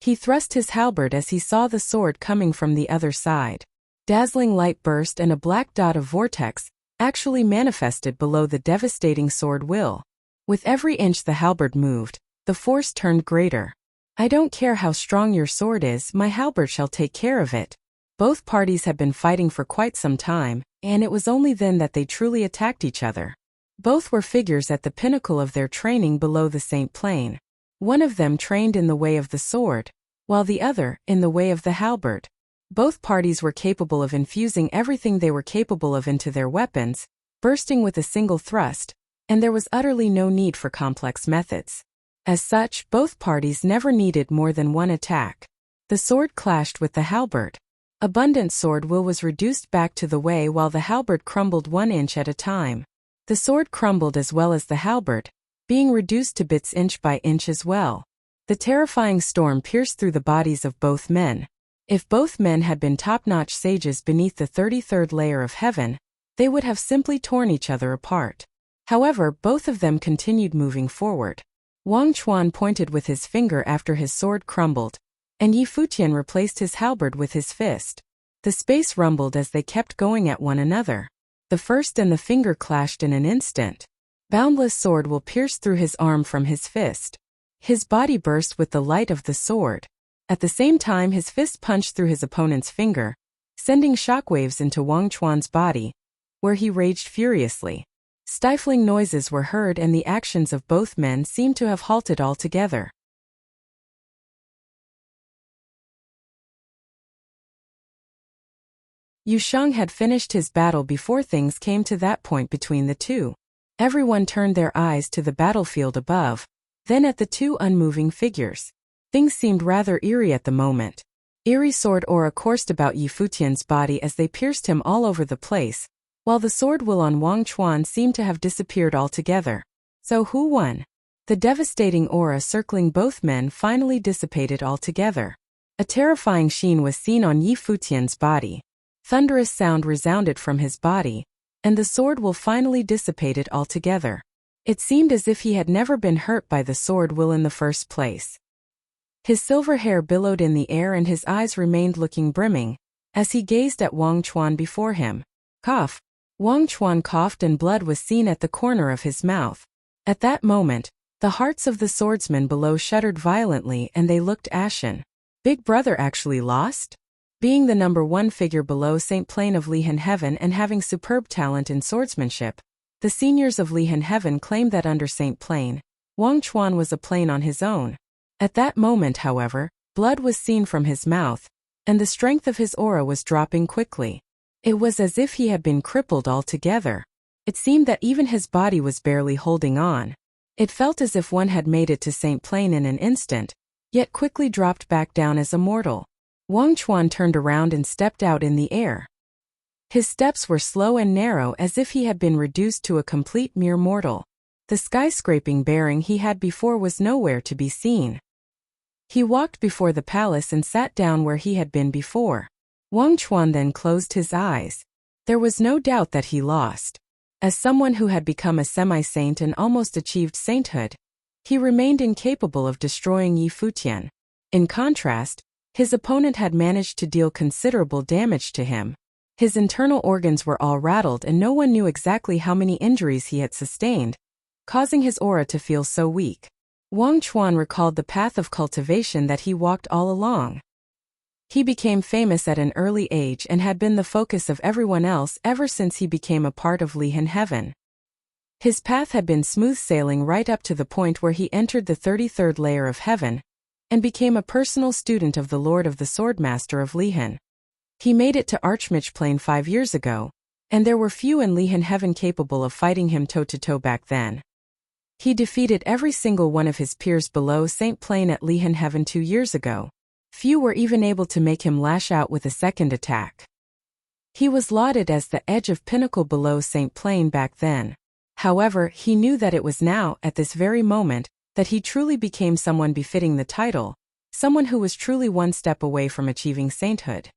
He thrust his halberd as he saw the sword coming from the other side. Dazzling light burst and a black dot of vortex actually manifested below the devastating sword will. With every inch the halberd moved, the force turned greater. I don't care how strong your sword is, my halberd shall take care of it. Both parties had been fighting for quite some time, and it was only then that they truly attacked each other. Both were figures at the pinnacle of their training below the Saint Plane. One of them trained in the way of the sword, while the other in the way of the halberd. Both parties were capable of infusing everything they were capable of into their weapons, bursting with a single thrust, and there was utterly no need for complex methods. As such, both parties never needed more than one attack. The sword clashed with the halberd. Abundant sword will was reduced back to the way while the halberd crumbled 1 inch at a time. The sword crumbled as well as the halberd, being reduced to bits inch by inch as well. The terrifying storm pierced through the bodies of both men. If both men had been top-notch sages beneath the 33rd layer of heaven, they would have simply torn each other apart. However, both of them continued moving forward. Wang Chuan pointed with his finger after his sword crumbled, and Yi Futian replaced his halberd with his fist. The space rumbled as they kept going at one another. The first and the finger clashed in an instant. Boundless sword will pierce through his arm from his fist. His body burst with the light of the sword. At the same time his fist punched through his opponent's finger, sending shockwaves into Wang Chuan's body, where he raged furiously. Stifling noises were heard and the actions of both men seemed to have halted altogether. Yu Shang had finished his battle before things came to that point between the two. Everyone turned their eyes to the battlefield above, then at the two unmoving figures. Things seemed rather eerie at the moment. Eerie sword aura coursed about Yi Futian's body as they pierced him all over the place, while the sword will on Wang Chuan seemed to have disappeared altogether. So who won? The devastating aura circling both men finally dissipated altogether. A terrifying sheen was seen on Yi Futian's body. Thunderous sound resounded from his body, and the sword will finally dissipated altogether. It seemed as if he had never been hurt by the sword will in the first place. His silver hair billowed in the air and his eyes remained looking brimming, as he gazed at Wang Chuan before him. Cough. Wang Chuan coughed and blood was seen at the corner of his mouth. At that moment, the hearts of the swordsmen below shuddered violently and they looked ashen. Big Brother actually lost? Being the number one figure below St. Plain of Lihan Heaven and having superb talent in swordsmanship, the seniors of Lihan Heaven claimed that under St. Plain, Wang Chuan was a plane on his own. At that moment, however, blood was seen from his mouth, and the strength of his aura was dropping quickly. It was as if he had been crippled altogether. It seemed that even his body was barely holding on. It felt as if one had made it to St. Plain in an instant, yet quickly dropped back down as a mortal. Wang Chuan turned around and stepped out in the air. His steps were slow and narrow as if he had been reduced to a complete mere mortal. The skyscraping bearing he had before was nowhere to be seen. He walked before the palace and sat down where he had been before. Wang Chuan then closed his eyes. There was no doubt that he lost. As someone who had become a semi-saint and almost achieved sainthood, he remained incapable of destroying Yi Futian. In contrast, his opponent had managed to deal considerable damage to him. His internal organs were all rattled and no one knew exactly how many injuries he had sustained, causing his aura to feel so weak. Wang Chuan recalled the path of cultivation that he walked all along. He became famous at an early age and had been the focus of everyone else ever since he became a part of Lihan Heaven. His path had been smooth sailing right up to the point where he entered the 33rd layer of heaven and became a personal student of the Lord of the Swordmaster of Lihan. He made it to Archmage Plain 5 years ago, and there were few in Lihan Heaven capable of fighting him toe-to-toe back then. He defeated every single one of his peers below St. Plain at Lihan Heaven 2 years ago. Few were even able to make him lash out with a second attack. He was lauded as the edge of pinnacle below St. Plain back then. However, he knew that it was now, at this very moment, that he truly became someone befitting the title, someone who was truly one step away from achieving sainthood.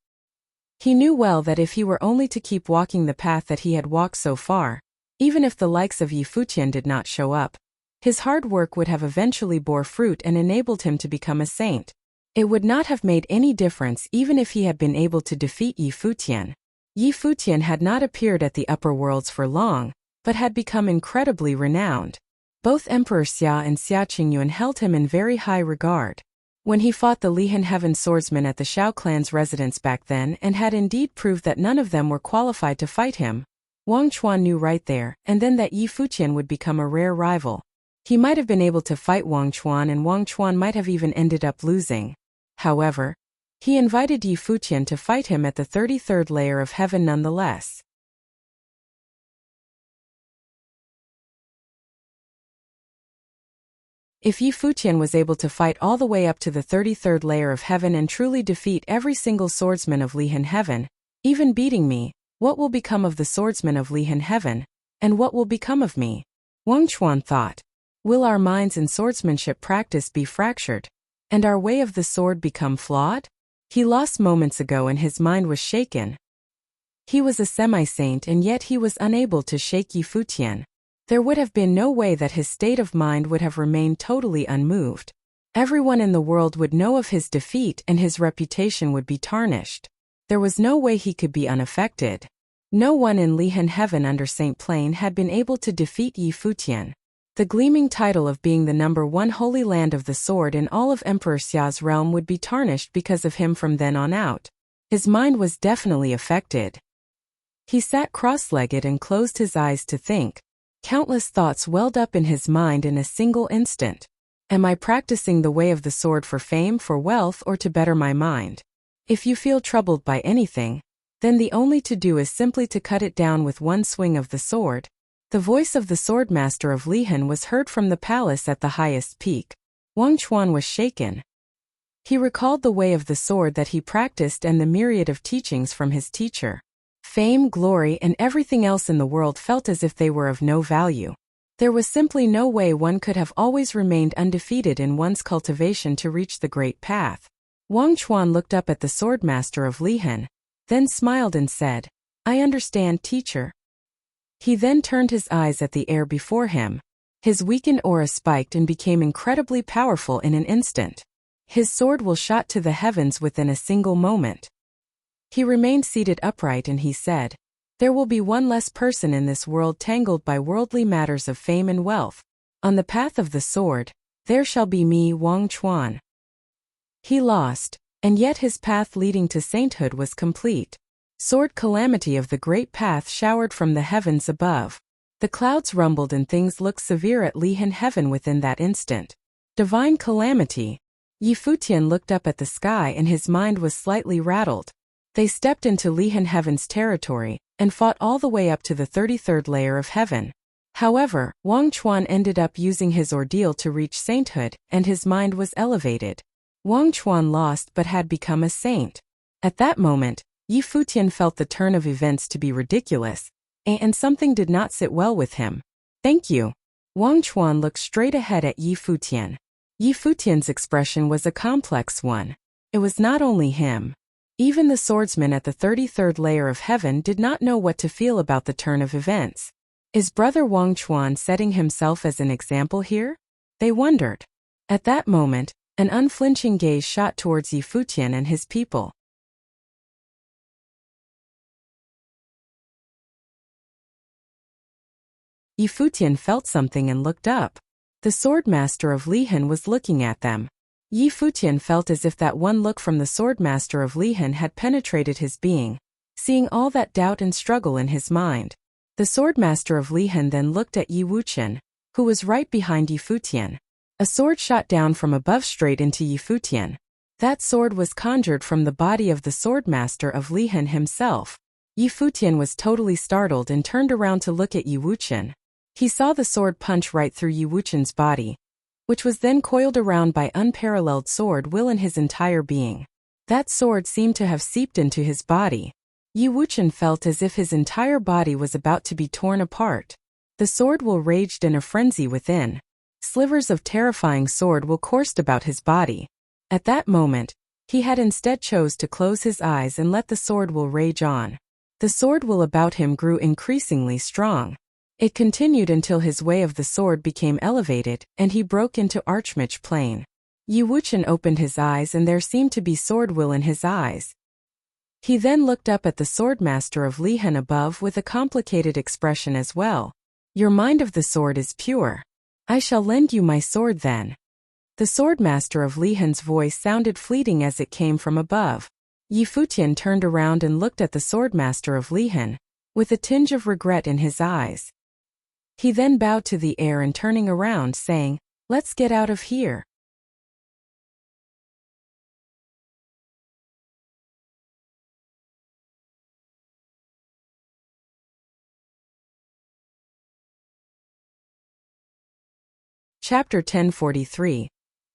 He knew well that if he were only to keep walking the path that he had walked so far, even if the likes of Yi Futian did not show up, his hard work would have eventually bore fruit and enabled him to become a saint. It would not have made any difference even if he had been able to defeat Yi Futian. Yi Futian had not appeared at the upper worlds for long, but had become incredibly renowned. Both Emperor Xia and Xia Qingyuan held him in very high regard. When he fought the Lihan Heaven swordsmen at the Shao clan's residence back then and had indeed proved that none of them were qualified to fight him, Wang Chuan knew right there and then that Yi Futian would become a rare rival. He might have been able to fight Wang Chuan and Wang Chuan might have even ended up losing. However, he invited Yi Futian to fight him at the 33rd layer of heaven nonetheless. If Yi Futian was able to fight all the way up to the 33rd layer of heaven and truly defeat every single swordsman of Lihan Heaven, even beating me, what will become of the swordsmen of Lihan Heaven, and what will become of me? Wang Chuan thought. Will our minds in swordsmanship practice be fractured, and our way of the sword become flawed? He lost moments ago and his mind was shaken. He was a semi-saint and yet he was unable to shake Yi Futian. There would have been no way that his state of mind would have remained totally unmoved. Everyone in the world would know of his defeat and his reputation would be tarnished. There was no way he could be unaffected. No one in Lihan Heaven under St. Plain had been able to defeat Yi Futian. The gleaming title of being the number one holy land of the sword in all of Emperor Xia's realm would be tarnished because of him from then on out. His mind was definitely affected. He sat cross-legged and closed his eyes to think. Countless thoughts welled up in his mind in a single instant. Am I practicing the way of the sword for fame, for wealth, or to better my mind? If you feel troubled by anything, then the only to do is simply to cut it down with one swing of the sword. The voice of the Swordmaster of Lihan was heard from the palace at the highest peak. Wang Chuan was shaken. He recalled the way of the sword that he practiced and the myriad of teachings from his teacher. Fame, glory, and everything else in the world felt as if they were of no value. There was simply no way one could have always remained undefeated in one's cultivation to reach the great path. Wang Chuan looked up at the swordmaster of Lihan, then smiled and said, "I understand, teacher." He then turned his eyes at the air before him. His weakened aura spiked and became incredibly powerful in an instant. His sword will shot to the heavens within a single moment. He remained seated upright and he said, "There will be one less person in this world tangled by worldly matters of fame and wealth. On the path of the sword, there shall be me, Wang Chuan." He lost, and yet his path leading to sainthood was complete. Sword calamity of the great path showered from the heavens above. The clouds rumbled and things looked severe at Lihan heaven within that instant. Divine calamity. Yi Futian looked up at the sky and his mind was slightly rattled. They stepped into Lihan heaven's territory, and fought all the way up to the 33rd layer of heaven. However, Wang Chuan ended up using his ordeal to reach sainthood, and his mind was elevated. Wang Chuan lost but had become a saint. At that moment, Yi Futian felt the turn of events to be ridiculous, and something did not sit well with him. "Thank you." Wang Chuan looked straight ahead at Yi Futian. Yi Futian's expression was a complex one. It was not only him. Even the swordsman at the 33rd layer of heaven did not know what to feel about the turn of events. Is brother Wang Chuan setting himself as an example here? They wondered. At that moment, an unflinching gaze shot towards Yi Futian and his people. Yi Futian felt something and looked up. The swordmaster of Lihan was looking at them. Yi Futian felt as if that one look from the swordmaster of Lihan had penetrated his being, seeing all that doubt and struggle in his mind. The swordmaster of Lihan then looked at Yi Wuxian, who was right behind Yi Futian. A sword shot down from above straight into Yi Futian. That sword was conjured from the body of the swordmaster of Lihan himself. Yi Futian was totally startled and turned around to look at Yi Wuxian. He saw the sword punch right through Yi Wuxian's body, which was then coiled around by unparalleled sword will in his entire being. That sword seemed to have seeped into his body. Yi Wuxian felt as if his entire body was about to be torn apart. The sword will raged in a frenzy within. Slivers of terrifying sword will coursed about his body. At that moment, he had instead chose to close his eyes and let the sword will rage on. The sword will about him grew increasingly strong. It continued until his way of the sword became elevated, and he broke into Archmage plane. Yi Wuxian opened his eyes and there seemed to be sword will in his eyes. He then looked up at the swordmaster of Lihan above with a complicated expression as well. "Your mind of the sword is pure. I shall lend you my sword then." The swordmaster of Lihan's voice sounded fleeting as it came from above. Yi Futian turned around and looked at the swordmaster of Lihan, with a tinge of regret in his eyes. He then bowed to the air and turning around saying, "Let's get out of here." Chapter 1043.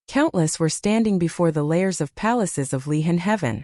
Countless were standing before the layers of palaces of Lihan heaven.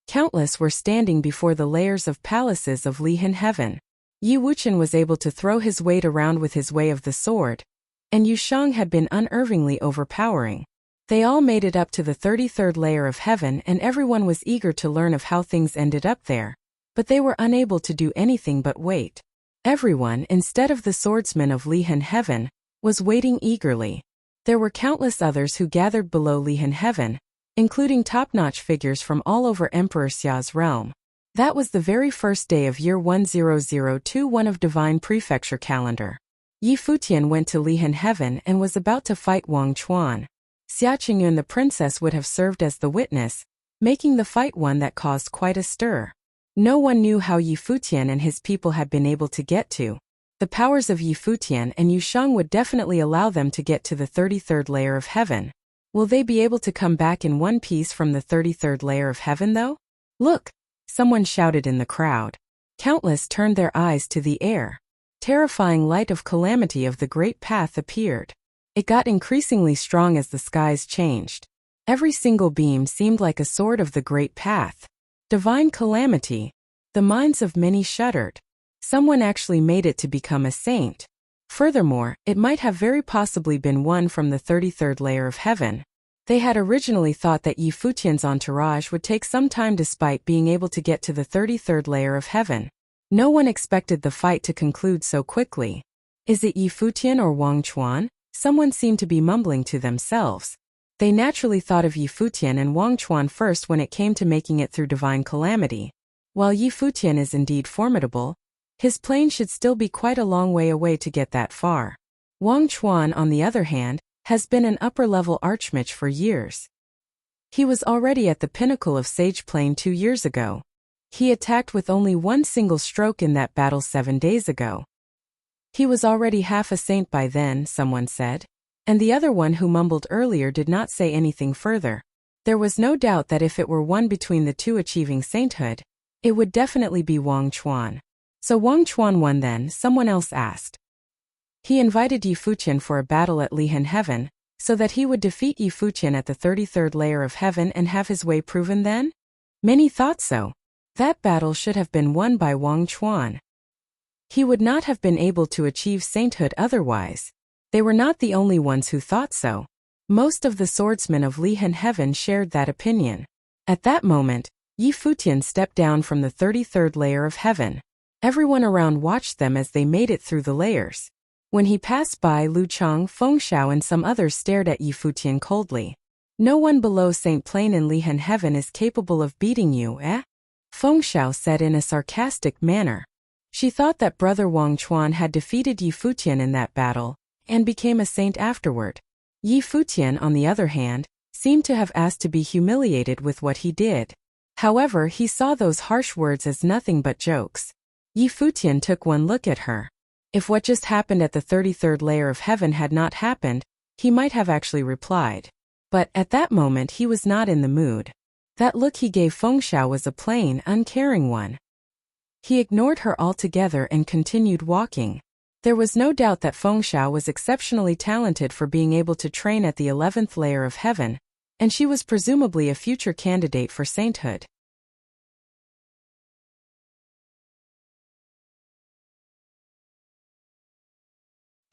Countless were standing before the layers of palaces of Lihan heaven. Yi Wuxian was able to throw his weight around with his way of the sword, and Yu Shang had been unervingly overpowering. They all made it up to the 33rd layer of heaven and everyone was eager to learn of how things ended up there. But they were unable to do anything but wait. Everyone, instead of the swordsman of Lihan heaven, was waiting eagerly. There were countless others who gathered below Lihan heaven, including top-notch figures from all over Emperor Xia's realm. That was the very first day of year 10021 of Divine Prefecture calendar. Yi Futian went to Lihan heaven and was about to fight Wang Chuan. Xia Qingyun the princess would have served as the witness, making the fight one that caused quite a stir. No one knew how Yi Futian and his people had been able to get to. The powers of Yi Futian and Yu Shang would definitely allow them to get to the 33rd layer of heaven. Will they be able to come back in one piece from the 33rd layer of heaven though? "Look!" someone shouted in the crowd. Countless turned their eyes to the air. Terrifying light of calamity of the great path appeared. It got increasingly strong as the skies changed. Every single beam seemed like a sword of the great path. Divine calamity. The minds of many shuddered. Someone actually made it to become a saint. Furthermore, it might have very possibly been one from the 33rd layer of heaven. They had originally thought that Yi Futian's entourage would take some time despite being able to get to the 33rd layer of heaven. No one expected the fight to conclude so quickly. Is it Yi Futian or Wang Chuan? Someone seemed to be mumbling to themselves. They naturally thought of Yi Futian and Wang Chuan first when it came to making it through divine calamity. While Yi Futian is indeed formidable, his plane should still be quite a long way away to get that far. Wang Chuan, on the other hand, has been an upper-level archmage for years. He was already at the pinnacle of Sage Plane 2 years ago. He attacked with only one single stroke in that battle 7 days ago. He was already half a saint by then, someone said. And the other one who mumbled earlier did not say anything further. There was no doubt that if it were one between the two achieving sainthood, it would definitely be Wang Chuan. So Wang Chuan won then, someone else asked. He invited Yi Futian for a battle at Lihan Heaven, so that he would defeat Yi Futian at the 33rd layer of heaven and have his way proven then? Many thought so. That battle should have been won by Wang Chuan. He would not have been able to achieve sainthood otherwise. They were not the only ones who thought so. Most of the swordsmen of Lihan Heaven shared that opinion. At that moment, Yi Futian stepped down from the 33rd layer of heaven. Everyone around watched them as they made it through the layers. When he passed by, Lu Chang, Feng Xiao and some others stared at Yi Futian coldly. No one below Saint Plane in Lihan Heaven is capable of beating you, eh? Feng Xiao said in a sarcastic manner. She thought that brother Wang Chuan had defeated Yi Futian in that battle, and became a saint afterward. Yi Futian, on the other hand, seemed to have asked to be humiliated with what he did. However, he saw those harsh words as nothing but jokes. Yi Futian took one look at her. If what just happened at the 33rd layer of heaven had not happened, he might have actually replied. But at that moment he was not in the mood. That look he gave Feng Xiao was a plain, uncaring one. He ignored her altogether and continued walking. There was no doubt that Feng Xiao was exceptionally talented for being able to train at the 11th layer of heaven, and she was presumably a future candidate for sainthood.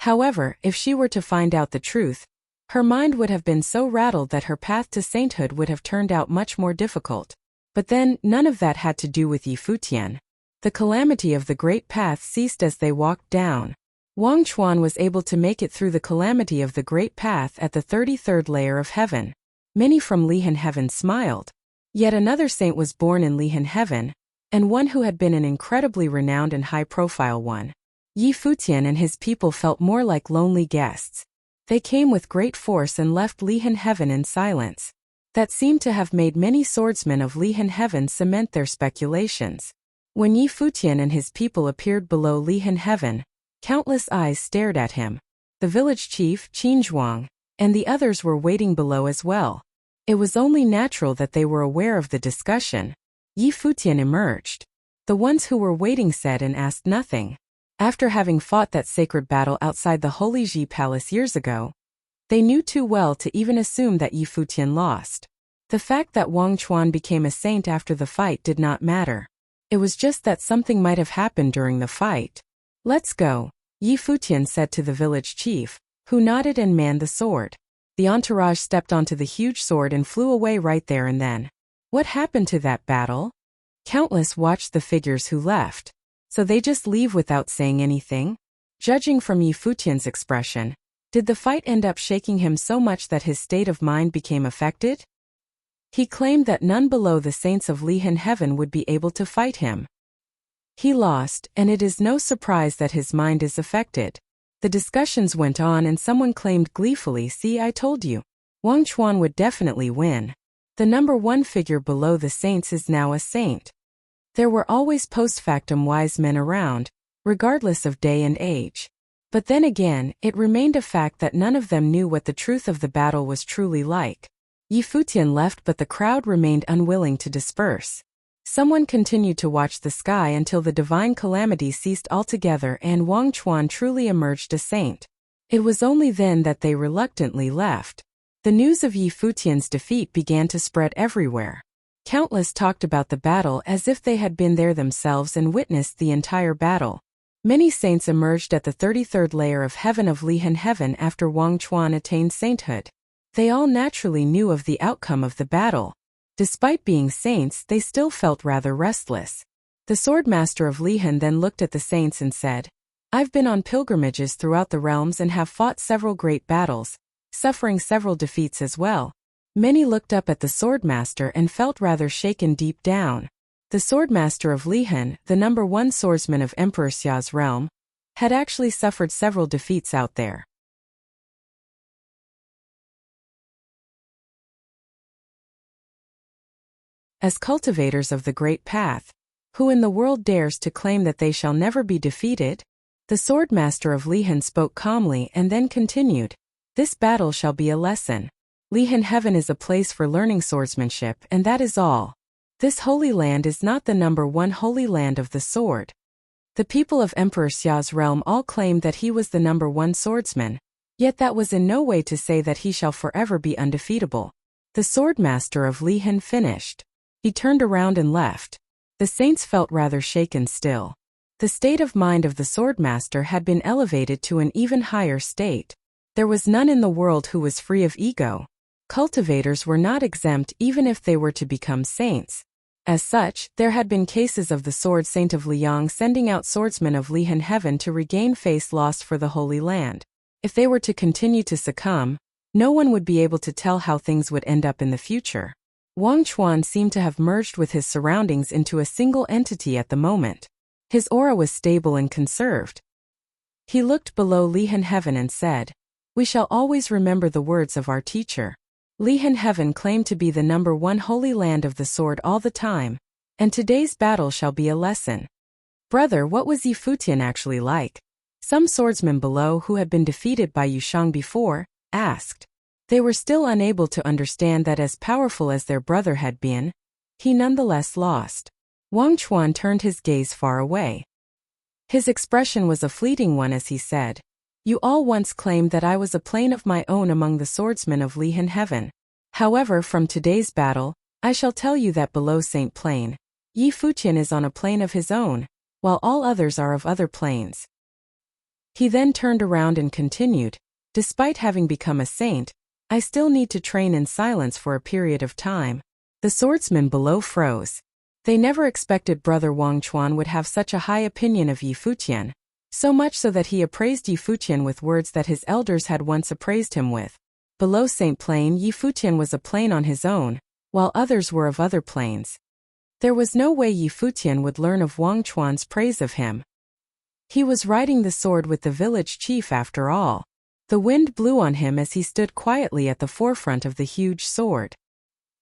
However, if she were to find out the truth, her mind would have been so rattled that her path to sainthood would have turned out much more difficult. But then, none of that had to do with Yi Futian. The calamity of the great path ceased as they walked down. Wang Chuan was able to make it through the calamity of the great path at the 33rd layer of heaven. Many from Lihan Heaven smiled. Yet another saint was born in Lihan Heaven, and one who had been an incredibly renowned and high-profile one. Yi Futian and his people felt more like lonely guests. They came with great force and left Lihan Heaven in silence. That seemed to have made many swordsmen of Lihan Heaven cement their speculations. When Yi Futian and his people appeared below Lihan Heaven, countless eyes stared at him. The village chief, Qin Zhuang, and the others were waiting below as well. It was only natural that they were aware of the discussion. Yi Futian emerged. The ones who were waiting said and asked nothing. After having fought that sacred battle outside the Holy Ji Palace years ago, they knew too well to even assume that Yi Futian lost. The fact that Wang Chuan became a saint after the fight did not matter. It was just that something might have happened during the fight. Let's go, Yi Futian said to the village chief, who nodded and manned the sword. The entourage stepped onto the huge sword and flew away right there and then. What happened to that battle? Countless watched the figures who left. So they just leave without saying anything? Judging from Yi Futian's expression, did the fight end up shaking him so much that his state of mind became affected? He claimed that none below the saints of Lihan Heaven would be able to fight him. He lost, and it is no surprise that his mind is affected. The discussions went on and someone claimed gleefully, "See, I told you. Wang Chuan would definitely win. The number one figure below the saints is now a saint." There were always post-factum wise men around, regardless of day and age. But then again, it remained a fact that none of them knew what the truth of the battle was truly like. Yi Futian left, but the crowd remained unwilling to disperse. Someone continued to watch the sky until the divine calamity ceased altogether and Wang Chuan truly emerged a saint. It was only then that they reluctantly left. The news of Yi Futian's defeat began to spread everywhere. Countless talked about the battle as if they had been there themselves and witnessed the entire battle. Many saints emerged at the 33rd layer of heaven of Lihan Heaven after Wang Chuan attained sainthood. They all naturally knew of the outcome of the battle. Despite being saints, they still felt rather restless. The swordmaster of Lihan then looked at the saints and said, "I've been on pilgrimages throughout the realms and have fought several great battles, suffering several defeats as well." Many looked up at the swordmaster and felt rather shaken deep down. The swordmaster of Lihan, the number one swordsman of Emperor Xia's realm, had actually suffered several defeats out there. As cultivators of the great path, who in the world dares to claim that they shall never be defeated? The swordmaster of Lihan spoke calmly and then continued, "This battle shall be a lesson. Lihan heaven is a place for learning swordsmanship, and that is all. This holy land is not the number one holy land of the sword." The people of Emperor Xia's realm all claimed that he was the number one swordsman, yet that was in no way to say that he shall forever be undefeatable. The swordmaster of Lihan finished. He turned around and left. The saints felt rather shaken still. The state of mind of the swordmaster had been elevated to an even higher state. There was none in the world who was free of ego. Cultivators were not exempt even if they were to become saints. As such, there had been cases of the sword saint of Liang sending out swordsmen of Lihan heaven to regain face lost for the Holy Land. If they were to continue to succumb, no one would be able to tell how things would end up in the future. Wang Chuan seemed to have merged with his surroundings into a single entity at the moment. His aura was stable and conserved. He looked below Lihan heaven and said, "We shall always remember the words of our teacher. Lihan heaven claimed to be the number one holy land of the sword all the time, and today's battle shall be a lesson." "Brother, what was Yi Futian actually like?" Some swordsmen below who had been defeated by Yushang before, asked. They were still unable to understand that as powerful as their brother had been, he nonetheless lost. Wang Chuan turned his gaze far away. His expression was a fleeting one as he said, "You all once claimed that I was a plane of my own among the swordsmen of Lihan heaven. However, from today's battle, I shall tell you that below Saint Plane, Yi Futian is on a plane of his own, while all others are of other planes." He then turned around and continued, "Despite having become a saint, I still need to train in silence for a period of time." The swordsmen below froze. They never expected Brother Wang Chuan would have such a high opinion of Yi Futian. So much so that he appraised Yi Futian with words that his elders had once appraised him with. Below Saint Plane, Yi Futian was a plane on his own, while others were of other planes. There was no way Yi Futian would learn of Wang Chuan's praise of him. He was riding the sword with the village chief after all. The wind blew on him as he stood quietly at the forefront of the huge sword.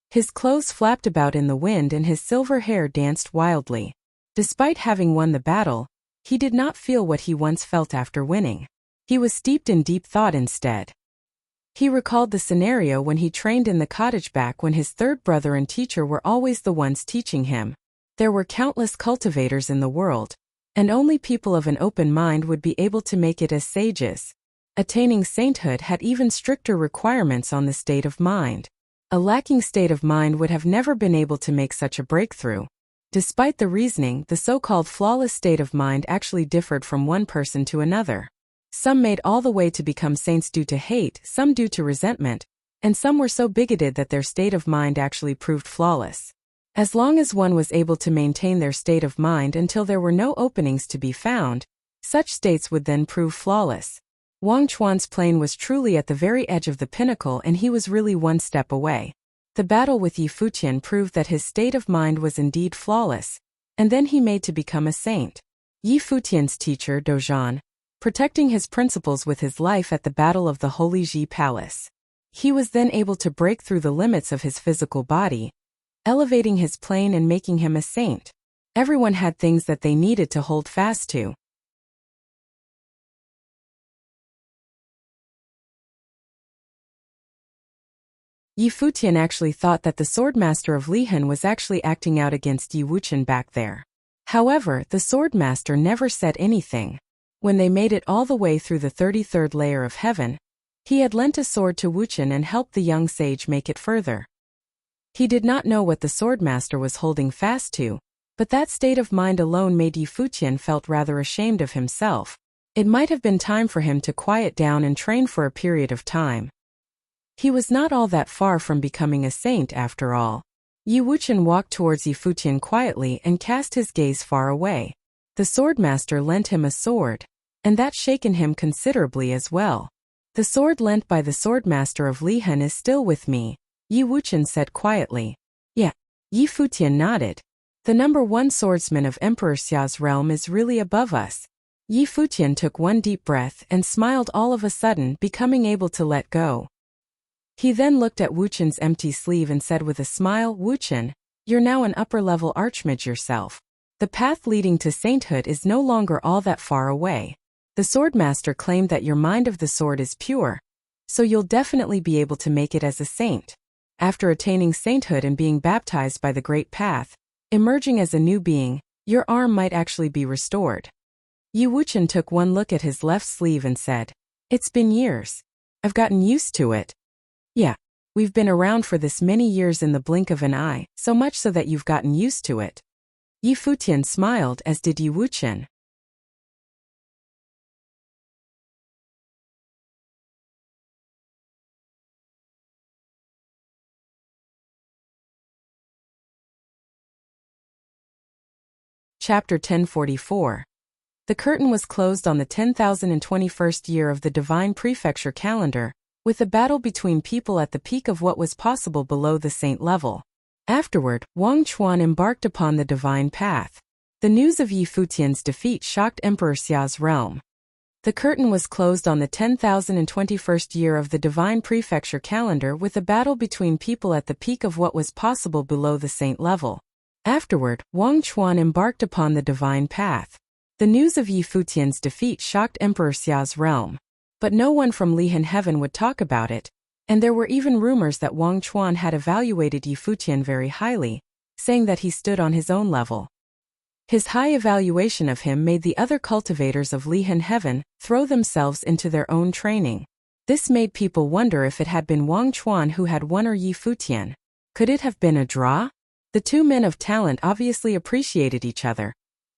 His clothes flapped about in the wind and his silver hair danced wildly. Despite having won the battle, he did not feel what he once felt after winning. He was steeped in deep thought instead. He recalled the scenario when he trained in the cottage back when his third brother and teacher were always the ones teaching him. There were countless cultivators in the world, and only people of an open mind would be able to make it as sages. Attaining sainthood had even stricter requirements on the state of mind. A lacking state of mind would have never been able to make such a breakthrough. Despite the reasoning, the so-called flawless state of mind actually differed from one person to another. Some made all the way to become saints due to hate, some due to resentment, and some were so bigoted that their state of mind actually proved flawless. As long as one was able to maintain their state of mind until there were no openings to be found, such states would then prove flawless. Wang Chuan's plane was truly at the very edge of the pinnacle and he was really one step away. The battle with Yi Futian proved that his state of mind was indeed flawless, and then he made to become a saint. Yi Futian's teacher, Dozhan, protecting his principles with his life at the Battle of the Holy Ji Palace. He was then able to break through the limits of his physical body, elevating his plane and making him a saint. Everyone had things that they needed to hold fast to. Yi Futian actually thought that the swordmaster of Lihan was actually acting out against Yi Wuchen back there. However, the swordmaster never said anything. When they made it all the way through the 33rd layer of heaven, he had lent a sword to Wuchen and helped the young sage make it further. He did not know what the swordmaster was holding fast to, but that state of mind alone made Yi Futian felt rather ashamed of himself. It might have been time for him to quiet down and train for a period of time. He was not all that far from becoming a saint after all. Yi Wuxian walked towards Yi Futian quietly and cast his gaze far away. The swordmaster lent him a sword, and that shaken him considerably as well. The sword lent by the swordmaster of Lihan is still with me, Yi Wuxian said quietly. Yeah. Yi Futian nodded. The number 1 swordsman of Emperor Xia's realm is really above us. Yi Futian took one deep breath and smiled all of a sudden, becoming able to let go. He then looked at Wuqian's empty sleeve and said with a smile, Wuqian, you're now an upper-level archmage yourself. The path leading to sainthood is no longer all that far away. The swordmaster claimed that your mind of the sword is pure, so you'll definitely be able to make it as a saint. After attaining sainthood and being baptized by the great path, emerging as a new being, your arm might actually be restored. Yi Wuqian took one look at his left sleeve and said, it's been years. I've gotten used to it. Yeah, we've been around for this many years in the blink of an eye, so much so that you've gotten used to it. Yi Futian smiled, as did Yi Wuqian. Chapter 1044. The curtain was closed on the 10,021st year of the divine prefecture calendar, with a battle between people at the peak of what was possible below the saint level. Afterward, Wang Chuan embarked upon the divine path. The news of Yi Futian's defeat shocked Emperor Xia's realm. The curtain was closed on the 10,021st year of the divine prefecture calendar with a battle between people at the peak of what was possible below the saint level. Afterward, Wang Chuan embarked upon the divine path. The news of Yi Futian's defeat shocked Emperor Xia's realm. But no one from Lihan Heaven would talk about it, and there were even rumors that Wang Chuan had evaluated Yi Futian very highly, saying that he stood on his own level. His high evaluation of him made the other cultivators of Lihan Heaven throw themselves into their own training. This made people wonder if it had been Wang Chuan who had won or Yi Futian. Could it have been a draw? The two men of talent obviously appreciated each other,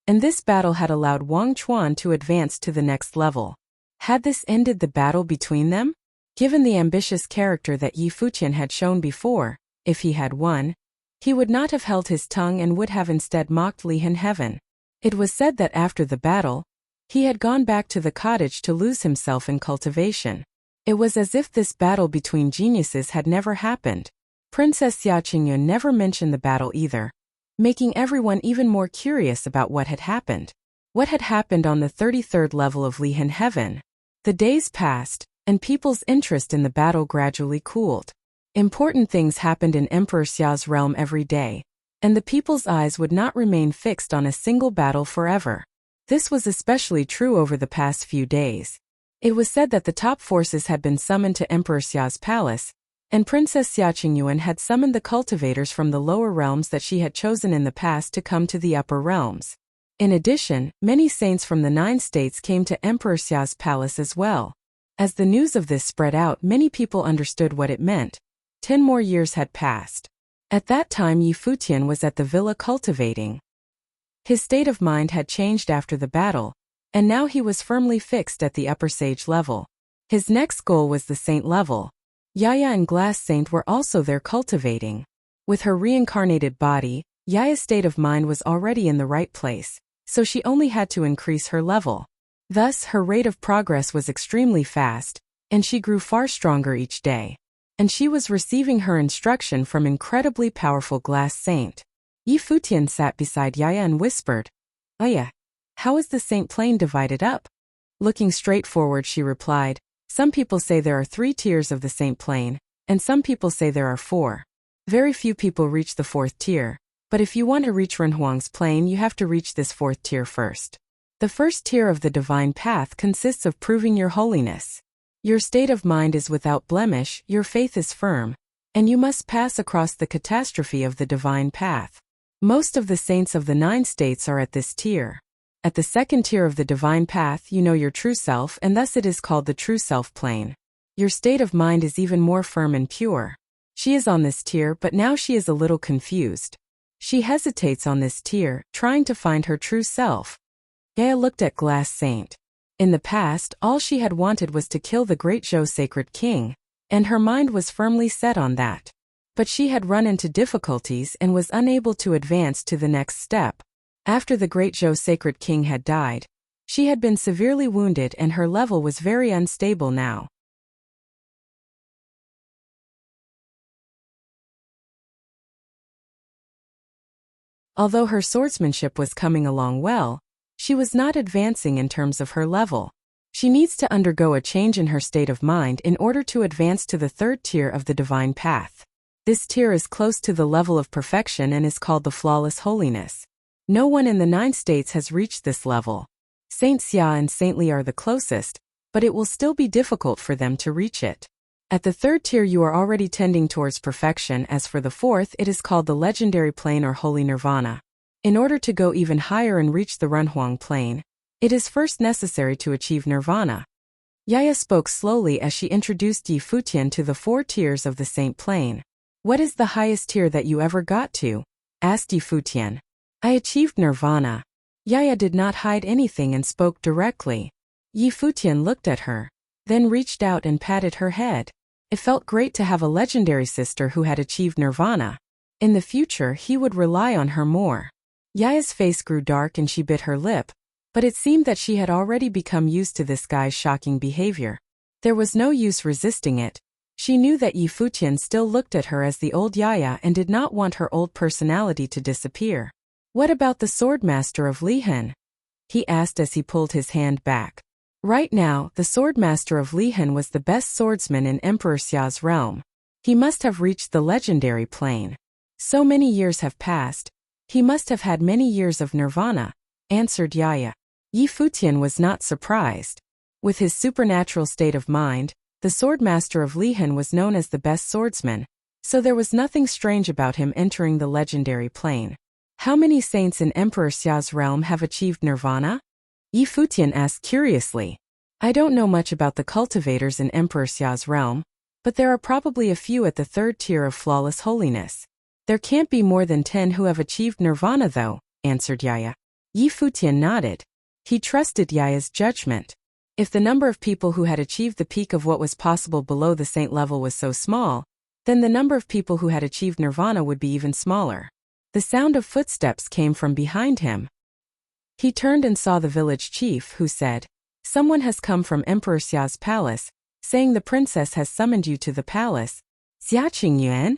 and this battle had allowed Wang Chuan to advance to the next level. Had this ended the battle between them? Given the ambitious character that Yi Futian had shown before, if he had won, he would not have held his tongue and would have instead mocked Lihan Heaven. It was said that after the battle, he had gone back to the cottage to lose himself in cultivation. It was as if this battle between geniuses had never happened. Princess Xia Qingyun never mentioned the battle either, making everyone even more curious about what had happened. What had happened on the 33rd level of Lihan Heaven? The days passed, and people's interest in the battle gradually cooled. Important things happened in Emperor Xia's realm every day, and the people's eyes would not remain fixed on a single battle forever. This was especially true over the past few days. It was said that the top forces had been summoned to Emperor Xia's palace, and Princess Xia Qingyun had summoned the cultivators from the lower realms that she had chosen in the past to come to the upper realms. In addition, many saints from the 9 states came to Emperor Xia's palace as well. As the news of this spread out, many people understood what it meant. 10 more years had passed. At that time, Yi Futian was at the villa cultivating. His state of mind had changed after the battle, and now he was firmly fixed at the upper sage level. His next goal was the saint level. Yaya and Glass Saint were also there cultivating. With her reincarnated body, Yaya's state of mind was already in the right place, so she only had to increase her level. Thus, her rate of progress was extremely fast, and she grew far stronger each day. And she was receiving her instruction from incredibly powerful Glass Saint. Yi Futian sat beside Yaya and whispered, "Aya, how is the Saint Plane divided up?" Looking straight forward, she replied, "Some people say there are 3 tiers of the Saint Plane, and some people say there are 4. Very few people reach the 4th tier, but if you want to reach Renhuang's plane, you have to reach this 4th tier first. The first tier of the divine path consists of proving your holiness. Your state of mind is without blemish, your faith is firm, and you must pass across the catastrophe of the divine path. Most of the saints of the 9 states are at this tier. At the 2nd tier of the divine path, you know your true self, and thus it is called the true self plane. Your state of mind is even more firm and pure. She is on this tier, but now she is a little confused. She hesitates on this tier, trying to find her true self." Yaya looked at Glass Saint. In the past, all she had wanted was to kill the great Zhou sacred king, and her mind was firmly set on that. But she had run into difficulties and was unable to advance to the next step. After the great Zhou sacred king had died, she had been severely wounded and her level was very unstable now. Although her swordsmanship was coming along well, she was not advancing in terms of her level. She needs to undergo a change in her state of mind in order to advance to the third tier of the divine path. This tier is close to the level of perfection and is called the flawless holiness. No one in the 9 states has reached this level. Saint Xia and Saint Li are the closest, but it will still be difficult for them to reach it. At the third tier you are already tending towards perfection. As for the fourth, it is called the legendary plane or holy nirvana. In order to go even higher and reach the Runhuang plane, it is first necessary to achieve nirvana. Yaya spoke slowly as she introduced Yi Futian to the 4 tiers of the saint plane. What is the highest tier that you ever got to? Asked Yi Futian. I achieved nirvana. Yaya did not hide anything and spoke directly. Yi Futian looked at her, then reached out and patted her head. It felt great to have a legendary sister who had achieved nirvana. In the future he would rely on her more. Yaya's face grew dark and she bit her lip, but it seemed that she had already become used to this guy's shocking behavior. There was no use resisting it. She knew that Yi Futian still looked at her as the old Yaya and did not want her old personality to disappear. What about the swordmaster of Lihan? He asked as he pulled his hand back. Right now, the swordmaster of Lihan was the best swordsman in Emperor Xia's realm. He must have reached the legendary plane. So many years have passed. He must have had many years of nirvana, answered Yaya. Yi Futian was not surprised. With his supernatural state of mind, the swordmaster of Lihan was known as the best swordsman, so there was nothing strange about him entering the legendary plane. How many saints in Emperor Xia's realm have achieved nirvana? Yi Futian asked curiously. I don't know much about the cultivators in Emperor Xia's realm, but there are probably a few at the third tier of flawless holiness. There can't be more than 10 who have achieved nirvana though, answered Yaya. Yi Futian nodded. He trusted Yaya's judgment. If the number of people who had achieved the peak of what was possible below the saint level was so small, then the number of people who had achieved nirvana would be even smaller. The sound of footsteps came from behind him. He turned and saw the village chief, who said, Someone has come from Emperor Xia's palace, saying the princess has summoned you to the palace. Xia Qingyuan?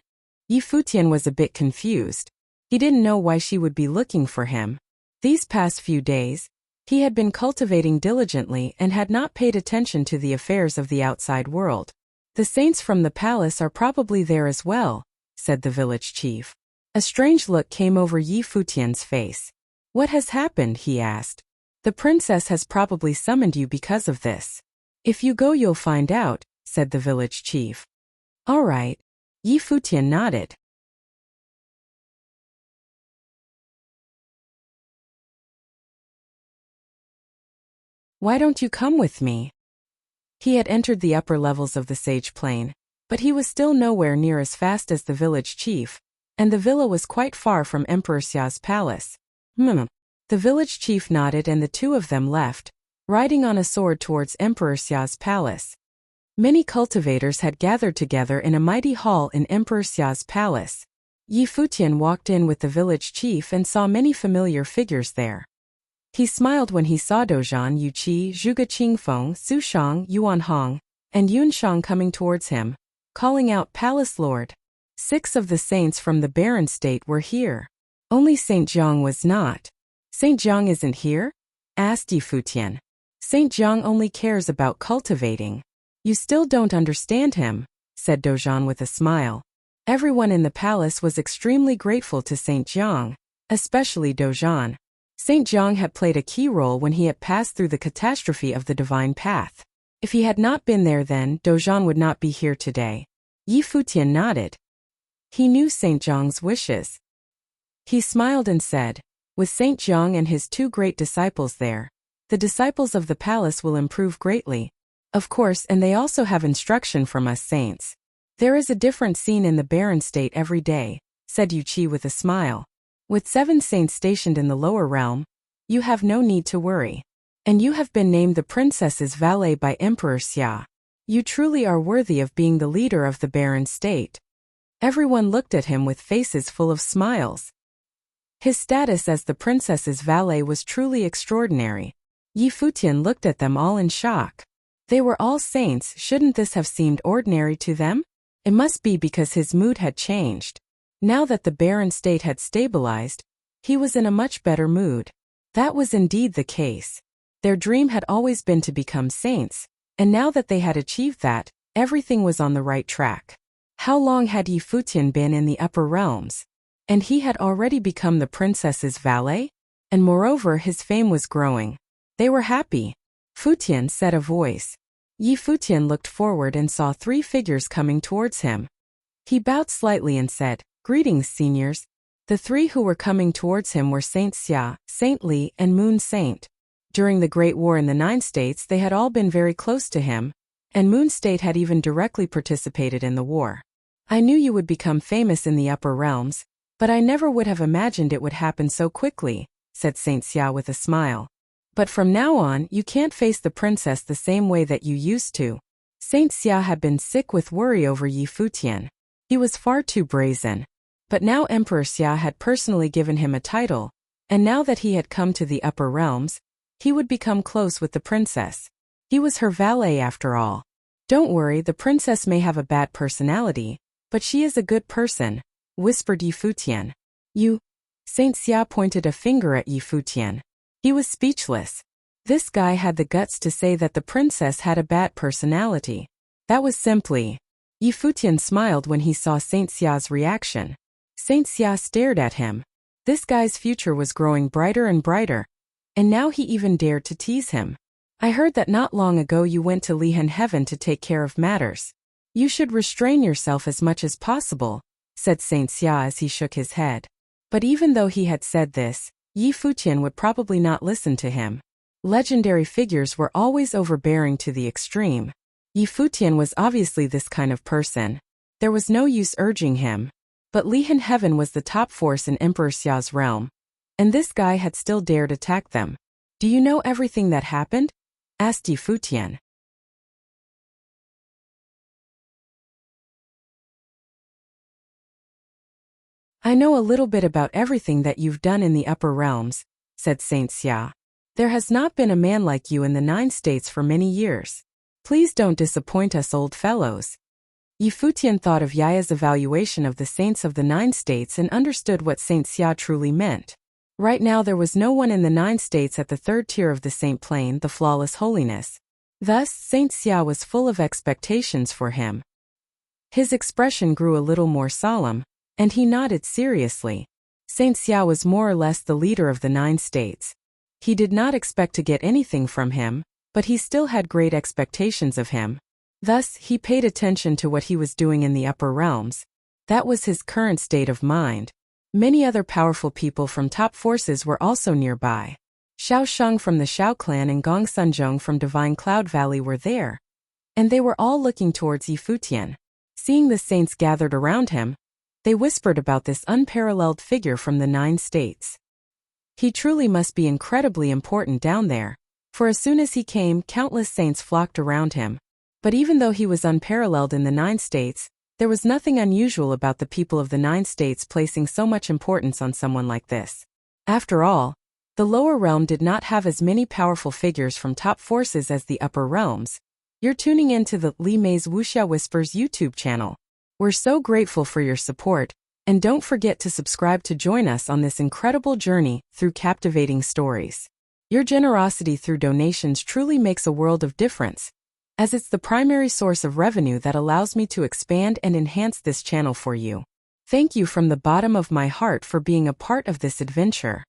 Yi Futian was a bit confused. He didn't know why she would be looking for him. These past few days, he had been cultivating diligently and had not paid attention to the affairs of the outside world. The saints from the palace are probably there as well, said the village chief. A strange look came over Yi Futian's face. What has happened? He asked. The princess has probably summoned you because of this. If you go you'll find out, said the village chief. All right. Yi Futian nodded. Why don't you come with me? He had entered the upper levels of the sage plane, but he was still nowhere near as fast as the village chief, and the villa was quite far from Emperor Xia's palace. The village chief nodded and the two of them left, riding on a sword towards Emperor Xia's palace. Many cultivators had gathered together in a mighty hall in Emperor Xia's palace. Yi Futian walked in with the village chief and saw many familiar figures there. He smiled when he saw Dozhan Yuqi, Zhuge Qingfeng, Su Shang, Yuan Hong, and Yun Shang coming towards him, calling out Palace Lord. 6 of the saints from the barren state were here. Only Saint Zhang was not. Saint Zhang isn't here? Asked Yi Futian. Saint Zhang only cares about cultivating. You still don't understand him, said Dozhan with a smile. Everyone in the palace was extremely grateful to Saint Zhang, especially Dozhan. Saint Zhang had played a key role when he had passed through the catastrophe of the divine path. If he had not been there then, Dozhan would not be here today. Yi Futian nodded. He knew Saint Zhang's wishes. He smiled and said, with Saint Zhang and his 2 great disciples there, the disciples of the palace will improve greatly. Of course, and they also have instruction from us saints. There is a different scene in the barren state every day, said Yuqi with a smile. With 7 saints stationed in the lower realm, you have no need to worry. And you have been named the princess's valet by Emperor Xia. You truly are worthy of being the leader of the barren state. Everyone looked at him with faces full of smiles. His status as the princess's valet was truly extraordinary. Yi Futian looked at them all in shock. They were all saints. Shouldn't this have seemed ordinary to them? It must be because his mood had changed. Now that the barren state had stabilized, he was in a much better mood. That was indeed the case. Their dream had always been to become saints, and now that they had achieved that, everything was on the right track. How long had Yi Futian been in the upper realms? And he had already become the princess's valet? And moreover, his fame was growing. They were happy. Futian, said a voice. Yi Futian looked forward and saw 3 figures coming towards him. He bowed slightly and said, "Greetings, seniors." The 3 who were coming towards him were Saint Xia, Saint Li, and Moon Saint. During the Great War in the 9 states, they had all been very close to him, and Moon State had even directly participated in the war. "I knew you would become famous in the upper realms, but I never would have imagined it would happen so quickly," said Saint Xia with a smile. "But from now on, you can't face the princess the same way that you used to." Saint Xia had been sick with worry over Yi Futian. He was far too brazen. But now Emperor Xia had personally given him a title, and now that he had come to the upper realms, he would become close with the princess. He was her valet after all. "Don't worry, the princess may have a bad personality, but she is a good person," whispered Yi Futian. "You?" Saint Xia pointed a finger at Yi Futian. He was speechless. This guy had the guts to say that the princess had a bad personality. That was simply. Yi Futian smiled when he saw Saint Xia's reaction. Saint Xia stared at him. This guy's future was growing brighter and brighter, and now he even dared to tease him. "I heard that not long ago you went to Lihan Heaven to take care of matters. You should restrain yourself as much as possible," said Saint Xia as he shook his head. But even though he had said this, Yi Futian would probably not listen to him. Legendary figures were always overbearing to the extreme. Yi Futian was obviously this kind of person. There was no use urging him. But Lihan Heaven was the top force in Emperor Xia's realm, and this guy had still dared attack them. "Do you know everything that happened?" asked Yi Futian. "I know a little bit about everything that you've done in the upper realms," said Saint Xia. "There has not been a man like you in the 9 states for many years. Please don't disappoint us old fellows." Yi Futian thought of Yaya's evaluation of the saints of the 9 states and understood what Saint Xia truly meant. Right now there was no one in the 9 states at the 3rd tier of the saint plane, the flawless holiness. Thus, Saint Xia was full of expectations for him. His expression grew a little more solemn, and he nodded seriously. Saint Xia was more or less the leader of the 9 states. He did not expect to get anything from him, but he still had great expectations of him. Thus, he paid attention to what he was doing in the upper realms. That was his current state of mind. Many other powerful people from top forces were also nearby. Xiao Sheng from the Xiao clan and Gong Sunzhong from Divine Cloud Valley were there. And they were all looking towards Yi Futian. Seeing the saints gathered around him, they whispered about this unparalleled figure from the 9 states. He truly must be incredibly important down there, for as soon as he came, countless saints flocked around him. But even though he was unparalleled in the 9 states, there was nothing unusual about the people of the 9 states placing so much importance on someone like this. After all, the lower realm did not have as many powerful figures from top forces as the upper realms. You're tuning into the Li Mei's Wuxia Whispers YouTube channel. We're so grateful for your support, and don't forget to subscribe to join us on this incredible journey through captivating stories. Your generosity through donations truly makes a world of difference, as it's the primary source of revenue that allows me to expand and enhance this channel for you. Thank you from the bottom of my heart for being a part of this adventure.